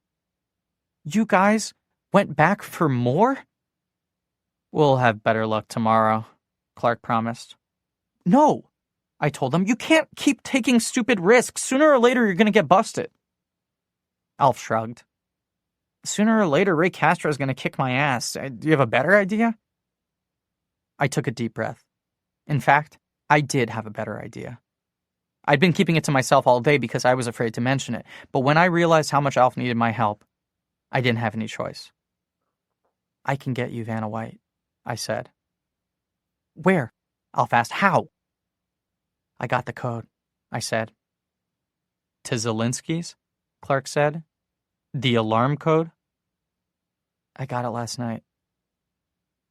"You guys went back for more?" "We'll have better luck tomorrow," Clark promised. "No," I told him. "You can't keep taking stupid risks. Sooner or later, you're going to get busted." Alf shrugged. "Sooner or later, Ray Castro is going to kick my ass. Do you have a better idea?" I took a deep breath. In fact, I did have a better idea. I'd been keeping it to myself all day because I was afraid to mention it, but when I realized how much Alf needed my help, I didn't have any choice. I can get you Vanna White, I said. Where? Alf asked. How? I got the code, I said. To Zelinsky's? Clark said. The alarm code? I got it last night.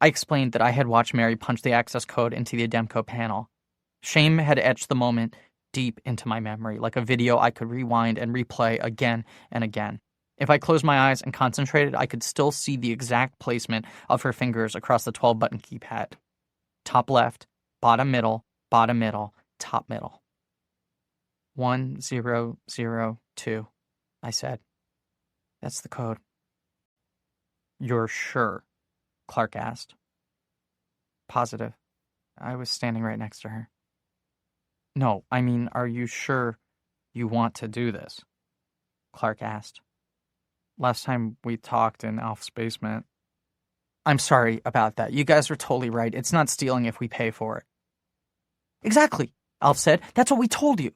I explained that I had watched Mary punch the access code into the Ademco panel. Shame had etched the moment deep into my memory, like a video I could rewind and replay again and again. If I closed my eyes and concentrated, I could still see the exact placement of her fingers across the 12-button keypad. Top left, bottom middle, top middle. 1002, I said. That's the code. You're sure? Clark asked. Positive. I was standing right next to her. No, I mean, are you sure you want to do this? Clark asked. Last time we talked in Alf's basement. I'm sorry about that. You guys are totally right. It's not stealing if we pay for it. Exactly, Alf said. That's what we told you.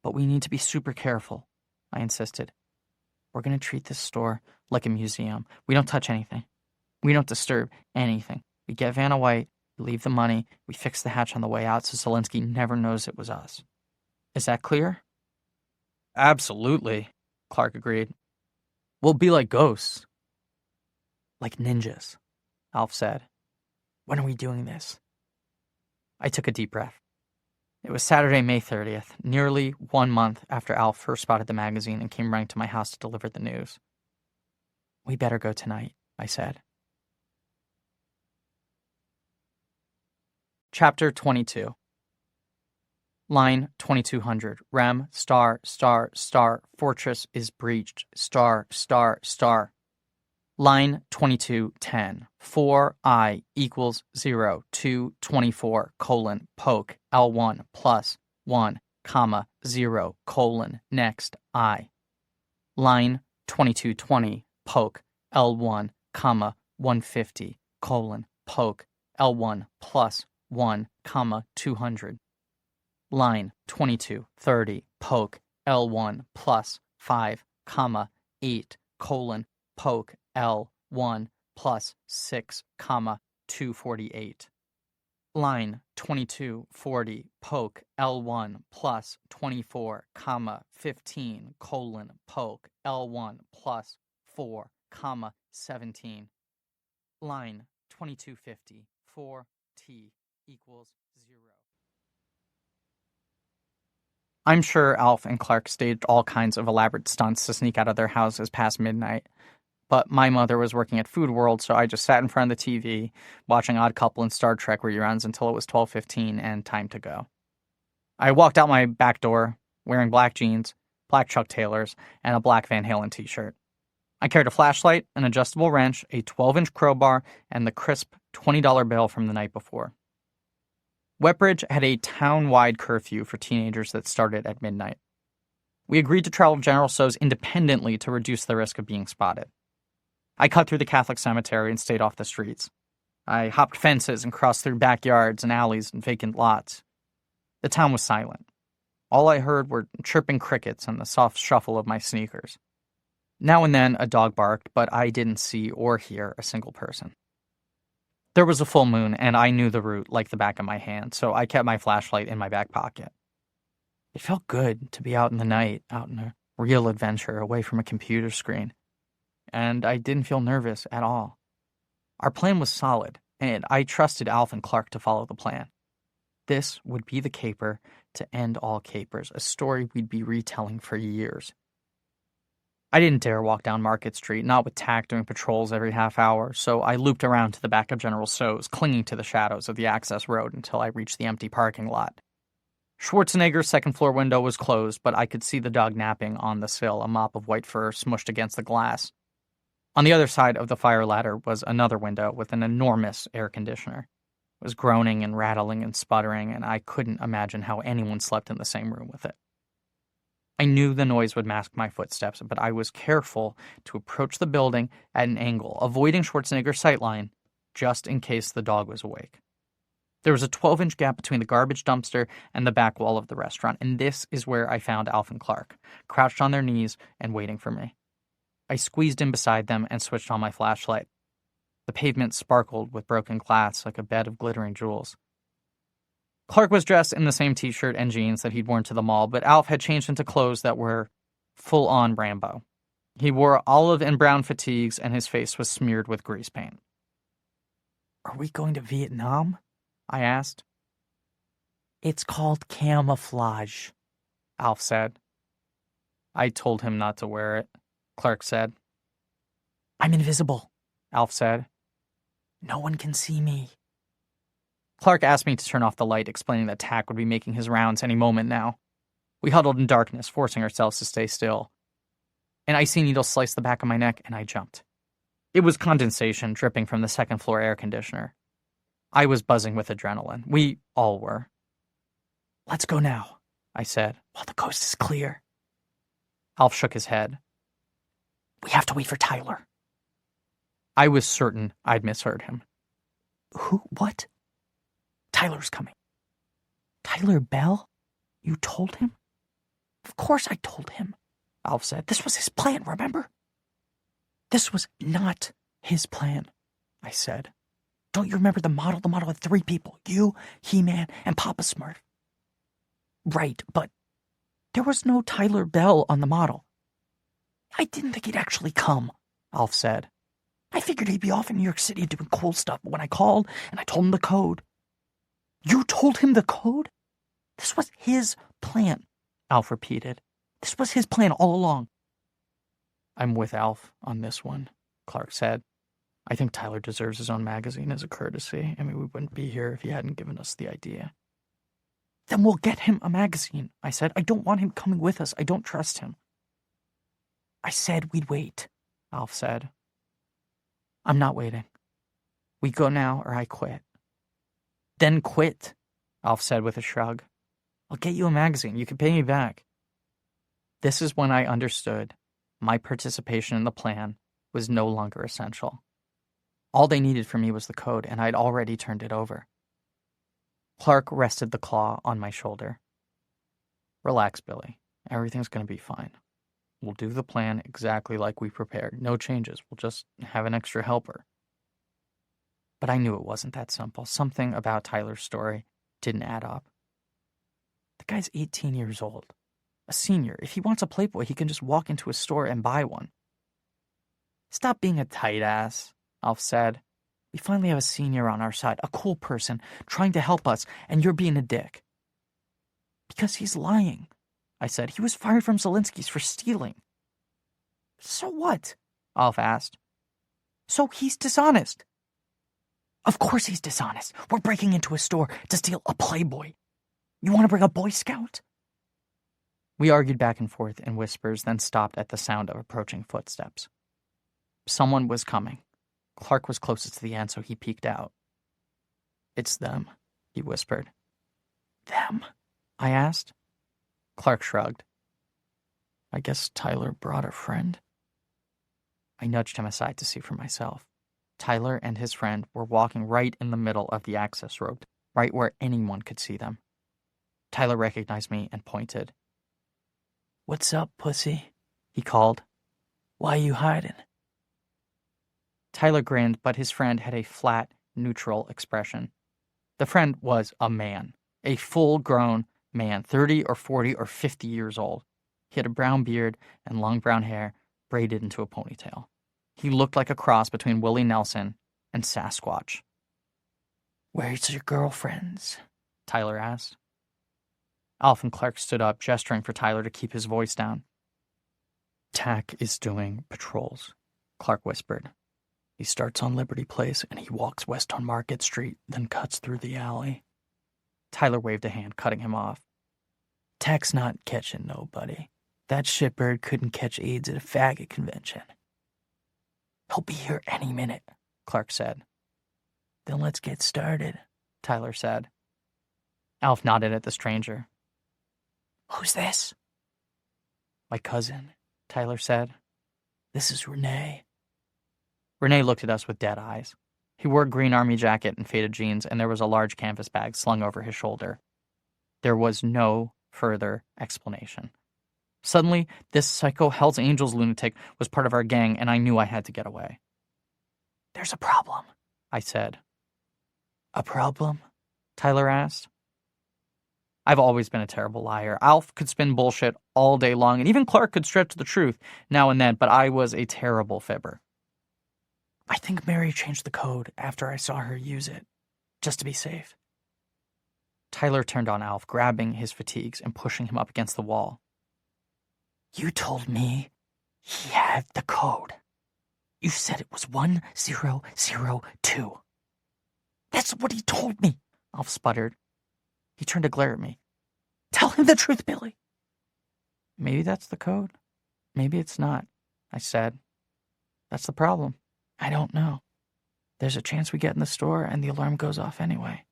But we need to be super careful, I insisted. We're going to treat this store like a museum. We don't touch anything. We don't disturb anything. We get Vanna White, we leave the money, we fix the hatch on the way out so Zelinsky never knows it was us. Is that clear? Absolutely, Clark agreed. We'll be like ghosts. Like ninjas, Alf said. When are we doing this? I took a deep breath. It was Saturday, May 30th, nearly 1 month after Alf first spotted the magazine and came running to my house to deliver the news. We better go tonight, I said. Chapter 22. Line 2200. Rem, star, fortress is breached, star. Line 2210. 4I equals 0 to 24 : poke L1 plus 1, 0 : next I. Line 2220. Poke L1, 150 : poke L1 plus 1, 200. Line 2230. Poke L1 plus 5, 8, poke L1 plus 6, 248. Line 2240. Poke L1 plus 24, 15, poke L1 plus 4, 17. Line 2250. 4T equals 0. I'm sure Alf and Clark staged all kinds of elaborate stunts to sneak out of their houses past midnight. But my mother was working at Food World, so I just sat in front of the TV, watching Odd Couple and Star Trek reruns until it was 12:15 and time to go. I walked out my back door, wearing black jeans, black Chuck Taylors, and a black Van Halen t-shirt. I carried a flashlight, an adjustable wrench, a 12-inch crowbar, and the crisp $20 bill from the night before. Wetbridge had a town-wide curfew for teenagers that started at midnight. We agreed to travel General Tso's independently to reduce the risk of being spotted. I cut through the Catholic cemetery and stayed off the streets. I hopped fences and crossed through backyards and alleys and vacant lots. The town was silent. All I heard were chirping crickets and the soft shuffle of my sneakers. Now and then a dog barked, but I didn't see or hear a single person. There was a full moon, and I knew the route like the back of my hand, so I kept my flashlight in my back pocket. It felt good to be out in the night, out in a real adventure, away from a computer screen. And I didn't feel nervous at all. Our plan was solid, and I trusted Alf and Clark to follow the plan. This would be the caper to end all capers, a story we'd be retelling for years. I didn't dare walk down Market Street, not with TAC doing patrols every half hour, so I looped around to the back of General Tso's, clinging to the shadows of the access road until I reached the empty parking lot. Schwarzenegger's second-floor window was closed, but I could see the dog napping on the sill, a mop of white fur smushed against the glass. On the other side of the fire ladder was another window with an enormous air conditioner. It was groaning and rattling and sputtering, and I couldn't imagine how anyone slept in the same room with it. I knew the noise would mask my footsteps, but I was careful to approach the building at an angle, avoiding Schwarzenegger's sightline, just in case the dog was awake. There was a 12-inch gap between the garbage dumpster and the back wall of the restaurant, and this is where I found Alf and Clark, crouched on their knees and waiting for me. I squeezed in beside them and switched on my flashlight. The pavement sparkled with broken glass like a bed of glittering jewels. Clark was dressed in the same t-shirt and jeans that he'd worn to the mall, but Alf had changed into clothes that were full-on Rambo. He wore olive and brown fatigues, and his face was smeared with grease paint. "Are we going to Vietnam?" I asked. "It's called camouflage," Alf said. I told him not to wear it, Clark said. "I'm invisible," Alf said. "No one can see me." Clark asked me to turn off the light, explaining that Tack would be making his rounds any moment now. We huddled in darkness, forcing ourselves to stay still. An icy needle sliced the back of my neck, and I jumped. It was condensation dripping from the second-floor air conditioner. I was buzzing with adrenaline. We all were. "Let's go now," I said, "while the coast is clear." Alf shook his head. "We have to wait for Tyler." I was certain I'd misheard him. "Who? What?" "Tyler's coming." "Tyler Bell? You told him?" "Of course I told him," Alf said. "This was his plan, remember?" "This was not his plan," I said. "Don't you remember the model? The model had 3 people. You, He-Man, and Papa Smurf." "Right, but there was no Tyler Bell on the model." "I didn't think he'd actually come," Alf said. "I figured he'd be off in New York City doing cool stuff, but when I called and I told him the code..." "You told him the code?" "This was his plan," Alf repeated. "This was his plan all along." I'm with Alf on this one, Clark said. I think Tyler deserves his own magazine as a courtesy. I mean, we wouldn't be here if he hadn't given us the idea. "Then we'll get him a magazine," I said. "I don't want him coming with us. I don't trust him." "I said we'd wait," Alf said. "I'm not waiting. We go now or I quit." "Then quit," Alf said with a shrug. "I'll get you a magazine. You can pay me back." This is when I understood my participation in the plan was no longer essential. All they needed from me was the code, and I'd already turned it over. Clark rested the claw on my shoulder. Relax, Billy. Everything's going to be fine. We'll do the plan exactly like we prepared. No changes. We'll just have an extra helper. But I knew it wasn't that simple. Something about Tyler's story didn't add up. The guy's 18 years old. A senior. If he wants a Playboy, he can just walk into a store and buy one. "Stop being a tight ass," Alf said. "We finally have a senior on our side, a cool person, trying to help us, and you're being a dick." "Because he's lying," I said. "He was fired from Zelinsky's for stealing." "So what?" Alf asked. "So he's dishonest." "Of course he's dishonest. We're breaking into a store to steal a Playboy. You want to bring a Boy Scout?" We argued back and forth in whispers, then stopped at the sound of approaching footsteps. Someone was coming. Clark was closest to the end, so he peeked out. "It's them," he whispered. "Them?" I asked. Clark shrugged. "I guess Tyler brought a friend." I nudged him aside to see for myself. Tyler and his friend were walking right in the middle of the access road, right where anyone could see them. Tyler recognized me and pointed. "What's up, pussy?" he called. "Why you hiding?" Tyler grinned, but his friend had a flat, neutral expression. The friend was a man, a full-grown man, 30 or 40 or 50 years old. He had a brown beard and long brown hair braided into a ponytail. He looked like a cross between Willie Nelson and Sasquatch. "Where's your girlfriends?" Tyler asked. Alf and Clark stood up, gesturing for Tyler to keep his voice down. "Tack is doing patrols," Clark whispered. "He starts on Liberty Place and he walks west on Market Street, then cuts through the alley." Tyler waved a hand, cutting him off. "Tack's not catching nobody. That shitbird couldn't catch AIDS at a faggot convention." "He'll be here any minute," Clark said. "Then let's get started," Tyler said. Alf nodded at the stranger. "Who's this?" "My cousin," Tyler said. "This is Renee." Renee looked at us with dead eyes. He wore a green army jacket and faded jeans, and there was a large canvas bag slung over his shoulder. There was no further explanation. Suddenly, this psycho Hell's Angels lunatic was part of our gang, and I knew I had to get away. "There's a problem," I said. "A problem?" Tyler asked. I've always been a terrible liar. Alf could spin bullshit all day long, and even Clark could stretch the truth now and then, but I was a terrible fibber. "I think Mary changed the code after I saw her use it, just to be safe." Tyler turned on Alf, grabbing his fatigues and pushing him up against the wall. "You told me he had the code. You said it was 1002. That's what he told me," Alf sputtered. He turned to glare at me. "Tell him the truth, Billy." "Maybe that's the code. Maybe it's not," I said. "That's the problem. I don't know. There's a chance we get in the store and the alarm goes off anyway."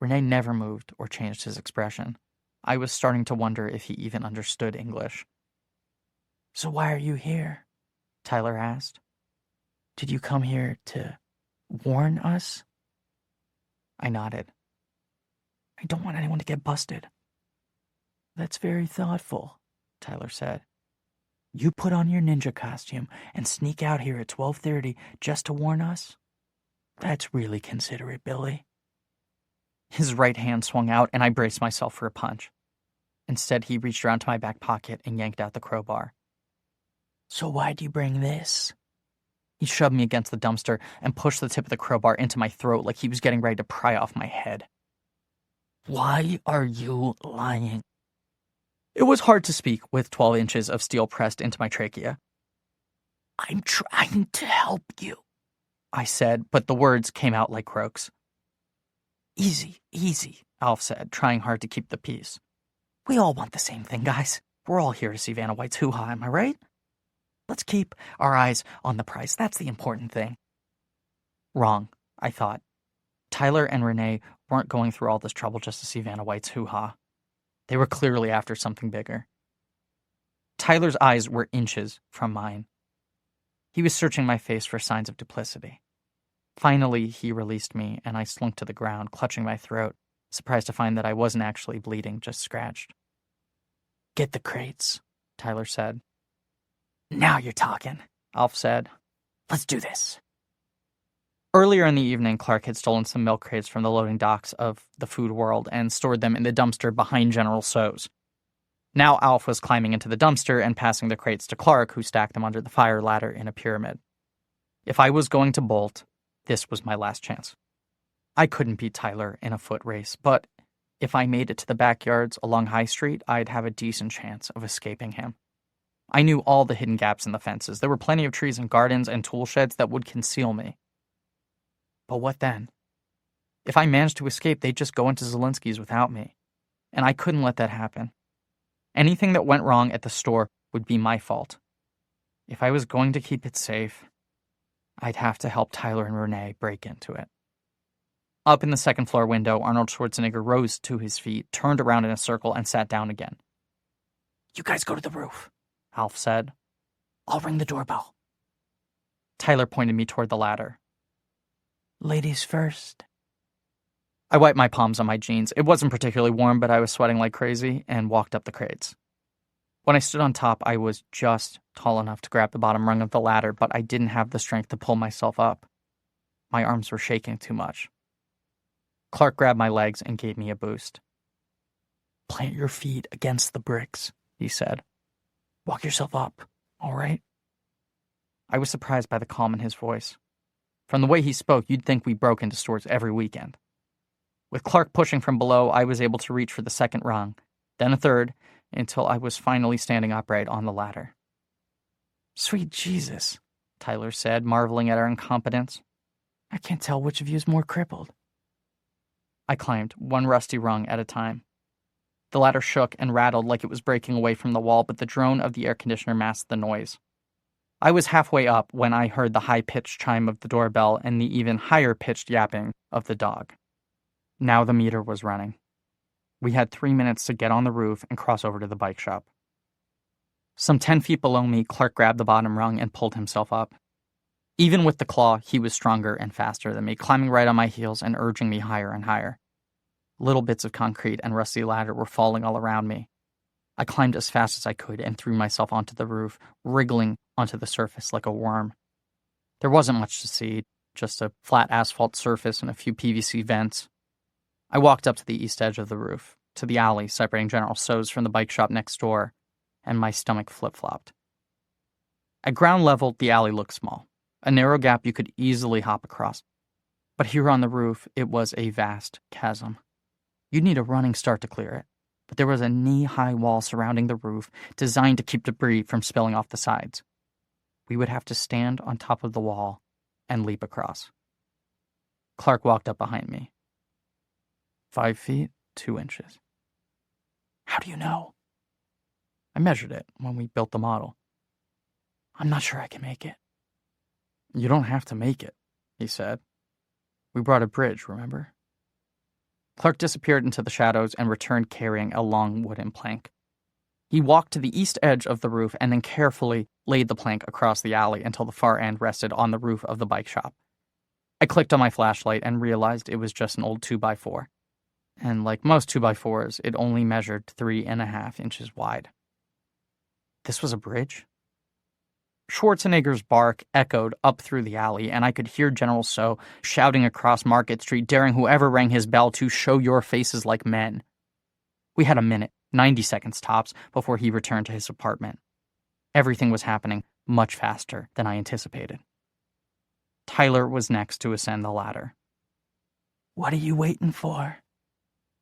Renee never moved or changed his expression. I was starting to wonder if he even understood English. "So why are you here?" Tyler asked. "Did you come here to warn us?" I nodded. "I don't want anyone to get busted." "That's very thoughtful," Tyler said. "You put on your ninja costume and sneak out here at 12:30 just to warn us? That's really considerate, Billy." His right hand swung out, and I braced myself for a punch. Instead, he reached around to my back pocket and yanked out the crowbar. "So why'd you bring this?" He shoved me against the dumpster and pushed the tip of the crowbar into my throat like he was getting ready to pry off my head. "Why are you lying?" It was hard to speak with 12 inches of steel pressed into my trachea. "I'm trying to help you," I said, but the words came out like croaks. Easy, Alf said, trying hard to keep the peace. "We all want the same thing, guys. We're all here to see Vanna White's hoo-ha, am I right? Let's keep our eyes on the prize. That's the important thing." Wrong, I thought. Tyler and Renee weren't going through all this trouble just to see Vanna White's hoo-ha. They were clearly after something bigger. Tyler's eyes were inches from mine. He was searching my face for signs of duplicity. Finally, he released me, and I slunk to the ground, clutching my throat, surprised to find that I wasn't actually bleeding, just scratched. "Get the crates," Tyler said. "Now you're talking," Alf said. "Let's do this." Earlier in the evening, Clark had stolen some milk crates from the loading docks of the food world and stored them in the dumpster behind General Tso's. Now Alf was climbing into the dumpster and passing the crates to Clark, who stacked them under the fire ladder in a pyramid. If I was going to bolt, this was my last chance. I couldn't beat Tyler in a foot race, but if I made it to the backyards along High Street, I'd have a decent chance of escaping him. I knew all the hidden gaps in the fences. There were plenty of trees and gardens and tool sheds that would conceal me. But what then? If I managed to escape, they'd just go into Zelinsky's without me. And I couldn't let that happen. Anything that went wrong at the store would be my fault. If I was going to keep it safe, I'd have to help Tyler and Renee break into it. Up in the second floor window, Arnold Schwarzenegger rose to his feet, turned around in a circle, and sat down again. "You guys go to the roof," Alf said. "I'll ring the doorbell." Tyler pointed me toward the ladder. "Ladies first." I wiped my palms on my jeans. It wasn't particularly warm, but I was sweating like crazy, and walked up the crates. When I stood on top, I was just tall enough to grab the bottom rung of the ladder, but I didn't have the strength to pull myself up. My arms were shaking too much. Clark grabbed my legs and gave me a boost. "Plant your feet against the bricks," he said. "Walk yourself up, all right?" I was surprised by the calm in his voice. From the way he spoke, you'd think we broke into stores every weekend. With Clark pushing from below, I was able to reach for the second rung, then a third, until I was finally standing upright on the ladder. "Sweet Jesus," Tyler said, marveling at our incompetence. "I can't tell which of you is more crippled." I climbed, one rusty rung at a time. The ladder shook and rattled like it was breaking away from the wall, but the drone of the air conditioner masked the noise. I was halfway up when I heard the high-pitched chime of the doorbell and the even higher-pitched yapping of the dog. Now the meter was running. We had 3 minutes to get on the roof and cross over to the bike shop. Some 10 feet below me, Clark grabbed the bottom rung and pulled himself up. Even with the claw, he was stronger and faster than me, climbing right on my heels and urging me higher and higher. Little bits of concrete and rusty ladder were falling all around me. I climbed as fast as I could and threw myself onto the roof, wriggling onto the surface like a worm. There wasn't much to see, just a flat asphalt surface and a few PVC vents. I walked up to the east edge of the roof, to the alley separating General Tso's from the bike shop next door, and my stomach flip-flopped. At ground level, the alley looked small, a narrow gap you could easily hop across. But here on the roof, it was a vast chasm. You'd need a running start to clear it, but there was a knee-high wall surrounding the roof designed to keep debris from spilling off the sides. We would have to stand on top of the wall and leap across. Clark walked up behind me. 5 feet, 2 inches. How do you know? I measured it when we built the model. I'm not sure I can make it. You don't have to make it, he said. We brought a bridge, remember? Clark disappeared into the shadows and returned carrying a long wooden plank. He walked to the east edge of the roof and then carefully laid the plank across the alley until the far end rested on the roof of the bike shop. I clicked on my flashlight and realized it was just an old 2x4. And like most 2x4s, it only measured 3.5 inches wide. This was a bridge? Schwarzenegger's bark echoed up through the alley, and I could hear General Tso shouting across Market Street, daring whoever rang his bell to show your faces like men. We had a minute, 90 seconds tops, before he returned to his apartment. Everything was happening much faster than I anticipated. Tyler was next to ascend the ladder. What are you waiting for?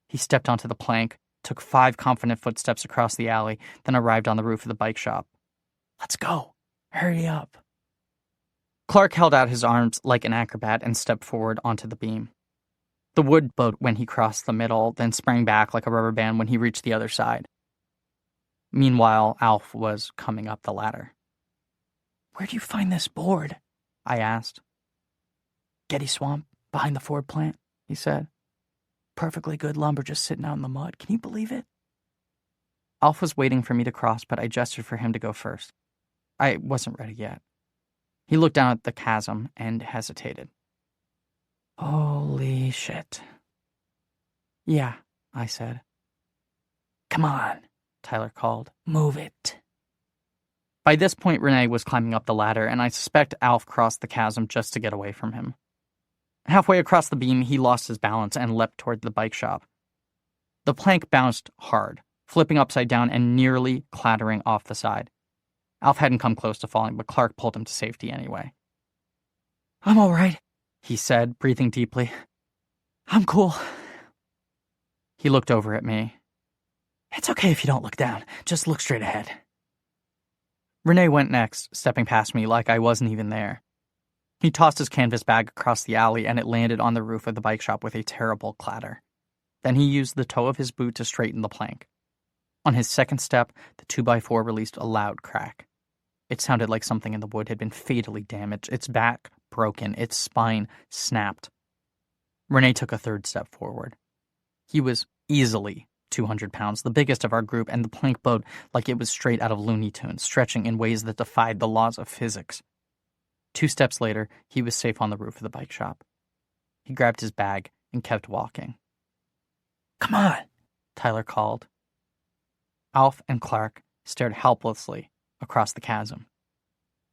He stepped onto the plank, took 5 confident footsteps across the alley, then arrived on the roof of the bike shop. Let's go. Hurry up. Clark held out his arms like an acrobat and stepped forward onto the beam. The wood bowed when he crossed the middle, then sprang back like a rubber band when he reached the other side. Meanwhile, Alf was coming up the ladder. Where'd you find this board? I asked. Getty Swamp, behind the Ford plant, he said. Perfectly good lumber just sitting out in the mud. Can you believe it? Alf was waiting for me to cross, but I gestured for him to go first. I wasn't ready yet. He looked down at the chasm and hesitated. Holy shit. Yeah, I said. Come on, Tyler called. Move it. By this point, Renee was climbing up the ladder, and I suspect Alf crossed the chasm just to get away from him. Halfway across the beam, he lost his balance and leapt toward the bike shop. The plank bounced hard, flipping upside down and nearly clattering off the side. Alf hadn't come close to falling, but Clark pulled him to safety anyway. I'm all right, he said, breathing deeply. I'm cool. He looked over at me. It's okay if you don't look down. Just look straight ahead. Renee went next, stepping past me like I wasn't even there. He tossed his canvas bag across the alley, and it landed on the roof of the bike shop with a terrible clatter. Then he used the toe of his boot to straighten the plank. On his second step, the 2x4 released a loud crack. It sounded like something in the wood had been fatally damaged, its back broken, its spine snapped. Renee took a third step forward. He was easily 200 pounds, the biggest of our group, and the plank bowed like it was straight out of Looney Tunes, stretching in ways that defied the laws of physics. 2 steps later, he was safe on the roof of the bike shop. He grabbed his bag and kept walking. Come on, Tyler called. Alf and Clark stared helplessly across the chasm.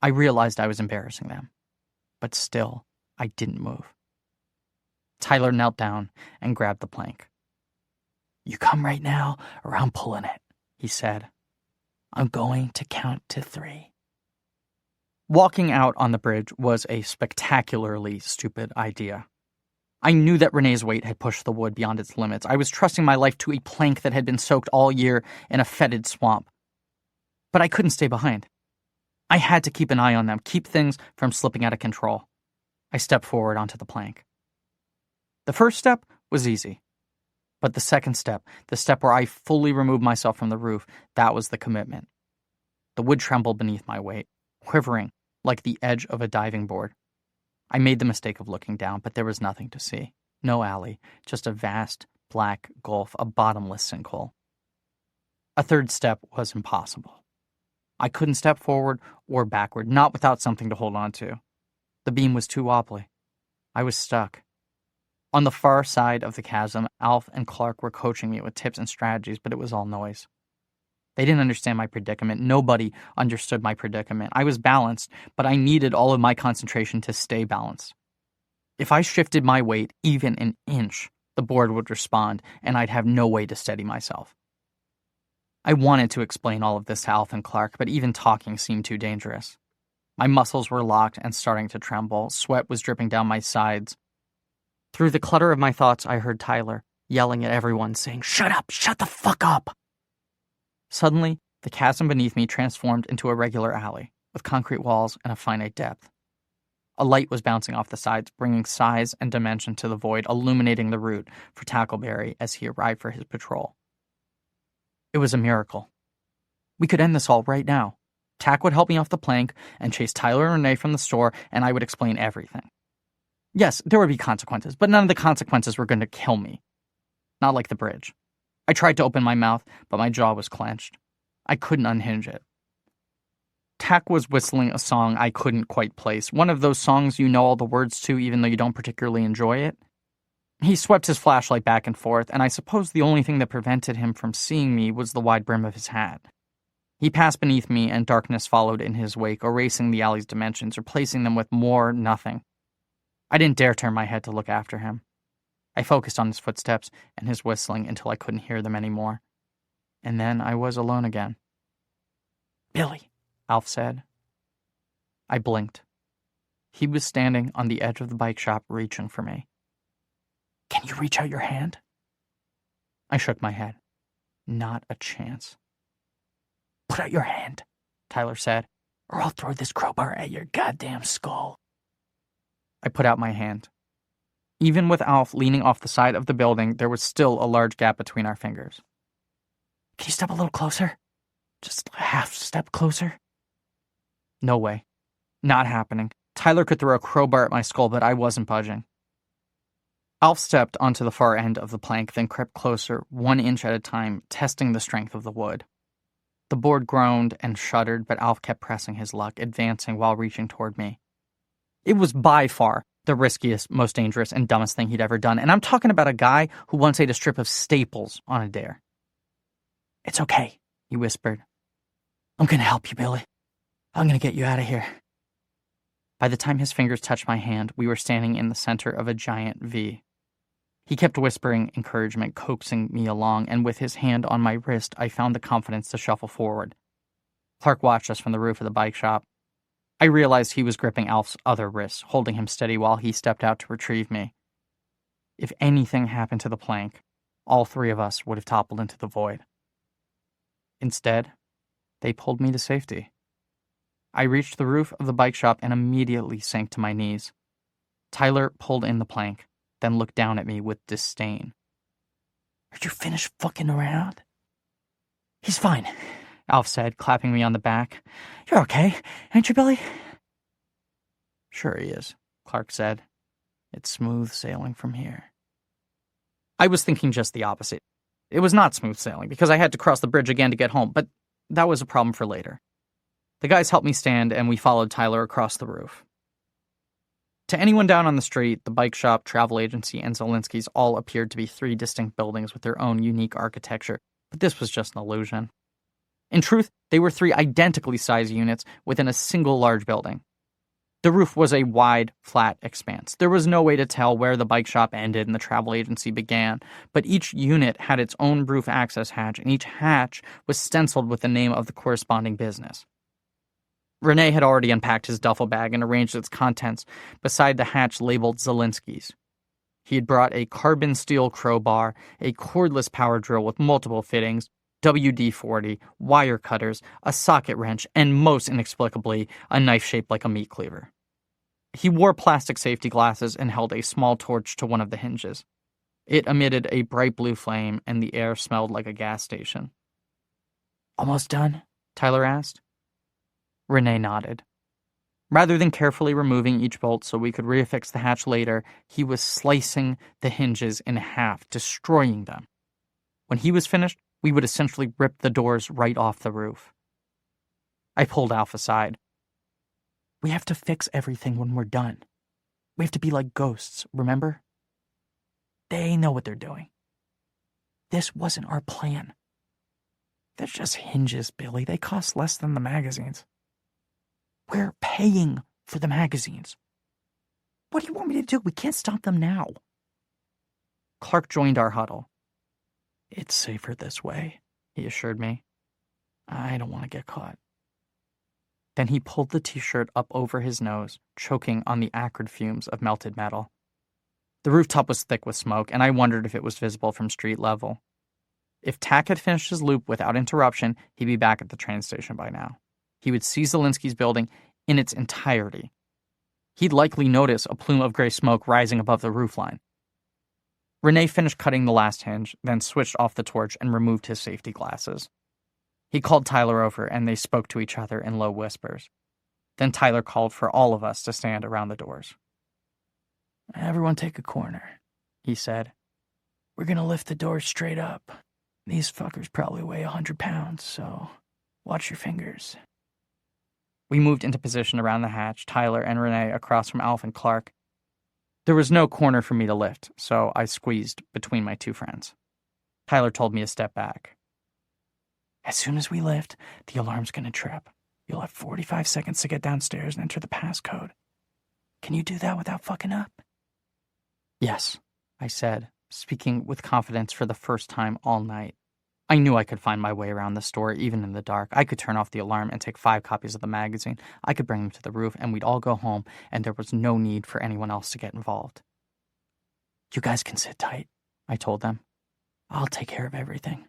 I realized I was embarrassing them, but still, I didn't move. Tyler knelt down and grabbed the plank. You come right now, or I'm pulling it, he said. I'm going to count to 3. Walking out on the bridge was a spectacularly stupid idea. I knew that Renee's weight had pushed the wood beyond its limits. I was trusting my life to a plank that had been soaked all year in a fetid swamp. But I couldn't stay behind. I had to keep an eye on them, keep things from slipping out of control. I stepped forward onto the plank. The first step was easy. But the second step, the step where I fully removed myself from the roof, that was the commitment. The wood trembled beneath my weight, quivering like the edge of a diving board. I made the mistake of looking down, but there was nothing to see. No alley, just a vast, black gulf, a bottomless sinkhole. A third step was impossible. I couldn't step forward or backward, not without something to hold on to. The beam was too wobbly. I was stuck. On the far side of the chasm, Alf and Clark were coaching me with tips and strategies, but it was all noise. They didn't understand my predicament. Nobody understood my predicament. I was balanced, but I needed all of my concentration to stay balanced. If I shifted my weight even an inch, the board would respond, and I'd have no way to steady myself. I wanted to explain all of this to Alf and Clark, but even talking seemed too dangerous. My muscles were locked and starting to tremble. Sweat was dripping down my sides. Through the clutter of my thoughts, I heard Tyler yelling at everyone, saying, "Shut up! Shut the fuck up!" Suddenly, the chasm beneath me transformed into a regular alley, with concrete walls and a finite depth. A light was bouncing off the sides, bringing size and dimension to the void, illuminating the route for Tackleberry as he arrived for his patrol. It was a miracle. We could end this all right now. Tack would help me off the plank and chase Tyler and Renee from the store, and I would explain everything. Yes, there would be consequences, but none of the consequences were going to kill me. Not like the bridge. I tried to open my mouth, but my jaw was clenched. I couldn't unhinge it. Tack was whistling a song I couldn't quite place, one of those songs you know all the words to even though you don't particularly enjoy it. He swept his flashlight back and forth, and I suppose the only thing that prevented him from seeing me was the wide brim of his hat. He passed beneath me, and darkness followed in his wake, erasing the alley's dimensions, replacing them with more nothing. I didn't dare turn my head to look after him. I focused on his footsteps and his whistling until I couldn't hear them anymore. And then I was alone again. "Billy," Alf said. I blinked. He was standing on the edge of the bike shop reaching for me. "Can you reach out your hand?" I shook my head. Not a chance. "Put out your hand," Tyler said, "or I'll throw this crowbar at your goddamn skull." I put out my hand. Even with Alf leaning off the side of the building, there was still a large gap between our fingers. "Can you step a little closer? Just a half step closer?" No way. Not happening. Tyler could throw a crowbar at my skull, but I wasn't budging. Alf stepped onto the far end of the plank, then crept closer, 1 inch at a time, testing the strength of the wood. The board groaned and shuddered, but Alf kept pressing his luck, advancing while reaching toward me. It was by far the riskiest, most dangerous, and dumbest thing he'd ever done, and I'm talking about a guy who once ate a strip of Staples on a dare. "It's okay," he whispered. "I'm gonna help you, Billy. I'm gonna get you out of here." By the time his fingers touched my hand, we were standing in the center of a giant V. He kept whispering encouragement, coaxing me along, and with his hand on my wrist, I found the confidence to shuffle forward. Clark watched us from the roof of the bike shop. I realized he was gripping Alf's other wrist, holding him steady while he stepped out to retrieve me. If anything happened to the plank, all 3 of us would have toppled into the void. Instead, they pulled me to safety. I reached the roof of the bike shop and immediately sank to my knees. Tyler pulled in the plank, then looked down at me with disdain. "Are you finished fucking around?" "He's fine," Alf said, clapping me on the back. "You're okay, ain't you, Billy?" "Sure he is," Clark said. "It's smooth sailing from here." I was thinking just the opposite. It was not smooth sailing, because I had to cross the bridge again to get home, but that was a problem for later. The guys helped me stand, and we followed Tyler across the roof. To anyone down on the street, the bike shop, travel agency, and Zelinsky's all appeared to be 3 distinct buildings with their own unique architecture, but this was just an illusion. In truth, they were 3 identically sized units within a single large building. The roof was a wide, flat expanse. There was no way to tell where the bike shop ended and the travel agency began, but each unit had its own roof access hatch, and each hatch was stenciled with the name of the corresponding business. Renee had already unpacked his duffel bag and arranged its contents beside the hatch labeled Zelinsky's. He had brought a carbon steel crowbar, a cordless power drill with multiple fittings, WD-40, wire cutters, a socket wrench, and most inexplicably, a knife shaped like a meat cleaver. He wore plastic safety glasses and held a small torch to one of the hinges. It emitted a bright blue flame, and the air smelled like a gas station. "Almost done?" Tyler asked. Renee nodded. Rather than carefully removing each bolt so we could reaffix the hatch later, he was slicing the hinges in half, destroying them. When he was finished, we would essentially rip the doors right off the roof. I pulled Alf aside. "We have to fix everything when we're done. We have to be like ghosts, remember? They know what they're doing. This wasn't our plan. They're just hinges, Billy. They cost less than the magazines. We're paying for the magazines. What do you want me to do? We can't stop them now. Clark joined our huddle. It's safer this way, he assured me. I don't want to get caught. Then he pulled the t-shirt up over his nose, choking on the acrid fumes of melted metal. The rooftop was thick with smoke, and I wondered if it was visible from street level. If Tack had finished his loop without interruption, he'd be back at the train station by now. He would see Zelinsky's building in its entirety. He'd likely notice a plume of gray smoke rising above the roofline. Renee finished cutting the last hinge, then switched off the torch and removed his safety glasses. He called Tyler over, and they spoke to each other in low whispers. Then Tyler called for all of us to stand around the doors. Everyone take a corner, he said. We're going to lift the doors straight up. These fuckers probably weigh 100 pounds, so watch your fingers. We moved into position around the hatch, Tyler and Renee across from Alf and Clark. There was no corner for me to lift, so I squeezed between my two friends. Tyler told me to step back. As soon as we lift, the alarm's going to trip. You'll have 45 seconds to get downstairs and enter the passcode. Can you do that without fucking up? Yes, I said, speaking with confidence for the first time all night. I knew I could find my way around the store, even in the dark. I could turn off the alarm and take 5 copies of the magazine. I could bring them to the roof, and we'd all go home, and there was no need for anyone else to get involved. You guys can sit tight, I told them. I'll take care of everything.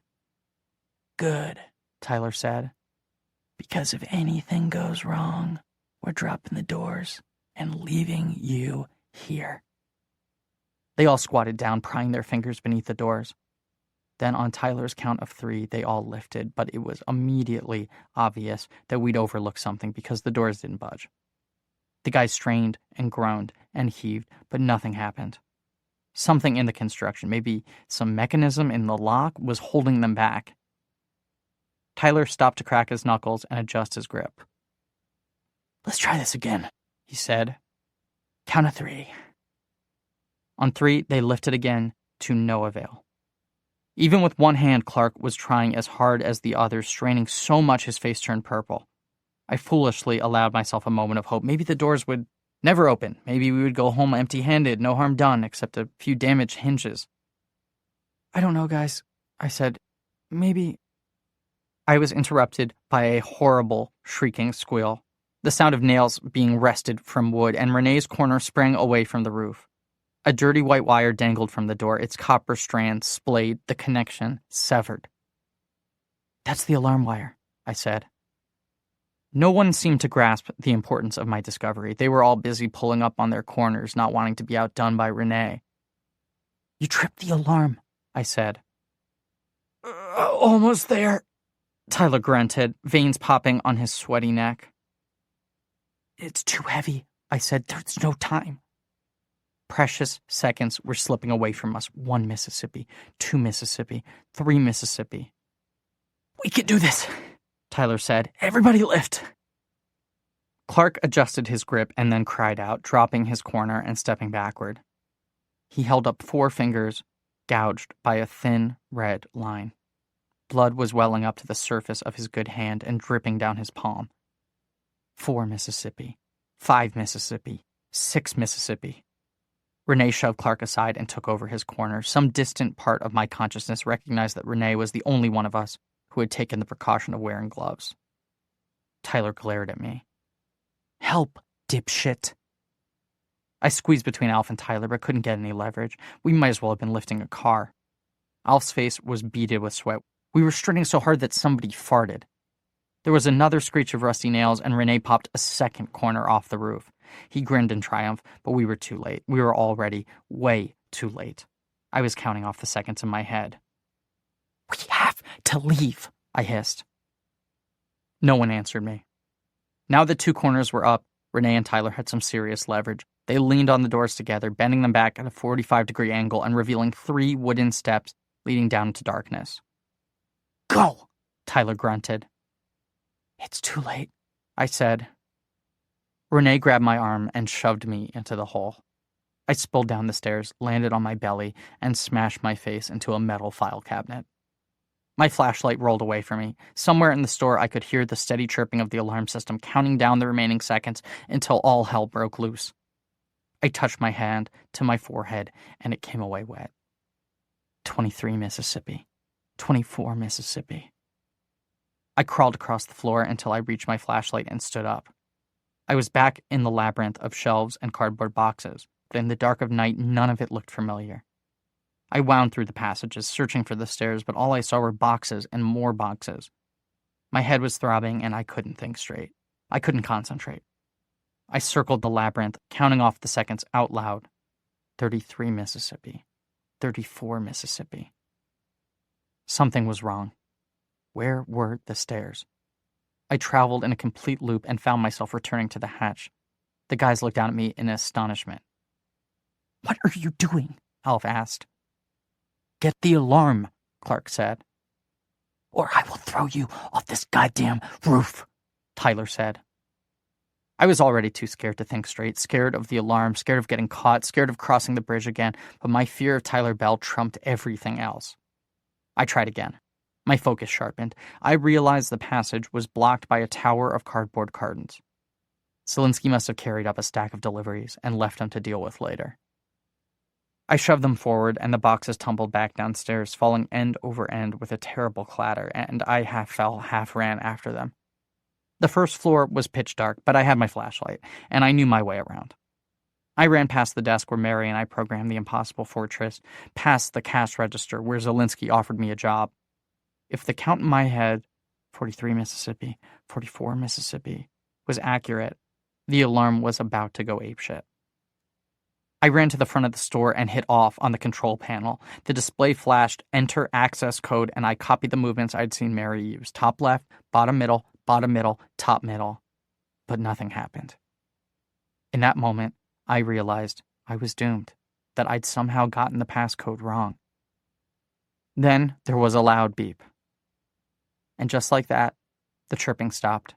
Good, Tyler said. Because if anything goes wrong, we're dropping the doors and leaving you here. They all squatted down, prying their fingers beneath the doors. Then on Tyler's count of 3, they all lifted, but it was immediately obvious that we'd overlooked something because the doors didn't budge. The guys strained and groaned and heaved, but nothing happened. Something in the construction, maybe some mechanism in the lock, was holding them back. Tyler stopped to crack his knuckles and adjust his grip. Let's try this again, he said. Count of 3. On 3, they lifted again, to no avail. Even with one hand, Clark was trying as hard as the others, straining so much his face turned purple. I foolishly allowed myself a moment of hope. Maybe the doors would never open. Maybe we would go home empty-handed, no harm done, except a few damaged hinges. I don't know, guys, I said. Maybe... I was interrupted by a horrible, shrieking squeal, the sound of nails being wrested from wood, and Renee's corner sprang away from the roof. A dirty white wire dangled from the door, its copper strand splayed, the connection severed. That's the alarm wire, I said. No one seemed to grasp the importance of my discovery. They were all busy pulling up on their corners, not wanting to be outdone by Renee. You tripped the alarm, I said. Almost there, Tyler grunted, veins popping on his sweaty neck. It's too heavy, I said. There's no time. Precious seconds were slipping away from us. 1 Mississippi, 2 Mississippi, 3 Mississippi. We can do this, Tyler said. Everybody lift. Clark adjusted his grip and then cried out, dropping his corner and stepping backward. He held up 4 fingers, gouged by a thin red line. Blood was welling up to the surface of his good hand and dripping down his palm. 4 Mississippi, 5 Mississippi, 6 Mississippi. Renee shoved Clark aside and took over his corner. Some distant part of my consciousness recognized that Renee was the only one of us who had taken the precaution of wearing gloves. Tyler glared at me. Help, dipshit. I squeezed between Alf and Tyler, but couldn't get any leverage. We might as well have been lifting a car. Alf's face was beaded with sweat. We were straining so hard that somebody farted. There was another screech of rusty nails, and Renee popped a second corner off the roof. He grinned in triumph, but we were too late. We were already way too late. I was counting off the seconds in my head. We have to leave, I hissed. No one answered me. Now that 2 corners were up, Renee and Tyler had some serious leverage. They leaned on the doors together, bending them back at a 45-degree angle and revealing 3 wooden steps leading down into darkness. Go, Tyler grunted. It's too late, I said. Renee grabbed my arm and shoved me into the hole. I spilled down the stairs, landed on my belly, and smashed my face into a metal file cabinet. My flashlight rolled away from me. Somewhere in the store, I could hear the steady chirping of the alarm system, counting down the remaining seconds until all hell broke loose. I touched my hand to my forehead, and it came away wet. 23 Mississippi. 24 Mississippi. I crawled across the floor until I reached my flashlight and stood up. I was back in the labyrinth of shelves and cardboard boxes, but in the dark of night, none of it looked familiar. I wound through the passages, searching for the stairs, but all I saw were boxes and more boxes. My head was throbbing, and I couldn't think straight. I couldn't concentrate. I circled the labyrinth, counting off the seconds out loud. 33 Mississippi. 34 Mississippi. Something was wrong. Where were the stairs? I traveled in a complete loop and found myself returning to the hatch. The guys looked down at me in astonishment. "What are you doing?" Alf asked. "Get the alarm," Clark said. "Or I will throw you off this goddamn roof," Tyler said. I was already too scared to think straight, scared of the alarm, scared of getting caught, scared of crossing the bridge again, but my fear of Tyler Bell trumped everything else. I tried again. My focus sharpened. I realized the passage was blocked by a tower of cardboard cartons. Zelinsky must have carried up a stack of deliveries and left them to deal with later. I shoved them forward, and the boxes tumbled back downstairs, falling end over end with a terrible clatter, and I half fell, half ran after them. The first floor was pitch dark, but I had my flashlight, and I knew my way around. I ran past the desk where Mary and I programmed the Impossible Fortress, past the cash register where Zelinsky offered me a job. If the count in my head, 43 Mississippi, 44 Mississippi, was accurate, the alarm was about to go apeshit. I ran to the front of the store and hit off on the control panel. The display flashed enter access code, and I copied the movements I'd seen Mary use. Top left, bottom middle, top middle. But nothing happened. In that moment, I realized I was doomed, that I'd somehow gotten the passcode wrong. Then there was a loud beep. And just like that, the chirping stopped.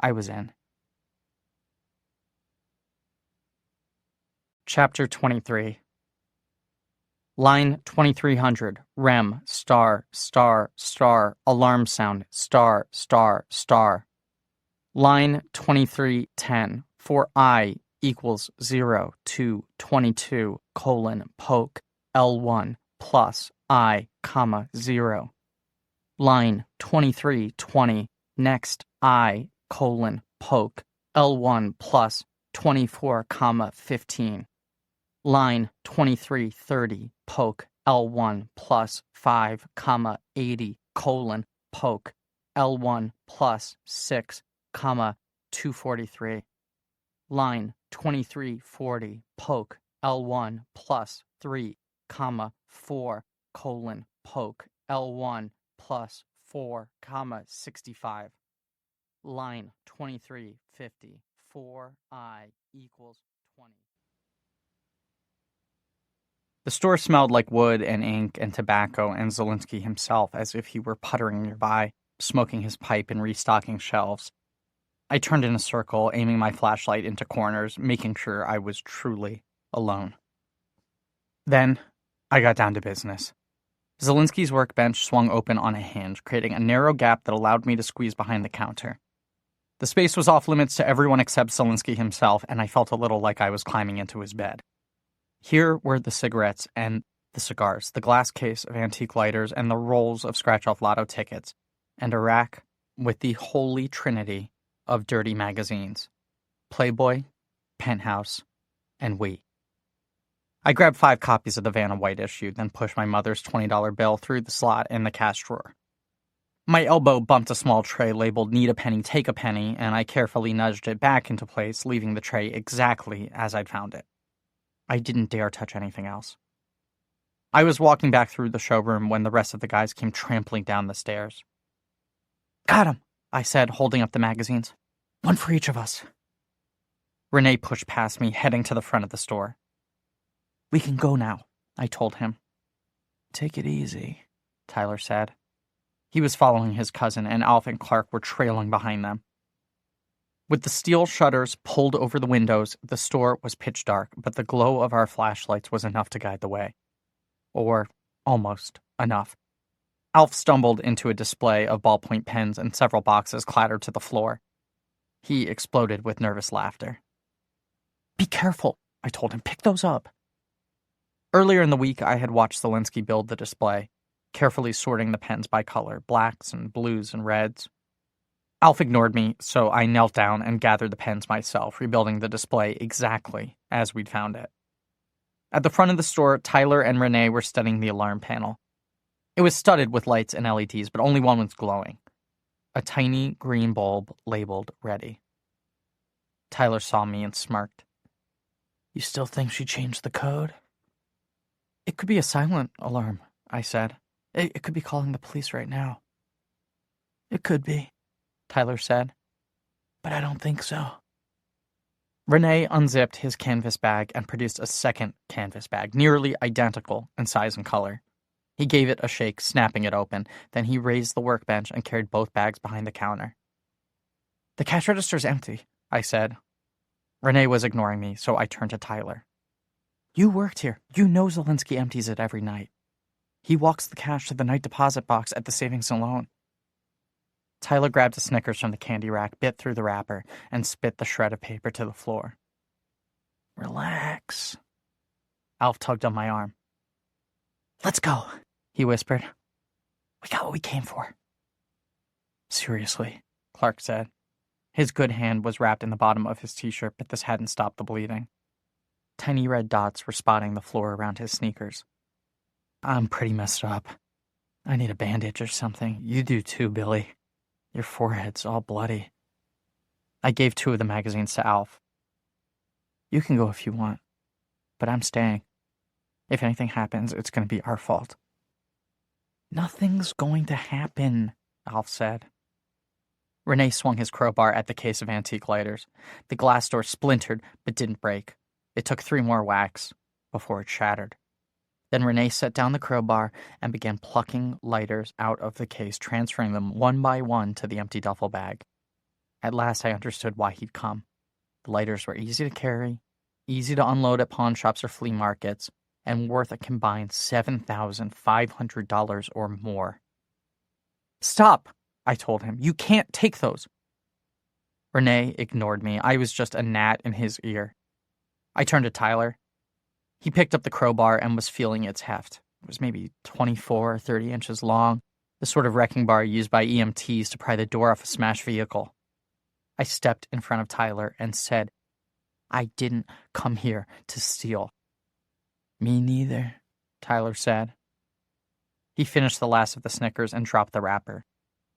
I was in. Chapter 23. Line 2300, rem, star, star, star, alarm sound, star, star, star. Line 2310, for I equals 0 to 22, poke, L1 plus I, 0. Line 2320, next I, poke, L1 plus 24, 15. Line 2330, poke, L1 plus 5, 80, poke, L1 plus 6, 243. Line 2340, poke, L1 plus 3, 4, poke, L1 plus 4, 65. Line 2350, 4I equals 20. The store smelled like wood and ink and tobacco and Zelinsky himself, as if he were puttering nearby, smoking his pipe and restocking shelves. I turned in a circle, aiming my flashlight into corners, making sure I was truly alone. Then, I got down to business. Zelinsky's workbench swung open on a hinge, creating a narrow gap that allowed me to squeeze behind the counter. The space was off limits to everyone except Zelinsky himself, and I felt a little like I was climbing into his bed. Here were the cigarettes and the cigars, the glass case of antique lighters, and the rolls of scratch-off lotto tickets, and a rack with the holy trinity of dirty magazines: Playboy, Penthouse, and We. I grabbed 5 copies of the Vanna White issue, then pushed my mother's $20 bill through the slot in the cash drawer. My elbow bumped a small tray labeled "Need a penny, take a penny," and I carefully nudged it back into place, leaving the tray exactly as I'd found it. I didn't dare touch anything else. I was walking back through the showroom when the rest of the guys came trampling down the stairs. "Got him," I said, holding up the magazines. "One for each of us." Renee pushed past me, heading to the front of the store. "We can go now," I told him. "Take it easy," Tyler said. He was following his cousin, and Alf and Clark were trailing behind them. With the steel shutters pulled over the windows, the store was pitch dark, but the glow of our flashlights was enough to guide the way. Or almost enough. Alf stumbled into a display of ballpoint pens and several boxes clattered to the floor. He exploded with nervous laughter. "Be careful," I told him. "Pick those up." Earlier in the week, I had watched Zelinsky build the display, carefully sorting the pens by color, blacks and blues and reds. Alf ignored me, so I knelt down and gathered the pens myself, rebuilding the display exactly as we'd found it. At the front of the store, Tyler and Renee were studying the alarm panel. It was studded with lights and LEDs, but only one was glowing. A tiny green bulb labeled "Ready." Tyler saw me and smirked. "You still think she changed the code?" "It could be a silent alarm," I said. It could be calling the police right now." "It could be," Tyler said. "But I don't think so." Renee unzipped his canvas bag and produced a second canvas bag, nearly identical in size and color. He gave it a shake, snapping it open. Then he raised the workbench and carried both bags behind the counter. "The cash register's empty," I said. Renee was ignoring me, so I turned to Tyler. "You worked here. You know Zelinsky empties it every night. He walks the cash to the night deposit box at the Savings and Loan." Tyler grabbed a Snickers from the candy rack, bit through the wrapper, and spit the shred of paper to the floor. "Relax." Alf tugged on my arm. "Let's go," he whispered. "We got what we came for." "Seriously," Clark said. His good hand was wrapped in the bottom of his t-shirt, but this hadn't stopped the bleeding. Tiny red dots were spotting the floor around his sneakers. "I'm pretty messed up. I need a bandage or something. You do too, Billy. Your forehead's all bloody." I gave 2 of the magazines to Alf. "You can go if you want, but I'm staying. If anything happens, it's going to be our fault." "Nothing's going to happen," Alf said. Renee swung his crowbar at the case of antique lighters. The glass door splintered, but didn't break. It took 3 more whacks before it shattered. Then Renee set down the crowbar and began plucking lighters out of the case, transferring them one by one to the empty duffel bag. At last I understood why he'd come. The lighters were easy to carry, easy to unload at pawn shops or flea markets, and worth a combined $7,500 or more. "Stop," I told him. "You can't take those." Renee ignored me. I was just a gnat in his ear. I turned to Tyler. He picked up the crowbar and was feeling its heft. It was maybe 24 or 30 inches long, the sort of wrecking bar used by EMTs to pry the door off a smashed vehicle. I stepped in front of Tyler and said, "I didn't come here to steal." "Me neither," Tyler said. He finished the last of the Snickers and dropped the wrapper.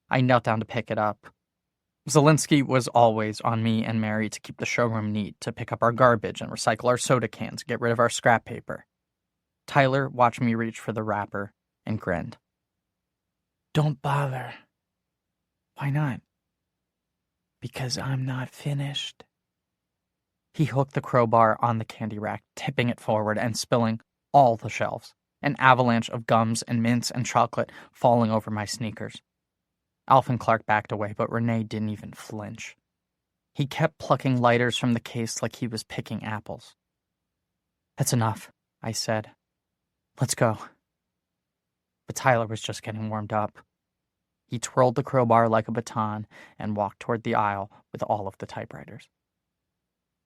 I knelt down to pick it up. Zelinsky was always on me and Mary to keep the showroom neat, to pick up our garbage and recycle our soda cans, get rid of our scrap paper. Tyler watched me reach for the wrapper and grinned. "Don't bother." "Why not?" "Because I'm not finished." He hooked the crowbar on the candy rack, tipping it forward and spilling all the shelves, an avalanche of gums and mints and chocolate falling over my sneakers. Alf and Clark backed away, but Renee didn't even flinch. He kept plucking lighters from the case like he was picking apples. "That's enough," I said. "Let's go." But Tyler was just getting warmed up. He twirled the crowbar like a baton and walked toward the aisle with all of the typewriters.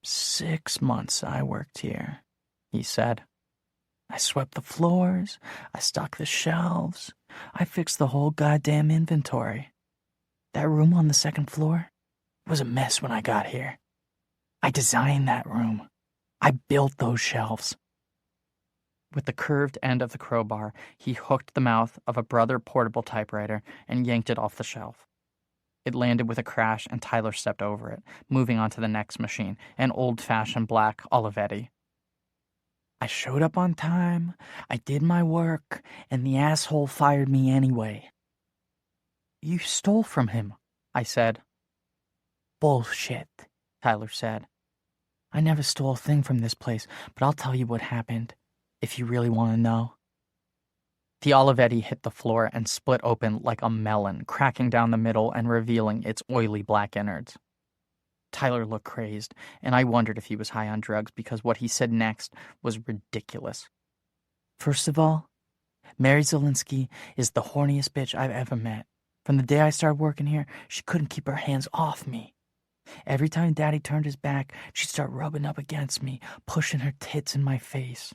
6 months I worked here," he said. "I swept the floors, I stocked the shelves, I fixed the whole goddamn inventory. That room on the 2nd floor was a mess when I got here. I designed that room. I built those shelves." With the curved end of the crowbar, he hooked the mouth of a Brother portable typewriter and yanked it off the shelf. It landed with a crash and Tyler stepped over it, moving on to the next machine, an old-fashioned black Olivetti. "I showed up on time, I did my work, and the asshole fired me anyway." "You stole from him," I said. "Bullshit," Tyler said. "I never stole a thing from this place, but I'll tell you what happened, if you really want to know." The Olivetti hit the floor and split open like a melon, cracking down the middle and revealing its oily black innards. Tyler looked crazed, and I wondered if he was high on drugs because what he said next was ridiculous. "First of all, Mary Zelinsky is the horniest bitch I've ever met. From the day I started working here, she couldn't keep her hands off me. Every time Daddy turned his back, she'd start rubbing up against me, pushing her tits in my face.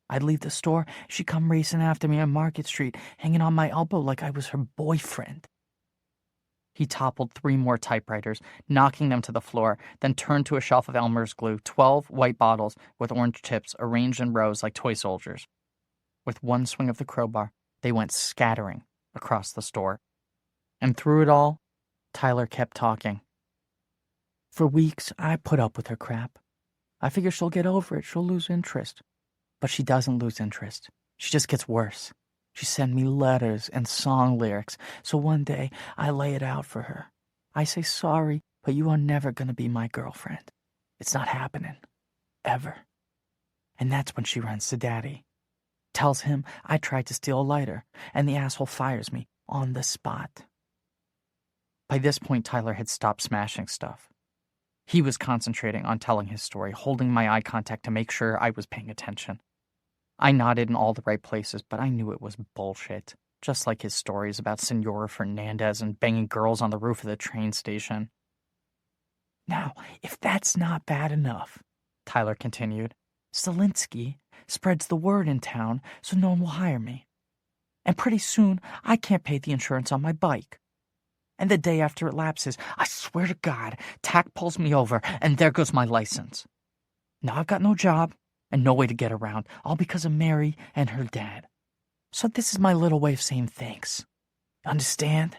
I'd leave the store, she'd come racing after me on Market Street, hanging on my elbow like I was her boyfriend. He toppled 3 more typewriters, knocking them to the floor, then turned to a shelf of Elmer's glue, 12 white bottles with orange tips arranged in rows like toy soldiers. With one swing of the crowbar, they went scattering across the store. And through it all, Tyler kept talking. For weeks, I put up with her crap. I figure she'll get over it, she'll lose interest. But she doesn't lose interest. She just gets worse. She sent me letters and song lyrics, so one day I lay it out for her. I say sorry, but you are never going to be my girlfriend. It's not happening. Ever. And that's when she runs to Daddy. Tells him I tried to steal a lighter, and the asshole fires me on the spot. By this point, Tyler had stopped smashing stuff. He was concentrating on telling his story, holding my eye contact to make sure I was paying attention. I nodded in all the right places, but I knew it was bullshit, just like his stories about Senora Fernandez and banging girls on the roof of the train station. Now, if that's not bad enough, Tyler continued, Zelinsky spreads the word in town so no one will hire me. And pretty soon, I can't pay the insurance on my bike. And the day after it lapses, I swear to God, TAC pulls me over, and there goes my license. Now I've got no job and no way to get around, all because of Mary and her dad. So this is my little way of saying thanks. Understand?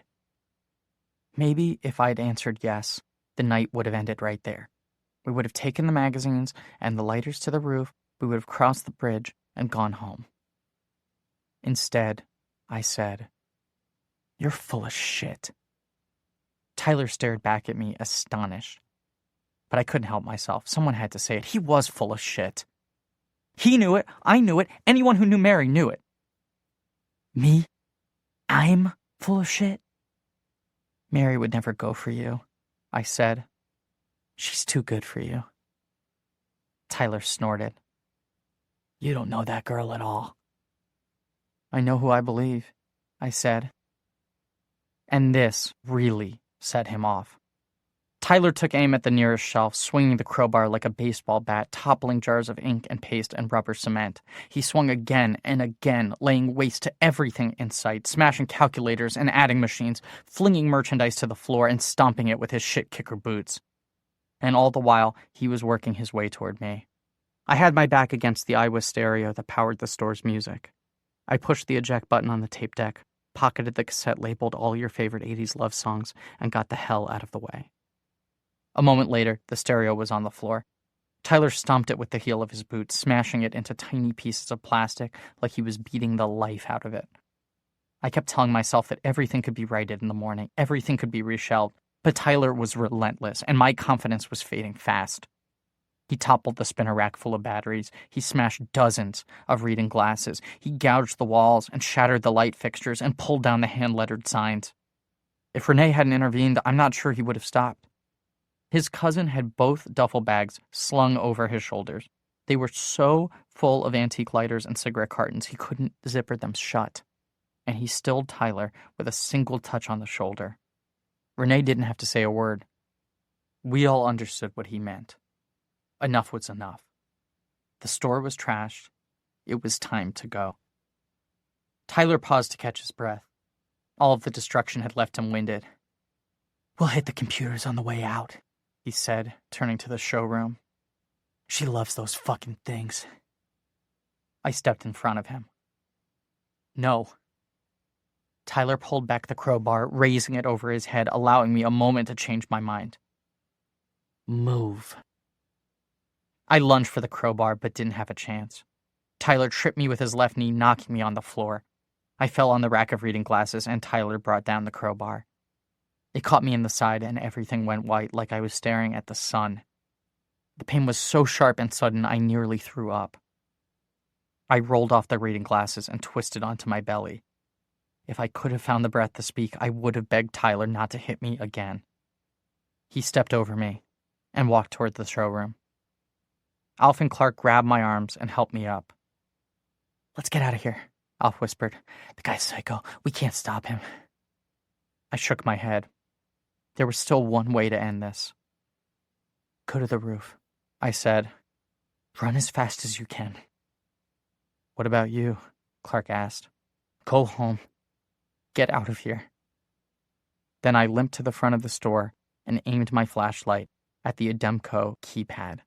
Maybe if I'd answered yes, the night would have ended right there. We would have taken the magazines and the lighters to the roof, we would have crossed the bridge and gone home. Instead, I said, "You're full of shit." Tyler stared back at me, astonished. But I couldn't help myself. Someone had to say it. He was full of shit. He knew it. I knew it. Anyone who knew Mary knew it. Me? I'm full of shit? Mary would never go for you, I said. She's too good for you. Tyler snorted. You don't know that girl at all. I know who I believe, I said. And this really set him off. Tyler took aim at the nearest shelf, swinging the crowbar like a baseball bat, toppling jars of ink and paste and rubber cement. He swung again and again, laying waste to everything in sight, smashing calculators and adding machines, flinging merchandise to the floor and stomping it with his shit-kicker boots. And all the while, he was working his way toward me. I had my back against the Iowa stereo that powered the store's music. I pushed the eject button on the tape deck, pocketed the cassette labeled All Your Favorite 80s Love Songs, and got the hell out of the way. A moment later, the stereo was on the floor. Tyler stomped it with the heel of his boot, smashing it into tiny pieces of plastic like he was beating the life out of it. I kept telling myself that everything could be righted in the morning, everything could be reshelved, but Tyler was relentless, and my confidence was fading fast. He toppled the spinner rack full of batteries. He smashed dozens of reading glasses. He gouged the walls and shattered the light fixtures and pulled down the hand-lettered signs. If Renee hadn't intervened, I'm not sure he would have stopped. His cousin had both duffel bags slung over his shoulders. They were so full of antique lighters and cigarette cartons he couldn't zipper them shut. And he stilled Tyler with a single touch on the shoulder. Renee didn't have to say a word. We all understood what he meant. Enough was enough. The store was trashed. It was time to go. Tyler paused to catch his breath. All of the destruction had left him winded. We'll hit the computers on the way out, he said, turning to the showroom. She loves those fucking things. I stepped in front of him. No. Tyler pulled back the crowbar, raising it over his head, allowing me a moment to change my mind. Move. I lunged for the crowbar, but didn't have a chance. Tyler tripped me with his left knee, knocking me on the floor. I fell on the rack of reading glasses, and Tyler brought down the crowbar. It caught me in the side, and everything went white like I was staring at the sun. The pain was so sharp and sudden, I nearly threw up. I rolled off the reading glasses and twisted onto my belly. If I could have found the breath to speak, I would have begged Tyler not to hit me again. He stepped over me and walked toward the showroom. Alf and Clark grabbed my arms and helped me up. Let's get out of here, Alf whispered. "The guy's psycho. We can't stop him." I shook my head. There was still one way to end this. "Go to the roof," I said. "Run as fast as you can." "What about you?" Clark asked. "Go home. Get out of here." Then I limped to the front of the store and aimed my flashlight at the Ademco keypad.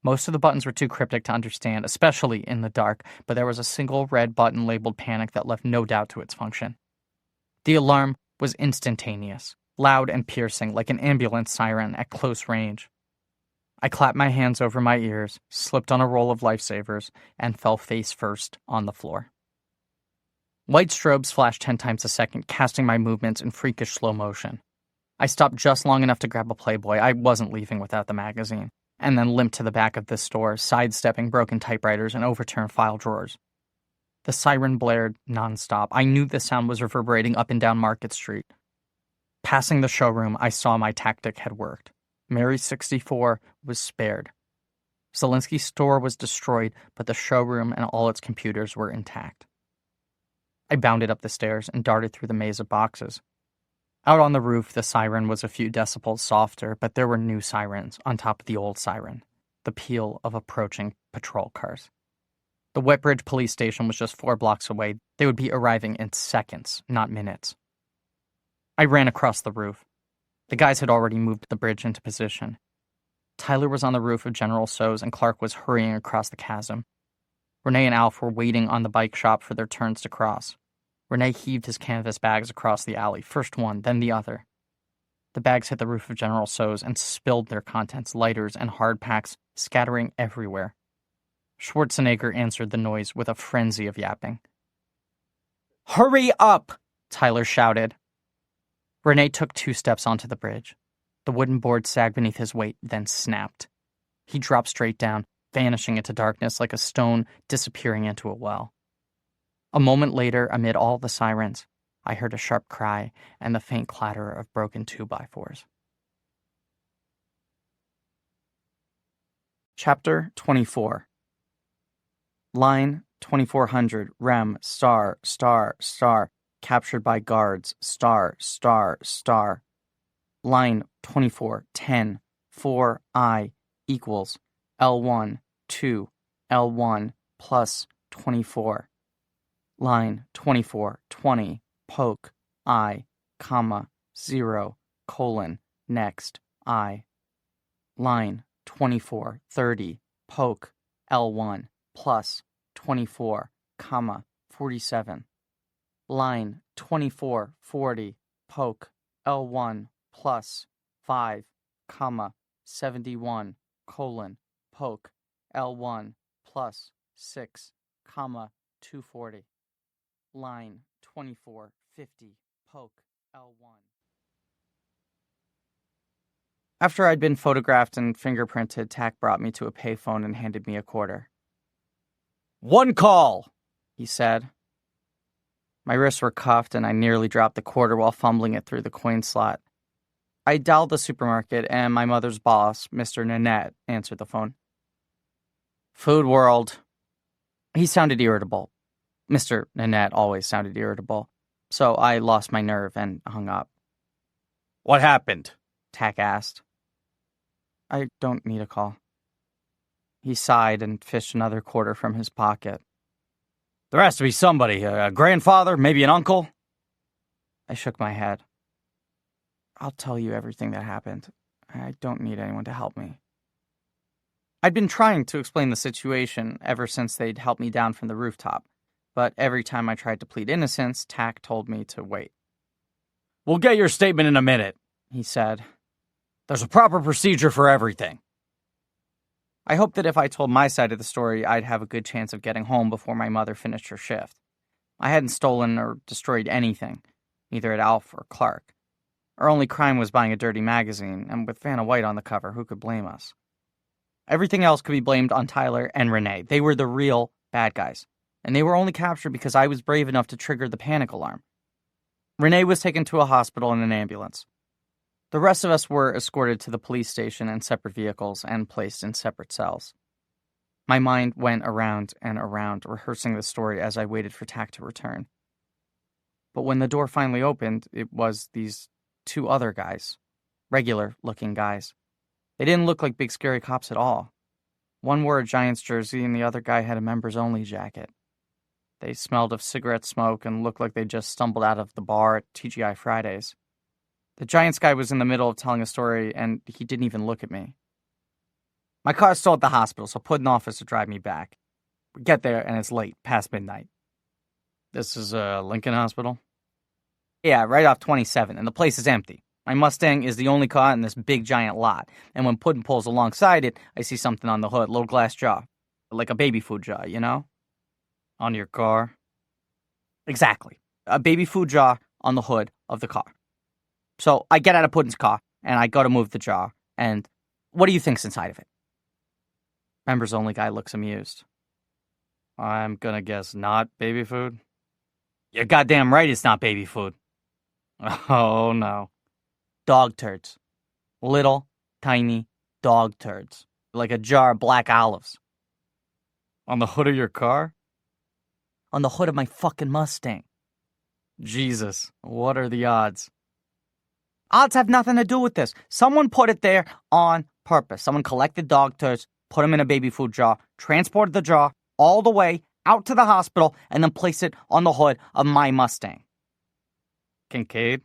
Most of the buttons were too cryptic to understand, especially in the dark, but there was a single red button labeled panic that left no doubt to its function. The alarm was instantaneous, loud and piercing, like an ambulance siren at close range. I clapped my hands over my ears, slipped on a roll of lifesavers, and fell face first on the floor. White strobes flashed 10 times a second, casting my movements in freakish slow motion. I stopped just long enough to grab a Playboy. I wasn't leaving without the magazine. And then limped to the back of the store, sidestepping broken typewriters and overturned file drawers. The siren blared nonstop. I knew the sound was reverberating up and down Market Street. Passing the showroom, I saw my tactic had worked. Mary 64 was spared. Zelinsky's store was destroyed, but the showroom and all its computers were intact. I bounded up the stairs and darted through the maze of boxes. Out on the roof, the siren was a few decibels softer, but there were new sirens on top of the old siren, the peal of approaching patrol cars. The Wetbridge police station was just 4 blocks away. They would be arriving in seconds, not minutes. I ran across the roof. The guys had already moved the bridge into position. Tyler was on the roof of General Tso's and Clark was hurrying across the chasm. Renee and Alf were waiting on the bike shop for their turns to cross. Renee heaved his canvas bags across the alley, first one, then the other. The bags hit the roof of General Tso's and spilled their contents, lighters and hard packs, scattering everywhere. Schwarzenegger answered the noise with a frenzy of yapping. "Hurry up!" Tyler shouted. Renee took 2 steps onto the bridge. The wooden board sagged beneath his weight, then snapped. He dropped straight down, vanishing into darkness like a stone disappearing into a well. A moment later, amid all the sirens, I heard a sharp cry and the faint clatter of broken 2x4s. Chapter 24. Line 2400, Rem, star, star, star, captured by guards, star, star, star. Line 2410, 4I equals L1, 2, L1 plus 24. Line 2420, poke, I, comma, 0, colon, next, I. Line 2430, poke, L1, plus, 24, comma, 47. Line 2440, poke, L1, plus, 5, comma, 71, colon, poke, L1, plus, 6, comma, 240. Line 2450, poke, L1. After I'd been photographed and fingerprinted, Tack brought me to a payphone and handed me a quarter. "One call," he said. My wrists were cuffed and I nearly dropped the quarter while fumbling it through the coin slot. I dialed the supermarket and my mother's boss, Mr. Nanette, answered the phone. "Food World." He sounded irritable. Mr. Nanette always sounded irritable, so I lost my nerve and hung up. "What happened?" Tack asked. "I don't need a call." He sighed and fished another quarter from his pocket. "There has to be somebody, a grandfather, maybe an uncle?" I shook my head. "I'll tell you everything that happened. I don't need anyone to help me." I'd been trying to explain the situation ever since they'd helped me down from the rooftop, but every time I tried to plead innocence, Tack told me to wait. "We'll get your statement in a minute," he said. "There's a proper procedure for everything." I hoped that if I told my side of the story, I'd have a good chance of getting home before my mother finished her shift. I hadn't stolen or destroyed anything, neither had Alf or Clark. Our only crime was buying a dirty magazine, and with Vanna White on the cover, who could blame us? Everything else could be blamed on Tyler and Renee. They were the real bad guys, and they were only captured because I was brave enough to trigger the panic alarm. Renee was taken to a hospital in an ambulance. The rest of us were escorted to the police station in separate vehicles and placed in separate cells. My mind went around and around, rehearsing the story as I waited for Tack to return. But when the door finally opened, it was these two other guys. Regular-looking guys. They didn't look like big scary cops at all. One wore a Giants jersey and the other guy had a members-only jacket. They smelled of cigarette smoke and looked like they just stumbled out of the bar at TGI Fridays. The Giants guy was in the middle of telling a story and he didn't even look at me. My car's still at the hospital, so put an officer to drive me back. We get there and it's late, past midnight. This is Lincoln Hospital? Yeah, right off 27, and the place is empty. My Mustang is the only car in this big giant lot, and when Puddin' pulls alongside it, I see something on the hood, little glass jar. Like a baby food jar, you know? On your car? Exactly. A baby food jar on the hood of the car. So I get out of Puddin's car, and I go to move the jar, and what do you think's inside of it? Members-only guy looks amused. I'm gonna guess not baby food? You're goddamn right it's not baby food. Oh, no. Dog turds. Little, tiny dog turds. Like a jar of black olives. On the hood of your car? On the hood of my fucking Mustang. Jesus, what are the odds? Odds have nothing to do with this. Someone put it there on purpose. Someone collected dog turds, put them in a baby food jar, transported the jar all the way out to the hospital, and then placed it on the hood of my Mustang. Kincaid?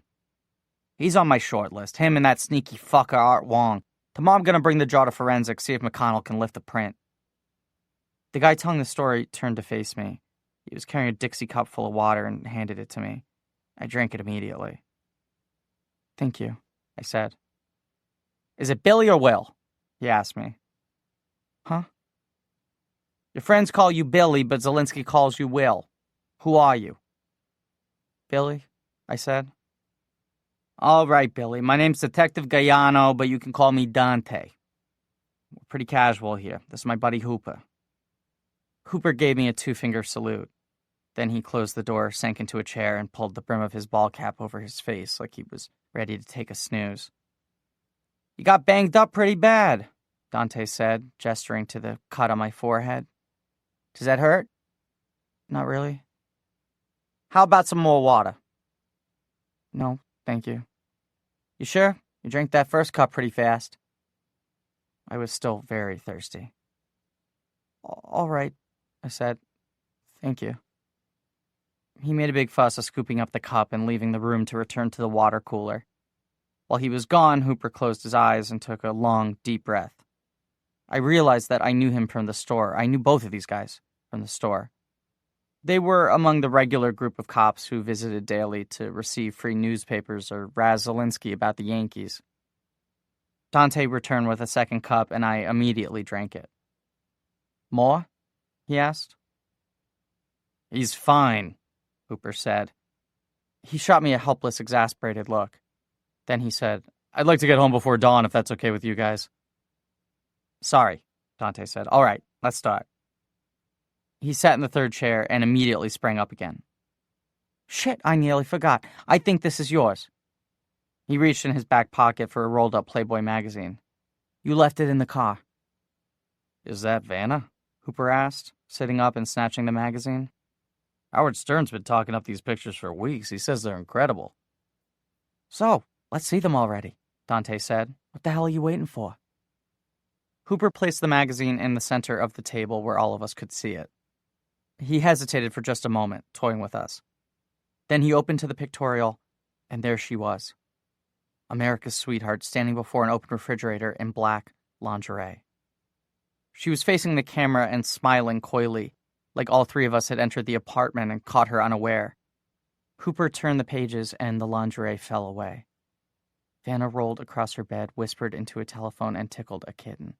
He's on my short list. Him and that sneaky fucker Art Wong. Tomorrow I'm gonna bring the jar to forensics, see if McConnell can lift the print. The guy telling the story turned to face me. He was carrying a Dixie cup full of water and handed it to me. I drank it immediately. Thank you, I said. Is it Billy or Will? He asked me. Huh? Your friends call you Billy, but Zelinsky calls you Will. Who are you? Billy, I said. All right, Billy. My name's Detective Gaiano, but you can call me Dante. We're pretty casual here. This is my buddy Hooper. Hooper gave me a two-finger salute. Then he closed the door, sank into a chair, and pulled the brim of his ball cap over his face like he was ready to take a snooze. You got banged up pretty bad, Dante said, gesturing to the cut on my forehead. Does that hurt? Not really. How about some more water? No, thank you. You sure? You drank that first cup pretty fast. I was still very thirsty. All right, I said. Thank you. He made a big fuss of scooping up the cup and leaving the room to return to the water cooler. While he was gone, Hooper closed his eyes and took a long, deep breath. I realized that I knew him from the store. I knew both of these guys from the store. They were among the regular group of cops who visited daily to receive free newspapers or razz Zelinsky about the Yankees. Dante returned with a second cup, and I immediately drank it. More? He asked. He's fine, Hooper said. He shot me a helpless, exasperated look. Then he said, I'd like to get home before dawn if that's okay with you guys. Sorry, Dante said. All right, let's start. He sat in the third chair and immediately sprang up again. Shit, I nearly forgot. I think this is yours. He reached in his back pocket for a rolled-up Playboy magazine. You left it in the car. Is that Vanna? Hooper asked, sitting up and snatching the magazine. Howard Stern's been talking up these pictures for weeks. He says they're incredible. So, let's see them already, Dante said. What the hell are you waiting for? Hooper placed the magazine in the center of the table where all of us could see it. He hesitated for just a moment, toying with us. Then he opened to the pictorial, and there she was. America's sweetheart standing before an open refrigerator in black lingerie. She was facing the camera and smiling coyly, like all three of us had entered the apartment and caught her unaware. Hooper turned the pages, and the lingerie fell away. Vanna rolled across her bed, whispered into a telephone, and tickled a kitten.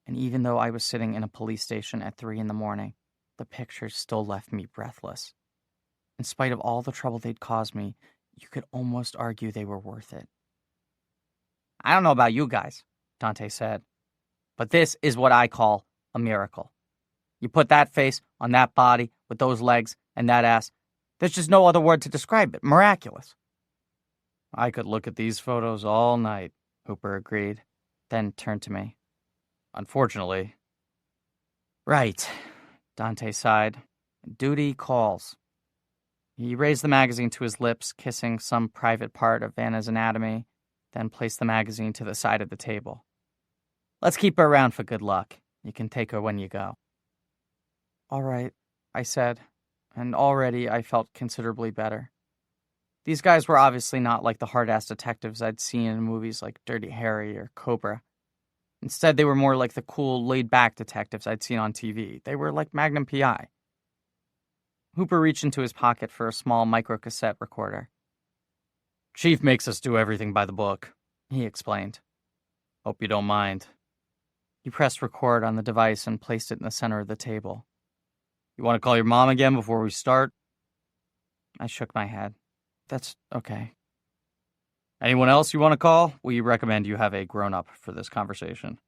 And even though I was sitting in a police station at 3 a.m, the pictures still left me breathless. In spite of all the trouble they'd caused me, you could almost argue they were worth it. I don't know about you guys, Dante said, but this is what I call a miracle. You put that face on that body with those legs and that ass. There's just no other word to describe it. Miraculous. I could look at these photos all night, Hooper agreed, then turned to me. Unfortunately, Right, Dante sighed. Duty calls. He raised the magazine to his lips, kissing some private part of Vanna's anatomy, then placed the magazine to the side of the table. Let's keep her around for good luck. You can take her when you go. All right, I said, and already I felt considerably better. These guys were obviously not like the hard-ass detectives I'd seen in movies like Dirty Harry or Cobra. Instead, they were more like the cool, laid-back detectives I'd seen on TV. They were like Magnum P.I. Hooper reached into his pocket for a small microcassette recorder. Chief makes us do everything by the book, he explained. Hope you don't mind. He pressed record on the device and placed it in the center of the table. You want to call your mom again before we start? I shook my head. That's okay. Anyone else you want to call? We recommend you have a grown-up for this conversation.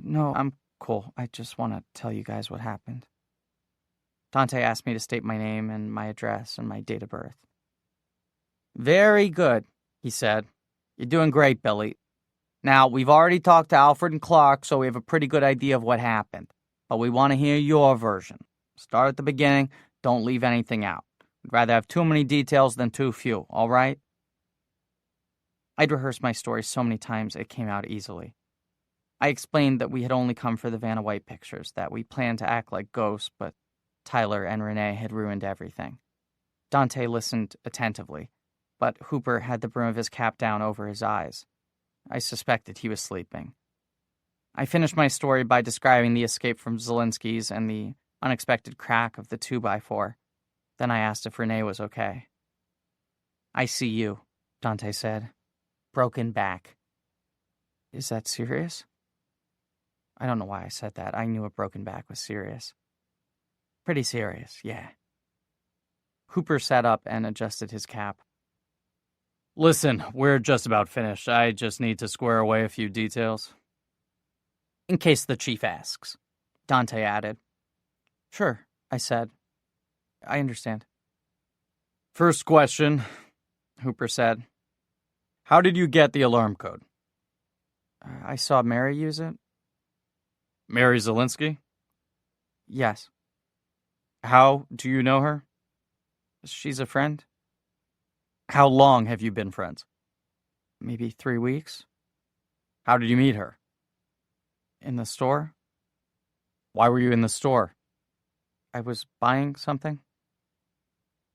No, I'm cool. I just want to tell you guys what happened. Dante asked me to state my name and my address and my date of birth. Very good, he said. You're doing great, Billy. Now, we've already talked to Alfred and Clark, so we have a pretty good idea of what happened. But we want to hear your version. Start at the beginning. Don't leave anything out. I'd rather have too many details than too few, all right? I'd rehearsed my story so many times it came out easily. I explained that we had only come for the Vanna White pictures, that we planned to act like ghosts, but Tyler and Renee had ruined everything. Dante listened attentively, but Hooper had the brim of his cap down over his eyes. I suspected he was sleeping. I finished my story by describing the escape from Zelinsky's and the unexpected crack of the 2x4. Then I asked if Renee was okay. I see you, Dante said. Broken back. Is that serious? I don't know why I said that. I knew a broken back was serious. Pretty serious, yeah. Hooper sat up and adjusted his cap. Listen, we're just about finished. I just need to square away a few details. In case the chief asks, Dante added. Sure, I said. I understand. First question, Hooper said. How did you get the alarm code? I saw Mary use it. Mary Zelinsky? Yes. How do you know her? She's a friend. How long have you been friends? Maybe 3 weeks. How did you meet her? In the store. Why were you in the store? I was buying something.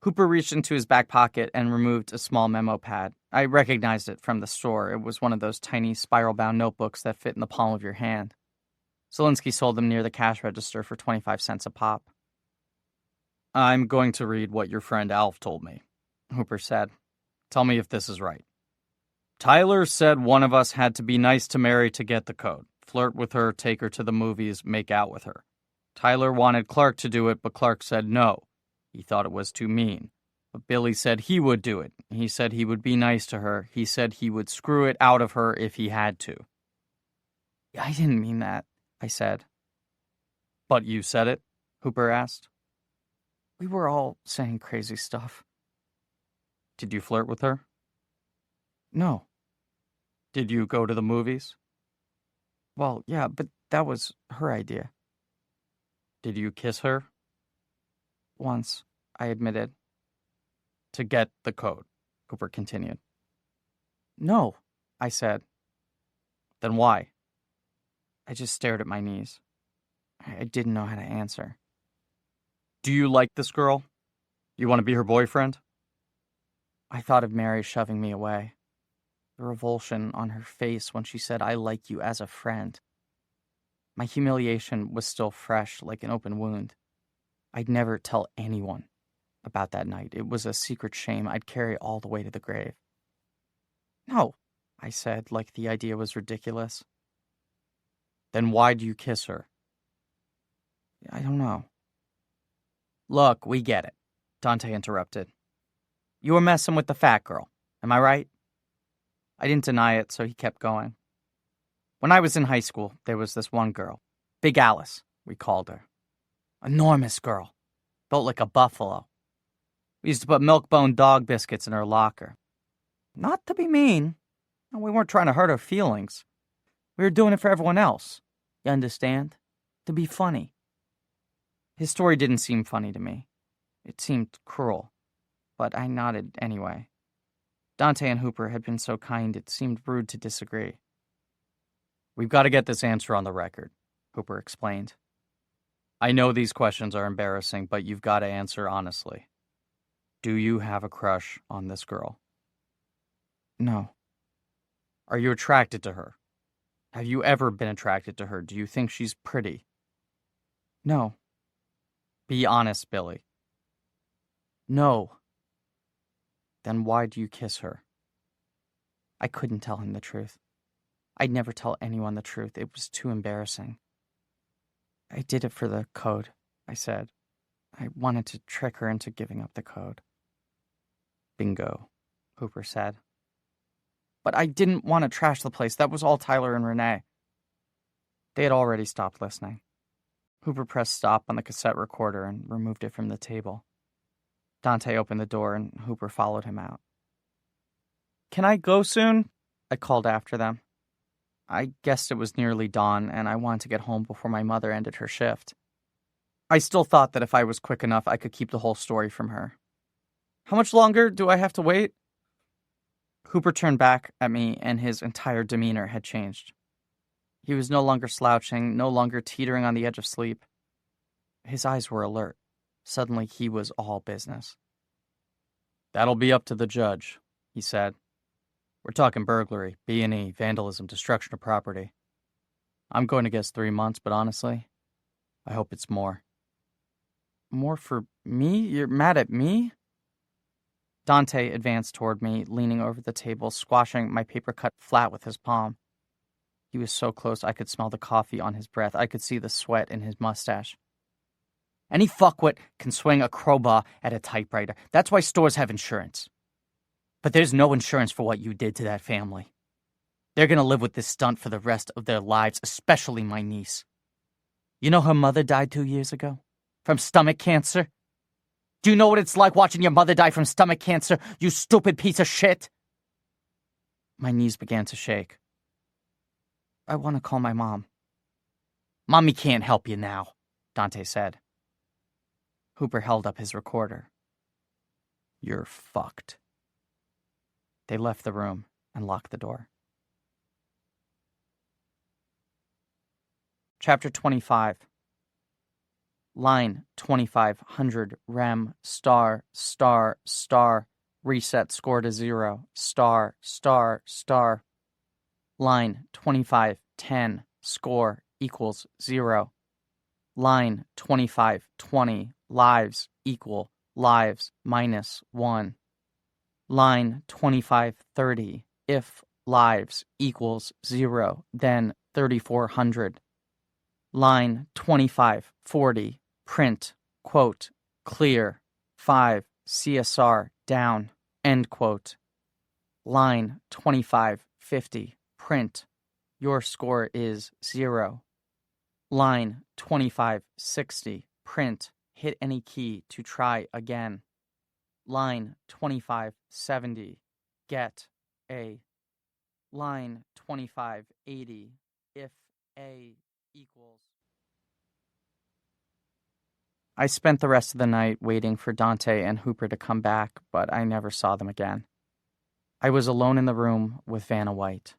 Hooper reached into his back pocket and removed a small memo pad. I recognized it from the store. It was one of those tiny spiral-bound notebooks that fit in the palm of your hand. Zelinsky sold them near the cash register for 25 cents a pop. I'm going to read what your friend Alf told me, Hooper said. Tell me if this is right. Tyler said one of us had to be nice to Mary to get the code. Flirt with her, take her to the movies, make out with her. Tyler wanted Clark to do it, but Clark said no. He thought it was too mean. But Billy said he would do it. He said he would be nice to her. He said he would screw it out of her if he had to. I didn't mean that, I said. But you said it? Hooper asked. We were all saying crazy stuff. Did you flirt with her? No. Did you go to the movies? Well, yeah, but that was her idea. Did you kiss her? Once, I admitted. To get the code, Hooper continued. No, I said. Then why? I just stared at my knees. I didn't know how to answer. Do you like this girl? You want to be her boyfriend? I thought of Mary shoving me away. The revulsion on her face when she said, I like you as a friend. My humiliation was still fresh, like an open wound. I'd never tell anyone about that night. It was a secret shame I'd carry all the way to the grave. No, I said, like the idea was ridiculous. Then why do you kiss her? I don't know. Look, we get it, Dante interrupted. You were messing with the fat girl, am I right? I didn't deny it, so he kept going. When I was in high school, there was this one girl. Big Alice, we called her. Enormous girl, built like a buffalo. We used to put milk-bone dog biscuits in her locker. Not to be mean. We weren't trying to hurt her feelings. We were doing it for everyone else. You understand? to be funny. His story didn't seem funny to me. It seemed cruel, but I nodded anyway. Dante and Hooper had been so kind it seemed rude to disagree. "We've got to get this answer on the record," Hooper explained. "I know these questions are embarrassing, but you've got to answer honestly. Do you have a crush on this girl?" "No." "Are you attracted to her? Have you ever been attracted to her? Do you think she's pretty?" "No." "Be honest, Billy." "No." "Then why do you kiss her?" I couldn't tell him the truth. I'd never tell anyone the truth. It was too embarrassing. "I did it for the code," I said. "I wanted to trick her into giving up the code." "Bingo," Hooper said. "But I didn't want to trash the place. That was all Tyler and Renee." They had already stopped listening. Hooper pressed stop on the cassette recorder and removed it from the table. Dante opened the door and Hooper followed him out. "Can I go soon?" I called after them. I guessed it was nearly dawn, and I wanted to get home before my mother ended her shift. I still thought that if I was quick enough, I could keep the whole story from her. "How much longer do I have to wait?" Hooper turned back at me, and his entire demeanor had changed. He was no longer slouching, no longer teetering on the edge of sleep. His eyes were alert. Suddenly, he was all business. "That'll be up to the judge," he said. "We're talking burglary, B&E, vandalism, destruction of property. I'm going to guess 3 months, but honestly, I hope it's more." "More for me? You're mad at me?" Dante advanced toward me, leaning over the table, squashing my paper cut flat with his palm. He was so close I could smell the coffee on his breath. I could see the sweat in his mustache. "Any fuckwit can swing a crowbar at a typewriter. That's why stores have insurance. But there's no insurance for what you did to that family. They're gonna live with this stunt for the rest of their lives, especially my niece. You know her mother died 2 years ago? From stomach cancer? Do you know what it's like watching your mother die from stomach cancer, you stupid piece of shit?" My knees began to shake. "I want to call my mom." "Mommy can't help you now," Dante said. Hooper held up his recorder. "You're fucked." They left the room and locked the door. Chapter 25. Line 2500 rem star star star reset score to 0 star star star. Line 2510 score equals 0. Line 2520 lives equal lives minus 1. Line 2530 if lives equals 0, then 3400. Line 2540 print, quote, clear, 5, CSR down, end quote. Line 2550 print, your score is 0. Line 2560 print, hit any key to try again. Line 2570 get A. Line 2580 if A equals. I spent the rest of the night waiting for Dante and Hooper to come back, but I never saw them again. I was alone in the room with Vanna White.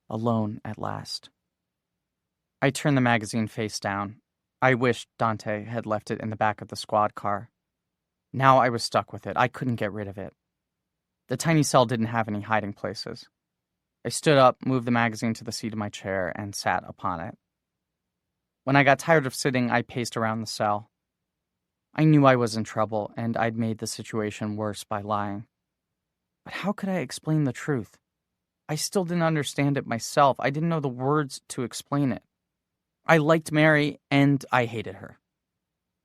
Alone at last. I turned the magazine face down. I wished Dante had left it in the back of the squad car. Now I was stuck with it. I couldn't get rid of it. The tiny cell didn't have any hiding places. I stood up, moved the magazine to the seat of my chair, and sat upon it. When I got tired of sitting, I paced around the cell. I knew I was in trouble, and I'd made the situation worse by lying. But how could I explain the truth? I still didn't understand it myself. I didn't know the words to explain it. I liked Mary, and I hated her.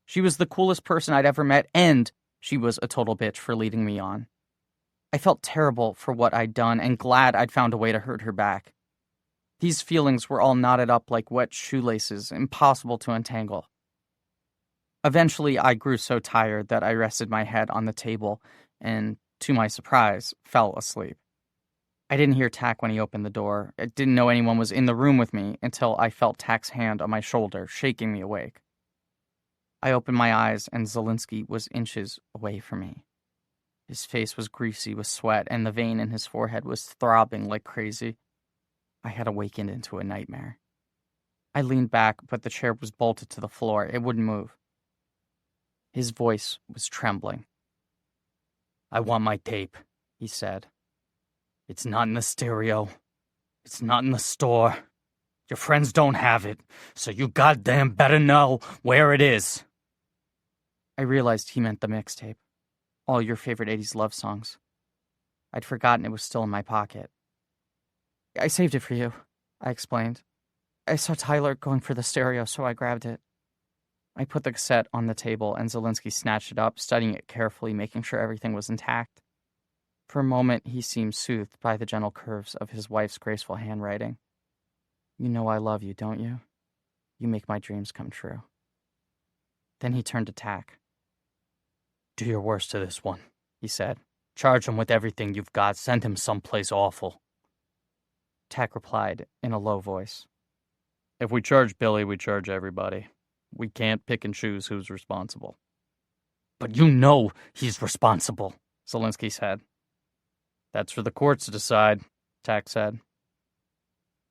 She was the coolest person I'd ever met, and she was a total bitch for leading me on. I felt terrible for what I'd done, and glad I'd found a way to hurt her back. These feelings were all knotted up like wet shoelaces, impossible to untangle. Eventually, I grew so tired that I rested my head on the table and, to my surprise, fell asleep. I didn't hear Tack when he opened the door. I didn't know anyone was in the room with me until I felt Tack's hand on my shoulder, shaking me awake. I opened my eyes, and Zelinsky was inches away from me. His face was greasy with sweat, and the vein in his forehead was throbbing like crazy. I had awakened into a nightmare. I leaned back, but the chair was bolted to the floor. It wouldn't move. His voice was trembling. "I want my tape," he said. "It's not in the stereo. It's not in the store. Your friends don't have it, so you goddamn better know where it is." I realized he meant the mixtape. All your favorite 80s love songs. I'd forgotten it was still in my pocket. "I saved it for you," I explained. "I saw Tyler going for the stereo, so I grabbed it." I put the cassette on the table, and Zelinsky snatched it up, studying it carefully, making sure everything was intact. For a moment, he seemed soothed by the gentle curves of his wife's graceful handwriting. "You know I love you, don't you? You make my dreams come true." Then he turned to Tack. "Do your worst to this one," he said. "Charge him with everything you've got. Send him someplace awful." Tack replied in a low voice. "If we charge Billy, we charge everybody. We can't pick and choose who's responsible." "But you know he's responsible," Zelinsky said. "That's for the courts to decide," Tack said.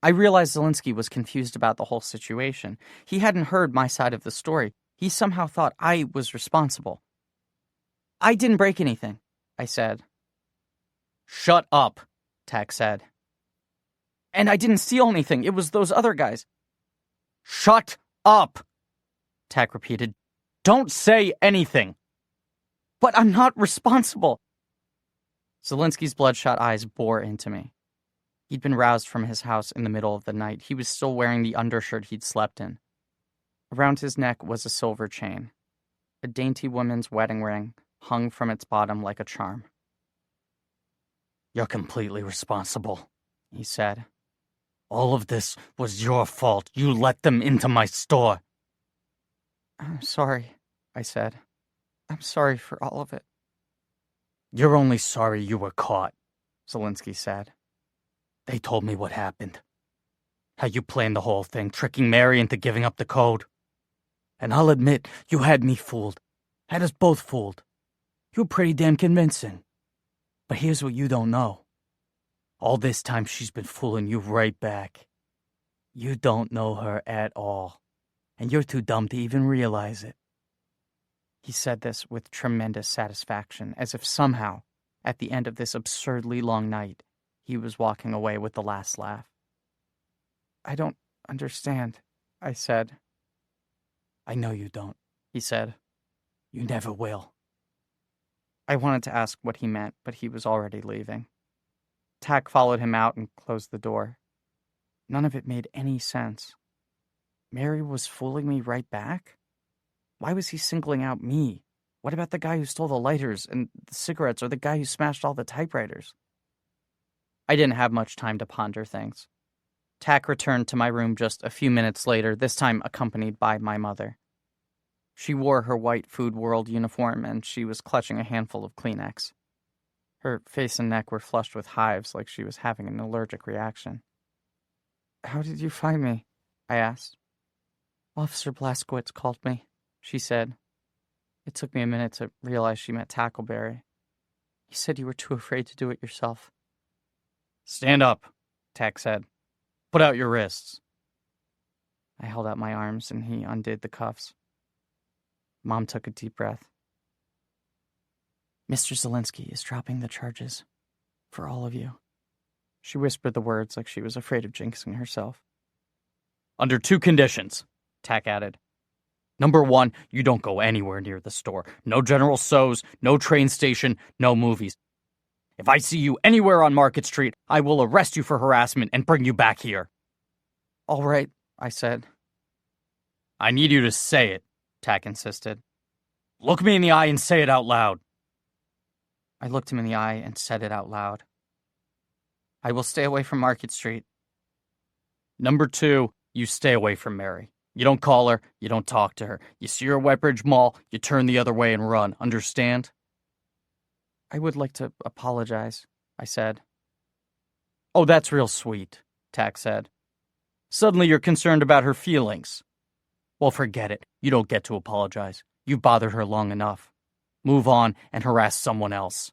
I realized Zelinsky was confused about the whole situation. He hadn't heard my side of the story. He somehow thought I was responsible. "I didn't break anything," I said. "Shut up," Tack said. "And I didn't steal anything. It was those other guys." "Shut up," Tack repeated. "Don't say anything." "But I'm not responsible." Zelinsky's bloodshot eyes bore into me. He'd been roused from his house in the middle of the night. He was still wearing the undershirt he'd slept in. Around his neck was a silver chain. A dainty woman's wedding ring hung from its bottom like a charm. "You're completely responsible," he said. "All of this was your fault. You let them into my store." "I'm sorry," I said. "I'm sorry for all of it." "You're only sorry you were caught," Zelinsky said. "They told me what happened. How you planned the whole thing, tricking Mary into giving up the code. And I'll admit, you had me fooled. Had us both fooled. You were pretty damn convincing. But here's what you don't know. All this time she's been fooling you right back. You don't know her at all. And you're too dumb to even realize it." He said this with tremendous satisfaction, as if somehow, at the end of this absurdly long night, he was walking away with the last laugh. "I don't understand," I said. "I know you don't," he said. "You never will." I wanted to ask what he meant, but he was already leaving. Tack followed him out and closed the door. None of it made any sense. Mary was fooling me right back? Why was he singling out me? What about the guy who stole the lighters and the cigarettes, or the guy who smashed all the typewriters? I didn't have much time to ponder things. Tack returned to my room just a few minutes later, this time accompanied by my mother. She wore her white Food World uniform, and she was clutching a handful of Kleenex. Her face and neck were flushed with hives, like she was having an allergic reaction. "How did you find me?" I asked. "Officer Blaskowitz called me," she said. It took me a minute to realize she meant Tackleberry. "He said you were too afraid to do it yourself." "Stand up," Tack said. "Put out your wrists." I held out my arms, and he undid the cuffs. Mom took a deep breath. "Mr. Zelinsky is dropping the charges. For all of you." She whispered the words like she was afraid of jinxing herself. "Under 2 conditions," Tack added. "Number 1, you don't go anywhere near the store. No General Tso's, no train station, no movies. If I see you anywhere on Market Street, I will arrest you for harassment and bring you back here." "All right," I said. "I need you to say it," Tack insisted. "Look me in the eye and say it out loud." I looked him in the eye and said it out loud. "I will stay away from Market Street." Number 2, you stay away from Mary. You don't call her, you don't talk to her. You see her at Wetbridge Mall, you turn the other way and run. Understand? "I would like to apologize," I said. "Oh, that's real sweet," Tack said. "Suddenly you're concerned about her feelings. Well, forget it. You don't get to apologize. You've bothered her long enough. Move on and harass someone else."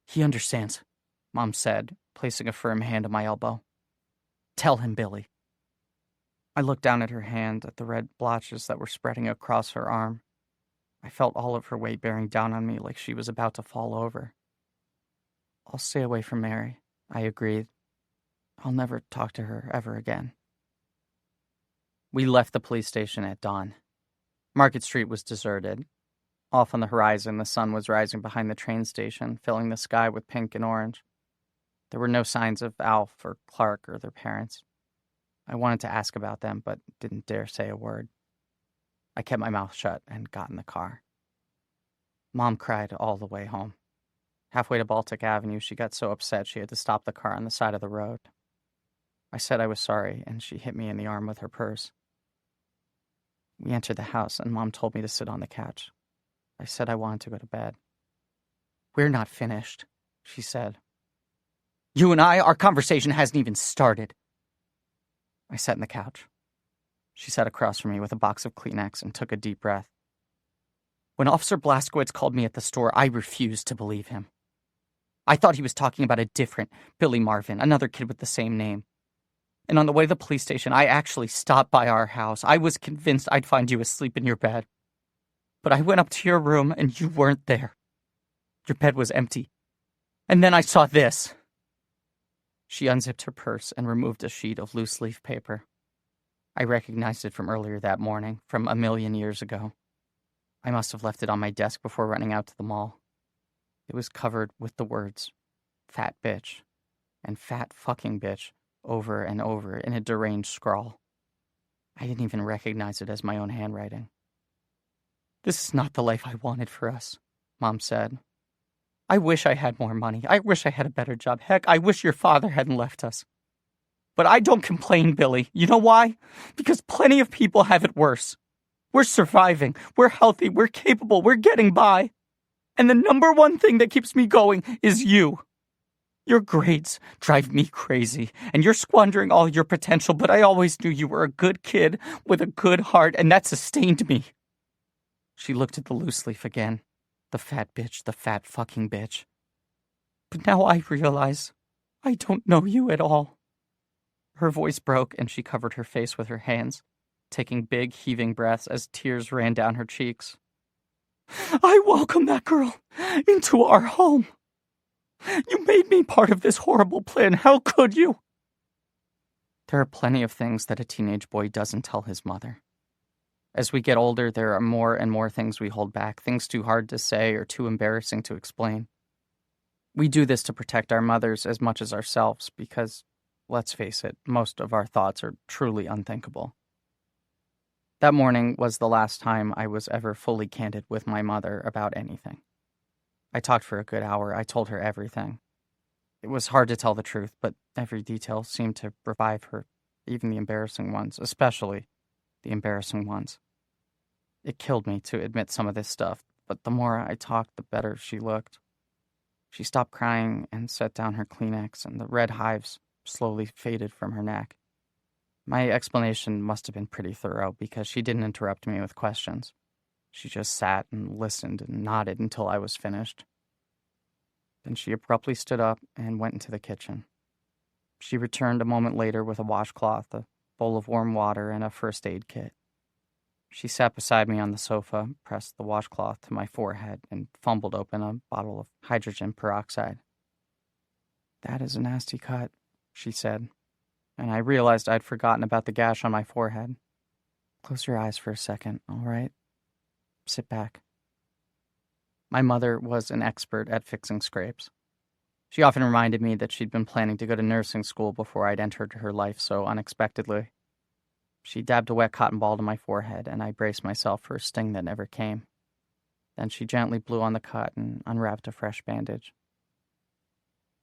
"He understands," Mom said, placing a firm hand on my elbow. "Tell him, Billy." I looked down at her hand, at the red blotches that were spreading across her arm. I felt all of her weight bearing down on me like she was about to fall over. "I'll stay away from Mary," I agreed. "I'll never talk to her ever again." We left the police station at dawn. Market Street was deserted. Off on the horizon, the sun was rising behind the train station, filling the sky with pink and orange. There were no signs of Alf or Clark or their parents. I wanted to ask about them, but didn't dare say a word. I kept my mouth shut and got in the car. Mom cried all the way home. Halfway to Baltic Avenue, she got so upset she had to stop the car on the side of the road. I said I was sorry, and she hit me in the arm with her purse. We entered the house, and Mom told me to sit on the couch. I said I wanted to go to bed. "We're not finished," she said. "You and our conversation hasn't even started." I sat on the couch. She sat across from me with a box of Kleenex and took a deep breath. "When Officer Blaskowitz called me at the store, I refused to believe him. I thought he was talking about a different Billy Marvin, another kid with the same name. And on the way to the police station, I actually stopped by our house. I was convinced I'd find you asleep in your bed. But I went up to your room and you weren't there. Your bed was empty. And then I saw this." She unzipped her purse and removed a sheet of loose-leaf paper. I recognized it from earlier that morning, from a million years ago. I must have left it on my desk before running out to the mall. It was covered with the words, "Fat bitch," and "Fat fucking bitch," over and over in a deranged scrawl. I didn't even recognize it as my own handwriting. "This is not the life I wanted for us," Mom said. "I wish I had more money. I wish I had a better job. Heck, I wish your father hadn't left us. But I don't complain, Billy. You know why? Because plenty of people have it worse. We're surviving. We're healthy. We're capable. We're getting by. And the number one thing that keeps me going is you. Your grades drive me crazy, and you're squandering all your potential, but I always knew you were a good kid with a good heart, and that sustained me." She looked at the loose leaf again. The fat bitch, the fat fucking bitch. "But now I realize I don't know you at all." Her voice broke, and she covered her face with her hands, taking big, heaving breaths as tears ran down her cheeks. "I welcome that girl into our home. You made me part of this horrible plan. How could you?" There are plenty of things that a teenage boy doesn't tell his mother. As we get older, there are more and more things we hold back, things too hard to say or too embarrassing to explain. We do this to protect our mothers as much as ourselves because, let's face it, most of our thoughts are truly unthinkable. That morning was the last time I was ever fully candid with my mother about anything. I talked for a good hour. I told her everything. It was hard to tell the truth, but every detail seemed to revive her, even the embarrassing ones, especially the embarrassing ones. It killed me to admit some of this stuff, but the more I talked, the better she looked. She stopped crying and set down her Kleenex, and the red hives slowly faded from her neck. My explanation must have been pretty thorough because she didn't interrupt me with questions. She just sat and listened and nodded until I was finished. Then she abruptly stood up and went into the kitchen. She returned a moment later with a washcloth, a bowl of warm water, and a first aid kit. She sat beside me on the sofa, pressed the washcloth to my forehead, and fumbled open a bottle of hydrogen peroxide. "That is a nasty cut," she said, and I realized I'd forgotten about the gash on my forehead. "Close your eyes for a second, all right? Sit back." My mother was an expert at fixing scrapes. She often reminded me that she'd been planning to go to nursing school before I'd entered her life so unexpectedly. She dabbed a wet cotton ball to my forehead, and I braced myself for a sting that never came. Then she gently blew on the cut and unwrapped a fresh bandage.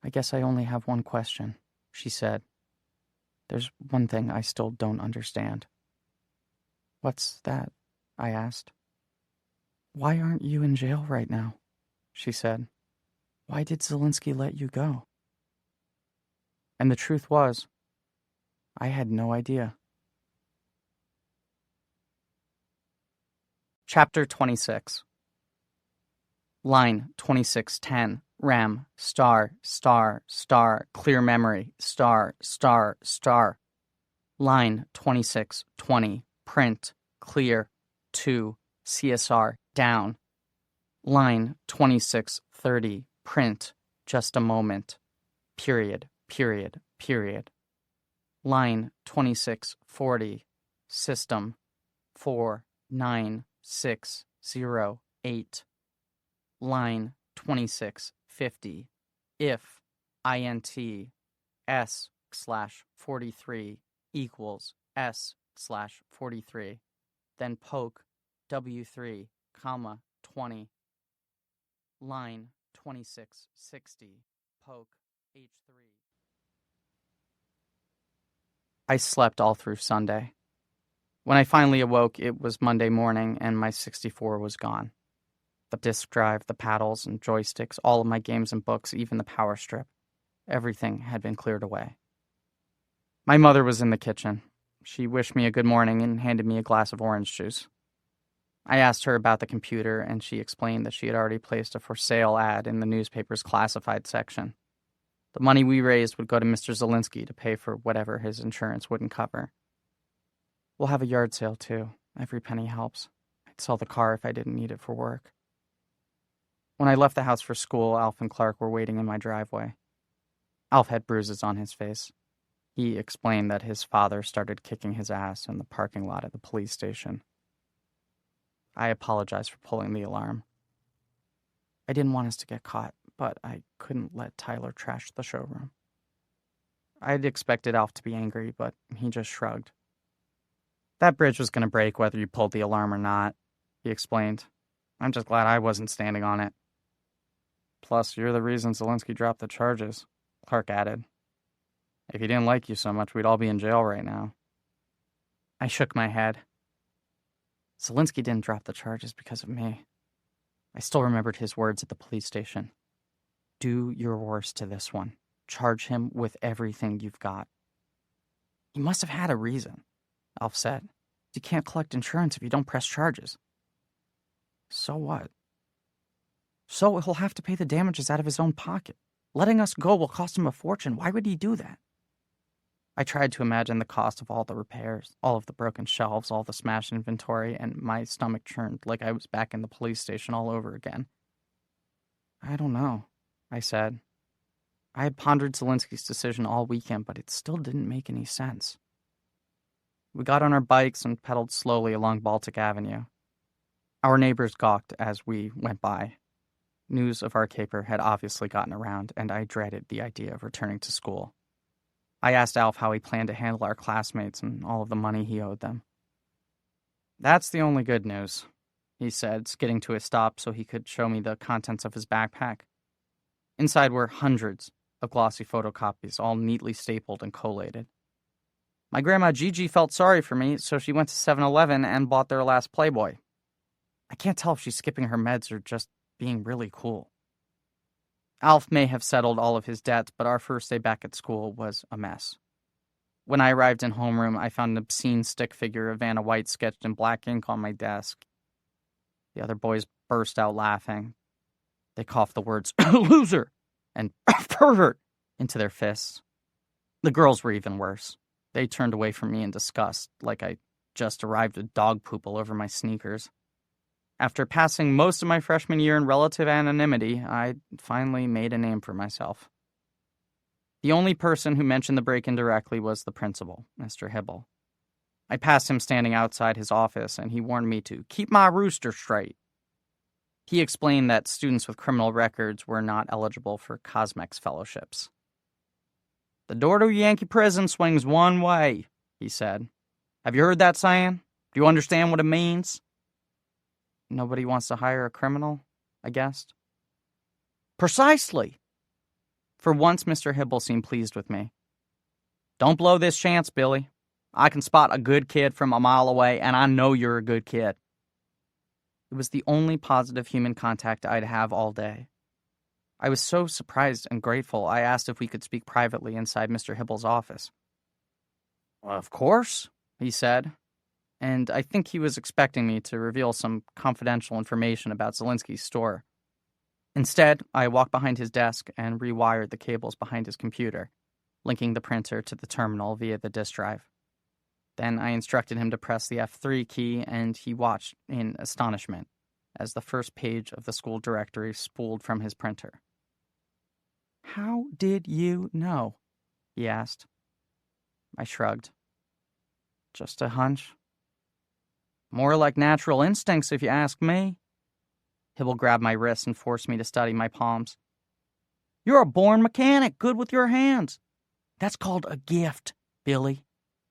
"I guess I only have one question," she said. "There's one thing I still don't understand." "What's that?" I asked. "Why aren't you in jail right now?" she said. "Why did Zelinsky let you go?" And the truth was, I had no idea. Chapter 26. Line 2610. RAM. Star. Clear memory. Star. Line 2620. Print. Clear. 2. CSR. Down. Line 2630. Print. Just a moment. Period. Line 2640. System. 49608. Line 2650. If int s/43 equals s/43, then poke w3, 20. Line 2660. Poke h3. I slept all through Sunday. When I finally awoke, it was Monday morning, and my 64 was gone. The disk drive, the paddles and joysticks, all of my games and books, even the power strip. Everything had been cleared away. My mother was in the kitchen. She wished me a good morning and handed me a glass of orange juice. I asked her about the computer, and she explained that she had already placed a for sale ad in the newspaper's classified section. The money we raised would go to Mr. Zelinsky to pay for whatever his insurance wouldn't cover. We'll have a yard sale, too. Every penny helps. I'd sell the car if I didn't need it for work. When I left the house for school, Alf and Clark were waiting in my driveway. Alf had bruises on his face. He explained that his father started kicking his ass in the parking lot at the police station. I apologized for pulling the alarm. I didn't want us to get caught, but I couldn't let Tyler trash the showroom. I'd expected Alf to be angry, but he just shrugged. That bridge was going to break whether you pulled the alarm or not, he explained. I'm just glad I wasn't standing on it. Plus, you're the reason Zelinsky dropped the charges, Clark added. If he didn't like you so much, we'd all be in jail right now. I shook my head. Zelinsky didn't drop the charges because of me. I still remembered his words at the police station. Do your worst to this one. Charge him with everything you've got. He must have had a reason, Alf said. You can't collect insurance if you don't press charges. So what? So he'll have to pay the damages out of his own pocket. Letting us go will cost him a fortune. Why would he do that? I tried to imagine the cost of all the repairs, all of the broken shelves, all the smashed inventory, and my stomach churned like I was back in the police station all over again. I don't know, I said. I had pondered Zelinsky's decision all weekend, but it still didn't make any sense. We got on our bikes and pedaled slowly along Baltic Avenue. Our neighbors gawked as we went by. News of our caper had obviously gotten around, and I dreaded the idea of returning to school. I asked Alf how he planned to handle our classmates and all of the money he owed them. That's the only good news, he said, skidding to a stop so he could show me the contents of his backpack. Inside were hundreds of glossy photocopies, all neatly stapled and collated. My grandma Gigi felt sorry for me, so she went to 7-Eleven and bought their last Playboy. I can't tell if she's skipping her meds or just being really cool. Alf may have settled all of his debts, but our first day back at school was a mess. When I arrived in homeroom, I found an obscene stick figure of Vanna White sketched in black ink on my desk. The other boys burst out laughing. They coughed the words, loser, and pervert into their fists. The girls were even worse. They turned away from me in disgust, like I just arrived with dog poop all over my sneakers. After passing most of my freshman year in relative anonymity, I finally made a name for myself. The only person who mentioned the break-in directly was the principal, Mr. Hibble. I passed him standing outside his office, and he warned me to keep my rooster straight. He explained that students with criminal records were not eligible for Cosmex fellowships. The door to Yankee prison swings one way, he said. Have you heard that saying? Do you understand what it means? Nobody wants to hire a criminal, I guessed. Precisely. For once, Mr. Hibble seemed pleased with me. Don't blow this chance, Billy. I can spot a good kid from a mile away, and I know you're a good kid. It was the only positive human contact I'd have all day. I was so surprised and grateful, I asked if we could speak privately inside Mr. Hibble's office. "Of course," he said, and I think he was expecting me to reveal some confidential information about Zelinsky's store. Instead, I walked behind his desk and rewired the cables behind his computer, linking the printer to the terminal via the disk drive. Then I instructed him to press the F3 key, and he watched in astonishment as the first page of the school directory spooled from his printer. "How did you know?" he asked. I shrugged. "Just a hunch." "More like natural instincts, if you ask me." Hibble grabbed my wrist and forced me to study my palms. "You're a born mechanic, good with your hands. That's called a gift, Billy.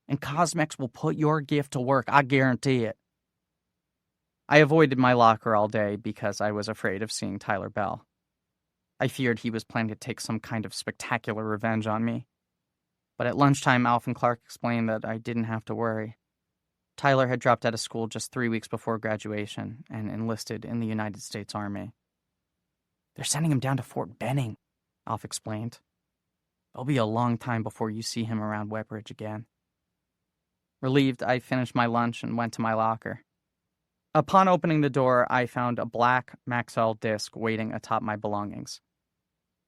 And Cosmex will put your gift to work, I guarantee it." I avoided my locker all day because I was afraid of seeing Tyler Bell. I feared he was planning to take some kind of spectacular revenge on me. But at lunchtime, Alf and Clark explained that I didn't have to worry. Tyler had dropped out of school just 3 weeks before graduation and enlisted in the United States Army. "They're sending him down to Fort Benning," Alf explained. "It'll be a long time before you see him around Wetbridge again." Relieved, I finished my lunch and went to my locker. Upon opening the door, I found a black Maxell disc waiting atop my belongings.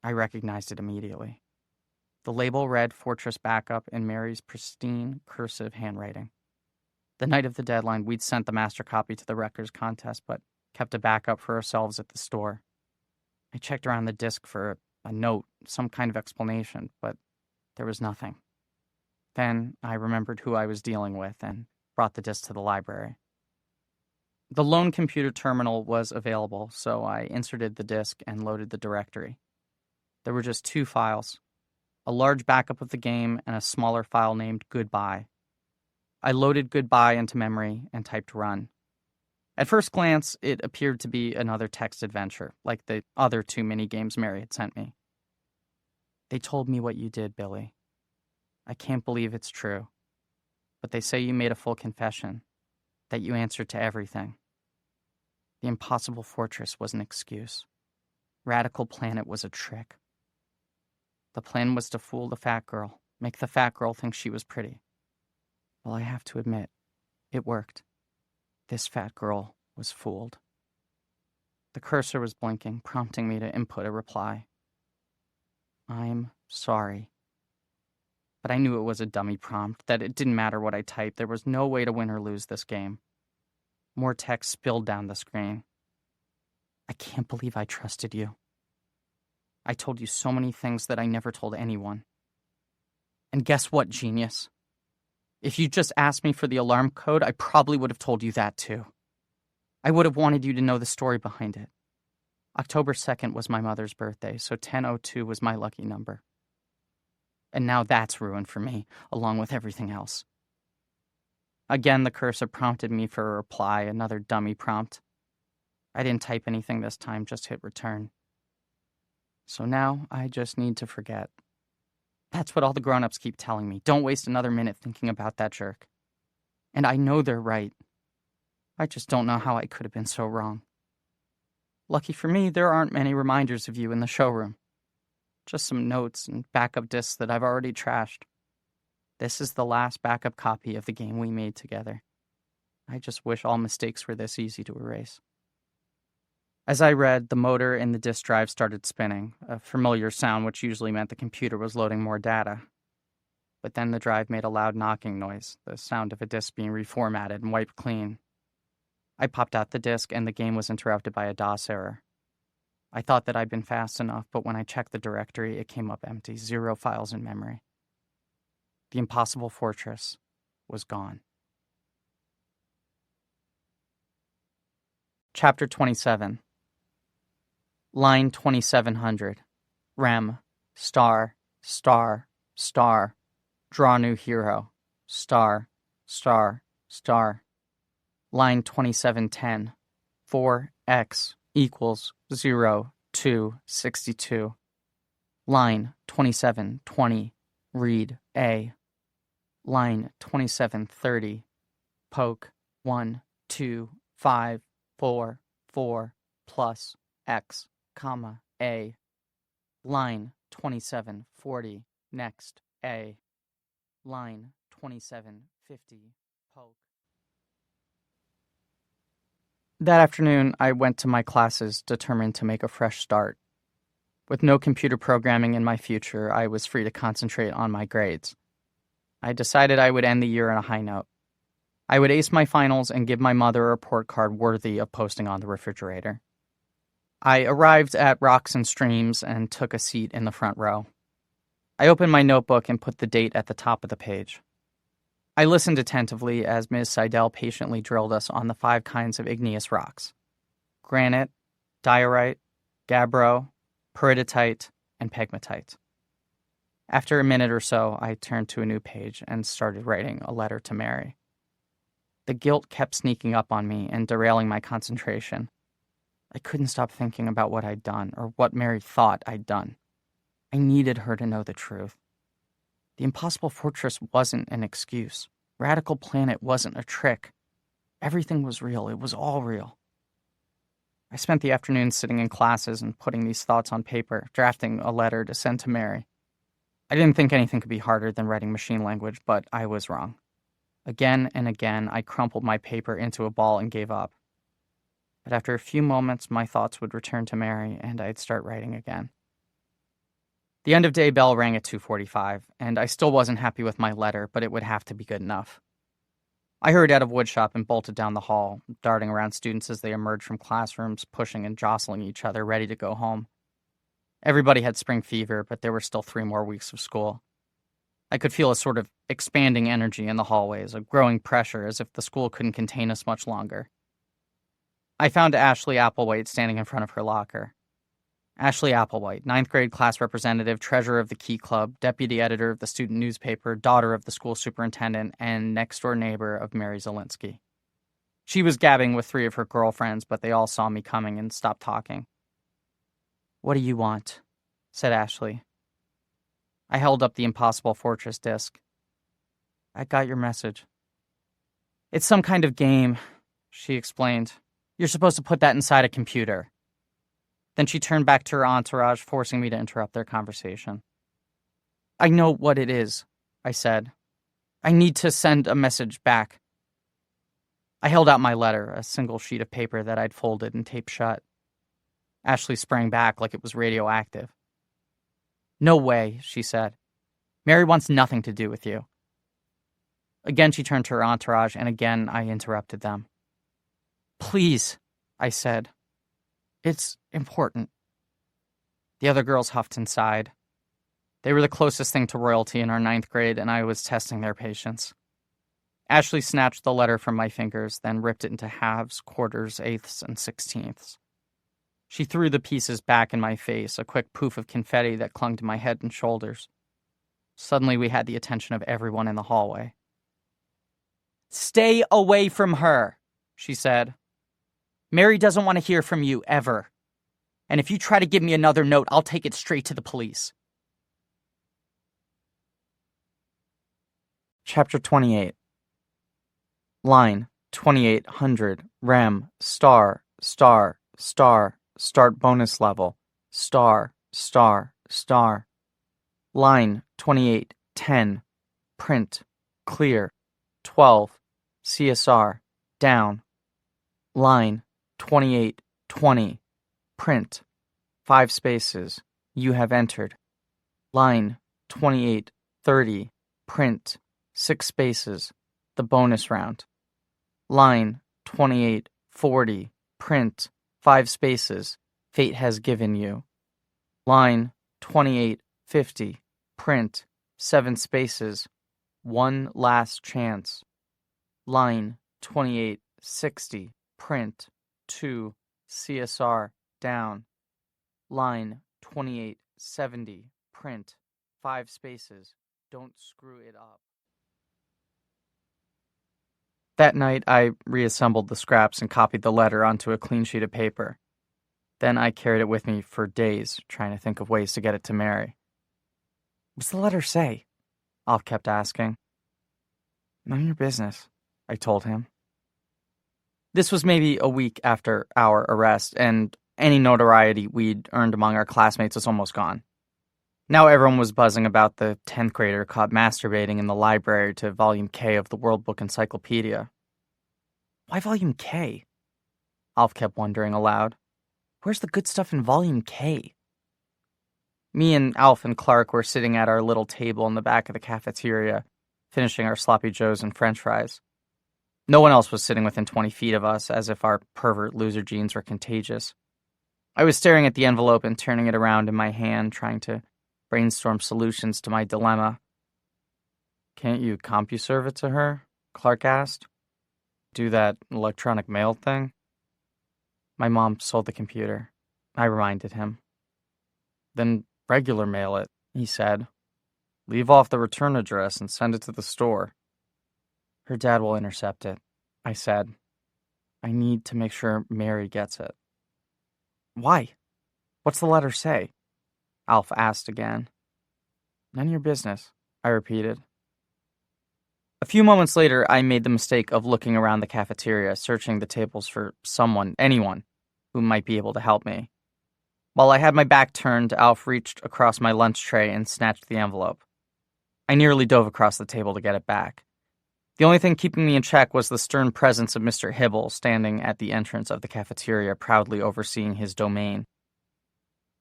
I recognized it immediately. The label read Fortress Backup in Mary's pristine, cursive handwriting. The night of the deadline, we'd sent the master copy to the records contest, but kept a backup for ourselves at the store. I checked around the disc for a note, some kind of explanation, but there was nothing. Then I remembered who I was dealing with and brought the disc to the library. The lone computer terminal was available, so I inserted the disc and loaded the directory. There were just 2 files, a large backup of the game and a smaller file named Goodbye. I loaded Goodbye into memory and typed run. At first glance, it appeared to be another text adventure, like the other 2 mini-games Mary had sent me. "They told me what you did, Billy. I can't believe it's true. But they say you made a full confession, that you answered to everything. The impossible fortress was an excuse. Radical Planet was a trick. The plan was to fool the fat girl, make the fat girl think she was pretty. Well, I have to admit, it worked. This fat girl was fooled." The cursor was blinking, prompting me to input a reply. "I'm sorry." But I knew it was a dummy prompt, that it didn't matter what I typed. There was no way to win or lose this game. More text spilled down the screen. "I can't believe I trusted you. I told you so many things that I never told anyone. And guess what, genius? If you just asked me for the alarm code, I probably would have told you that too. I would have wanted you to know the story behind it. October 2nd was my mother's birthday, so 1002 was my lucky number. And now that's ruined for me, along with everything else." Again, the cursor prompted me for a reply, another dummy prompt. I didn't type anything this time, just hit return. So now I just need to forget. That's what all the grown-ups keep telling me. Don't waste another minute thinking about that jerk. And I know they're right. I just don't know how I could have been so wrong. Lucky for me, there aren't many reminders of you in the showroom. Just some notes and backup discs that I've already trashed. This is the last backup copy of the game we made together. I just wish all mistakes were this easy to erase. As I read, the motor in the disk drive started spinning, a familiar sound which usually meant the computer was loading more data. But then the drive made a loud knocking noise, the sound of a disk being reformatted and wiped clean. I popped out the disk and the game was interrupted by a DOS error. I thought that I'd been fast enough, but when I checked the directory, it came up empty, 0 files in memory. The impossible fortress was gone. Chapter 27. Line 2700. Rem. Star. Star. Star. Draw new hero. Star. Star. Star. Line 2710. 4x equals 0, 2, 62. Line 2720. Read A. Line 2730. Poke 1, 2, 5, 4, 4 plus x, comma, A. Line 2740, next, A. Line 2750, poke. That afternoon, I went to my classes determined to make a fresh start. With no computer programming in my future, I was free to concentrate on my grades. I decided I would end the year on a high note. I would ace my finals and give my mother a report card worthy of posting on the refrigerator. I arrived at Rocks and Streams and took a seat in the front row. I opened my notebook and put the date at the top of the page. I listened attentively as Ms. Seidel patiently drilled us on the 5 kinds of igneous rocks: granite, diorite, gabbro, peridotite, and pegmatite. After a minute or so, I turned to a new page and started writing a letter to Mary. The guilt kept sneaking up on me and derailing my concentration. I couldn't stop thinking about what I'd done, or what Mary thought I'd done. I needed her to know the truth. The Impossible Fortress wasn't an excuse. Radical Planet wasn't a trick. Everything was real. It was all real. I spent the afternoon sitting in classes and putting these thoughts on paper, drafting a letter to send to Mary. I didn't think anything could be harder than writing machine language, but I was wrong. Again and again, I crumpled my paper into a ball and gave up. But after a few moments, my thoughts would return to Mary, and I'd start writing again. The end-of-day bell rang at 2:45, and I still wasn't happy with my letter, but it would have to be good enough. I hurried out of woodshop and bolted down the hall, darting around students as they emerged from classrooms, pushing and jostling each other, ready to go home. Everybody had spring fever, but there were still 3 more weeks of school. I could feel a sort of expanding energy in the hallways, a growing pressure, as if the school couldn't contain us much longer. I found Ashley Applewhite standing in front of her locker. Ashley Applewhite, 9th grade class representative, treasurer of the Key Club, deputy editor of the student newspaper, daughter of the school superintendent, and next-door neighbor of Mary Zelinsky. She was gabbing with 3 of her girlfriends, but they all saw me coming and stopped talking. "What do you want?" said Ashley. I held up the Impossible Fortress disc. "I got your message." "It's some kind of game," she explained. "You're supposed to put that inside a computer." Then she turned back to her entourage, forcing me to interrupt their conversation. "I know what it is," I said. "I need to send a message back." I held out my letter, a single sheet of paper that I'd folded and taped shut. Ashley sprang back like it was radioactive. "No way," she said. "Mary wants nothing to do with you." Again she turned to her entourage, and again I interrupted them. "Please," I said. "It's important." The other girls huffed and sighed. They were the closest thing to royalty in our 9th grade, and I was testing their patience. Ashley snatched the letter from my fingers, then ripped it into halves, quarters, eighths, and 16ths. She threw the pieces back in my face, a quick poof of confetti that clung to my head and shoulders. Suddenly we had the attention of everyone in the hallway. "Stay away from her," she said. "Mary doesn't want to hear from you, ever. And if you try to give me another note, I'll take it straight to the police." Chapter 28. Line 2800, rem, star, star, star, start bonus level, star, star, star. Line 2810, print, clear, 12, CSR, down. Line 2820, print, 5 spaces, you have entered. Line 2830, print, 6 spaces, the bonus round. Line 2840, print, 5 spaces, fate has given you. Line 2850, print, 7 spaces, one last chance. Line 2860, print, 2, CSR, down. Line 2870, print, 5 spaces, don't screw it up. That night, I reassembled the scraps and copied the letter onto a clean sheet of paper. Then I carried it with me for days, trying to think of ways to get it to Mary. "What's the letter say?" Alf kept asking. "None of your business," I told him. This was maybe a week after our arrest, and any notoriety we'd earned among our classmates was almost gone. Now everyone was buzzing about the 10th grader caught masturbating in the library to Volume K of the World Book Encyclopedia. Why Volume K? Alf kept wondering aloud. Where's the good stuff in Volume K? Me and Alf and Clark were sitting at our little table in the back of the cafeteria, finishing our sloppy joes and french fries. No one else was sitting within 20 feet of us, as if our pervert loser genes were contagious. I was staring at the envelope and turning it around in my hand, trying to brainstorm solutions to my dilemma. Can't you CompuServe it to her? Clark asked. Do that electronic mail thing? My mom sold the computer. I reminded him. Then regular mail it, he said. Leave off the return address and send it to the store. Her dad will intercept it, I said. I need to make sure Mary gets it. Why? What's the letter say? Alf asked again. None of your business, I repeated. A few moments later, I made the mistake of looking around the cafeteria, searching the tables for anyone, who might be able to help me. While I had my back turned, Alf reached across my lunch tray and snatched the envelope. I nearly dove across the table to get it back. The only thing keeping me in check was the stern presence of Mr. Hibble standing at the entrance of the cafeteria, proudly overseeing his domain.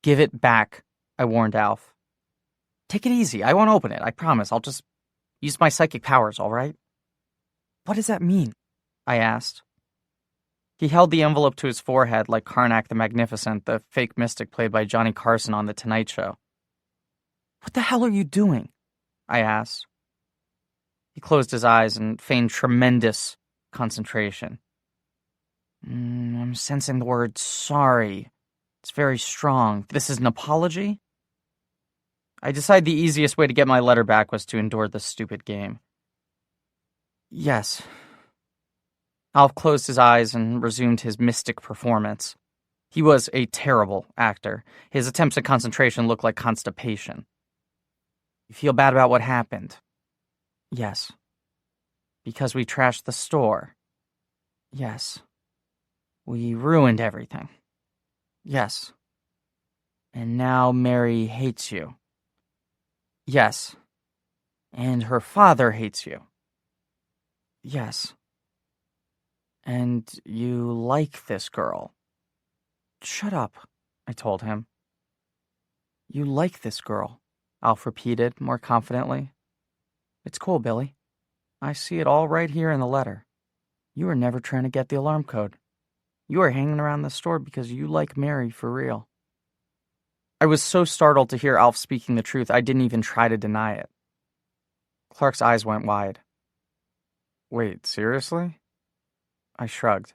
Give it back, I warned Alf. Take it easy. I won't open it. I promise. I'll just use my psychic powers, all right? What does that mean? I asked. He held the envelope to his forehead like Karnak the Magnificent, the fake mystic played by Johnny Carson on The Tonight Show. What the hell are you doing? I asked. He closed his eyes and feigned tremendous concentration. I'm sensing the word sorry. It's very strong. This is an apology? I decided the easiest way to get my letter back was to endure this stupid game. Yes. Alf closed his eyes and resumed his mystic performance. He was a terrible actor. His attempts at concentration looked like constipation. You feel bad about what happened? Yes. Because we trashed the store? Yes. We ruined everything? Yes. And now Mary hates you? Yes. And her father hates you? Yes. And you like this girl? Shut up, I told him. You like this girl, Alf repeated more confidently. It's cool, Billy. I see it all right here in the letter. You were never trying to get the alarm code. You are hanging around the store because you like Mary for real. I was so startled to hear Alf speaking the truth, I didn't even try to deny it. Clark's eyes went wide. Wait, seriously? I shrugged.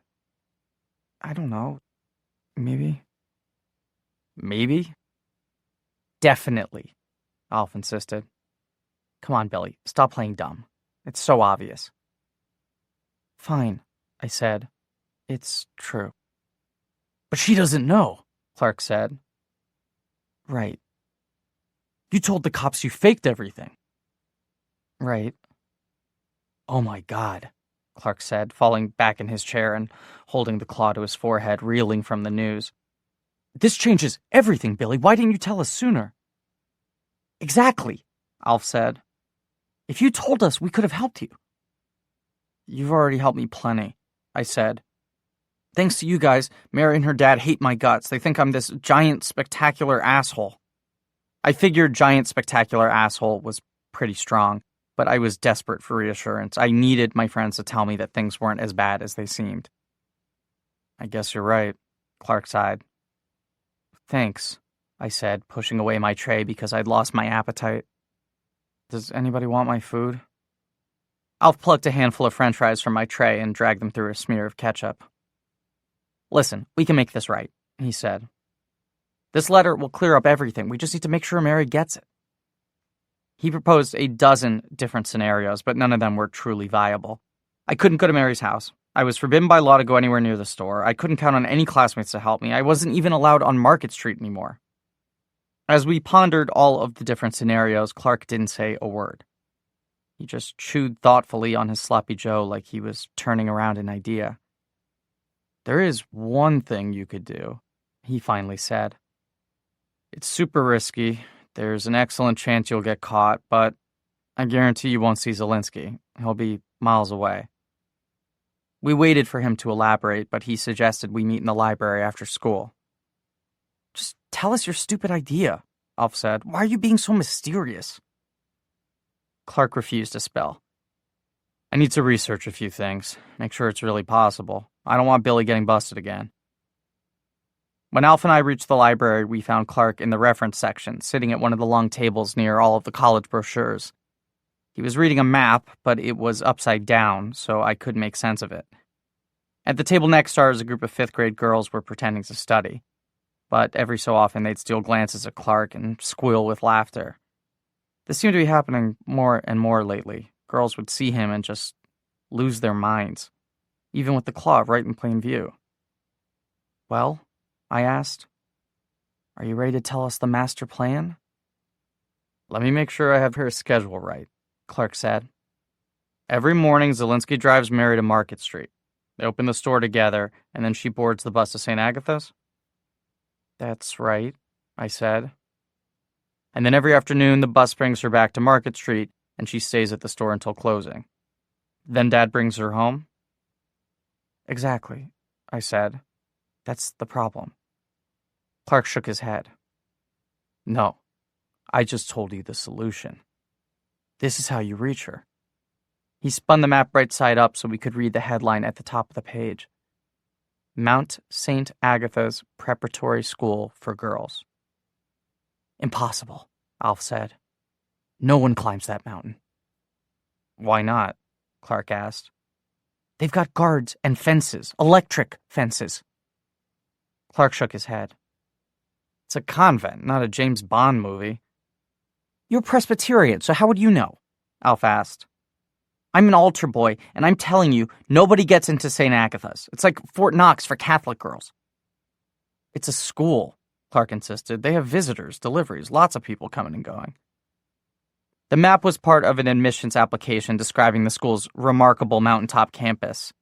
I don't know. Maybe? Maybe? Definitely, Alf insisted. Come on, Billy, stop playing dumb. It's so obvious. Fine, I said. It's true. But she doesn't know, Clark said. Right. You told the cops you faked everything. Right. Oh my God, Clark said, falling back in his chair and holding the claw to his forehead, reeling from the news. This changes everything, Billy. Why didn't you tell us sooner? Exactly, Alf said. If you told us, we could have helped you. You've already helped me plenty, I said. Thanks to you guys, Mary and her dad hate my guts. They think I'm this giant, spectacular asshole. I figured giant, spectacular asshole was pretty strong, but I was desperate for reassurance. I needed my friends to tell me that things weren't as bad as they seemed. I guess you're right, Clark sighed. Thanks, I said, pushing away my tray because I'd lost my appetite. Does anybody want my food? Alf plucked a handful of french fries from my tray and dragged them through a smear of ketchup. Listen, we can make this right, he said. This letter will clear up everything. We just need to make sure Mary gets it. He proposed a dozen different scenarios, but none of them were truly viable. I couldn't go to Mary's house. I was forbidden by law to go anywhere near the store. I couldn't count on any classmates to help me. I wasn't even allowed on Market Street anymore. As we pondered all of the different scenarios, Clark didn't say a word. He just chewed thoughtfully on his sloppy joe like he was turning around an idea. There is one thing you could do, he finally said. It's super risky, There's an excellent chance you'll get caught, but I guarantee you won't see Zelinsky. He'll be miles away. We waited for him to elaborate, but he suggested we meet in the library after school. Just tell us your stupid idea, Alf said. Why are you being so mysterious? Clark refused to spell. I need to research a few things, make sure it's really possible. I don't want Billy getting busted again. When Alf and I reached the library, we found Clark in the reference section, sitting at one of the long tables near all of the college brochures. He was reading a map, but it was upside down, so I couldn't make sense of it. At the table next to ours, a group of fifth-grade girls were pretending to study, but every so often they'd steal glances at Clark and squeal with laughter. This seemed to be happening more and more lately. Girls would see him and just lose their minds, even with the claw right in plain view. Well, I asked, are you ready to tell us the master plan? Let me make sure I have her schedule right, Clark said. Every morning, Zelinsky drives Mary to Market Street. They open the store together, and then she boards the bus to St. Agatha's? That's right, I said. And then every afternoon, the bus brings her back to Market Street, and she stays at the store until closing. Then Dad brings her home? Exactly, I said. That's the problem. Clark shook his head. No, I just told you the solution. This is how you reach her. He spun the map right side up so we could read the headline at the top of the page. Mount St. Agatha's Preparatory School for Girls. Impossible, Alf said. No one climbs that mountain. Why not? Clark asked. They've got guards and fences, electric fences. Clark shook his head. It's a convent, not a James Bond movie. You're Presbyterian, so how would you know? Alf asked. I'm an altar boy, and I'm telling you, nobody gets into St. Agatha's. It's like Fort Knox for Catholic girls. It's a school, Clark insisted. They have visitors, deliveries, lots of people coming and going. The map was part of an admissions application describing the school's remarkable mountaintop campus.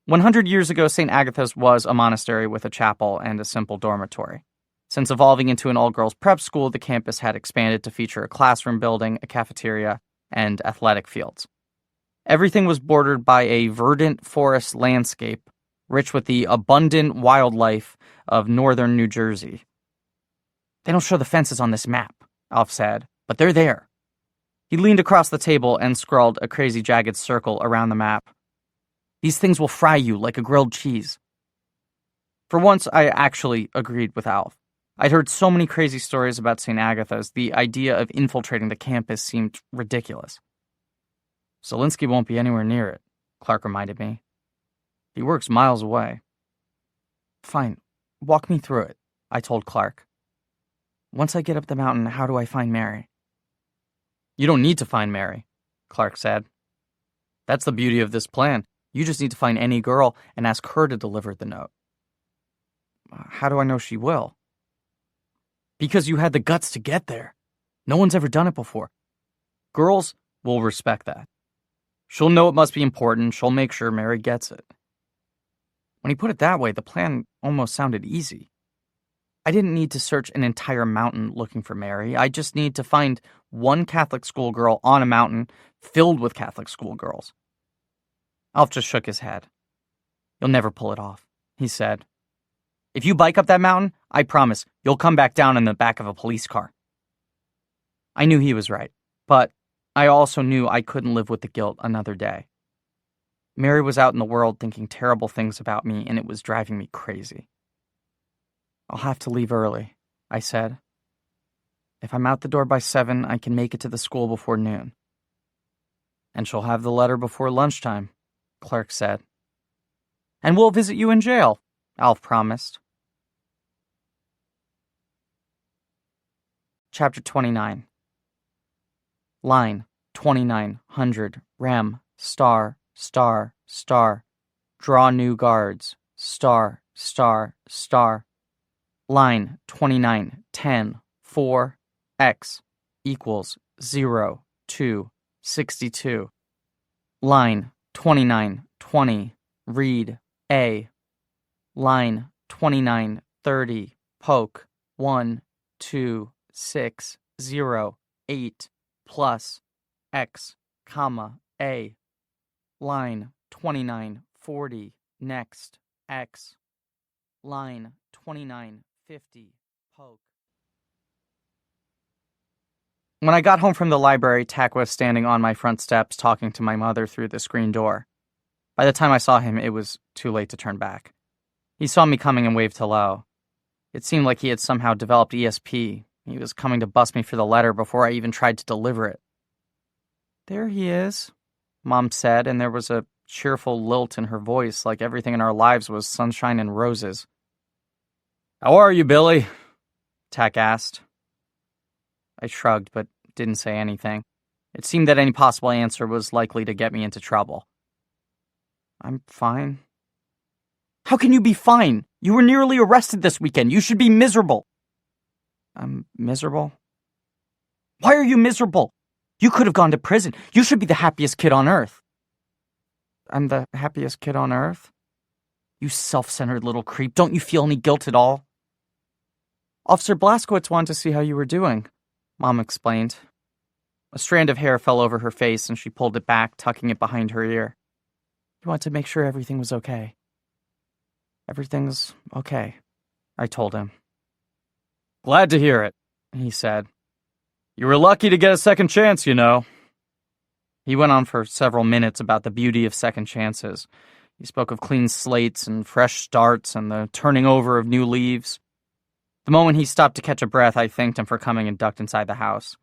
100 years ago, St. Agatha's was a monastery with a chapel and a simple dormitory. Since evolving into an all-girls prep school, the campus had expanded to feature a classroom building, a cafeteria, and athletic fields. Everything was bordered by a verdant forest landscape, rich with the abundant wildlife of northern New Jersey. They don't show the fences on this map, Alf said, but they're there. He leaned across the table and scrawled a crazy jagged circle around the map. These things will fry you like a grilled cheese. For once, I actually agreed with Alf. I'd heard so many crazy stories about St. Agatha's, the idea of infiltrating the campus seemed ridiculous. Zelinsky won't be anywhere near it, Clark reminded me. He works miles away. Fine, walk me through it, I told Clark. Once I get up the mountain, how do I find Mary? You don't need to find Mary, Clark said. That's the beauty of this plan. You just need to find any girl and ask her to deliver the note. How do I know she will? Because you had the guts to get there. No one's ever done it before. Girls will respect that. She'll know it must be important. She'll make sure Mary gets it. When he put it that way, the plan almost sounded easy. I didn't need to search an entire mountain looking for Mary. I just need to find one Catholic schoolgirl on a mountain filled with Catholic schoolgirls. Alf just shook his head. You'll never pull it off, he said. If you bike up that mountain, I promise you'll come back down in the back of a police car. I knew he was right, but I also knew I couldn't live with the guilt another day. Mary was out in the world thinking terrible things about me, and it was driving me crazy. I'll have to leave early, I said. If I'm out the door by 7, I can make it to the school before noon. And she'll have the letter before lunchtime, Clark said. And we'll visit you in jail, Alf promised. Chapter 29. Line 2900, rem, star, star, star. Draw new guards, star, star, star. Line 2910, 4, x equals 0, 2, 62. Line 2920, read, A. Line 2930, poke, 1, 2, 6, 0, 8, plus, x, comma, a, line 2940, next, x, line 2950, poke. When I got home from the library, Tack was standing on my front steps talking to my mother through the screen door. By the time I saw him, it was too late to turn back. He saw me coming and waved hello. It seemed like he had somehow developed ESP. He was coming to bust me for the letter before I even tried to deliver it. "There he is," Mom said, and there was a cheerful lilt in her voice, like everything in our lives was sunshine and roses. "How are you, Billy?" Tack asked. I shrugged, but didn't say anything. It seemed that any possible answer was likely to get me into trouble. "I'm fine." "How can you be fine? You were nearly arrested this weekend. You should be miserable." "I'm miserable?" "Why are you miserable? You could have gone to prison. You should be the happiest kid on earth." "I'm the happiest kid on earth?" "You self-centered little creep. Don't you feel any guilt at all?" "Officer Blaskowitz wanted to see how you were doing," Mom explained. A strand of hair fell over her face and she pulled it back, tucking it behind her ear. "He wanted to make sure everything was okay." "Everything's okay," I told him. "Glad to hear it," he said. "You were lucky to get a second chance, you know." He went on for several minutes about the beauty of second chances. He spoke of clean slates and fresh starts and the turning over of new leaves. The moment he stopped to catch a breath, I thanked him for coming and ducked inside the house.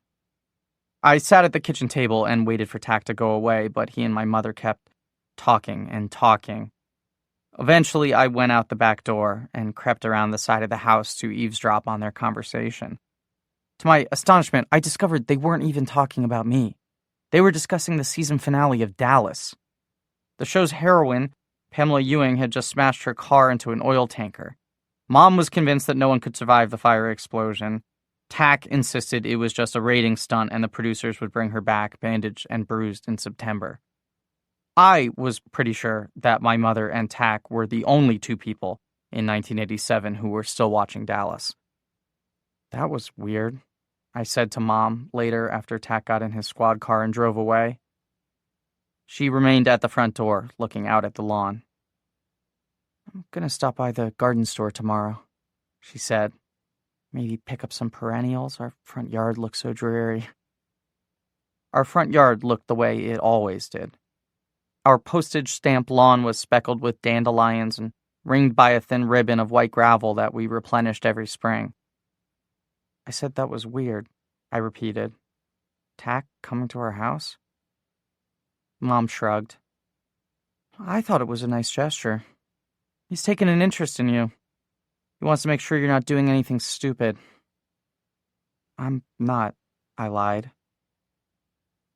I sat at the kitchen table and waited for Tack to go away, but he and my mother kept talking and talking. Eventually, I went out the back door and crept around the side of the house to eavesdrop on their conversation. To my astonishment, I discovered they weren't even talking about me. They were discussing the season finale of Dallas. The show's heroine, Pamela Ewing, had just smashed her car into an oil tanker. Mom was convinced that no one could survive the fire explosion. Tack insisted it was just a rating stunt and the producers would bring her back, bandaged and bruised, in September. I was pretty sure that my mother and Tack were the only two people in 1987 who were still watching Dallas. "That was weird," I said to Mom later after Tack got in his squad car and drove away. She remained at the front door, looking out at the lawn. "I'm gonna stop by the garden store tomorrow," she said. "Maybe pick up some perennials. Our front yard looks so dreary." Our front yard looked the way it always did. Our postage stamp lawn was speckled with dandelions and ringed by a thin ribbon of white gravel that we replenished every spring. "I said that was weird," I repeated. "Tack coming to our house?" Mom shrugged. "I thought it was a nice gesture. He's taken an interest in you. He wants to make sure you're not doing anything stupid." "I'm not," I lied.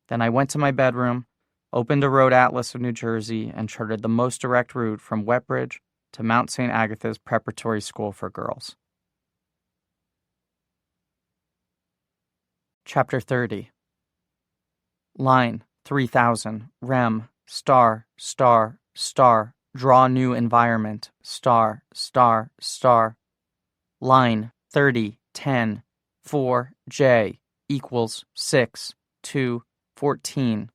Then I went to my bedroom, opened a road atlas of New Jersey, and charted the most direct route from Wetbridge to Mount St. Agatha's Preparatory School for Girls. Chapter 30. Line 3000, rem, star, star, star, draw new environment, star, star, star. Line 30, 10, 4, J, equals 6, 2, 14.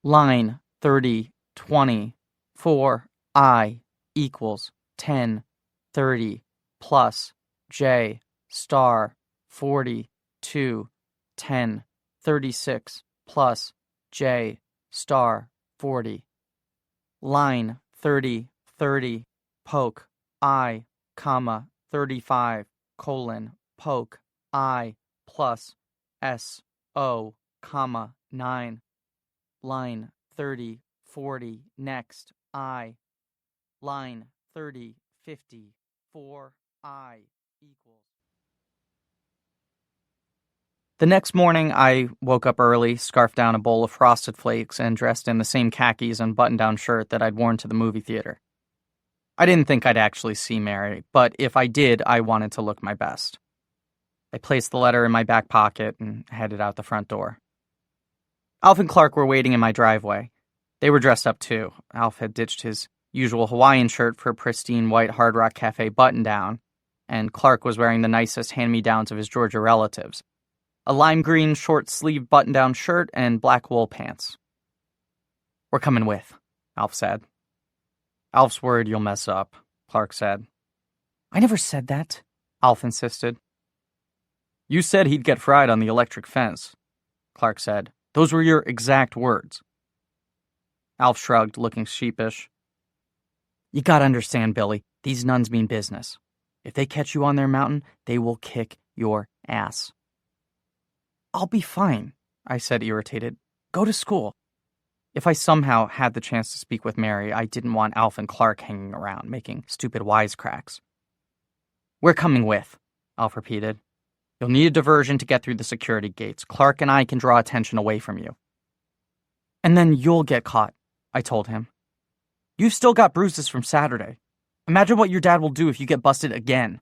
Line 30, 20, 4, I, equals 10, 30, plus, J, star, 40, 2, 10, 36, plus, J, star, 40. Line 30, 30, poke, I, comma, 35, colon, poke, I, plus, S, O, comma, 9. Line 30, 40, next, I. Line 30, 50, 4, I, equals. The next morning, I woke up early, scarfed down a bowl of Frosted Flakes, and dressed in the same khakis and button-down shirt that I'd worn to the movie theater. I didn't think I'd actually see Mary, but if I did, I wanted to look my best. I placed the letter in my back pocket and headed out the front door. Alf and Clark were waiting in my driveway. They were dressed up too. Alf had ditched his usual Hawaiian shirt for a pristine white Hard Rock Cafe button-down, and Clark was wearing the nicest hand-me-downs of his Georgia relatives. a lime green short-sleeved button-down shirt, and black wool pants. "We're coming with," Alf said. "Alf's worried you'll mess up," Clark said. "I never said that," Alf insisted. "You said he'd get fried on the electric fence," Clark said. "Those were your exact words." Alf shrugged, looking sheepish. "You gotta understand, Billy, these nuns mean business. If they catch you on their mountain, they will kick your ass." "I'll be fine," I said, irritated. "Go to school." If I somehow had the chance to speak with Mary, I didn't want Alf and Clark hanging around, making stupid wisecracks. "We're coming with," Alf repeated. "You'll need a diversion to get through the security gates. Clark and I can draw attention away from you." "And then you'll get caught," I told him. "You've still got bruises from Saturday. Imagine what your dad will do if you get busted again."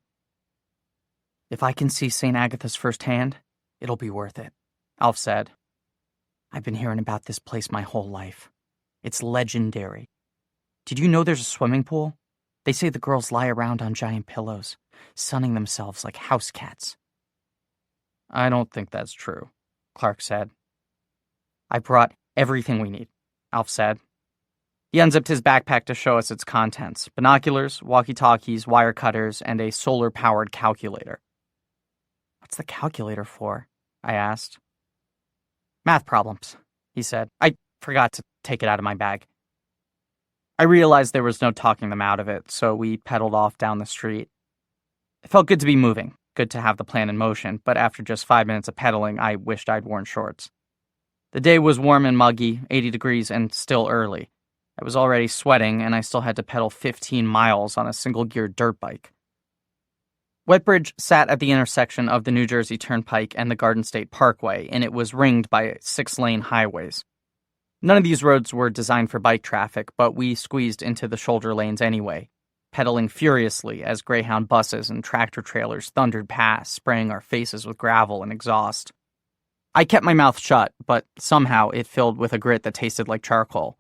"If I can see St. Agatha's firsthand, it'll be worth it," Alf said. "I've been hearing about this place my whole life. It's legendary. Did you know there's a swimming pool? They say the girls lie around on giant pillows, sunning themselves like house cats." "I don't think that's true," Clark said. "I brought everything we need," Alf said. He unzipped his backpack to show us its contents: binoculars, walkie-talkies, wire cutters, and a solar-powered calculator. "What's the calculator for?" I asked. "Math problems," he said. "I forgot to take it out of my bag." I realized there was no talking them out of it, so we pedaled off down the street. It felt good to be moving, good to have the plan in motion, but after just 5 minutes of pedaling, I wished I'd worn shorts. The day was warm and muggy, 80 degrees, and still early. I was already sweating, and I still had to pedal 15 miles on a single-geared dirt bike. Wetbridge sat at the intersection of the New Jersey Turnpike and the Garden State Parkway, and it was ringed by 6-lane highways. None of these roads were designed for bike traffic, but we squeezed into the shoulder lanes anyway, pedaling furiously as Greyhound buses and tractor-trailers thundered past, spraying our faces with gravel and exhaust. I kept my mouth shut, but somehow it filled with a grit that tasted like charcoal.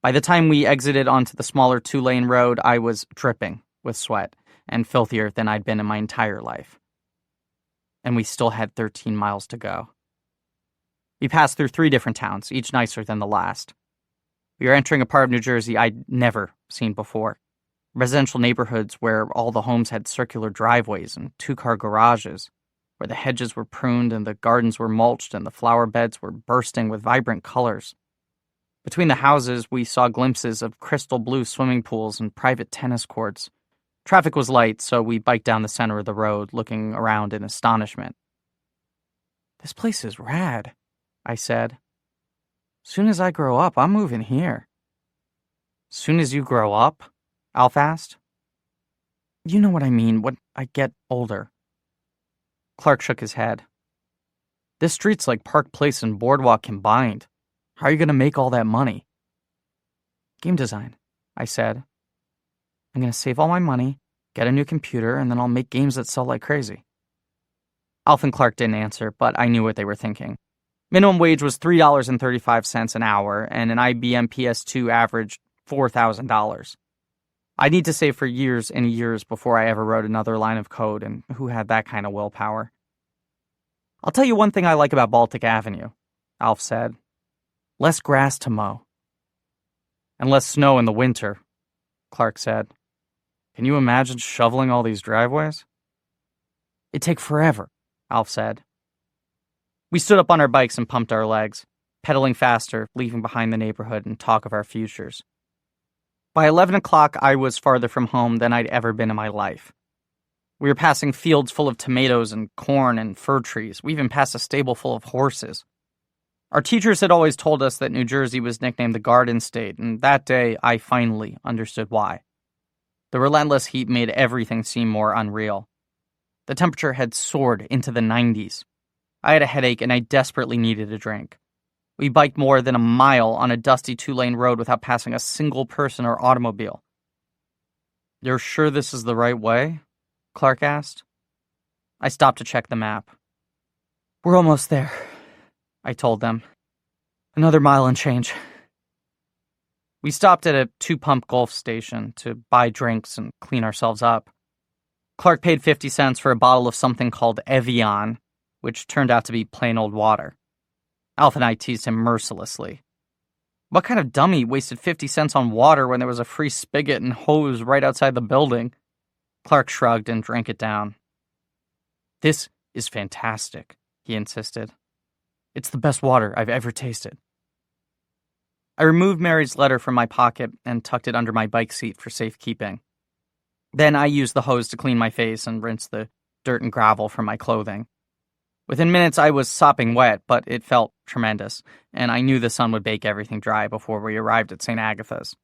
By the time we exited onto the smaller 2-lane road, I was dripping with sweat and filthier than I'd been in my entire life. And we still had 13 miles to go. We passed through 3 different towns, each nicer than the last. We were entering a part of New Jersey I'd never seen before. Residential neighborhoods where all the homes had circular driveways and 2-car garages, where the hedges were pruned and the gardens were mulched and the flower beds were bursting with vibrant colors. Between the houses, we saw glimpses of crystal blue swimming pools and private tennis courts. Traffic was light, so we biked down the center of the road, looking around in astonishment. "This place is rad," I said. "Soon as I grow up, I'm moving here." "Soon as you grow up?" Alf asked. "You know what I mean, when I get older." Clark shook his head. "This street's like Park Place and Boardwalk combined. How are you going to make all that money?" "Game design," I said. "I'm going to save all my money, get a new computer, and then I'll make games that sell like crazy." Alf and Clark didn't answer, but I knew what they were thinking. Minimum wage was $3.35 an hour, and an IBM PS2 averaged $4,000. I'd need to save for years and years before I ever wrote another line of code, and who had that kind of willpower? "I'll tell you one thing I like about Baltic Avenue," Alf said. "Less grass to mow." "And less snow in the winter," Clark said. "Can you imagine shoveling all these driveways?" "It'd take forever," Alf said. We stood up on our bikes and pumped our legs, pedaling faster, leaving behind the neighborhood and talk of our futures. By 11 o'clock, I was farther from home than I'd ever been in my life. We were passing fields full of tomatoes and corn and fir trees. We even passed a stable full of horses. Our teachers had always told us that New Jersey was nicknamed the Garden State, and that day I finally understood why. The relentless heat made everything seem more unreal. The temperature had soared into the 90s. I had a headache and I desperately needed a drink. We biked more than a mile on a dusty 2-lane road without passing a single person or automobile. "You're sure this is the right way?" Clark asked. I stopped to check the map. "We're almost there," I told them. "Another mile and change." We stopped at a 2-pump Gulf station to buy drinks and clean ourselves up. Clark paid 50 cents for a bottle of something called Evian, which turned out to be plain old water. Alf and I teased him mercilessly. What kind of dummy wasted 50 cents on water when there was a free spigot and hose right outside the building? Clark shrugged and drank it down. This is fantastic, he insisted. It's the best water I've ever tasted. I removed Mary's letter from my pocket and tucked it under my bike seat for safekeeping. Then I used the hose to clean my face and rinse the dirt and gravel from my clothing. Within minutes, I was sopping wet, but it felt tremendous, and I knew the sun would bake everything dry before we arrived at St. Agatha's.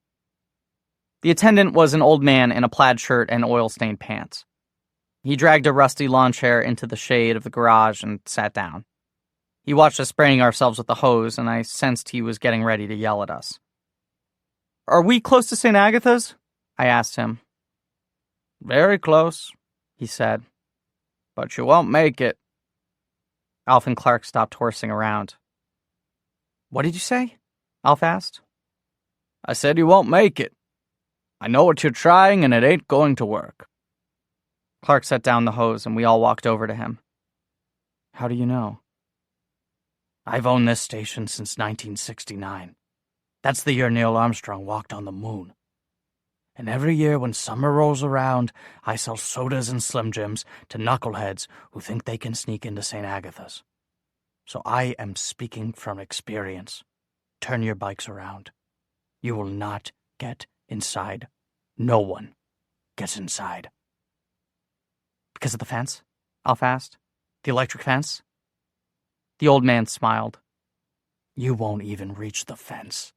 The attendant was an old man in a plaid shirt and oil-stained pants. He dragged a rusty lawn chair into the shade of the garage and sat down. He watched us spraying ourselves with the hose, and I sensed he was getting ready to yell at us. "Are we close to St. Agatha's?" I asked him. "Very close," he said. "But you won't make it." Alf and Clark stopped horsing around. "What did you say?" Alf asked. "I said you won't make it. I know what you're trying, and it ain't going to work." Clark set down the hose, and we all walked over to him. "How do you know?" "I've owned this station since 1969. That's the year Neil Armstrong walked on the moon. And every year when summer rolls around, I sell sodas and Slim Jims to knuckleheads who think they can sneak into St. Agatha's. So I am speaking from experience. Turn your bikes around. You will not get inside. No one gets inside." "Because of the fence?" Alf asked. "The electric fence?" The old man smiled. "You won't even reach the fence."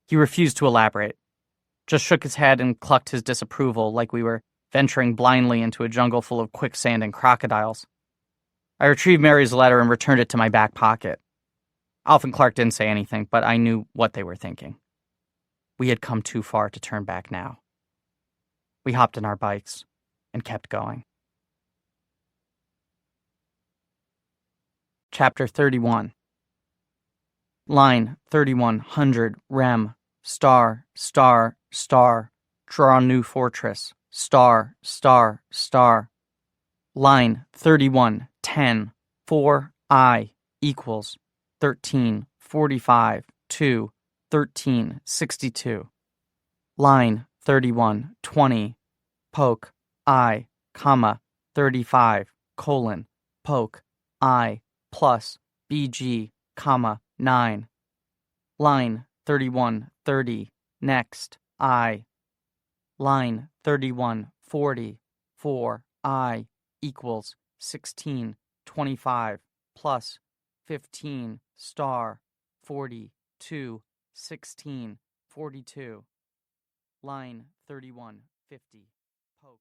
He refused to elaborate, just shook his head and clucked his disapproval like we were venturing blindly into a jungle full of quicksand and crocodiles. I retrieved Mary's letter and returned it to my back pocket. Alf and Clark didn't say anything, but I knew what they were thinking. We had come too far to turn back now. We hopped on our bikes and kept going. Chapter 31. Line 3100 Rem. Star, star, star. Draw new fortress. Star, star, star. Line 3110 4I equals 1345 2 1362. Line 3120 poke I, comma 35 colon poke I plus BG, comma 9. Line 3130 next I. Line 3140 4I equals 1625 plus 15 star 42 1642. Line 3150 poke.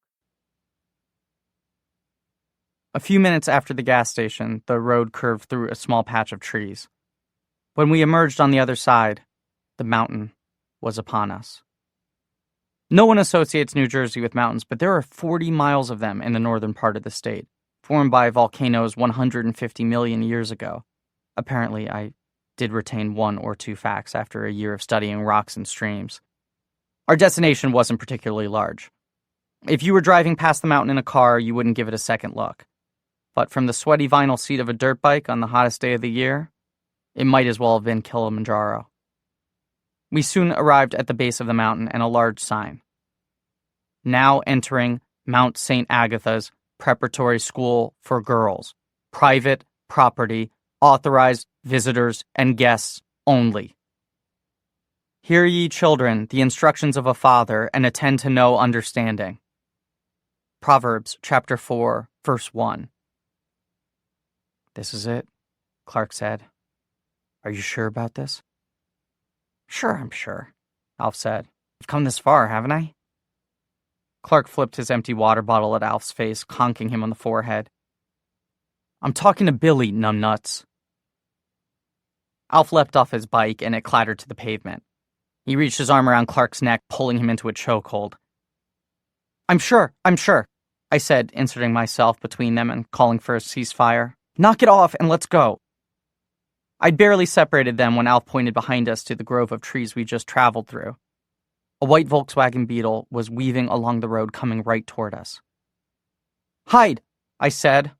A few minutes after the gas station, the road curved through a small patch of trees. When we emerged on the other side, the mountain was upon us. No one associates New Jersey with mountains, but there are 40 miles of them in the northern part of the state, formed by volcanoes 150 million years ago. Apparently, I did retain one or two facts after a year of studying rocks and streams. Our destination wasn't particularly large. If you were driving past the mountain in a car, you wouldn't give it a second look. But from the sweaty vinyl seat of a dirt bike on the hottest day of the year, it might as well have been Kilimanjaro. We soon arrived at the base of the mountain and a large sign. Now entering Mount St. Agatha's Preparatory School for Girls. Private property, authorized visitors and guests only. Hear ye, children, the instructions of a father, and attend to no understanding. Proverbs chapter 4, verse 1. "This is it," Clark said. "Are you sure about this?" "Sure, I'm sure," Alf said. "I've come this far, haven't I?" Clark flipped his empty water bottle at Alf's face, conking him on the forehead. "I'm talking to Billy, numbnuts." Alf leapt off his bike, and it clattered to the pavement. He reached his arm around Clark's neck, pulling him into a chokehold. I'm sure, I said, inserting myself between them and calling for a ceasefire. "Knock it off and let's go." I'd barely separated them when Alf pointed behind us to the grove of trees we just traveled through. A white Volkswagen Beetle was weaving along the road, coming right toward us. "Hide," I said.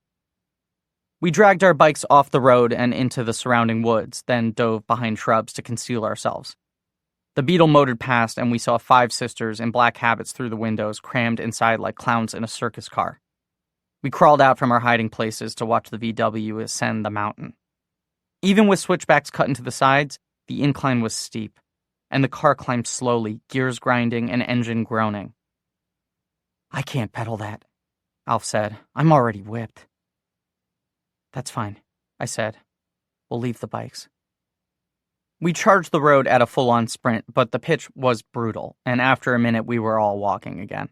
We dragged our bikes off the road and into the surrounding woods, then dove behind shrubs to conceal ourselves. The Beetle motored past, and we saw 5 sisters in black habits through the windows, crammed inside like clowns in a circus car. We crawled out from our hiding places to watch the VW ascend the mountain. Even with switchbacks cut into the sides, the incline was steep, and the car climbed slowly, gears grinding and engine groaning. "I can't pedal that," Alf said. "I'm already whipped." "That's fine," I said. "We'll leave the bikes." We charged the road at a full-on sprint, but the pitch was brutal, and after a minute we were all walking again.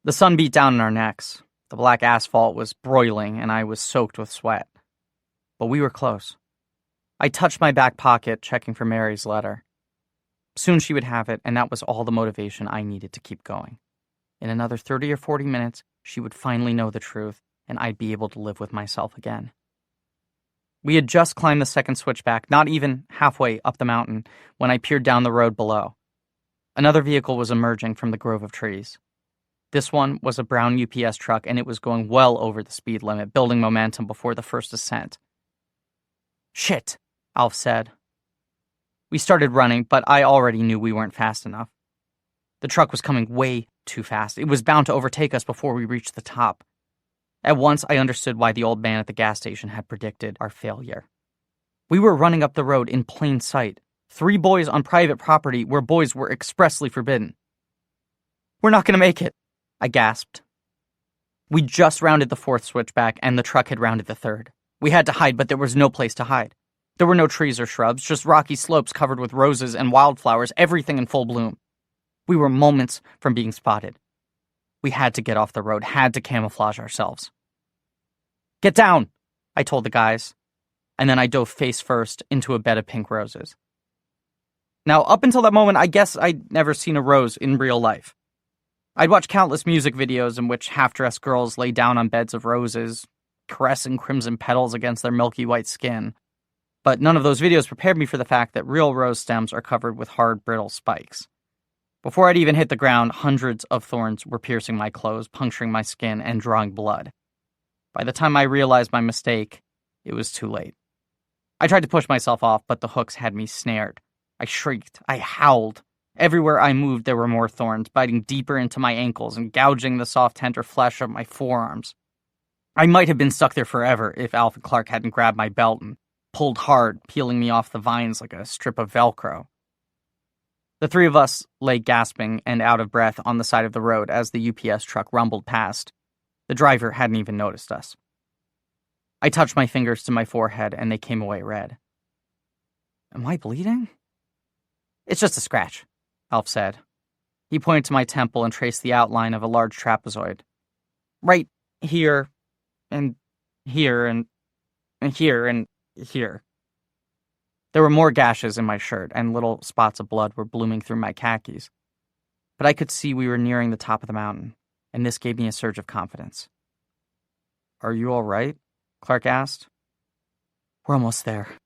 The sun beat down on our necks. The black asphalt was broiling, and I was soaked with sweat. But we were close. I touched my back pocket, checking for Mary's letter. Soon she would have it, and that was all the motivation I needed to keep going. In another 30 or 40 minutes, she would finally know the truth, and I'd be able to live with myself again. We had just climbed the second switchback, not even halfway up the mountain, when I peered down the road below. Another vehicle was emerging from the grove of trees. This one was a brown UPS truck, and it was going well over the speed limit, building momentum before the first ascent. "Shit," Alf said. We started running, but I already knew we weren't fast enough. The truck was coming way too fast. It was bound to overtake us before we reached the top. At once, I understood why the old man at the gas station had predicted our failure. We were running up the road in plain sight. 3 boys on private property where boys were expressly forbidden. "We're not going to make it," I gasped. We just rounded the 4th switchback, and the truck had rounded the 3rd. We had to hide, but there was no place to hide. There were no trees or shrubs, just rocky slopes covered with roses and wildflowers, everything in full bloom. We were moments from being spotted. We had to get off the road, had to camouflage ourselves. "Get down," I told the guys, and then I dove face first into a bed of pink roses. Now, up until that moment, I guess I'd never seen a rose in real life. I'd watched countless music videos in which half-dressed girls lay down on beds of roses, caressing crimson petals against their milky white skin. But none of those videos prepared me for the fact that real rose stems are covered with hard, brittle spikes. Before I'd even hit the ground, hundreds of thorns were piercing my clothes, puncturing my skin, and drawing blood. By the time I realized my mistake, it was too late. I tried to push myself off, but the hooks had me snared. I shrieked. I howled. Everywhere I moved, there were more thorns, biting deeper into my ankles and gouging the soft, tender flesh of my forearms. I might have been stuck there forever if Alf and Clark hadn't grabbed my belt and pulled hard, peeling me off the vines like a strip of Velcro. The 3 of us lay gasping and out of breath on the side of the road as the UPS truck rumbled past. The driver hadn't even noticed us. I touched my fingers to my forehead, and they came away red. "Am I bleeding?" "It's just a scratch," Alf said. He pointed to my temple and traced the outline of a large trapezoid. "Right here, and here, and here, and here." There were more gashes in my shirt, and little spots of blood were blooming through my khakis. But I could see we were nearing the top of the mountain, and this gave me a surge of confidence. "Are you all right?" Clark asked. "We're almost there.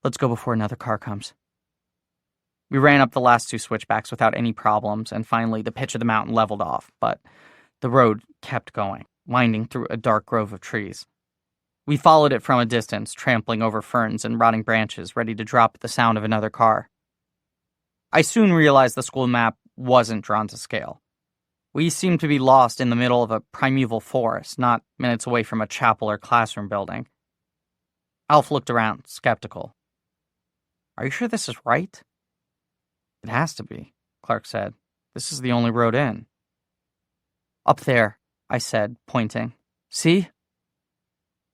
Let's go before another car comes." We ran up the last 2 switchbacks without any problems, and finally the pitch of the mountain leveled off, but the road kept going, winding through a dark grove of trees. We followed it from a distance, trampling over ferns and rotting branches, ready to drop at the sound of another car. I soon realized the school map wasn't drawn to scale. We seemed to be lost in the middle of a primeval forest, not minutes away from a chapel or classroom building. Alf looked around, skeptical. "Are you sure this is right?" "It has to be," Clark said. "This is the only road in." "Up there," I said, pointing. "See?"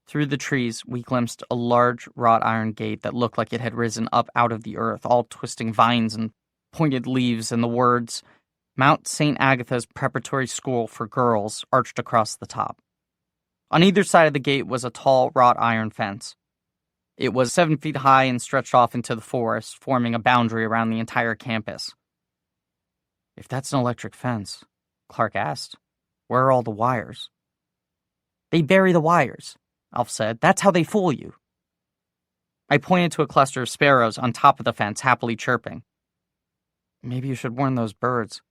Through the trees, we glimpsed a large wrought iron gate that looked like it had risen up out of the earth, all twisting vines and pointed leaves, and the words, "Mount St. Agatha's Preparatory School for Girls," arched across the top. On either side of the gate was a tall wrought iron fence. It was 7 feet high and stretched off into the forest, forming a boundary around the entire campus. "If that's an electric fence," Clark asked, "where are all the wires?" "They bury the wires," Alf said. "That's how they fool you." I pointed to a cluster of sparrows on top of the fence, happily chirping. "Maybe you should warn those birds."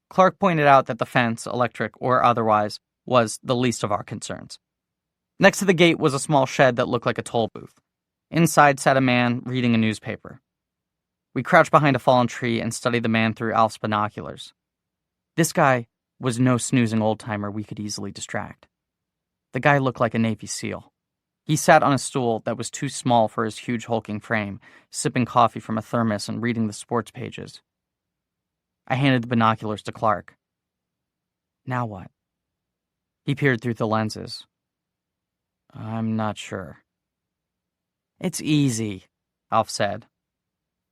Clark pointed out that the fence, electric or otherwise, was the least of our concerns. Next to the gate was a small shed that looked like a toll booth. Inside sat a man reading a newspaper. We crouched behind a fallen tree and studied the man through Alf's binoculars. This guy was no snoozing old-timer we could easily distract. The guy looked like a Navy SEAL. He sat on a stool that was too small for his huge hulking frame, sipping coffee from a thermos and reading the sports pages. I handed the binoculars to Clark. Now what? He peered through the lenses. I'm not sure. It's easy, Alf said.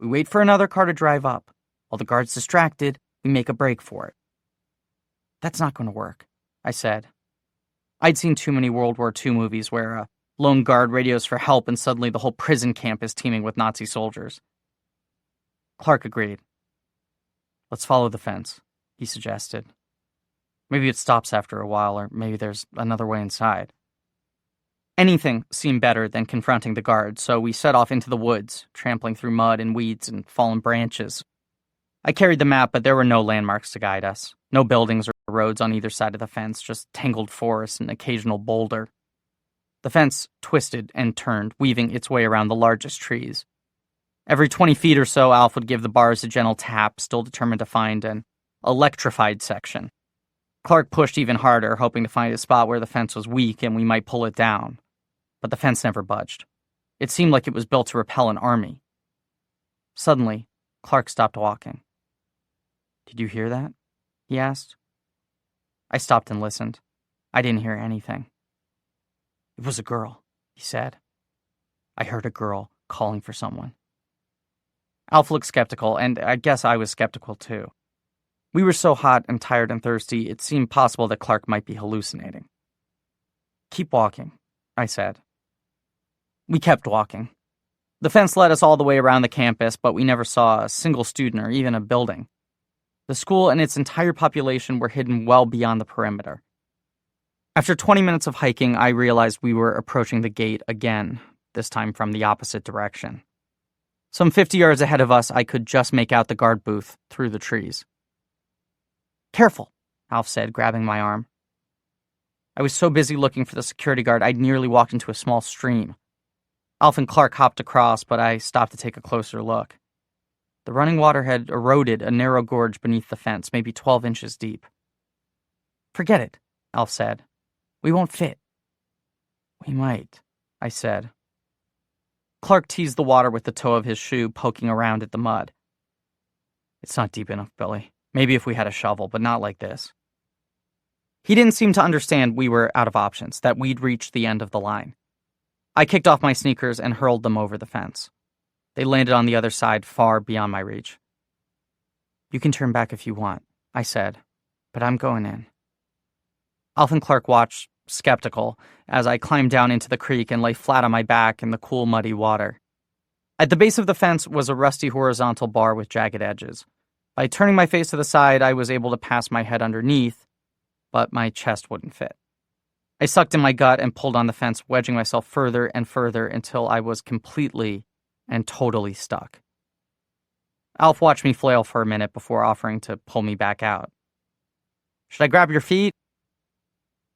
We wait for another car to drive up. While the guard's distracted, we make a break for it. That's not going to work, I said. I'd seen too many World War II movies where a lone guard radios for help and suddenly the whole prison camp is teeming with Nazi soldiers. Clark agreed. Let's follow the fence, he suggested. Maybe it stops after a while, or maybe there's another way inside. Anything seemed better than confronting the guard, so we set off into the woods, trampling through mud and weeds and fallen branches. I carried the map, but there were no landmarks to guide us. No buildings or roads on either side of the fence, just tangled forest and occasional boulder. The fence twisted and turned, weaving its way around the largest trees. Every 20 feet or so, Alf would give the bars a gentle tap, still determined to find an electrified section. Clark pushed even harder, hoping to find a spot where the fence was weak and we might pull it down. But the fence never budged. It seemed like it was built to repel an army. Suddenly, Clark stopped walking. Did you hear that? He asked. I stopped and listened. I didn't hear anything. It was a girl, he said. I heard a girl calling for someone. Alf looked skeptical, and I guess I was skeptical too. We were so hot and tired and thirsty, it seemed possible that Clark might be hallucinating. Keep walking, I said. We kept walking. The fence led us all the way around the campus, but we never saw a single student or even a building. The school and its entire population were hidden well beyond the perimeter. After 20 minutes of hiking, I realized we were approaching the gate again, this time from the opposite direction. Some 50 yards ahead of us, I could just make out the guard booth through the trees. Careful, Alf said, grabbing my arm. I was so busy looking for the security guard, I'd nearly walked into a small stream. Alf and Clark hopped across, but I stopped to take a closer look. The running water had eroded a narrow gorge beneath the fence, maybe 12 inches deep. Forget it, Alf said. We won't fit. We might, I said. Clark teased the water with the toe of his shoe, poking around at the mud. It's not deep enough, Billy. Maybe if we had a shovel, but not like this. He didn't seem to understand we were out of options, that we'd reached the end of the line. I kicked off my sneakers and hurled them over the fence. They landed on the other side, far beyond my reach. You can turn back if you want, I said, but I'm going in. Alf and Clark watched, skeptical, as I climbed down into the creek and lay flat on my back in the cool, muddy water. At the base of the fence was a rusty horizontal bar with jagged edges. By turning my face to the side, I was able to pass my head underneath, but my chest wouldn't fit. I sucked in my gut and pulled on the fence, wedging myself further and further until I was completely and totally stuck. Alf watched me flail for a minute before offering to pull me back out. Should I grab your feet?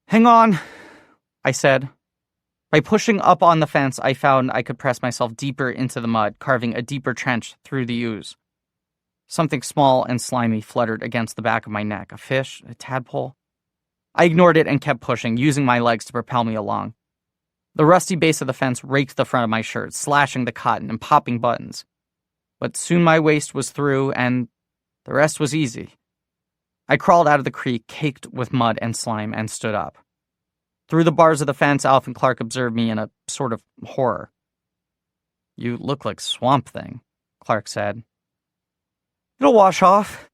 Hang on, I said. By pushing up on the fence, I found I could press myself deeper into the mud, carving a deeper trench through the ooze. Something small and slimy fluttered against the back of my neck. A fish? A tadpole? I ignored it and kept pushing, using my legs to propel me along. The rusty base of the fence raked the front of my shirt, slashing the cotton and popping buttons. But soon my waist was through, and the rest was easy. I crawled out of the creek, caked with mud and slime, and stood up. Through the bars of the fence, Alf and Clark observed me in a sort of horror. You look like Swamp Thing, Clark said. It'll wash off.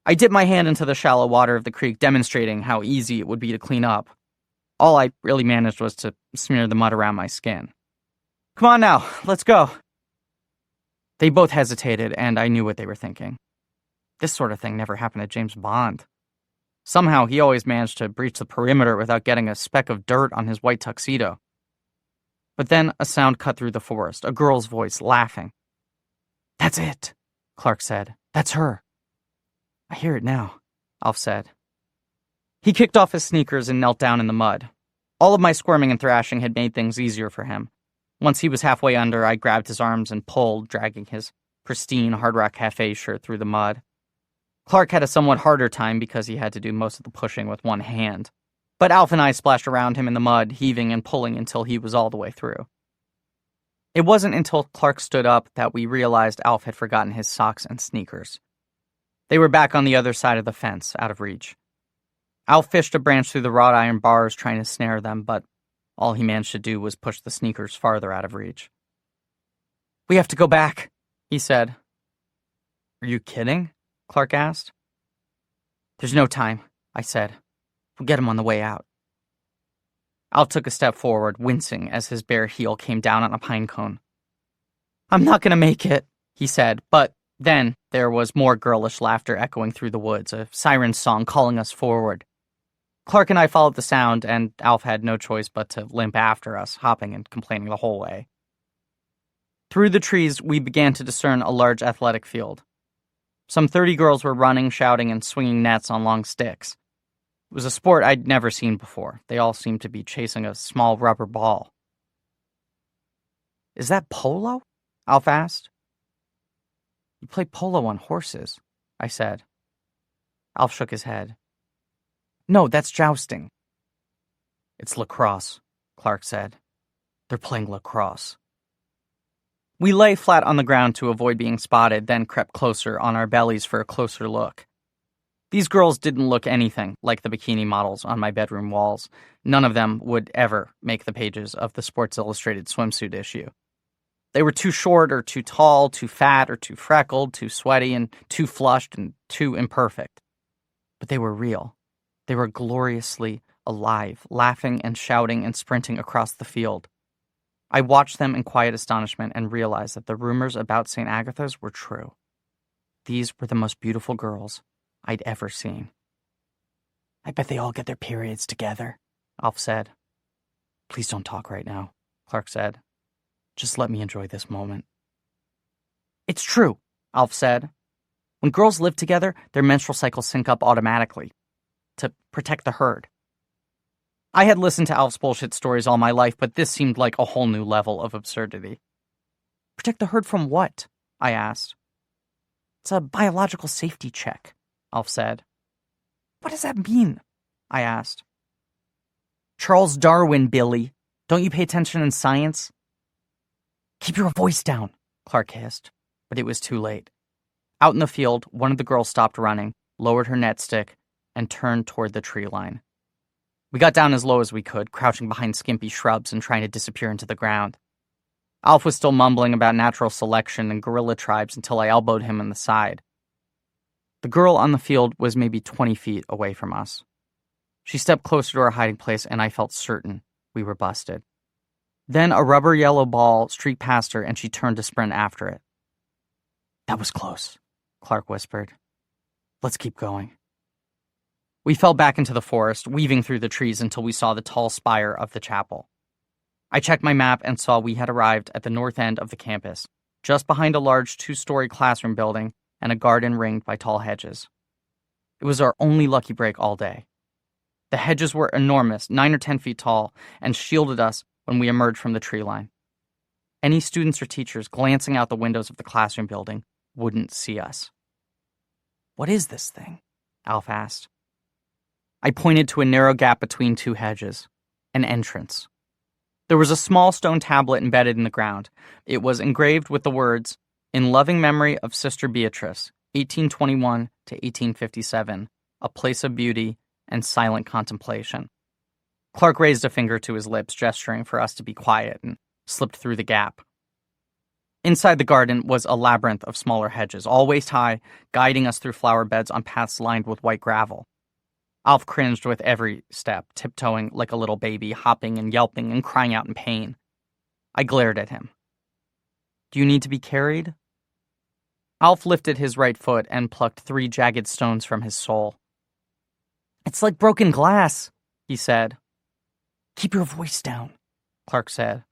I dipped my hand into the shallow water of the creek, demonstrating how easy it would be to clean up. All I really managed was to smear the mud around my skin. Come on now, let's go. They both hesitated, and I knew what they were thinking. This sort of thing never happened to James Bond. Somehow he always managed to breach the perimeter without getting a speck of dirt on his white tuxedo. But then a sound cut through the forest, a girl's voice, laughing. That's it, Clark said. That's her. I hear it now, Alf said. He kicked off his sneakers and knelt down in the mud. All of my squirming and thrashing had made things easier for him. Once he was halfway under, I grabbed his arms and pulled, dragging his pristine Hard Rock Cafe shirt through the mud. Clark had a somewhat harder time because he had to do most of the pushing with one hand. But Alf and I splashed around him in the mud, heaving and pulling until he was all the way through. It wasn't until Clark stood up that we realized Alf had forgotten his socks and sneakers. They were back on the other side of the fence, out of reach. Alf fished a branch through the wrought iron bars trying to snare them, but all he managed to do was push the sneakers farther out of reach. "We have to go back," he said. "Are you kidding?" Clark asked. "There's no time," I said. "We'll get him on the way out." Alf took a step forward, wincing as his bare heel came down on a pine cone. "I'm not going to make it," he said, but then there was more girlish laughter echoing through the woods, a siren song calling us forward. Clark and I followed the sound, and Alf had no choice but to limp after us, hopping and complaining the whole way. Through the trees, we began to discern a large athletic field. Some 30 girls were running, shouting, and swinging nets on long sticks. It was a sport I'd never seen before. They all seemed to be chasing a small rubber ball. "Is that polo?" Alf asked. "You play polo on horses," I said. Alf shook his head. "No, that's jousting." "It's lacrosse," Clark said. "They're playing lacrosse." We lay flat on the ground to avoid being spotted, then crept closer on our bellies for a closer look. These girls didn't look anything like the bikini models on my bedroom walls. None of them would ever make the pages of the Sports Illustrated swimsuit issue. They were too short or too tall, too fat or too freckled, too sweaty and too flushed and too imperfect. But they were real. They were gloriously alive, laughing and shouting and sprinting across the field. I watched them in quiet astonishment and realized that the rumors about St. Agatha's were true. These were the most beautiful girls I'd ever seen. "I bet they all get their periods together," Alf said. "Please don't talk right now," Clark said. "Just let me enjoy this moment." "It's true," Alf said. "When girls live together, their menstrual cycles sync up automatically to protect the herd." I had listened to Alf's bullshit stories all my life, but this seemed like a whole new level of absurdity. "Protect the herd from what?" I asked. "It's a biological safety check," Alf said. "What does that mean?" I asked. "Charles Darwin, Billy. Don't you pay attention in science?" "Keep your voice down," Clark hissed, but it was too late. Out in the field, one of the girls stopped running, lowered her net stick, and turned toward the tree line. We got down as low as we could, crouching behind skimpy shrubs and trying to disappear into the ground. Alf was still mumbling about natural selection and gorilla tribes until I elbowed him in the side. The girl on the field was maybe 20 feet away from us. She stepped closer to our hiding place, and I felt certain we were busted. Then a rubber yellow ball streaked past her, and she turned to sprint after it. "That was close," Clark whispered. "Let's keep going." We fell back into the forest, weaving through the trees until we saw the tall spire of the chapel. I checked my map and saw we had arrived at the north end of the campus, just behind a large 2-story classroom building and a garden ringed by tall hedges. It was our only lucky break all day. The hedges were enormous, 9 or 10 feet tall, and shielded us when we emerged from the tree line. Any students or teachers glancing out the windows of the classroom building wouldn't see us. "What is this thing?" Alf asked. I pointed to a narrow gap between 2 hedges, an entrance. There was a small stone tablet embedded in the ground. It was engraved with the words, "In loving memory of Sister Beatrice, 1821 to 1857, a place of beauty and silent contemplation." Clark raised a finger to his lips, gesturing for us to be quiet, and slipped through the gap. Inside the garden was a labyrinth of smaller hedges, all waist high, guiding us through flower beds on paths lined with white gravel. Alf cringed with every step, tiptoeing like a little baby, hopping and yelping and crying out in pain. I glared at him. "Do you need to be carried?" Alf lifted his right foot and plucked 3 jagged stones from his sole. "It's like broken glass," he said. "Keep your voice down," Clark said.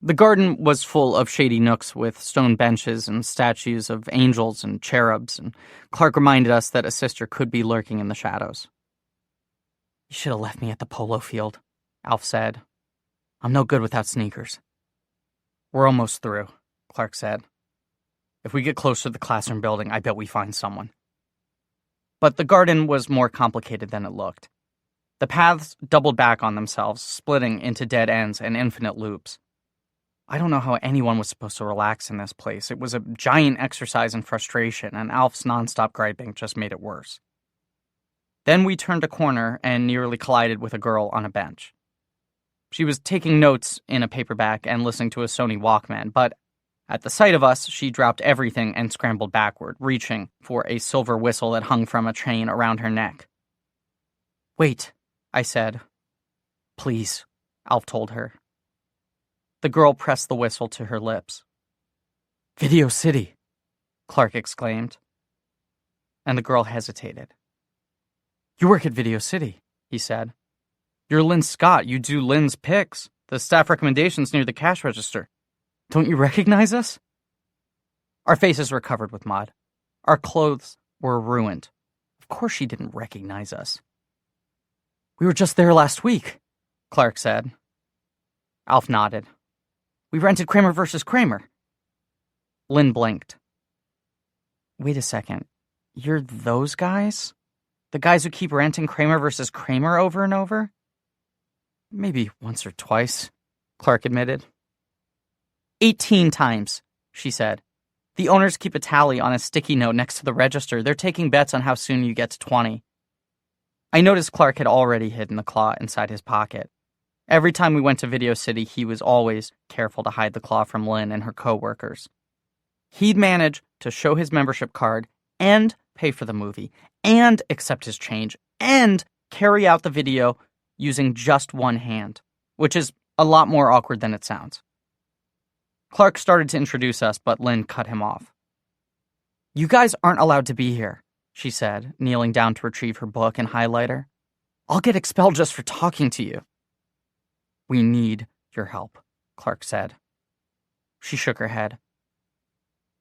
The garden was full of shady nooks with stone benches and statues of angels and cherubs, and Clark reminded us that a sister could be lurking in the shadows. "You should have left me at the polo field," Alf said. I'm no good without sneakers. We're almost through, Clark said. If we get closer to the classroom building, I bet we find someone. But the garden was more complicated than it looked. The paths doubled back on themselves, splitting into dead ends and infinite loops. I don't know how anyone was supposed to relax in this place. It was a giant exercise in frustration, and Alf's nonstop griping just made it worse. Then we turned a corner and nearly collided with a girl on a bench. She was taking notes in a paperback and listening to a Sony Walkman, but at the sight of us, she dropped everything and scrambled backward, reaching for a silver whistle that hung from a chain around her neck. Wait, I said. Please, Alf told her. The girl pressed the whistle to her lips. Video City, Clark exclaimed. And the girl hesitated. You work at Video City, he said. You're Lynn Scott. You do Lynn's picks, the staff recommendations near the cash register. Don't you recognize us? Our faces were covered with mud. Our clothes were ruined. Of course she didn't recognize us. We were just there last week, Clark said. Alf nodded. We rented Kramer versus Kramer. Lynn blinked. Wait a second. You're those guys? The guys who keep renting Kramer versus Kramer over and over? Maybe once or twice, Clark admitted. 18 times, she said. The owners keep a tally on a sticky note next to the register. They're taking bets on how soon you get to 20. I noticed Clark had already hidden the claw inside his pocket. Every time we went to Video City, he was always careful to hide the claw from Lynn and her co-workers. He'd manage to show his membership card and pay for the movie and accept his change and carry out the video using just one hand, which is a lot more awkward than it sounds. Clark started to introduce us, but Lynn cut him off. You guys aren't allowed to be here, she said, kneeling down to retrieve her book and highlighter. I'll get expelled just for talking to you. We need your help, Clark said. She shook her head.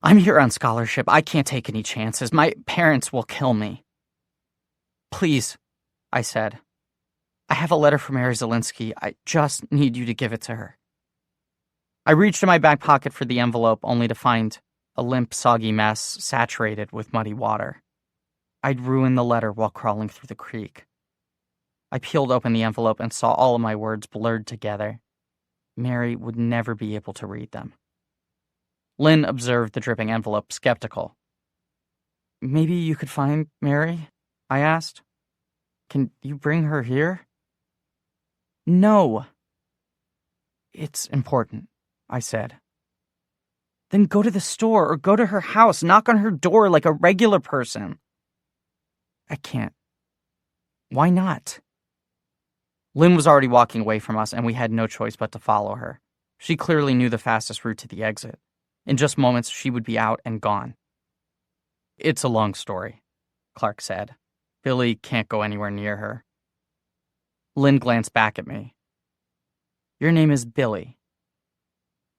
I'm here on scholarship. I can't take any chances. My parents will kill me. Please, I said. I have a letter from Mary Zelinsky. I just need you to give it to her. I reached in my back pocket for the envelope, only to find a limp, soggy mess saturated with muddy water. I'd ruined the letter while crawling through the creek. I peeled open the envelope and saw all of my words blurred together. Mary would never be able to read them. Lynn observed the dripping envelope, skeptical. Maybe you could find Mary? I asked. Can you bring her here? No. It's important, I said. Then go to the store or go to her house, knock on her door like a regular person. I can't. Why not? Lynn was already walking away from us, and we had no choice but to follow her. She clearly knew the fastest route to the exit. In just moments, she would be out and gone. It's a long story, Clark said. Billy can't go anywhere near her. Lynn glanced back at me. Your name is Billy.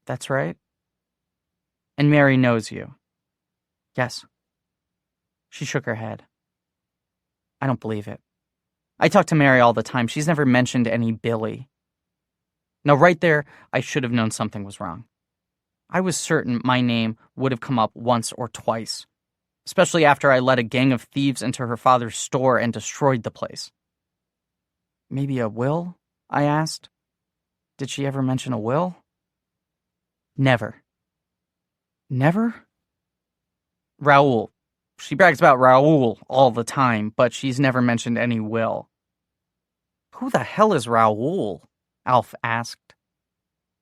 That's right? And Mary knows you. Yes. She shook her head. I don't believe it. I talk to Mary all the time. She's never mentioned any Billy. Now, right there, I should have known something was wrong. I was certain my name would have come up once or twice, especially after I led a gang of thieves into her father's store and destroyed the place. Maybe a will? I asked. Did she ever mention a will? Never. Never? Raoul. She brags about Raoul all the time, but she's never mentioned any will. Who the hell is Raoul? Alf asked.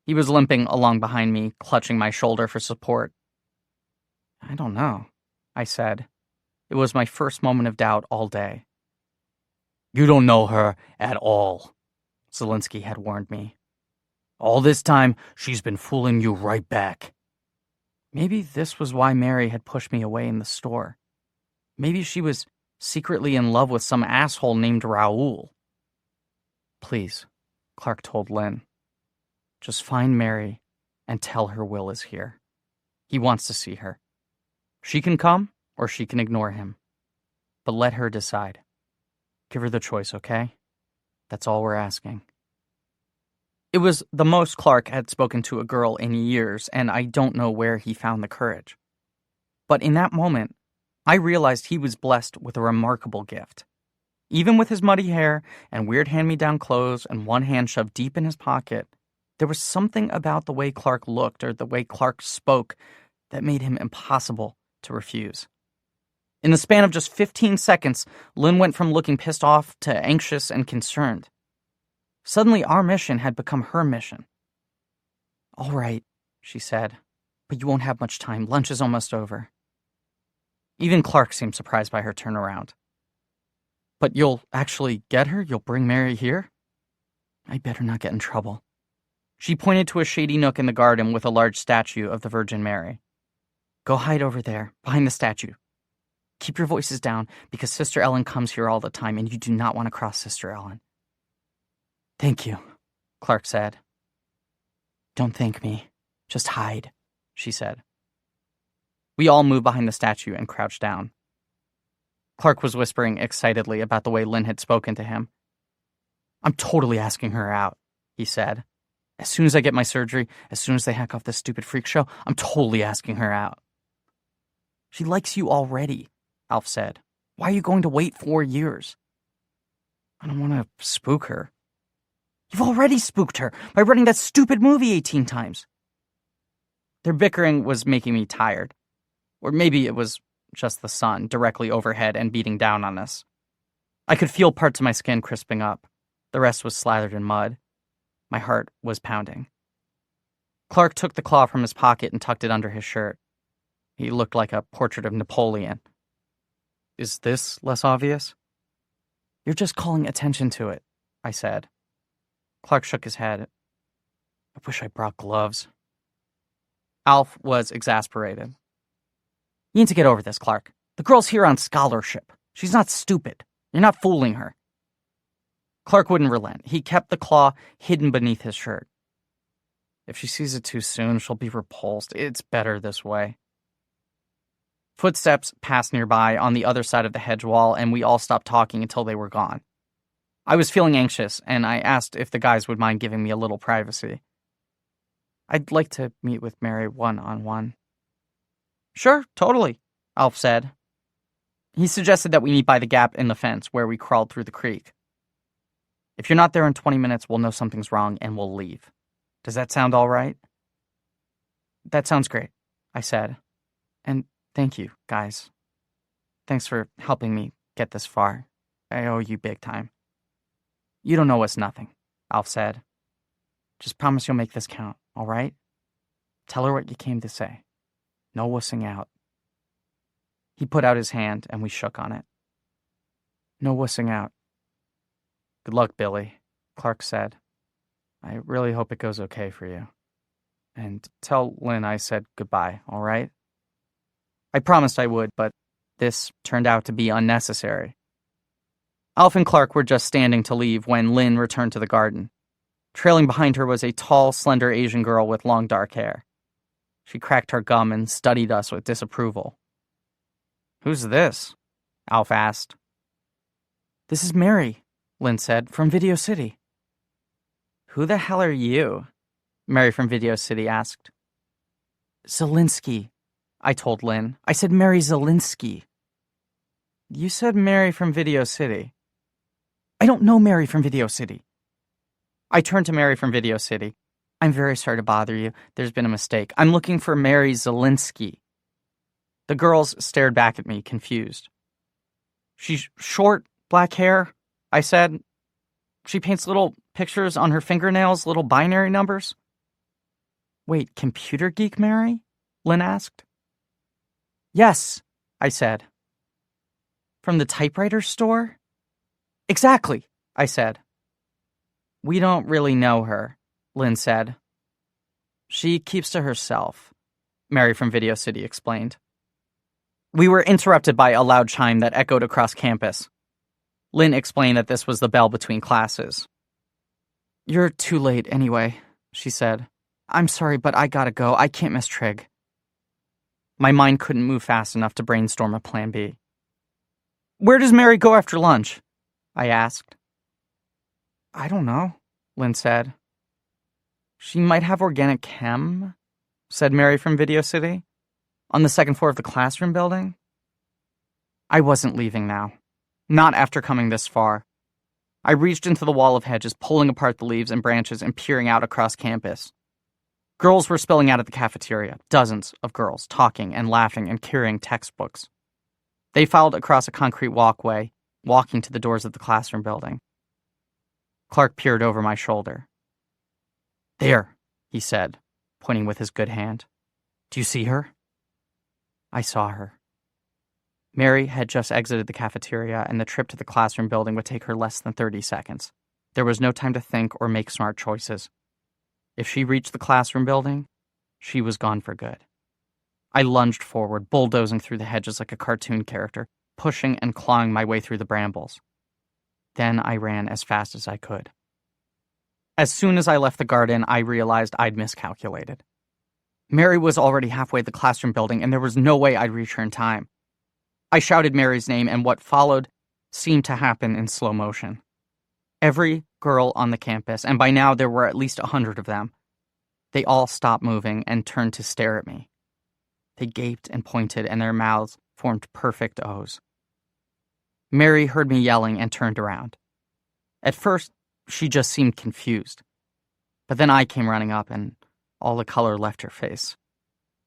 He was limping along behind me, clutching my shoulder for support. I don't know, I said. It was my first moment of doubt all day. You don't know her at all, Zelinsky had warned me. All this time, she's been fooling you right back. Maybe this was why Mary had pushed me away in the store. Maybe she was secretly in love with some asshole named Raoul. Please, Clark told Lynn. Just find Mary and tell her Will is here. He wants to see her. She can come or she can ignore him. But let her decide. Give her the choice, okay? That's all we're asking. It was the most Clark had spoken to a girl in years, and I don't know where he found the courage. But in that moment, I realized he was blessed with a remarkable gift. Even with his muddy hair and weird hand-me-down clothes and one hand shoved deep in his pocket, there was something about the way Clark looked or the way Clark spoke that made him impossible to refuse. In the span of just 15 seconds, Lynn went from looking pissed off to anxious and concerned. Suddenly, our mission had become her mission. "All right," she said, "but you won't have much time. Lunch is almost over." Even Clark seemed surprised by her turnaround. "But you'll actually get her? You'll bring Mary here?" "I better not get in trouble." She pointed to a shady nook in the garden with a large statue of the Virgin Mary. "Go hide over there, behind the statue. Keep your voices down, because Sister Ellen comes here all the time, and you do not want to cross Sister Ellen." "Thank you," Clark said. "Don't thank me. Just hide," she said. We all moved behind the statue and crouched down. Clark was whispering excitedly about the way Lynn had spoken to him. "I'm totally asking her out," he said. "As soon as I get my surgery, as soon as they hack off this stupid freak show, I'm totally asking her out." "She likes you already," Alf said. "Why are you going to wait 4 years?" "I don't want to spook her." "You've already spooked her by running that stupid movie 18 times. Their bickering was making me tired. Or maybe it was just the sun directly overhead and beating down on us. I could feel parts of my skin crisping up. The rest was slathered in mud. My heart was pounding. Clark took the claw from his pocket and tucked it under his shirt. He looked like a portrait of Napoleon. "Is this less obvious?" "You're just calling attention to it," I said. Clark shook his head. "I wish I brought gloves." Alf was exasperated. "You need to get over this, Clark. The girl's here on scholarship. She's not stupid. You're not fooling her." Clark wouldn't relent. He kept the claw hidden beneath his shirt. "If she sees it too soon, she'll be repulsed. It's better this way." Footsteps passed nearby on the other side of the hedge wall, and we all stopped talking until they were gone. I was feeling anxious, and I asked if the guys would mind giving me a little privacy. "I'd like to meet with Mary one-on-one." "Sure, totally," Alf said. He suggested that we meet by the gap in the fence where we crawled through the creek. "If you're not there in 20 minutes, we'll know something's wrong and we'll leave. Does that sound all right?" "That sounds great," I said. "And thank you, guys. Thanks for helping me get this far. I owe you big time." "You don't owe us nothing," Alf said. "Just promise you'll make this count, all right? Tell her what you came to say. No wussing out." He put out his hand and we shook on it. "No wussing out." "Good luck, Billy," Clark said. "I really hope it goes okay for you. And tell Lynn I said goodbye, all right?" I promised I would, but this turned out to be unnecessary. Alf and Clark were just standing to leave when Lynn returned to the garden. Trailing behind her was a tall, slender Asian girl with long dark hair. She cracked her gum and studied us with disapproval. "Who's this?" Alf asked. "This is Mary," Lynn said, "from Video City." "Who the hell are you?" Mary from Video City asked. "Zelinsky," I told Lynn. "I said Mary Zelinsky." "You said Mary from Video City." "I don't know Mary from Video City." I turned to Mary from Video City. "I'm very sorry to bother you. There's been a mistake. I'm looking for Mary Zelinsky." The girls stared back at me, confused. "She's short, black hair," I said. "She paints little pictures on her fingernails, little binary numbers." "Wait, computer geek Mary?" Lynn asked. "Yes," I said. "From the typewriter store?" "Exactly," I said. "We don't really know her," Lynn said. "She keeps to herself," Mary from Video City explained. We were interrupted by a loud chime that echoed across campus. Lynn explained that this was the bell between classes. "You're too late anyway," she said. "I'm sorry, but I gotta go. I can't miss Trig." My mind couldn't move fast enough to brainstorm a plan B. "Where does Mary go after lunch?" I asked. "I don't know," Lynn said. She might have organic chem, said Mary from Video City, on the second floor of the classroom building. I wasn't leaving now. Not after coming this far. I reached into the wall of hedges, pulling apart the leaves and branches and peering out across campus. Girls were spilling out of the cafeteria, dozens of girls, talking and laughing and carrying textbooks. They filed across a concrete walkway, walking to the doors of the classroom building. Clark peered over my shoulder. There, he said, pointing with his good hand. Do you see her? I saw her. Mary had just exited the cafeteria, and the trip to the classroom building would take her less than 30 seconds. There was no time to think or make smart choices. If she reached the classroom building, she was gone for good. I lunged forward, bulldozing through the hedges like a cartoon character, pushing and clawing my way through the brambles. Then I ran as fast as I could. As soon as I left the garden, I realized I'd miscalculated. Mary was already halfway to the classroom building, and there was no way I'd reach her in time. I shouted Mary's name, and what followed seemed to happen in slow motion. Every girl on the campus, and by now there were at least 100 of them, they all stopped moving and turned to stare at me. They gaped and pointed, and their mouths formed perfect O's. Mary heard me yelling and turned around. At first, she just seemed confused. But then I came running up, and all the color left her face.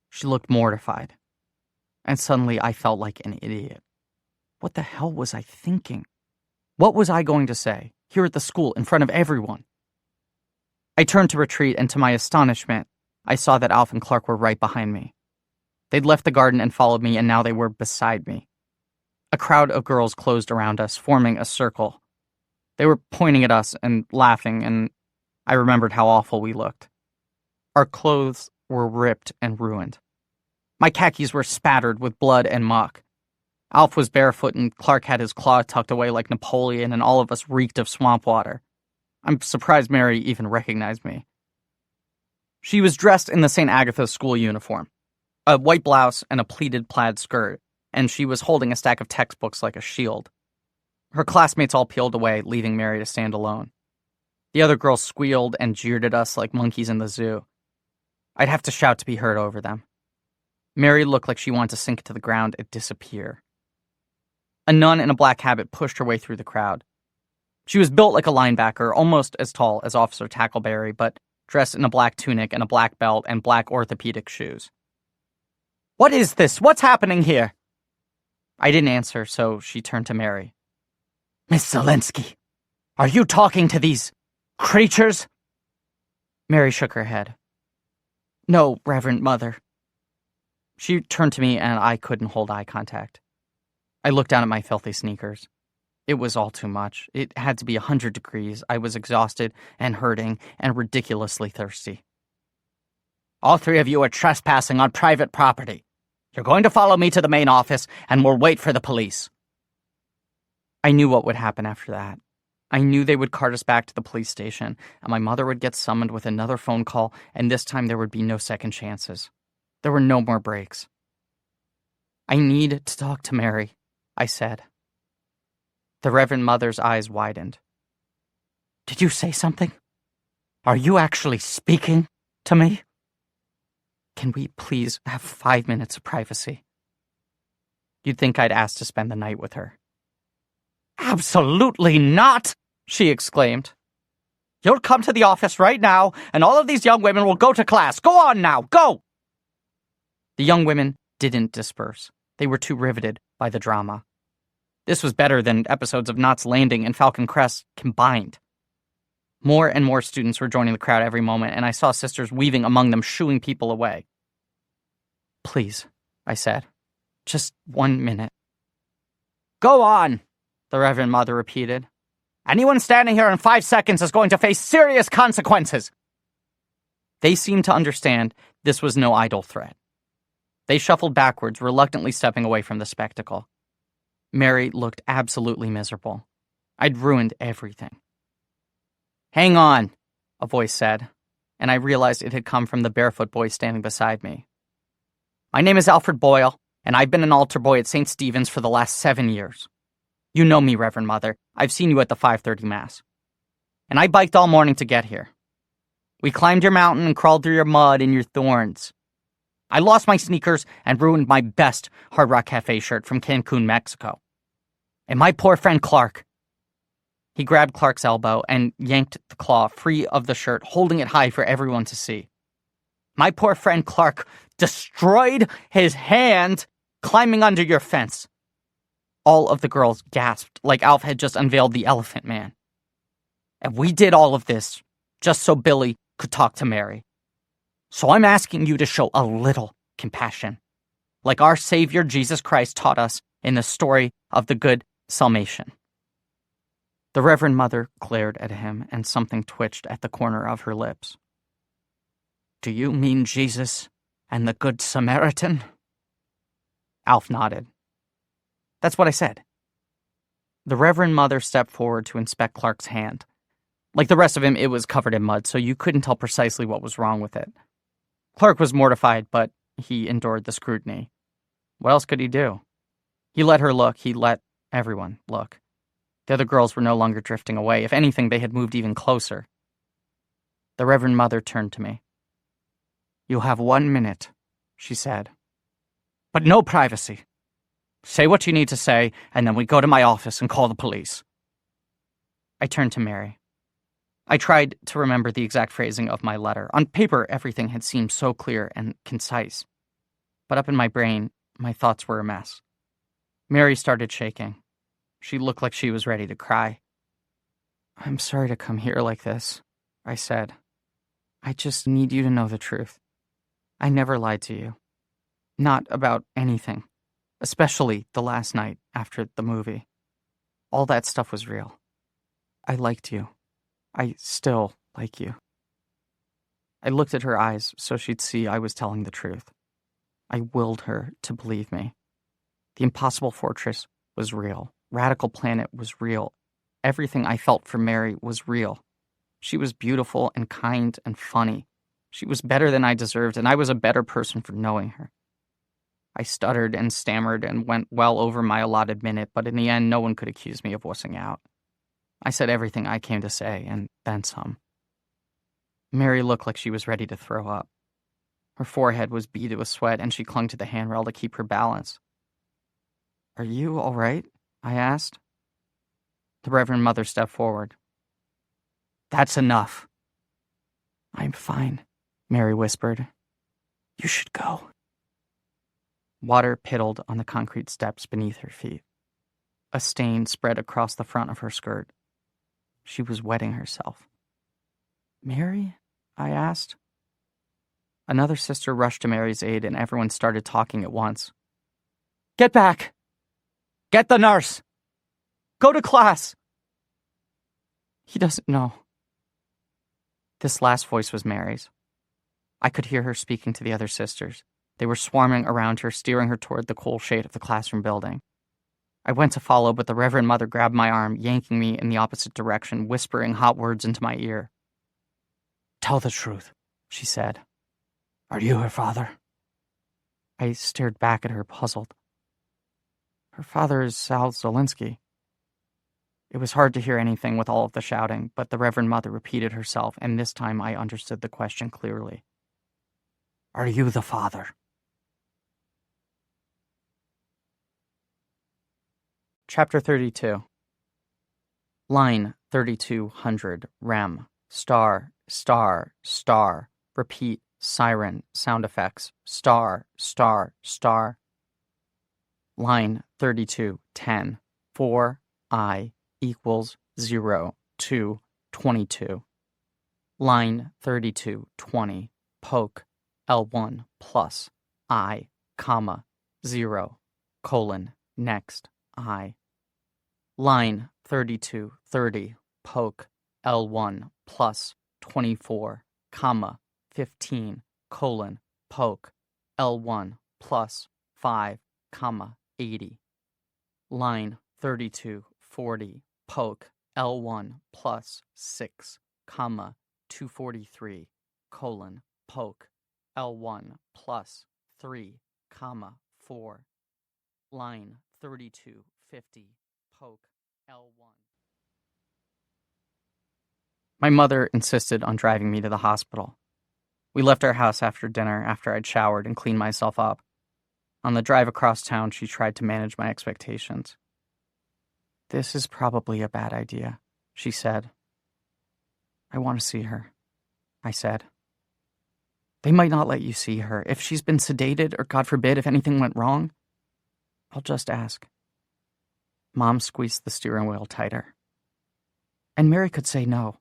She looked mortified. And suddenly I felt like an idiot. What the hell was I thinking? What was I going to say, here at the school, in front of everyone? I turned to retreat, and to my astonishment, I saw that Alf and Clark were right behind me. They'd left the garden and followed me, and now they were beside me. A crowd of girls closed around us, forming a circle. They were pointing at us and laughing, and I remembered how awful we looked. Our clothes were ripped and ruined. My khakis were spattered with blood and muck. Alf was barefoot, and Clark had his claw tucked away like Napoleon, and all of us reeked of swamp water. I'm surprised Mary even recognized me. She was dressed in the St. Agatha's school uniform, a white blouse and a pleated plaid skirt, and she was holding a stack of textbooks like a shield. Her classmates all peeled away, leaving Mary to stand alone. The other girls squealed and jeered at us like monkeys in the zoo. I'd have to shout to be heard over them. Mary looked like she wanted to sink to the ground and disappear. A nun in a black habit pushed her way through the crowd. She was built like a linebacker, almost as tall as Officer Tackleberry, but dressed in a black tunic and a black belt and black orthopedic shoes. What is this? What's happening here? I didn't answer, so she turned to Mary. Miss Zelinsky, are you talking to these creatures? Mary shook her head. No, Reverend Mother. She turned to me, and I couldn't hold eye contact. I looked down at my filthy sneakers. It was all too much. It had to be 100 degrees. I was exhausted and hurting and ridiculously thirsty. All three of you are trespassing on private property. You're going to follow me to the main office, and we'll wait for the police. I knew what would happen after that. I knew they would cart us back to the police station, and my mother would get summoned with another phone call, and this time there would be no second chances. There were no more breaks. I need to talk to Mary, I said. The Reverend Mother's eyes widened. Did you say something? Are you actually speaking to me? Can we please have 5 minutes of privacy? You'd think I'd asked to spend the night with her. Absolutely not, she exclaimed. You'll come to the office right now, and all of these young women will go to class. Go on now, go! The young women didn't disperse. They were too riveted by the drama. This was better than episodes of Knots Landing and Falcon Crest combined. More and more students were joining the crowd every moment, and I saw sisters weaving among them, shooing people away. Please, I said. Just 1 minute. Go on, the Reverend Mother repeated. Anyone standing here in 5 seconds is going to face serious consequences. They seemed to understand this was no idle threat. They shuffled backwards, reluctantly stepping away from the spectacle. Mary looked absolutely miserable. I'd ruined everything. Hang on, a voice said, and I realized it had come from the barefoot boy standing beside me. My name is Alfred Boyle, and I've been an altar boy at St. Stephen's for the last 7 years. You know me, Reverend Mother. I've seen you at the 5:30 Mass. And I biked all morning to get here. We climbed your mountain and crawled through your mud and your thorns. I lost my sneakers and ruined my best Hard Rock Cafe shirt from Cancun, Mexico. And my poor friend Clark. He grabbed Clark's elbow and yanked the claw free of the shirt, holding it high for everyone to see. My poor friend Clark destroyed his hand climbing under your fence. All of the girls gasped like Alf had just unveiled the Elephant Man. And we did all of this just so Billy could talk to Mary. So I'm asking you to show a little compassion, like our Savior Jesus Christ taught us in the story of the Good Salvation. The Reverend Mother glared at him, and something twitched at the corner of her lips. Do you mean Jesus and the Good Samaritan? Alf nodded. That's what I said. The Reverend Mother stepped forward to inspect Clark's hand. Like the rest of him, it was covered in mud, so you couldn't tell precisely what was wrong with it. Clark was mortified, but he endured the scrutiny. What else could he do? He let her look. He let everyone look. The other girls were no longer drifting away. If anything, they had moved even closer. The Reverend Mother turned to me. You have 1 minute, she said. But no privacy. Say what you need to say, and then we go to my office and call the police. I turned to Mary. I tried to remember the exact phrasing of my letter. On paper, everything had seemed so clear and concise. But up in my brain, my thoughts were a mess. Mary started shaking. She looked like she was ready to cry. I'm sorry to come here like this, I said. I just need you to know the truth. I never lied to you. Not about anything. Especially the last night after the movie. All that stuff was real. I liked you. I still like you. I looked at her eyes so she'd see I was telling the truth. I willed her to believe me. The Impossible Fortress was real. Radical Planet was real. Everything I felt for Mary was real. She was beautiful and kind and funny. She was better than I deserved, and I was a better person for knowing her. I stuttered and stammered and went well over my allotted minute, but in the end, no one could accuse me of wussing out. I said everything I came to say, and then some. Mary looked like she was ready to throw up. Her forehead was beaded with sweat, and she clung to the handrail to keep her balance. Are you all right? I asked. The Reverend Mother stepped forward. That's enough. I'm fine, Mary whispered. You should go. Water piddled on the concrete steps beneath her feet. A stain spread across the front of her skirt. She was wetting herself. Mary? I asked. Another sister rushed to Mary's aid, and everyone started talking at once. Get back! Get the nurse! Go to class! He doesn't know. This last voice was Mary's. I could hear her speaking to the other sisters. They were swarming around her, steering her toward the cool shade of the classroom building. I went to follow, but the Reverend Mother grabbed my arm, yanking me in the opposite direction, whispering hot words into my ear. Tell the truth, she said. Are you her father? I stared back at her, puzzled. Her father is Sal Zelinsky. It was hard to hear anything with all of the shouting, but the Reverend Mother repeated herself, and this time I understood the question clearly. Are you the father? Chapter 32. Line 3200, rem, star, star, star, repeat, siren, sound effects, star, star, star. Line 3210, 4I equals 0 to 22. Line 3220, poke, L1 plus I, comma, 0, colon, next, I. Line 3230, poke, L1 plus 24, comma, 15, colon, poke, L1 plus 5, comma, 80. Line 3240, poke, L1 plus 6, comma, 243, colon, poke, L1 plus 3, comma, 4. Line 3250, poke, L1. My mother insisted on driving me to the hospital. We left our house after dinner after I'd showered and cleaned myself up. On the drive across town, she tried to manage my expectations. "This is probably a bad idea," she said. "I want to see her," I said. "They might not let you see her. If she's been sedated, or God forbid, if anything went wrong, I'll just ask." Mom squeezed the steering wheel tighter. "And Mary could say no.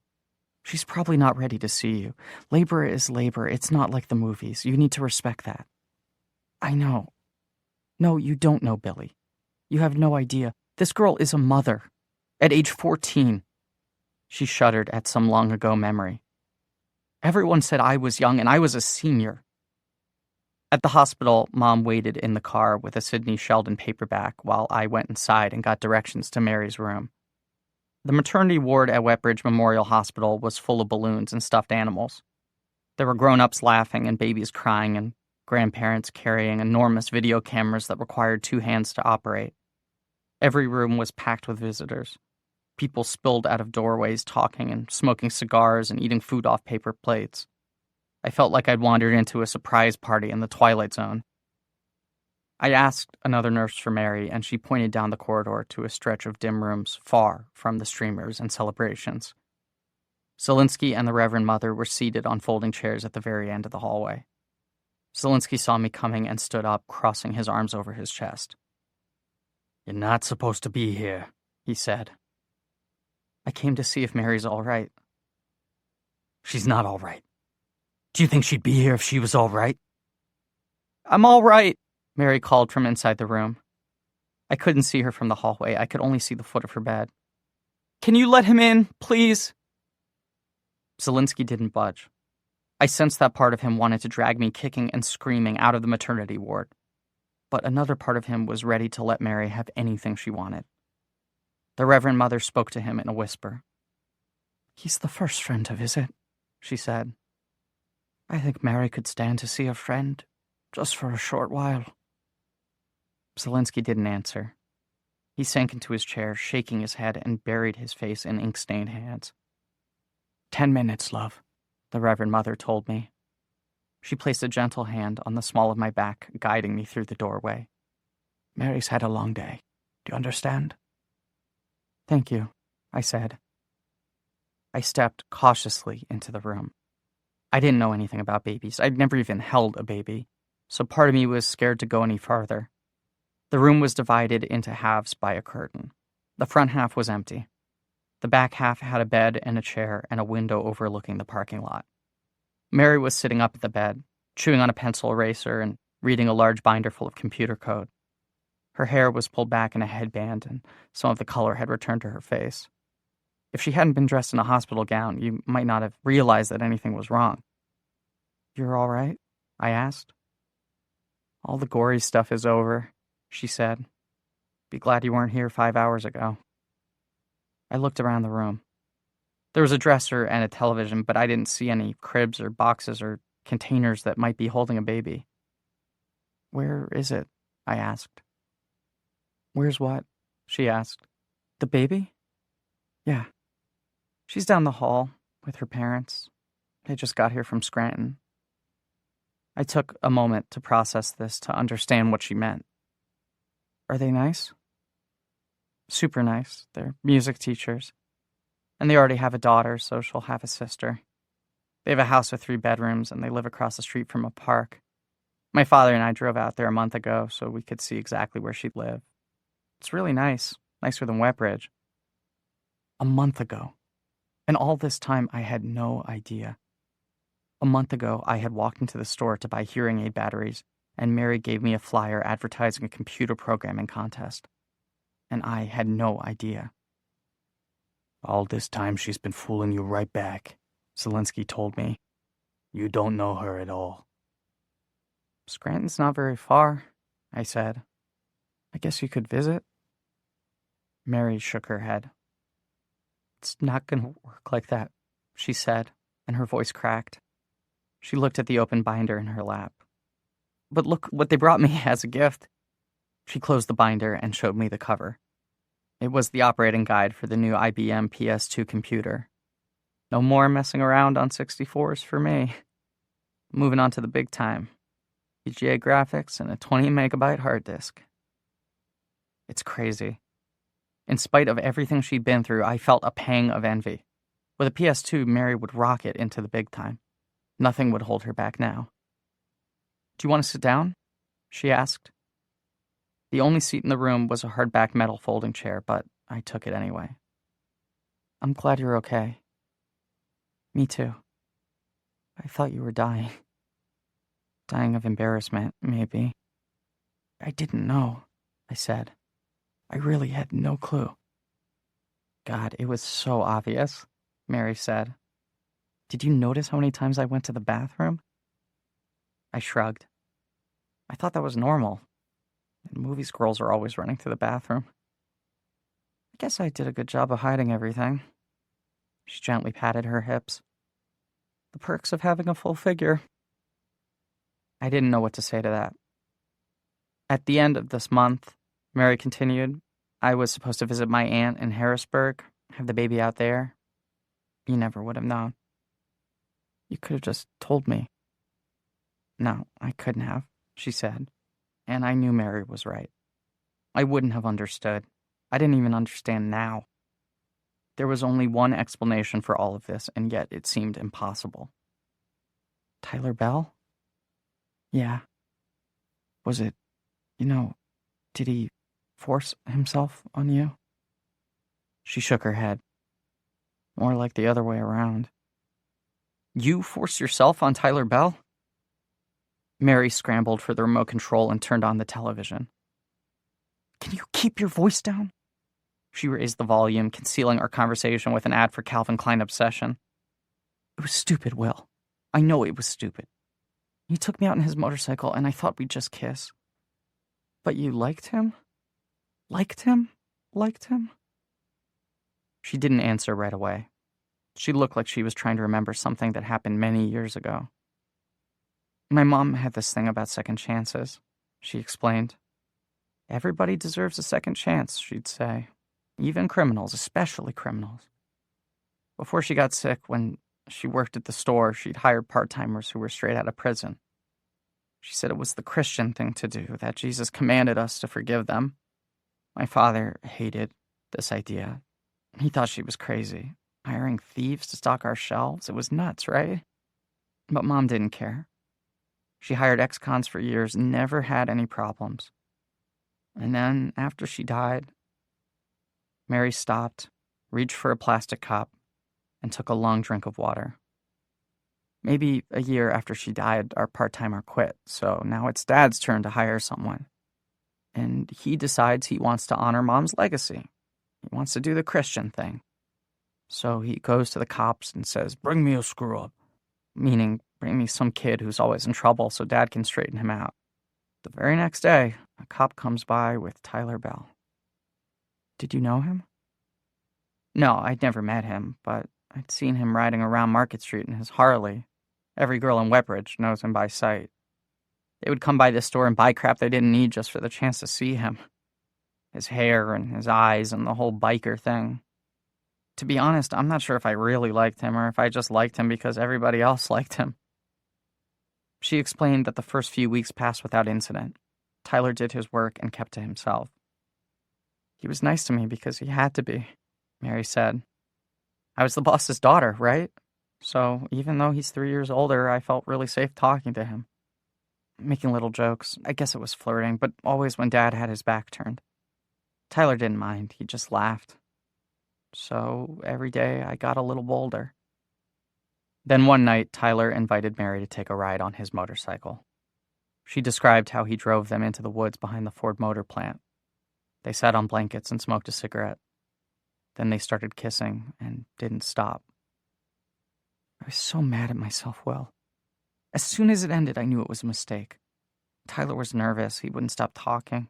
She's probably not ready to see you. Labor is labor. It's not like the movies. You need to respect that." "I know." "No, you don't know, Billy. You have no idea. This girl is a mother. At age 14. She shuddered at some long-ago memory. "Everyone said I was young, and I was a senior." At the hospital, Mom waited in the car with a Sidney Sheldon paperback while I went inside and got directions to Mary's room. The maternity ward at Wetbridge Memorial Hospital was full of balloons and stuffed animals. There were grown-ups laughing and babies crying and grandparents carrying enormous video cameras that required 2 hands to operate. Every room was packed with visitors. People spilled out of doorways talking and smoking cigars and eating food off paper plates. I felt like I'd wandered into a surprise party in the Twilight Zone. I asked another nurse for Mary, and she pointed down the corridor to a stretch of dim rooms far from the streamers and celebrations. Zelinsky and the Reverend Mother were seated on folding chairs at the very end of the hallway. Zelinsky saw me coming and stood up, crossing his arms over his chest. "You're not supposed to be here," he said. "I came to see if Mary's all right." "She's not all right. Do you think she'd be here if she was all right?" "I'm all right," Mary called from inside the room. I couldn't see her from the hallway. I could only see the foot of her bed. "Can you let him in, please?" Zelinsky didn't budge. I sensed that part of him wanted to drag me kicking and screaming out of the maternity ward. But another part of him was ready to let Mary have anything she wanted. The Reverend Mother spoke to him in a whisper. "He's the first friend to visit," she said. "I think Mary could stand to see a friend, just for a short while." Zelinsky didn't answer. He sank into his chair, shaking his head, and buried his face in ink-stained hands. 10 minutes, love," the Reverend Mother told me. She placed a gentle hand on the small of my back, guiding me through the doorway. "Mary's had a long day. Do you understand?" "Thank you," I said. I stepped cautiously into the room. I didn't know anything about babies. I'd never even held a baby, so part of me was scared to go any farther. The room was divided into halves by a curtain. The front half was empty. The back half had a bed and a chair and a window overlooking the parking lot. Mary was sitting up at the bed, chewing on a pencil eraser and reading a large binder full of computer code. Her hair was pulled back in a headband, and some of the color had returned to her face. If she hadn't been dressed in a hospital gown, you might not have realized that anything was wrong. "You're all right?" I asked. "All the gory stuff is over," she said. "Be glad you weren't here 5 hours ago." I looked around the room. There was a dresser and a television, but I didn't see any cribs or boxes or containers that might be holding a baby. "Where is it?" I asked. "Where's what?" she asked. "The baby?" "Yeah. She's down the hall with her parents. They just got here from Scranton." I took a moment to process this, to understand what she meant. "Are they nice?" "Super nice. They're music teachers. And they already have a daughter, so she'll have a sister. They have a house with 3 bedrooms, and they live across the street from a park. My father and I drove out there a month ago so we could see exactly where she'd live. It's really nice. Nicer than Wetbridge." A month ago. And all this time I had no idea. A month ago, I had walked into the store to buy hearing aid batteries, and Mary gave me a flyer advertising a computer programming contest. And I had no idea. "All this time she's been fooling you right back," Zelinsky told me. "You don't know her at all." "Scranton's not very far," I said. "I guess you could visit." Mary shook her head. "It's not going to work like that," she said, and her voice cracked. She looked at the open binder in her lap. "But look what they brought me as a gift." She closed the binder and showed me the cover. It was the operating guide for the new IBM PS2 computer. No more messing around on 64s for me. Moving on to the big time. VGA graphics and a 20 megabyte hard disk. It's crazy. In spite of everything she'd been through, I felt a pang of envy. With a PS2, Mary would rocket into the big time. Nothing would hold her back now. "Do you want to sit down?" she asked. The only seat in the room was a hardback metal folding chair, but I took it anyway. "I'm glad you're okay." "Me too. I thought you were dying." "Dying of embarrassment, maybe." "I didn't know," I said. "I really had no clue." "God, it was so obvious," Mary said. "Did you notice how many times I went to the bathroom?" I shrugged. I thought that was normal. In movies, girls are always running to the bathroom. "I guess I did a good job of hiding everything." She gently patted her hips. "The perks of having a full figure." I didn't know what to say to that. "At the end of this month," Mary continued, "I was supposed to visit my aunt in Harrisburg, have the baby out there. You never would have known." "You could have just told me." "No, I couldn't have," she said, and I knew Mary was right. I wouldn't have understood. I didn't even understand now. There was only one explanation for all of this, and yet it seemed impossible. "Tyler Bell?" "Yeah." "Was it, did he force himself on you?" She shook her head. "More like the other way around." "You forced yourself on Tyler Bell?" Mary scrambled for the remote control and turned on the television. "Can you keep your voice down?" She raised the volume, concealing our conversation with an ad for Calvin Klein Obsession. "It was stupid, Will. I know it was stupid. He took me out on his motorcycle, and I thought we'd just kiss." "But you liked him? Liked him? Liked him?" She didn't answer right away. She looked like she was trying to remember something that happened many years ago. "My mom had this thing about second chances," she explained. "Everybody deserves a second chance," she'd say. "Even criminals, especially criminals." Before she got sick, when she worked at the store, she'd hired part-timers who were straight out of prison. She said it was the Christian thing to do, that Jesus commanded us to forgive them. My father hated this idea. He thought she was crazy. Hiring thieves to stock our shelves? It was nuts, right? But Mom didn't care. She hired ex-cons for years, never had any problems. And then, after she died, Mary stopped, reached for a plastic cup, and took a long drink of water. Maybe a year after she died, our part-timer quit, so now it's Dad's turn to hire someone. And he decides he wants to honor Mom's legacy. He wants to do the Christian thing. So he goes to the cops and says, "Bring me a screw-up," meaning bring me some kid who's always in trouble so Dad can straighten him out. The very next day, a cop comes by with Tyler Bell. "Did you know him?" "No, I'd never met him, but I'd seen him riding around Market Street in his Harley. Every girl in Wetbridge knows him by sight. They would come by this store and buy crap they didn't need just for the chance to see him. His hair and his eyes and the whole biker thing. To be honest, I'm not sure if I really liked him or if I just liked him because everybody else liked him." She explained that the first few weeks passed without incident. Tyler did his work and kept to himself. "He was nice to me because he had to be," Mary said. "I was the boss's daughter, right? So even though he's 3 years older, I felt really safe talking to him. Making little jokes. I guess it was flirting, but always when Dad had his back turned. Tyler didn't mind. He just laughed. So every day I got a little bolder." Then one night, Tyler invited Mary to take a ride on his motorcycle. She described how he drove them into the woods behind the Ford Motor plant. They sat on blankets and smoked a cigarette. Then they started kissing and didn't stop. I was so mad at myself, Will. As soon as it ended, I knew it was a mistake. Tyler was nervous. He wouldn't stop talking.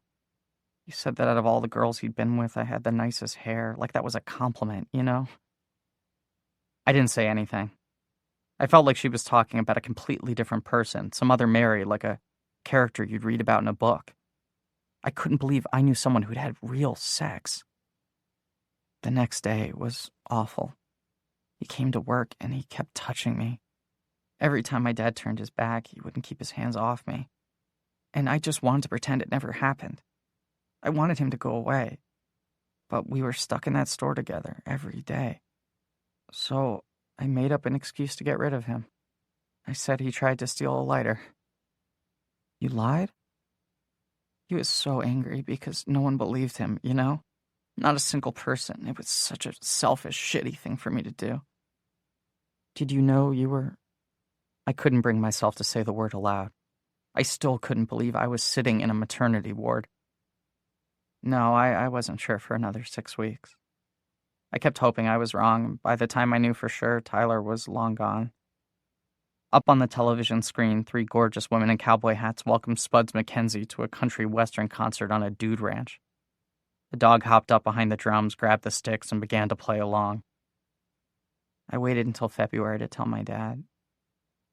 He said that out of all the girls he'd been with, I had the nicest hair, like that was a compliment, you know? I didn't say anything. I felt like she was talking about a completely different person, some other Mary, like a character you'd read about in a book. I couldn't believe I knew someone who'd had real sex. The next day was awful. He came to work and he kept touching me. Every time my dad turned his back, he wouldn't keep his hands off me. And I just wanted to pretend it never happened. I wanted him to go away. But we were stuck in that store together every day. So I made up an excuse to get rid of him. I said he tried to steal a lighter. You lied? He was so angry because no one believed him, you know? Not a single person. It was such a selfish, shitty thing for me to do. Did you know you were... I couldn't bring myself to say the word aloud. I still couldn't believe I was sitting in a maternity ward. No, I wasn't sure for another 6 weeks. I kept hoping I was wrong, and by the time I knew for sure, Tyler was long gone. Up on the television screen, 3 gorgeous women in cowboy hats welcomed Spuds MacKenzie to a country western concert on a dude ranch. The dog hopped up behind the drums, grabbed the sticks, and began to play along. I waited until February to tell my dad.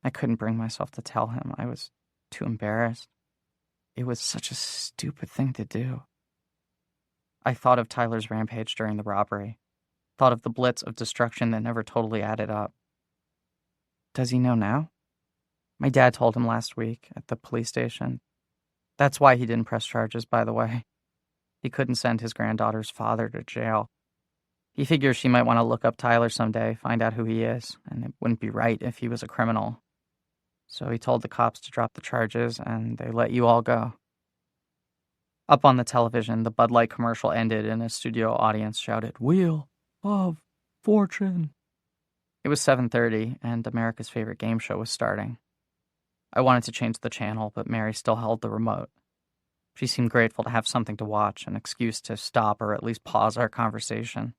I couldn't bring myself to tell him. I was too embarrassed. It was such a stupid thing to do. I thought of Tyler's rampage during the robbery. Thought of the blitz of destruction that never totally added up. Does he know now? My dad told him last week at the police station. That's why he didn't press charges, by the way. He couldn't send his granddaughter's father to jail. He figures she might want to look up Tyler someday, find out who he is, and it wouldn't be right if he was a criminal. So he told the cops to drop the charges, and they let you all go. Up on the television, the Bud Light commercial ended and a studio audience shouted, "Wheel of Fortune." It was 7:30, and America's favorite game show was starting. I wanted to change the channel, but Mary still held the remote. She seemed grateful to have something to watch, an excuse to stop or at least pause our conversation.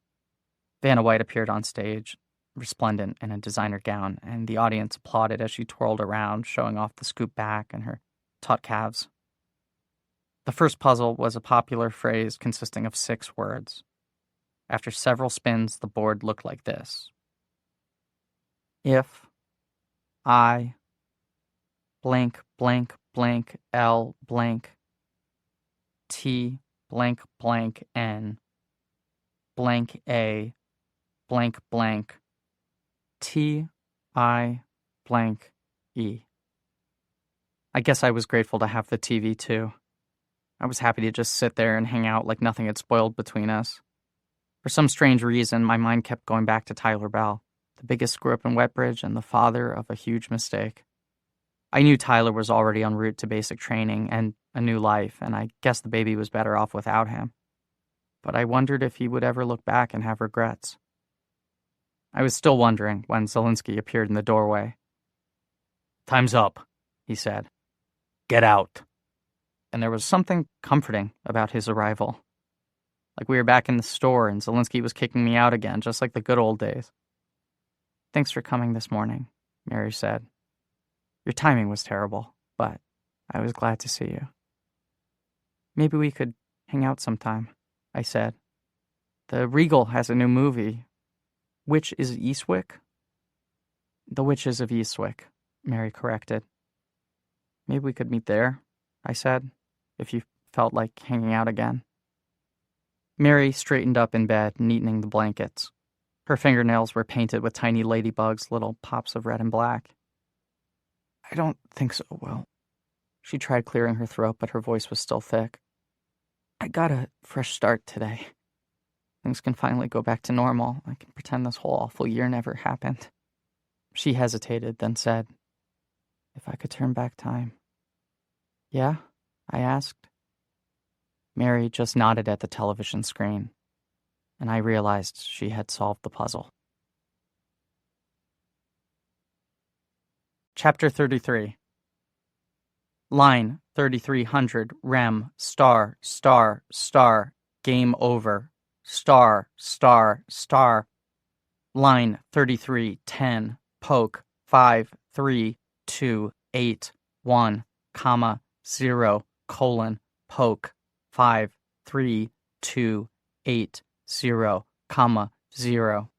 Vanna White appeared on stage, resplendent in a designer gown, and the audience applauded as she twirled around, showing off the scoop back and her taut calves. The first puzzle was a popular phrase consisting of 6 words. After several spins, the board looked like this. If I blank blank blank L blank T blank blank N blank A blank blank T I blank E. I guess I was grateful to have the TV too. I was happy to just sit there and hang out like nothing had spoiled between us. For some strange reason, my mind kept going back to Tyler Bell, the biggest screw-up in Wetbridge and the father of a huge mistake. I knew Tyler was already en route to basic training and a new life, and I guess the baby was better off without him. But I wondered if he would ever look back and have regrets. I was still wondering when Zelinsky appeared in the doorway. "Time's up," he said. "Get out." And there was something comforting about his arrival. Like we were back in the store and Zelinsky was kicking me out again, just like the good old days. "Thanks for coming this morning," Mary said. "Your timing was terrible, but I was glad to see you." "Maybe we could hang out sometime," I said. "The Regal has a new movie. Which is Eastwick?" "The Witches of Eastwick," Mary corrected. "Maybe we could meet there," I said, "if you felt like hanging out again." Mary straightened up in bed, neatening the blankets. Her fingernails were painted with tiny ladybugs, little pops of red and black. "I don't think so, Will." She tried clearing her throat, but her voice was still thick. "I got a fresh start today. Things can finally go back to normal. I can pretend this whole awful year never happened." She hesitated, then said, "If I could turn back time." "Yeah?" I asked. Mary just nodded at the television screen, and I realized she had solved the puzzle. Chapter 33. Line 3300, rem, star, star, star, game over, star, star, star. Line 3310, poke, 5, 3, 2, 8, 1, comma, 0, colon, poke, 5, 3, 2, 8, 0, comma, 0.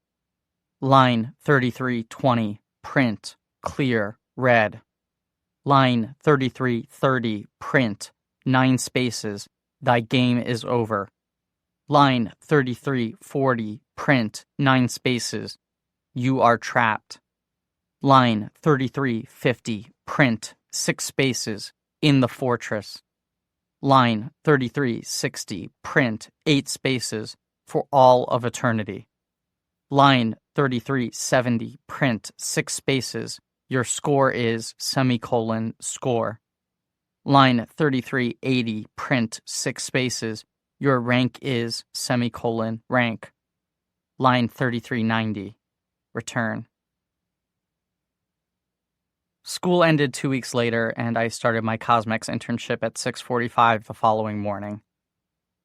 Line 3320, print, clear, red. Line 3330, print, 9 spaces, thy game is over. Line 3340, print, 9 spaces, You are trapped. Line 3350, print, 6 spaces, in the fortress. Line 3360, print, 8 spaces, for all of eternity. Line 3370, print, 6 spaces, your score is, score. Line 3380, print, 6 spaces, your rank is, rank. Line 3390, return. School ended 2 weeks later, and I started my Cosmex internship at 6:45 the following morning.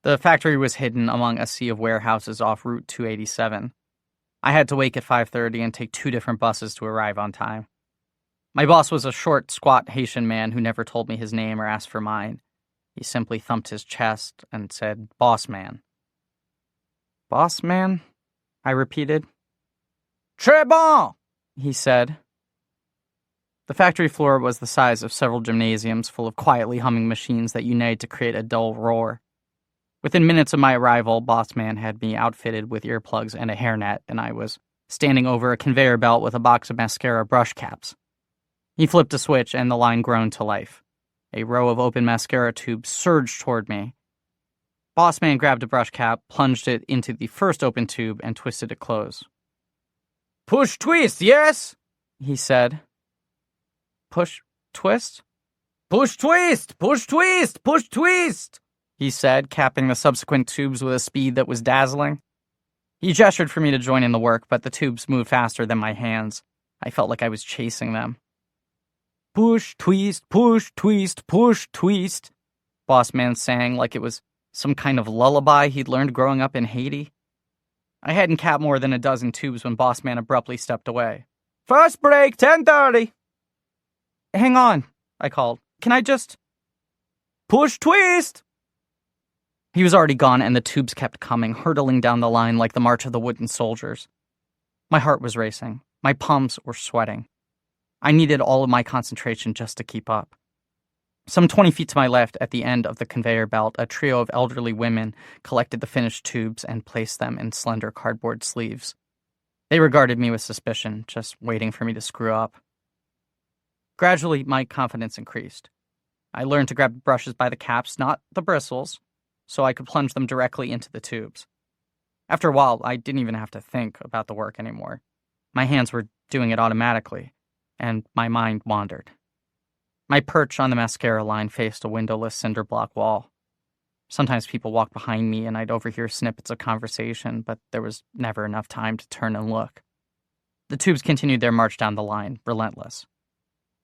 The factory was hidden among a sea of warehouses off Route 287. I had to wake at 5:30 and take 2 different buses to arrive on time. My boss was a short, squat Haitian man who never told me his name or asked for mine. He simply thumped his chest and said, "Boss man." "Boss man?" I repeated. "Très bon," he said. The factory floor was the size of several gymnasiums full of quietly humming machines that united to create a dull roar. Within minutes of my arrival, Boss Man had me outfitted with earplugs and a hairnet, and I was standing over a conveyor belt with a box of mascara brush caps. He flipped a switch, and the line groaned to life. A row of open mascara tubes surged toward me. Boss Man grabbed a brush cap, plunged it into the first open tube, and twisted it close. "Push, twist, yes?" he said. "Push, twist?" "Push, twist! Push, twist! Push, twist!" he said, capping the subsequent tubes with a speed that was dazzling. He gestured for me to join in the work, but the tubes moved faster than my hands. I felt like I was chasing them. "Push, twist, push, twist, push, twist," Boss Man sang like it was some kind of lullaby he'd learned growing up in Haiti. I hadn't capped more than a dozen tubes when Boss Man abruptly stepped away. "First break, 10:30. "Hang on," I called. "Can I just..." "Push, twist!" He was already gone, and the tubes kept coming, hurtling down the line like the march of the wooden soldiers. My heart was racing. My palms were sweating. I needed all of my concentration just to keep up. Some 20 feet to my left, at the end of the conveyor belt, a trio of elderly women collected the finished tubes and placed them in slender cardboard sleeves. They regarded me with suspicion, just waiting for me to screw up. Gradually, my confidence increased. I learned to grab the brushes by the caps, not the bristles, so I could plunge them directly into the tubes. After a while, I didn't even have to think about the work anymore. My hands were doing it automatically, and my mind wandered. My perch on the mascara line faced a windowless cinder block wall. Sometimes people walked behind me and I'd overhear snippets of conversation, but there was never enough time to turn and look. The tubes continued their march down the line, relentless.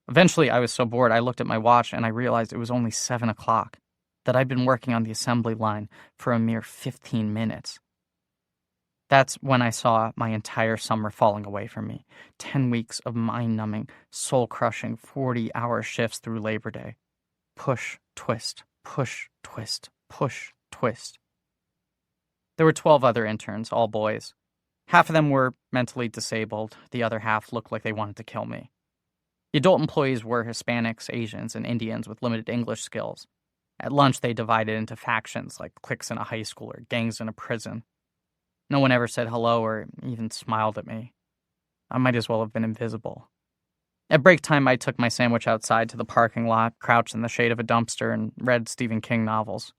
Eventually, I was so bored I looked at my watch and I realized it was only 7 o'clock, that I'd been working on the assembly line for a mere 15 minutes. That's when I saw my entire summer falling away from me. 10 weeks of mind-numbing, soul-crushing 40-hour shifts through Labor Day. Push, twist, push, twist, push, twist. There were 12 other interns, all boys. Half of them were mentally disabled. The other half looked like they wanted to kill me. The adult employees were Hispanics, Asians, and Indians with limited English skills. At lunch, they divided into factions like cliques in a high school or gangs in a prison. No one ever said hello or even smiled at me. I might as well have been invisible. At break time, I took my sandwich outside to the parking lot, crouched in the shade of a dumpster, and read Stephen King novels.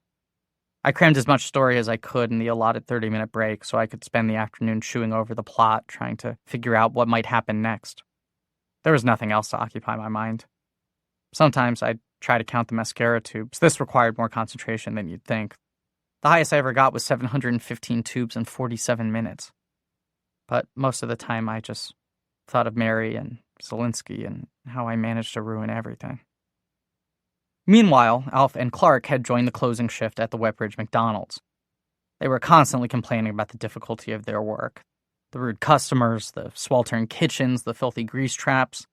I crammed as much story as I could in the allotted 30-minute break so I could spend the afternoon chewing over the plot, trying to figure out what might happen next. There was nothing else to occupy my mind. Sometimes I'd try to count the mascara tubes. This required more concentration than you'd think. The highest I ever got was 715 tubes in 47 minutes. But most of the time I just thought of Mary and Zelinsky and how I managed to ruin everything. Meanwhile, Alf and Clark had joined the closing shift at the Wetbridge McDonald's. They were constantly complaining about the difficulty of their work. The rude customers, the sweltering kitchens, the filthy grease traps.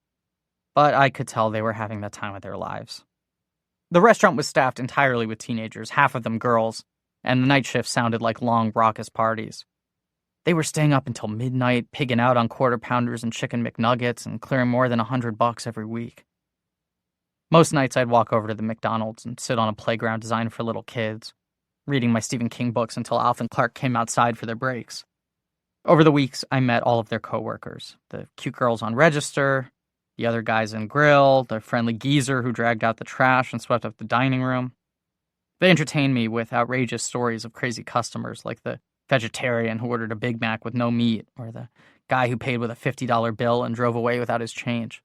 But I could tell they were having the time of their lives. The restaurant was staffed entirely with teenagers, half of them girls, and the night shift sounded like long, raucous parties. They were staying up until midnight, pigging out on quarter-pounders and chicken McNuggets, and clearing more than $100 every week. Most nights I'd walk over to the McDonald's and sit on a playground designed for little kids, reading my Stephen King books until Alf and Clark came outside for their breaks. Over the weeks, I met all of their coworkers, the cute girls on register, the other guys in grill, the friendly geezer who dragged out the trash and swept up the dining room. They entertained me with outrageous stories of crazy customers, like the vegetarian who ordered a Big Mac with no meat, or the guy who paid with a $50 bill and drove away without his change.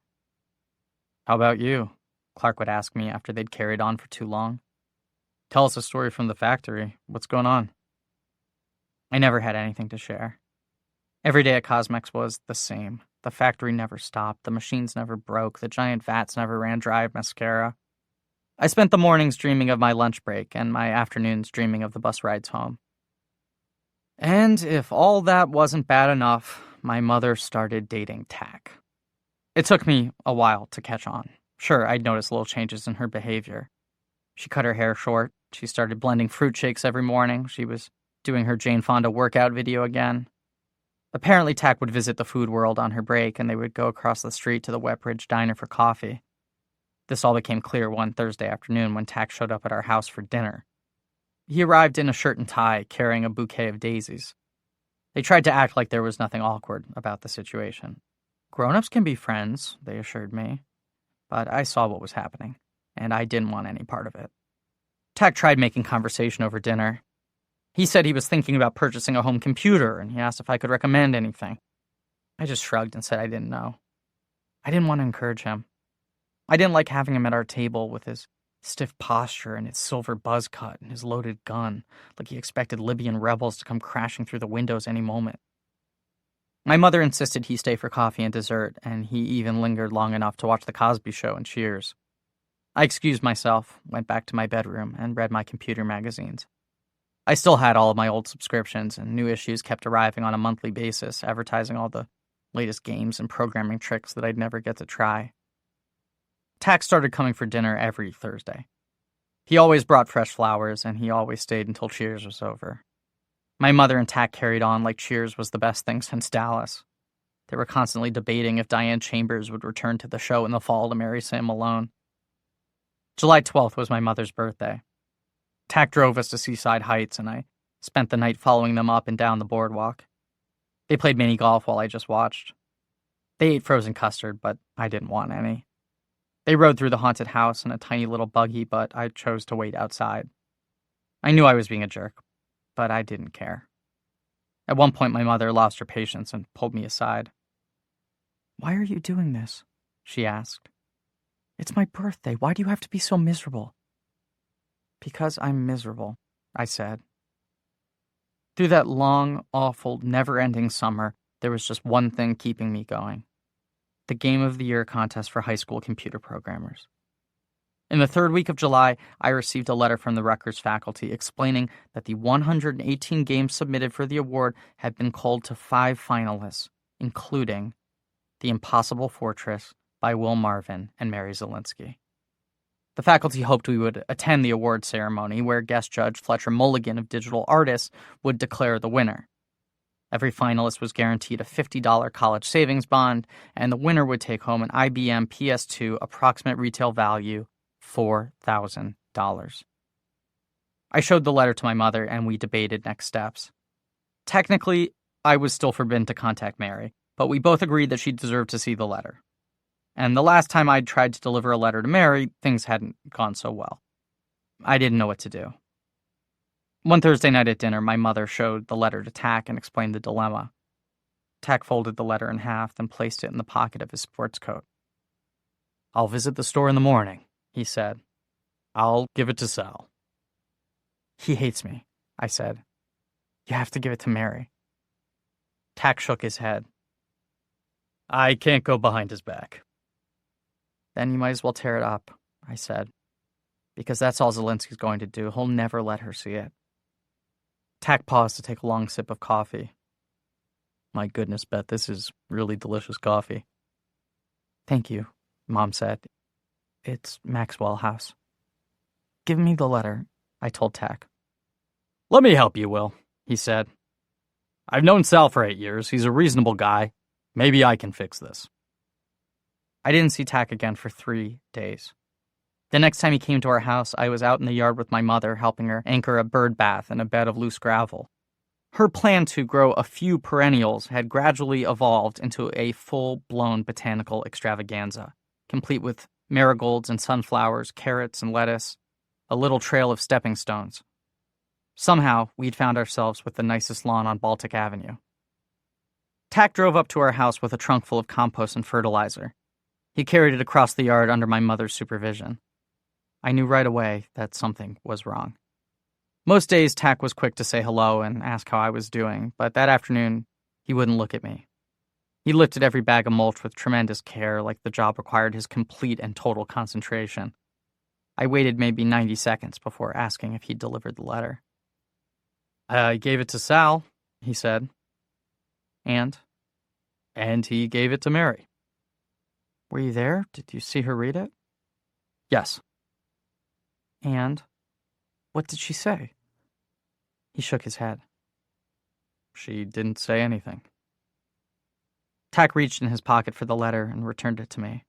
"How about you?" Clark would ask me after they'd carried on for too long. "Tell us a story from the factory. What's going on?" I never had anything to share. Every day at Cosmex was the same. The factory never stopped, the machines never broke, the giant vats never ran dry of mascara. I spent the mornings dreaming of my lunch break and my afternoons dreaming of the bus rides home. And if all that wasn't bad enough, my mother started dating Tack. It took me a while to catch on. Sure, I'd noticed little changes in her behavior. She cut her hair short, she started blending fruit shakes every morning, she was doing her Jane Fonda workout video again. Apparently, Tack would visit the food world on her break, and they would go across the street to the Wetbridge diner for coffee. This all became clear one Thursday afternoon when Tack showed up at our house for dinner. He arrived in a shirt and tie, carrying a bouquet of daisies. They tried to act like there was nothing awkward about the situation. "Grown-ups can be friends," they assured me. But I saw what was happening, and I didn't want any part of it. Tack tried making conversation over dinner. He said he was thinking about purchasing a home computer, and he asked if I could recommend anything. I just shrugged and said I didn't know. I didn't want to encourage him. I didn't like having him at our table with his stiff posture and his silver buzz cut and his loaded gun, like he expected Libyan rebels to come crashing through the windows any moment. My mother insisted he stay for coffee and dessert, and he even lingered long enough to watch The Cosby Show and Cheers. I excused myself, went back to my bedroom, and read my computer magazines. I still had all of my old subscriptions, and new issues kept arriving on a monthly basis, advertising all the latest games and programming tricks that I'd never get to try. Tack started coming for dinner every Thursday. He always brought fresh flowers, and he always stayed until Cheers was over. My mother and Tack carried on like Cheers was the best thing since Dallas. They were constantly debating if Diane Chambers would return to the show in the fall to marry Sam Malone. July 12th was my mother's birthday. Tack drove us to Seaside Heights, and I spent the night following them up and down the boardwalk. They played mini golf while I just watched. They ate frozen custard, but I didn't want any. They rode through the haunted house in a tiny little buggy, but I chose to wait outside. I knew I was being a jerk, but I didn't care. At one point, my mother lost her patience and pulled me aside. "Why are you doing this?" she asked. "It's my birthday. Why do you have to be so miserable?" "Because I'm miserable," I said. Through that long, awful, never-ending summer, there was just one thing keeping me going. The Game of the Year contest for high school computer programmers. In the third week of July, I received a letter from the Rutgers faculty explaining that the 118 games submitted for the award had been culled to 5 finalists, including The Impossible Fortress by Will Marvin and Mary Zelinsky. The faculty hoped we would attend the award ceremony, where guest judge Fletcher Mulligan of Digital Artists would declare the winner. Every finalist was guaranteed a $50 college savings bond, and the winner would take home an IBM PS2 approximate retail value $4,000. I showed the letter to my mother, and we debated next steps. Technically, I was still forbidden to contact Mary, but we both agreed that she deserved to see the letter. And the last time I'd tried to deliver a letter to Mary, things hadn't gone so well. I didn't know what to do. One Thursday night at dinner, my mother showed the letter to Tack and explained the dilemma. Tack folded the letter in half, then placed it in the pocket of his sports coat. "I'll visit the store in the morning," he said. "I'll give it to Sal." "He hates me," I said. "You have to give it to Mary." Tack shook his head. "I can't go behind his back." "Then you might as well tear it up," I said, "because that's all Zelinsky's going to do. He'll never let her see it." Tack paused to take a long sip of coffee. "My goodness, Beth, this is really delicious coffee." "Thank you," Mom said. "It's Maxwell House." "Give me the letter," I told Tack. "Let me help you, Will," he said. "I've known Sal for 8 years. He's a reasonable guy. Maybe I can fix this." I didn't see Tack again for 3 days. The next time he came to our house, I was out in the yard with my mother, helping her anchor a bird bath in a bed of loose gravel. Her plan to grow a few perennials had gradually evolved into a full-blown botanical extravaganza, complete with marigolds and sunflowers, carrots and lettuce, a little trail of stepping stones. Somehow, we'd found ourselves with the nicest lawn on Baltic Avenue. Tack drove up to our house with a trunk full of compost and fertilizer. He carried it across the yard under my mother's supervision. I knew right away that something was wrong. Most days, Tack was quick to say hello and ask how I was doing, but that afternoon, he wouldn't look at me. He lifted every bag of mulch with tremendous care, like the job required his complete and total concentration. I waited maybe 90 seconds before asking if he'd delivered the letter. I gave it to Sal, he said. And he gave it to Mary. Were you there? Did you see her read it? Yes. And what did she say? He shook his head. She didn't say anything. Tack reached in his pocket for the letter and returned it to me.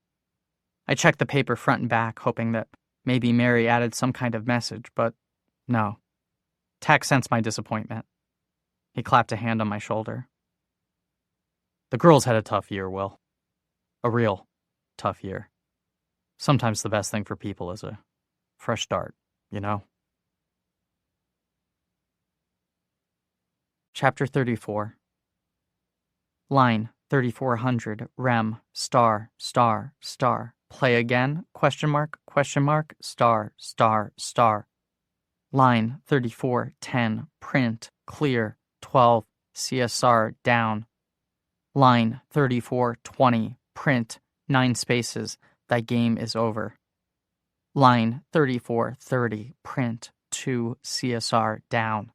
I checked the paper front and back, hoping that maybe Mary added some kind of message, but no. Tack sensed my disappointment. He clapped a hand on my shoulder. The girls had a tough year, Will. A real tough year. Sometimes the best thing for people is a fresh start, you know? Chapter 34. Line 3400, rem, star, star, star. Play again, question mark, star, star, star. Line 3410, print, clear, 12, CSR, down. Line 3420, print, 9 spaces, thy game is over. Line 3430, print, 2, CSR, down.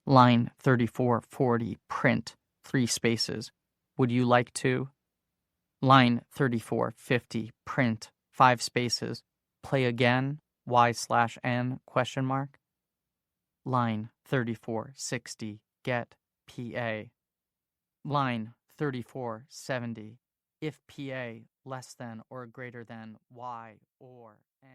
Line 3440, print, 3 spaces, would you like to? Line 3450, print, 5 spaces, play again, Y/N, question mark. Line 3460, get, PA. Line 3470, if PA less than or greater than Y or N.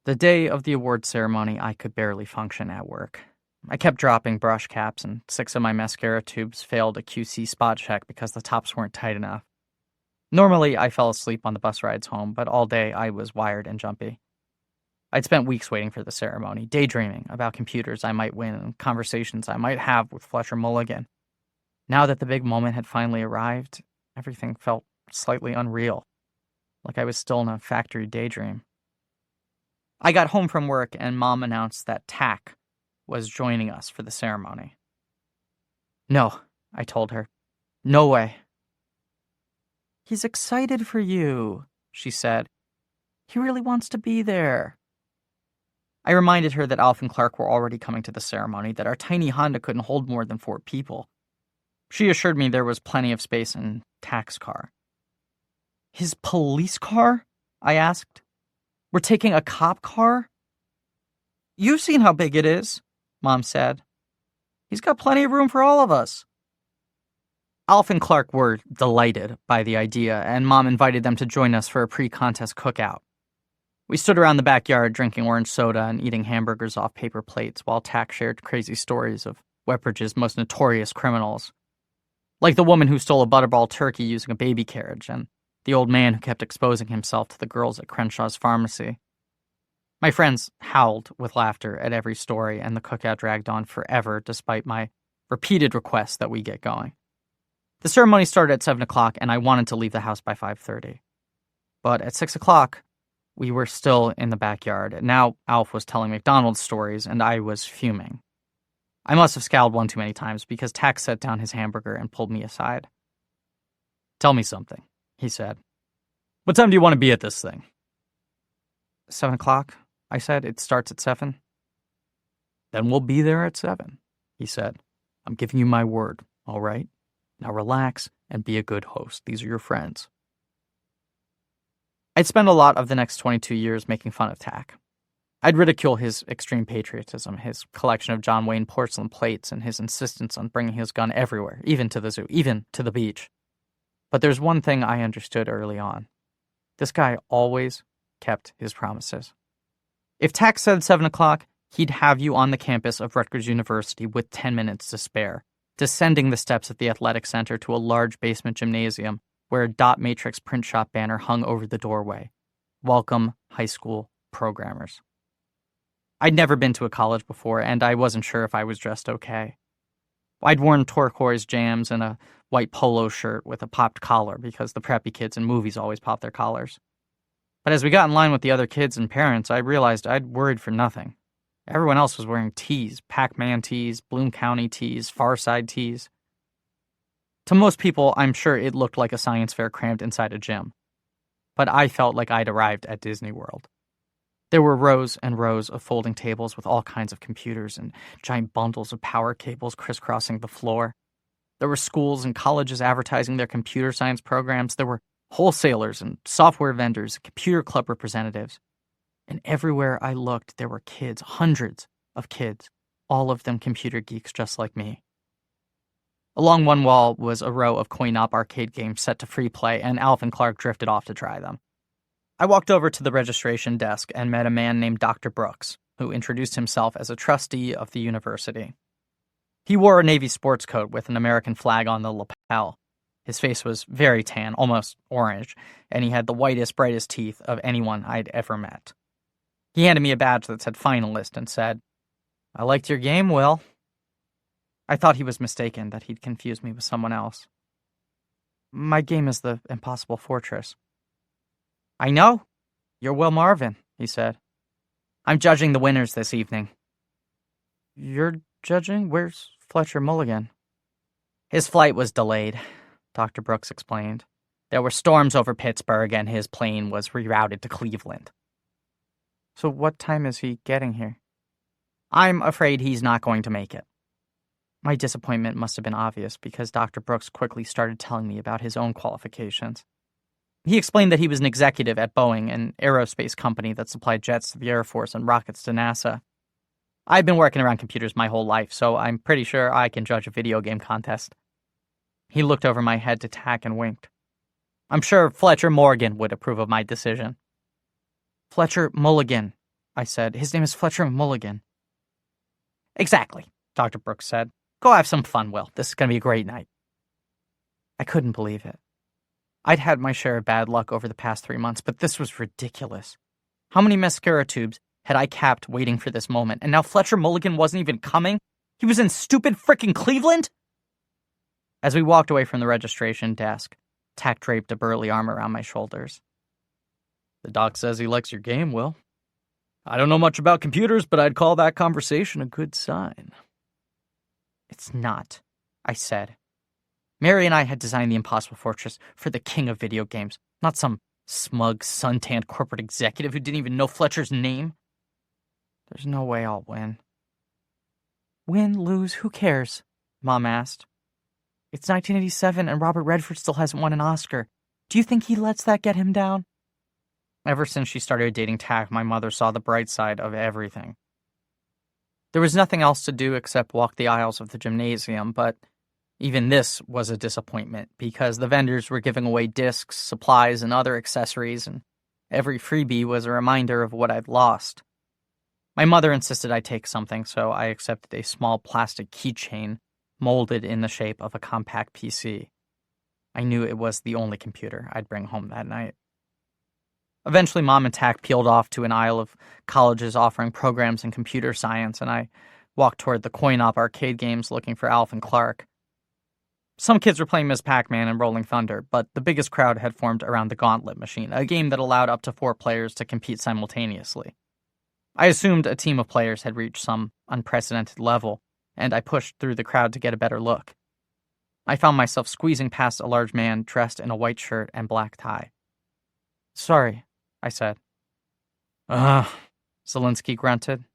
The day of the award ceremony, I could barely function at work. I kept dropping brush caps, and 6 of my mascara tubes failed a QC spot check because the tops weren't tight enough. Normally, I fell asleep on the bus rides home, but all day I was wired and jumpy. I'd spent weeks waiting for the ceremony, daydreaming about computers I might win and conversations I might have with Fletcher Mulligan. Now that the big moment had finally arrived, everything felt slightly unreal, like I was still in a factory daydream. I got home from work and Mom announced that Tack was joining us for the ceremony. No, I told her. No way. He's excited for you, she said. He really wants to be there. I reminded her that Alf and Clark were already coming to the ceremony, that our tiny Honda couldn't hold more than 4 people. She assured me there was plenty of space in Tack's car. His police car? I asked. We're taking a cop car? You've seen how big it is, Mom said. He's got plenty of room for all of us. Alf and Clark were delighted by the idea, and Mom invited them to join us for a pre-contest cookout. We stood around the backyard drinking orange soda and eating hamburgers off paper plates while Tack shared crazy stories of Wetbridge's most notorious criminals. Like the woman who stole a butterball turkey using a baby carriage, and the old man who kept exposing himself to the girls at Crenshaw's pharmacy. My friends howled with laughter at every story, and the cookout dragged on forever despite my repeated requests that we get going. The ceremony started at 7 o'clock, and I wanted to leave the house by 5:30. But at 6 o'clock, we were still in the backyard, and now Alf was telling McDonald's stories, and I was fuming. I must have scowled one too many times because Tack set down his hamburger and pulled me aside. Tell me something, he said. What time do you want to be at this thing? 7 o'clock, I said. It starts at 7. Then we'll be there at 7, he said. I'm giving you my word, all right? Now relax and be a good host. These are your friends. I'd spent a lot of the next 22 years making fun of Tack. I'd ridicule his extreme patriotism, his collection of John Wayne porcelain plates, and his insistence on bringing his gun everywhere, even to the zoo, even to the beach. But there's one thing I understood early on. This guy always kept his promises. If Tack said 7 o'clock, He'd have you on the campus of Rutgers University with 10 minutes to spare, descending the steps at the athletic center to a large basement gymnasium where a dot matrix print shop banner hung over the doorway. Welcome, high school programmers. I'd never been to a college before, and I wasn't sure if I was dressed okay. I'd worn turquoise jams and a white polo shirt with a popped collar because the preppy kids in movies always pop their collars. But as we got in line with the other kids and parents, I realized I'd worried for nothing. Everyone else was wearing tees, Pac-Man tees, Bloom County tees, Far Side tees. To most people, I'm sure it looked like a science fair crammed inside a gym. But I felt like I'd arrived at Disney World. There were rows and rows of folding tables with all kinds of computers and giant bundles of power cables crisscrossing the floor. There were schools and colleges advertising their computer science programs. There were wholesalers and software vendors and computer club representatives. And everywhere I looked, there were kids, hundreds of kids, all of them computer geeks just like me. Along one wall was a row of coin-op arcade games set to free play, and Alvin Clark drifted off to try them. I walked over to the registration desk and met a man named Dr. Brooks, who introduced himself as a trustee of the university. He wore a Navy sports coat with an American flag on the lapel. His face was very tan, almost orange, and he had the whitest, brightest teeth of anyone I'd ever met. He handed me a badge that said finalist and said, "I liked your game, Will." I thought he was mistaken, that he'd confused me with someone else. "My game is the Impossible Fortress." "I know. You're Will Marvin," he said. "I'm judging the winners this evening." "You're judging? Where's Fletcher Mulligan?" "His flight was delayed," Dr. Brooks explained. "There were storms over Pittsburgh, and his plane was rerouted to Cleveland." "So what time is he getting here?" "I'm afraid he's not going to make it." My disappointment must have been obvious because Dr. Brooks quickly started telling me about his own qualifications. He explained that he was an executive at Boeing, an aerospace company that supplied jets to the Air Force and rockets to NASA. I've been working around computers my whole life, so I'm pretty sure I can judge a video game contest. He looked over my head to Tack and winked. "I'm sure Fletcher Morgan would approve of my decision." "Fletcher Mulligan," I said. "His name is Fletcher Mulligan." "Exactly," Dr. Brooks said. "Go have some fun, Will. This is going to be a great night." I couldn't believe it. I'd had my share of bad luck over the past 3 months, but this was ridiculous. How many mascara tubes had I capped waiting for this moment, and now Fletcher Mulligan wasn't even coming? He was in stupid frickin' Cleveland? As we walked away from the registration desk, Tack draped a burly arm around my shoulders. "The doc says he likes your game, Will. I don't know much about computers, but I'd call that conversation a good sign." "It's not," I said. Mary and I had designed the Impossible Fortress for the king of video games, not some smug, suntanned corporate executive who didn't even know Fletcher's name. "There's no way I'll win." "Win, lose, who cares?" Mom asked. "It's 1987 and Robert Redford still hasn't won an Oscar. Do you think he lets that get him down?" Ever since she started dating Tack, my mother saw the bright side of everything. There was nothing else to do except walk the aisles of the gymnasium, but even this was a disappointment because the vendors were giving away discs, supplies, and other accessories, and every freebie was a reminder of what I'd lost. My mother insisted I take something, so I accepted a small plastic keychain molded in the shape of a compact PC. I knew it was the only computer I'd bring home that night. Eventually, Mom and Tack peeled off to an aisle of colleges offering programs in computer science, and I walked toward the coin-op arcade games looking for Alvin Clark. Some kids were playing Ms. Pac-Man and Rolling Thunder, but the biggest crowd had formed around the Gauntlet machine, a game that allowed up to 4 players to compete simultaneously. I assumed a team of players had reached some unprecedented level, and I pushed through the crowd to get a better look. I found myself squeezing past a large man dressed in a white shirt and black tie. "Sorry," I said. Zelinsky grunted.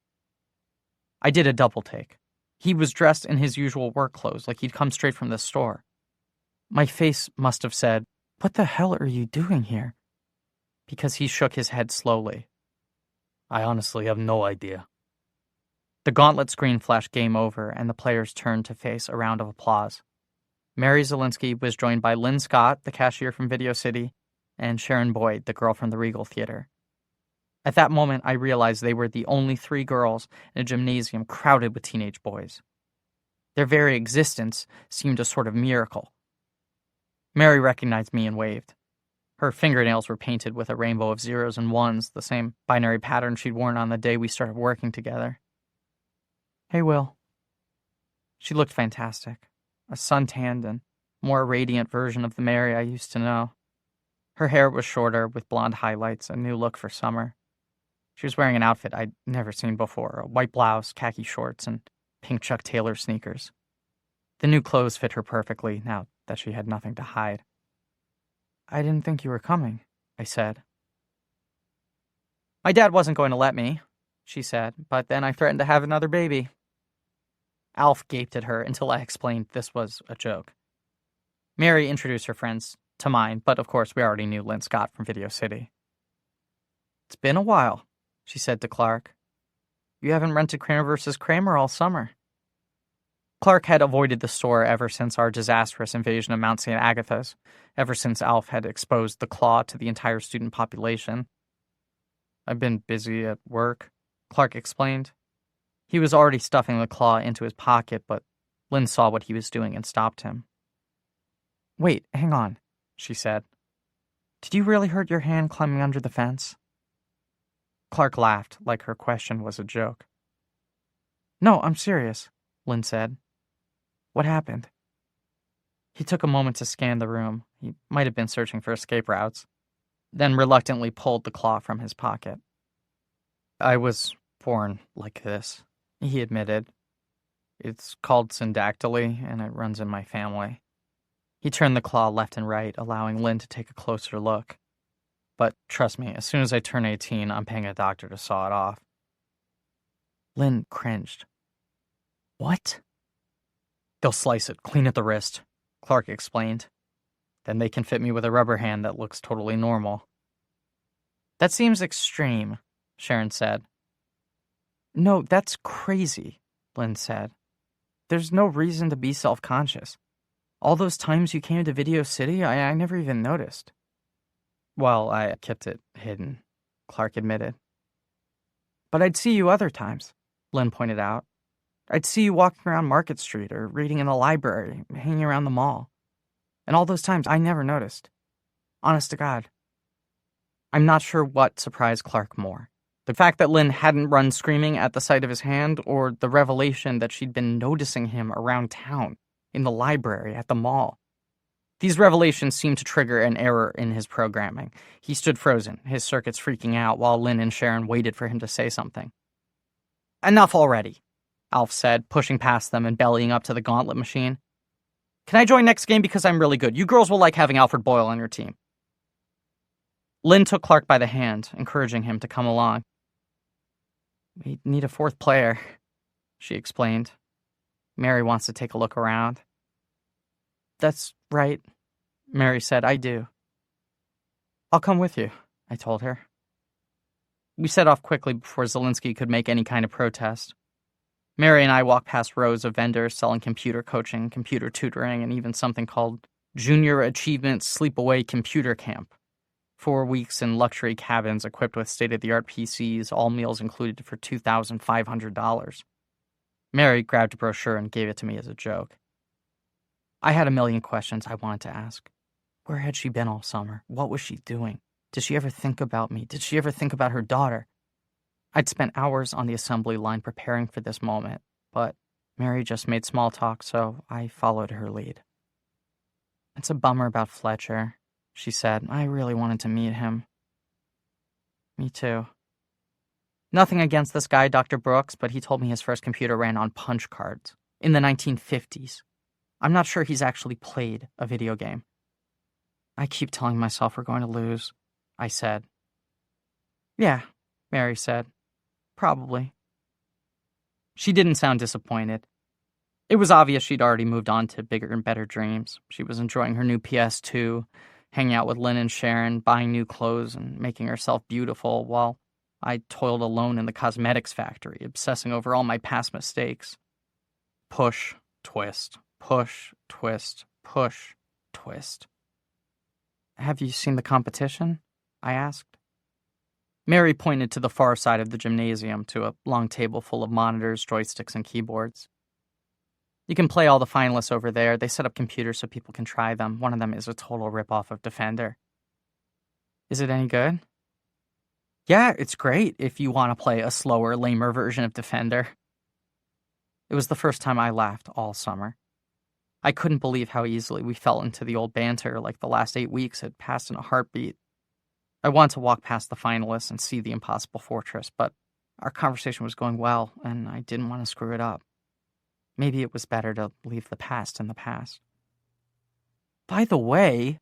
I did a double take. He was dressed in his usual work clothes, like he'd come straight from the store. My face must have said, "What the hell are you doing here?" Because he shook his head slowly. "I honestly have no idea." The Gauntlet screen flashed game over, and the players turned to face a round of applause. Mary Zelinsky was joined by Lynn Scott, the cashier from Video City, and Sharon Boyd, the girl from the Regal Theater. At that moment, I realized they were the only 3 girls in a gymnasium crowded with teenage boys. Their very existence seemed a sort of miracle. Mary recognized me and waved. Her fingernails were painted with a rainbow of zeros and ones, the same binary pattern she'd worn on the day we started working together. "Hey, Will." She looked fantastic, a suntanned and more radiant version of the Mary I used to know. Her hair was shorter, with blonde highlights, a new look for summer. She was wearing an outfit I'd never seen before, a white blouse, khaki shorts, and pink Chuck Taylor sneakers. The new clothes fit her perfectly, now that she had nothing to hide. "I didn't think you were coming," I said. "My dad wasn't going to let me," she said, "but then I threatened to have another baby." Alf gaped at her until I explained this was a joke. Mary introduced her friends to mine, but of course we already knew Lynn Scott from Video City. "It's been a while," she said to Clark. "You haven't rented Kramer vs. Kramer all summer." Clark had avoided the store ever since our disastrous invasion of Mount St. Agatha's, ever since Alf had exposed the claw to the entire student population. "I've been busy at work," Clark explained. He was already stuffing the claw into his pocket, but Lynn saw what he was doing and stopped him. "Wait, hang on," she said. "Did you really hurt your hand climbing under the fence?" Clark laughed, like her question was a joke. "No, I'm serious," Lynn said. "What happened?" He took a moment to scan the room. He might have been searching for escape routes, then reluctantly pulled the claw from his pocket. "I was born like this," he admitted. "It's called syndactyly, and it runs in my family." He turned the claw left and right, allowing Lynn to take a closer look. "But trust me, as soon as I turn 18, I'm paying a doctor to saw it off." Lynn cringed. "What?" "They'll slice it, clean at the wrist," Clark explained. "Then they can fit me with a rubber hand that looks totally normal." "That seems extreme," Sharon said. "No, that's crazy," Lynn said. "There's no reason to be self-conscious. All those times you came to Video City, I never even noticed." "Well, I kept it hidden," Clark admitted. "But I'd see you other times," Lynn pointed out. "I'd see you walking around Market Street or reading in the library, hanging around the mall. And all those times I never noticed. Honest to God." I'm not sure what surprised Clark more. The fact that Lynn hadn't run screaming at the sight of his hand, or the revelation that she'd been noticing him around town, in the library, at the mall. These revelations seemed to trigger an error in his programming. He stood frozen, his circuits freaking out, while Lynn and Sharon waited for him to say something. "Enough already," Alf said, pushing past them and bellying up to the gauntlet machine. "Can I join next game because I'm really good? You girls will like having Alfred Boyle on your team." Lynn took Clark by the hand, encouraging him to come along. "We need a 4th player," she explained. "Mary wants to take a look around." "That's right," Mary said. "I do." "I'll come with you," I told her. We set off quickly before Zelinsky could make any kind of protest. Mary and I walked past rows of vendors selling computer coaching, computer tutoring, and even something called Junior Achievement Sleepaway Computer Camp. 4 weeks in luxury cabins equipped with state-of-the-art PCs, all meals included for $2,500. Mary grabbed a brochure and gave it to me as a joke. I had a million questions I wanted to ask. Where had she been all summer? What was she doing? Did she ever think about me? Did she ever think about her daughter? I'd spent hours on the assembly line preparing for this moment, but Mary just made small talk, so I followed her lead. "It's a bummer about Fletcher," she said. "I really wanted to meet him." "Me too." "Nothing against this guy, Dr. Brooks, but he told me his first computer ran on punch cards in the 1950s. I'm not sure he's actually played a video game." "I keep telling myself we're going to lose," I said. "Yeah," Mary said. "Probably." She didn't sound disappointed. It was obvious she'd already moved on to bigger and better dreams. She was enjoying her new PS2, hanging out with Lynn and Sharon, buying new clothes, and making herself beautiful, while I toiled alone in the cosmetics factory, obsessing over all my past mistakes. Push, twist, push, twist, push, twist. "Have you seen the competition?" I asked. Mary pointed to the far side of the gymnasium to a long table full of monitors, joysticks, and keyboards. You can play all the finalists over there. They set up computers so people can try them. One of them is a total ripoff of Defender. Is it any good? Yeah, it's great if you want to play a slower, lamer version of Defender. It was the first time I laughed all summer. I couldn't believe how easily we fell into the old banter, like the last 8 weeks had passed in a heartbeat. I wanted to walk past the finalists and see the impossible fortress, but our conversation was going well, and I didn't want to screw it up. Maybe it was better to leave the past in the past. By the way,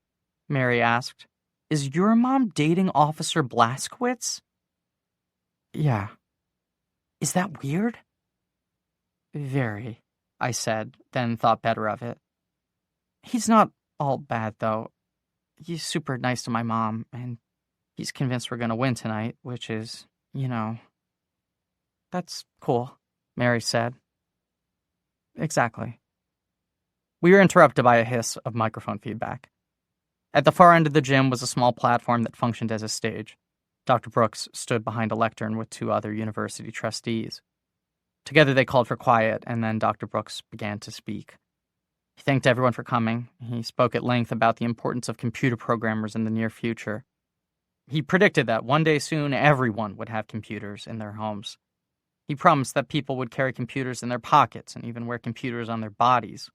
Mary asked, is your mom dating Officer Blaskowitz? Yeah. Is that weird? Very, I said, then thought better of it. He's not all bad, though. He's super nice to my mom, and he's convinced we're going to win tonight, which is, That's cool, Mary said. Exactly. We were interrupted by a hiss of microphone feedback. At the far end of the gym was a small platform that functioned as a stage. Dr. Brooks stood behind a lectern with 2 other university trustees. Together they called for quiet, and then Dr. Brooks began to speak. He thanked everyone for coming. He spoke at length about the importance of computer programmers in the near future. He predicted that one day soon everyone would have computers in their homes. He promised that people would carry computers in their pockets and even wear computers on their bodies.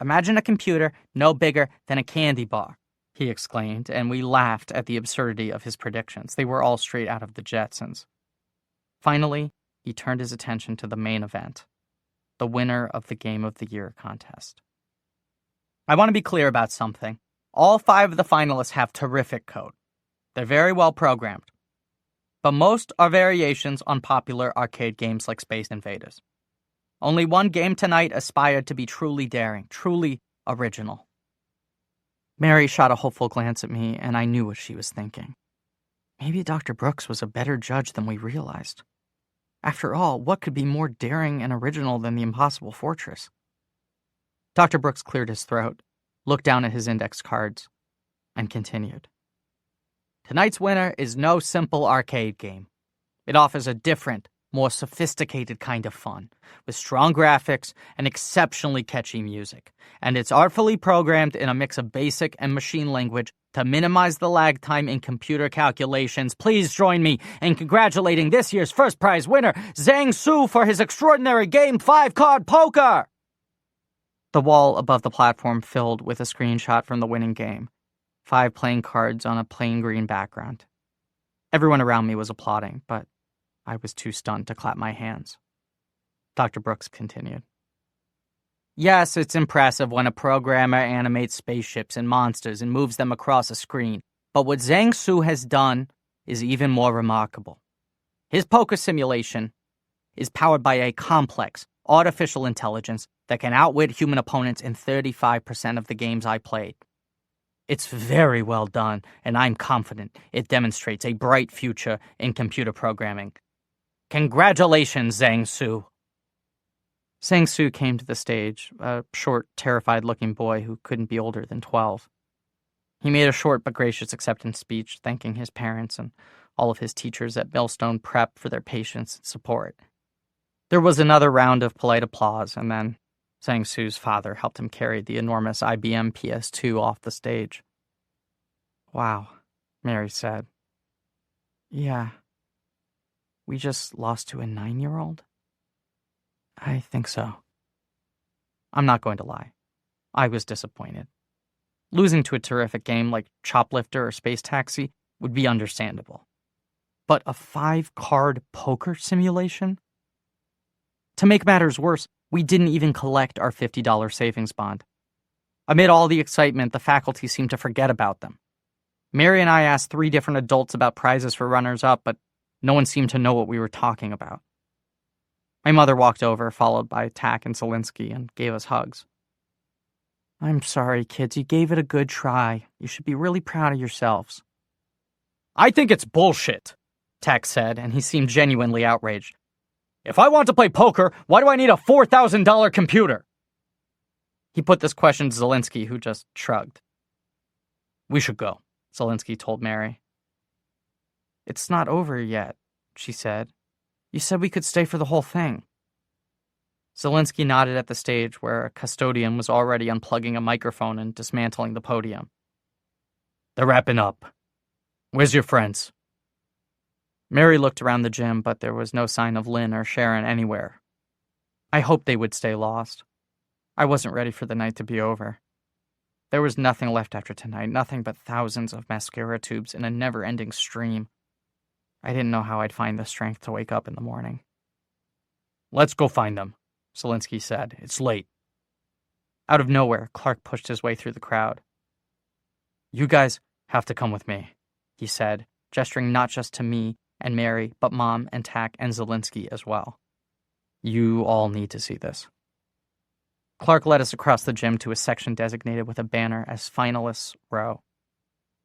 Imagine a computer no bigger than a candy bar, he exclaimed, and we laughed at the absurdity of his predictions. They were all straight out of the Jetsons. Finally, he turned his attention to the main event, the winner of the Game of the Year contest. I want to be clear about something. All 5 of the finalists have terrific code. They're very well programmed. But most are variations on popular arcade games like Space Invaders. Only one game tonight aspired to be truly daring, truly original. Mary shot a hopeful glance at me, and I knew what she was thinking. Maybe Dr. Brooks was a better judge than we realized. After all, what could be more daring and original than the Impossible Fortress? Dr. Brooks cleared his throat, looked down at his index cards, and continued. Tonight's winner is no simple arcade game. It offers a different, more sophisticated kind of fun, with strong graphics and exceptionally catchy music, and it's artfully programmed in a mix of basic and machine language to minimize the lag time in computer calculations. Please join me in congratulating this year's first prize winner, Zhang Su, for his extraordinary game 5-card poker! The wall above the platform filled with a screenshot from the winning game. 5 playing cards on a plain green background. Everyone around me was applauding, but I was too stunned to clap my hands. Dr. Brooks continued. Yes, it's impressive when a programmer animates spaceships and monsters and moves them across a screen, but what Zhang Su has done is even more remarkable. His poker simulation is powered by a complex, artificial intelligence that can outwit human opponents in 35% of the games I played. It's very well done, and I'm confident it demonstrates a bright future in computer programming. Congratulations, Zhang Su. Zhang Su came to the stage, a short, terrified-looking boy who couldn't be older than 12. He made a short but gracious acceptance speech, thanking his parents and all of his teachers at Millstone Prep for their patience and support. There was another round of polite applause, and then Zhang Su's father helped him carry the enormous IBM PS2 off the stage. Wow, Mary said. Yeah. We just lost to a 9-year-old? I think so. I'm not going to lie. I was disappointed. Losing to a terrific game like Choplifter or Space Taxi would be understandable. But a 5-card poker simulation? To make matters worse, we didn't even collect our $50 savings bond. Amid all the excitement, the faculty seemed to forget about them. Mary and I asked 3 different adults about prizes for runners-up, but no one seemed to know what we were talking about. My mother walked over, followed by Tack and Zelinsky, and gave us hugs. I'm sorry, kids. You gave it a good try. You should be really proud of yourselves. I think it's bullshit, Tack said, and he seemed genuinely outraged. If I want to play poker, why do I need a $4,000 computer? He put this question to Zelinsky, who just shrugged. We should go, Zelinsky told Mary. "It's not over yet," she said. "You said we could stay for the whole thing." Zelinsky nodded at the stage where a custodian was already unplugging a microphone and dismantling the podium. "They're wrapping up. Where's your friends?" Mary looked around the gym, but there was no sign of Lynn or Sharon anywhere. I hoped they would stay lost. I wasn't ready for the night to be over. There was nothing left after tonight, nothing but thousands of mascara tubes in a never-ending stream. I didn't know how I'd find the strength to wake up in the morning. "Let's go find them," Zelinsky said. "It's late." Out of nowhere, Clark pushed his way through the crowd. "You guys have to come with me," he said, gesturing not just to me and Mary, but Mom and Tack and Zelinsky as well. "You all need to see this." Clark led us across the gym to a section designated with a banner as Finalists Row.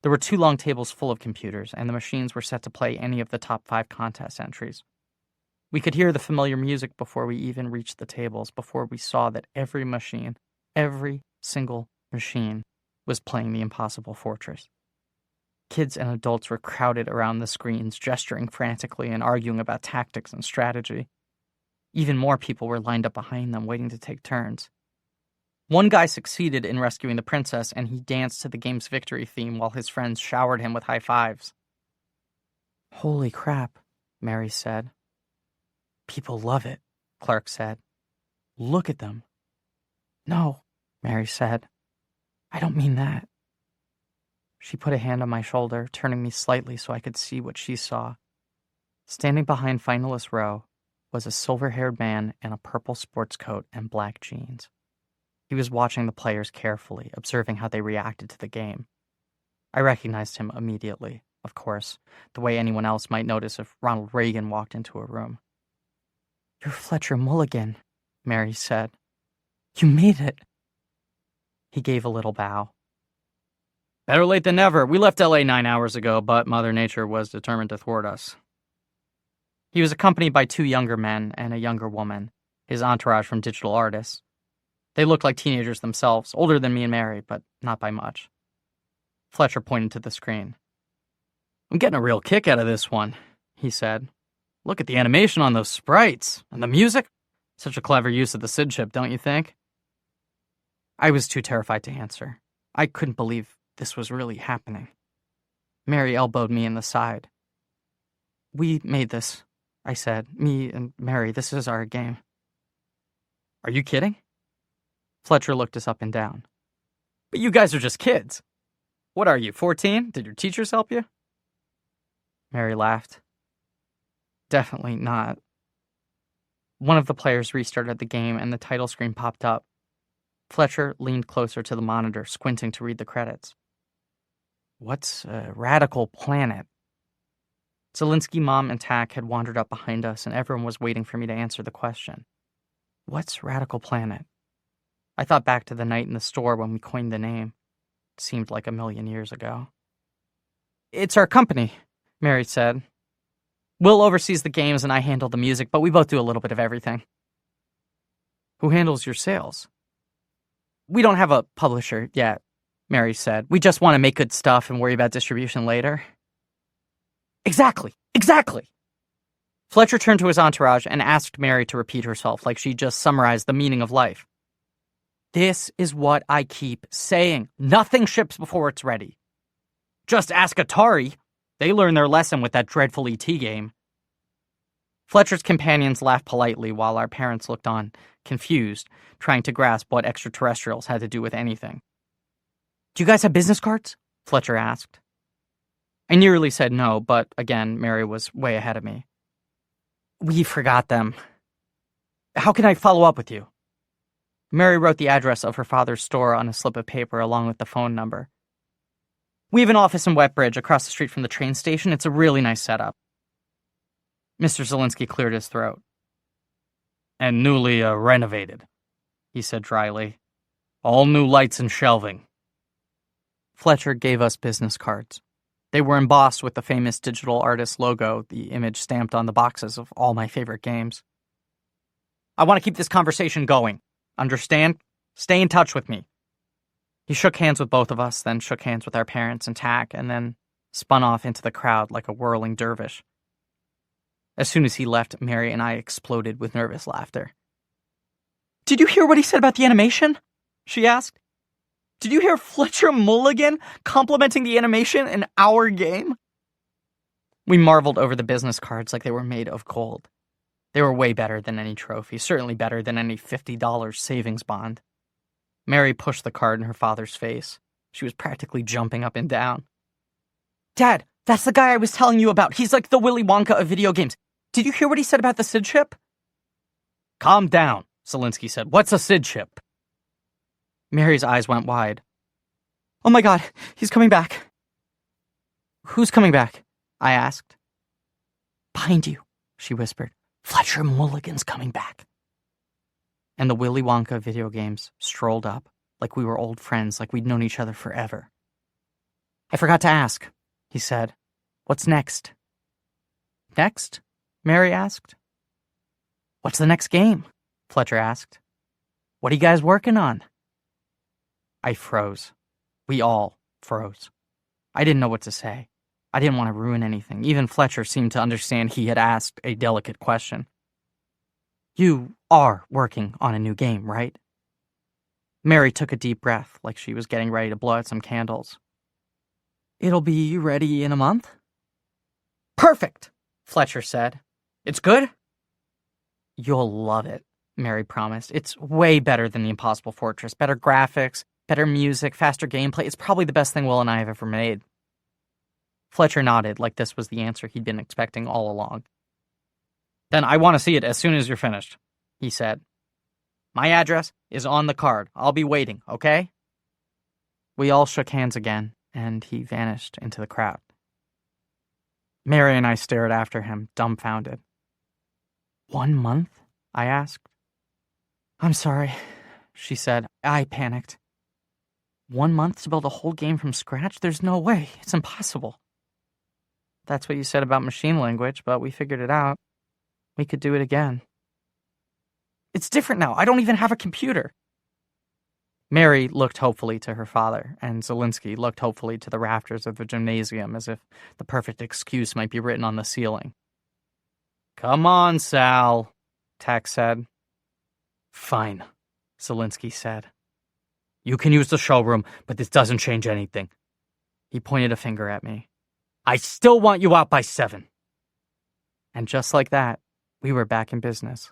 There were 2 long tables full of computers, and the machines were set to play any of the top 5 contest entries. We could hear the familiar music before we even reached the tables, before we saw that every machine, every single machine, was playing the Impossible Fortress. Kids and adults were crowded around the screens, gesturing frantically and arguing about tactics and strategy. Even more people were lined up behind them, waiting to take turns. One guy succeeded in rescuing the princess, and he danced to the game's victory theme while his friends showered him with high fives. "Holy crap," Mary said. "People love it," Clark said. "Look at them." "No," Mary said. "I don't mean that." She put a hand on my shoulder, turning me slightly so I could see what she saw. Standing behind Finalist Row was a silver-haired man in a purple sports coat and black jeans. He was watching the players carefully, observing how they reacted to the game. I recognized him immediately, of course, the way anyone else might notice if Ronald Reagan walked into a room. "You're Fletcher Mulligan," Mary said. "You made it." He gave a little bow. "Better late than never. We left LA 9 hours ago, but Mother Nature was determined to thwart us." He was accompanied by 2 younger men and a younger woman, his entourage from digital artists. They looked like teenagers themselves, older than me and Mary, but not by much. Fletcher pointed to the screen. "I'm getting a real kick out of this one," he said. "Look at the animation on those sprites. And the music? Such a clever use of the SID chip, don't you think?" I was too terrified to answer. I couldn't believe this was really happening. Mary elbowed me in the side. "We made this," I said. "Me and Mary, this is our game." "Are you kidding?" Fletcher looked us up and down. "But you guys are just kids. What are you, 14? Did your teachers help you?" Mary laughed. "Definitely not." One of the players restarted the game and the title screen popped up. Fletcher leaned closer to the monitor, squinting to read the credits. "What's a radical planet?" Zelinsky, Mom, and Tack had wandered up behind us, and everyone was waiting for me to answer the question. What's Radical Planet? I thought back to the night in the store when we coined the name. It seemed like a million years ago. "It's our company," Mary said. "Will oversees the games and I handle the music, but we both do a little bit of everything." "Who handles your sales?" "We don't have a publisher yet," Mary said. "We just want to make good stuff and worry about distribution later." Exactly. Fletcher turned to his entourage and asked Mary to repeat herself like she just summarized the meaning of life. "This is what I keep saying. Nothing ships before it's ready. Just ask Atari. They learned their lesson with that dreadful ET game." Fletcher's companions laughed politely while our parents looked on, confused, trying to grasp what extraterrestrials had to do with anything. "Do you guys have business cards?" Fletcher asked. I nearly said no, but again, Mary was way ahead of me. "We forgot them. How can I follow up with you?" Mary wrote the address of her father's store on a slip of paper along with the phone number. "We have an office in Wetbridge across the street from the train station. It's a really nice setup." Mr. Zelinsky cleared his throat. "And newly renovated," he said dryly. "All new lights and shelving." Fletcher gave us business cards. They were embossed with the famous digital artist logo, the image stamped on the boxes of all my favorite games. "I want to keep this conversation going. Understand? Stay in touch with me." He shook hands with both of us, then shook hands with our parents and Tack, and then spun off into the crowd like a whirling dervish. As soon as he left, Mary and I exploded with nervous laughter. "Did you hear what he said about the animation?" she asked. "Did you hear Fletcher Mulligan complimenting the animation in our game?" We marveled over the business cards like they were made of gold. They were way better than any trophy, certainly better than any $50 savings bond. Mary pushed the card in her father's face. She was practically jumping up and down. "Dad, that's the guy I was telling you about. He's like the Willy Wonka of video games. Did you hear what he said about the SID chip?" "Calm down," Zelinsky said. "What's a SID chip?" Mary's eyes went wide. "Oh my God, he's coming back." "Who's coming back?" I asked. "Behind you," she whispered. "Fletcher Mulligan's coming back." And the Willy Wonka video games strolled up like we were old friends, like we'd known each other forever. "I forgot to ask," he said. "What's next?" "Next?" Mary asked. "What's the next game?" Fletcher asked. "What are you guys working on?" I froze. We all froze. I didn't know what to say. I didn't want to ruin anything. Even Fletcher seemed to understand he had asked a delicate question. "You are working on a new game, right?" Mary took a deep breath, like she was getting ready to blow out some candles. "It'll be ready in a month." "Perfect," Fletcher said. "It's good?" "You'll love it," Mary promised. "It's way better than The Impossible Fortress. Better graphics, better music, faster gameplay. It's probably the best thing Will and I have ever made." Fletcher nodded like this was the answer he'd been expecting all along. "Then I want to see it as soon as you're finished," he said. "My address is on the card. I'll be waiting, okay?" We all shook hands again, and he vanished into the crowd. Mary and I stared after him, dumbfounded. "1 month?" I asked. "I'm sorry," she said. I panicked. 1 month to build a whole game from scratch? There's no way. It's impossible. That's what you said about machine language, but we figured it out. We could do it again. It's different now. I don't even have a computer. Mary looked hopefully to her father, and Zelinsky looked hopefully to the rafters of the gymnasium as if the perfect excuse might be written on the ceiling. "Come on, Sal," Tex said. "Fine," Zelinsky said. "You can use the showroom, but this doesn't change anything." He pointed a finger at me. "I still want you out by 7. And just like that, we were back in business.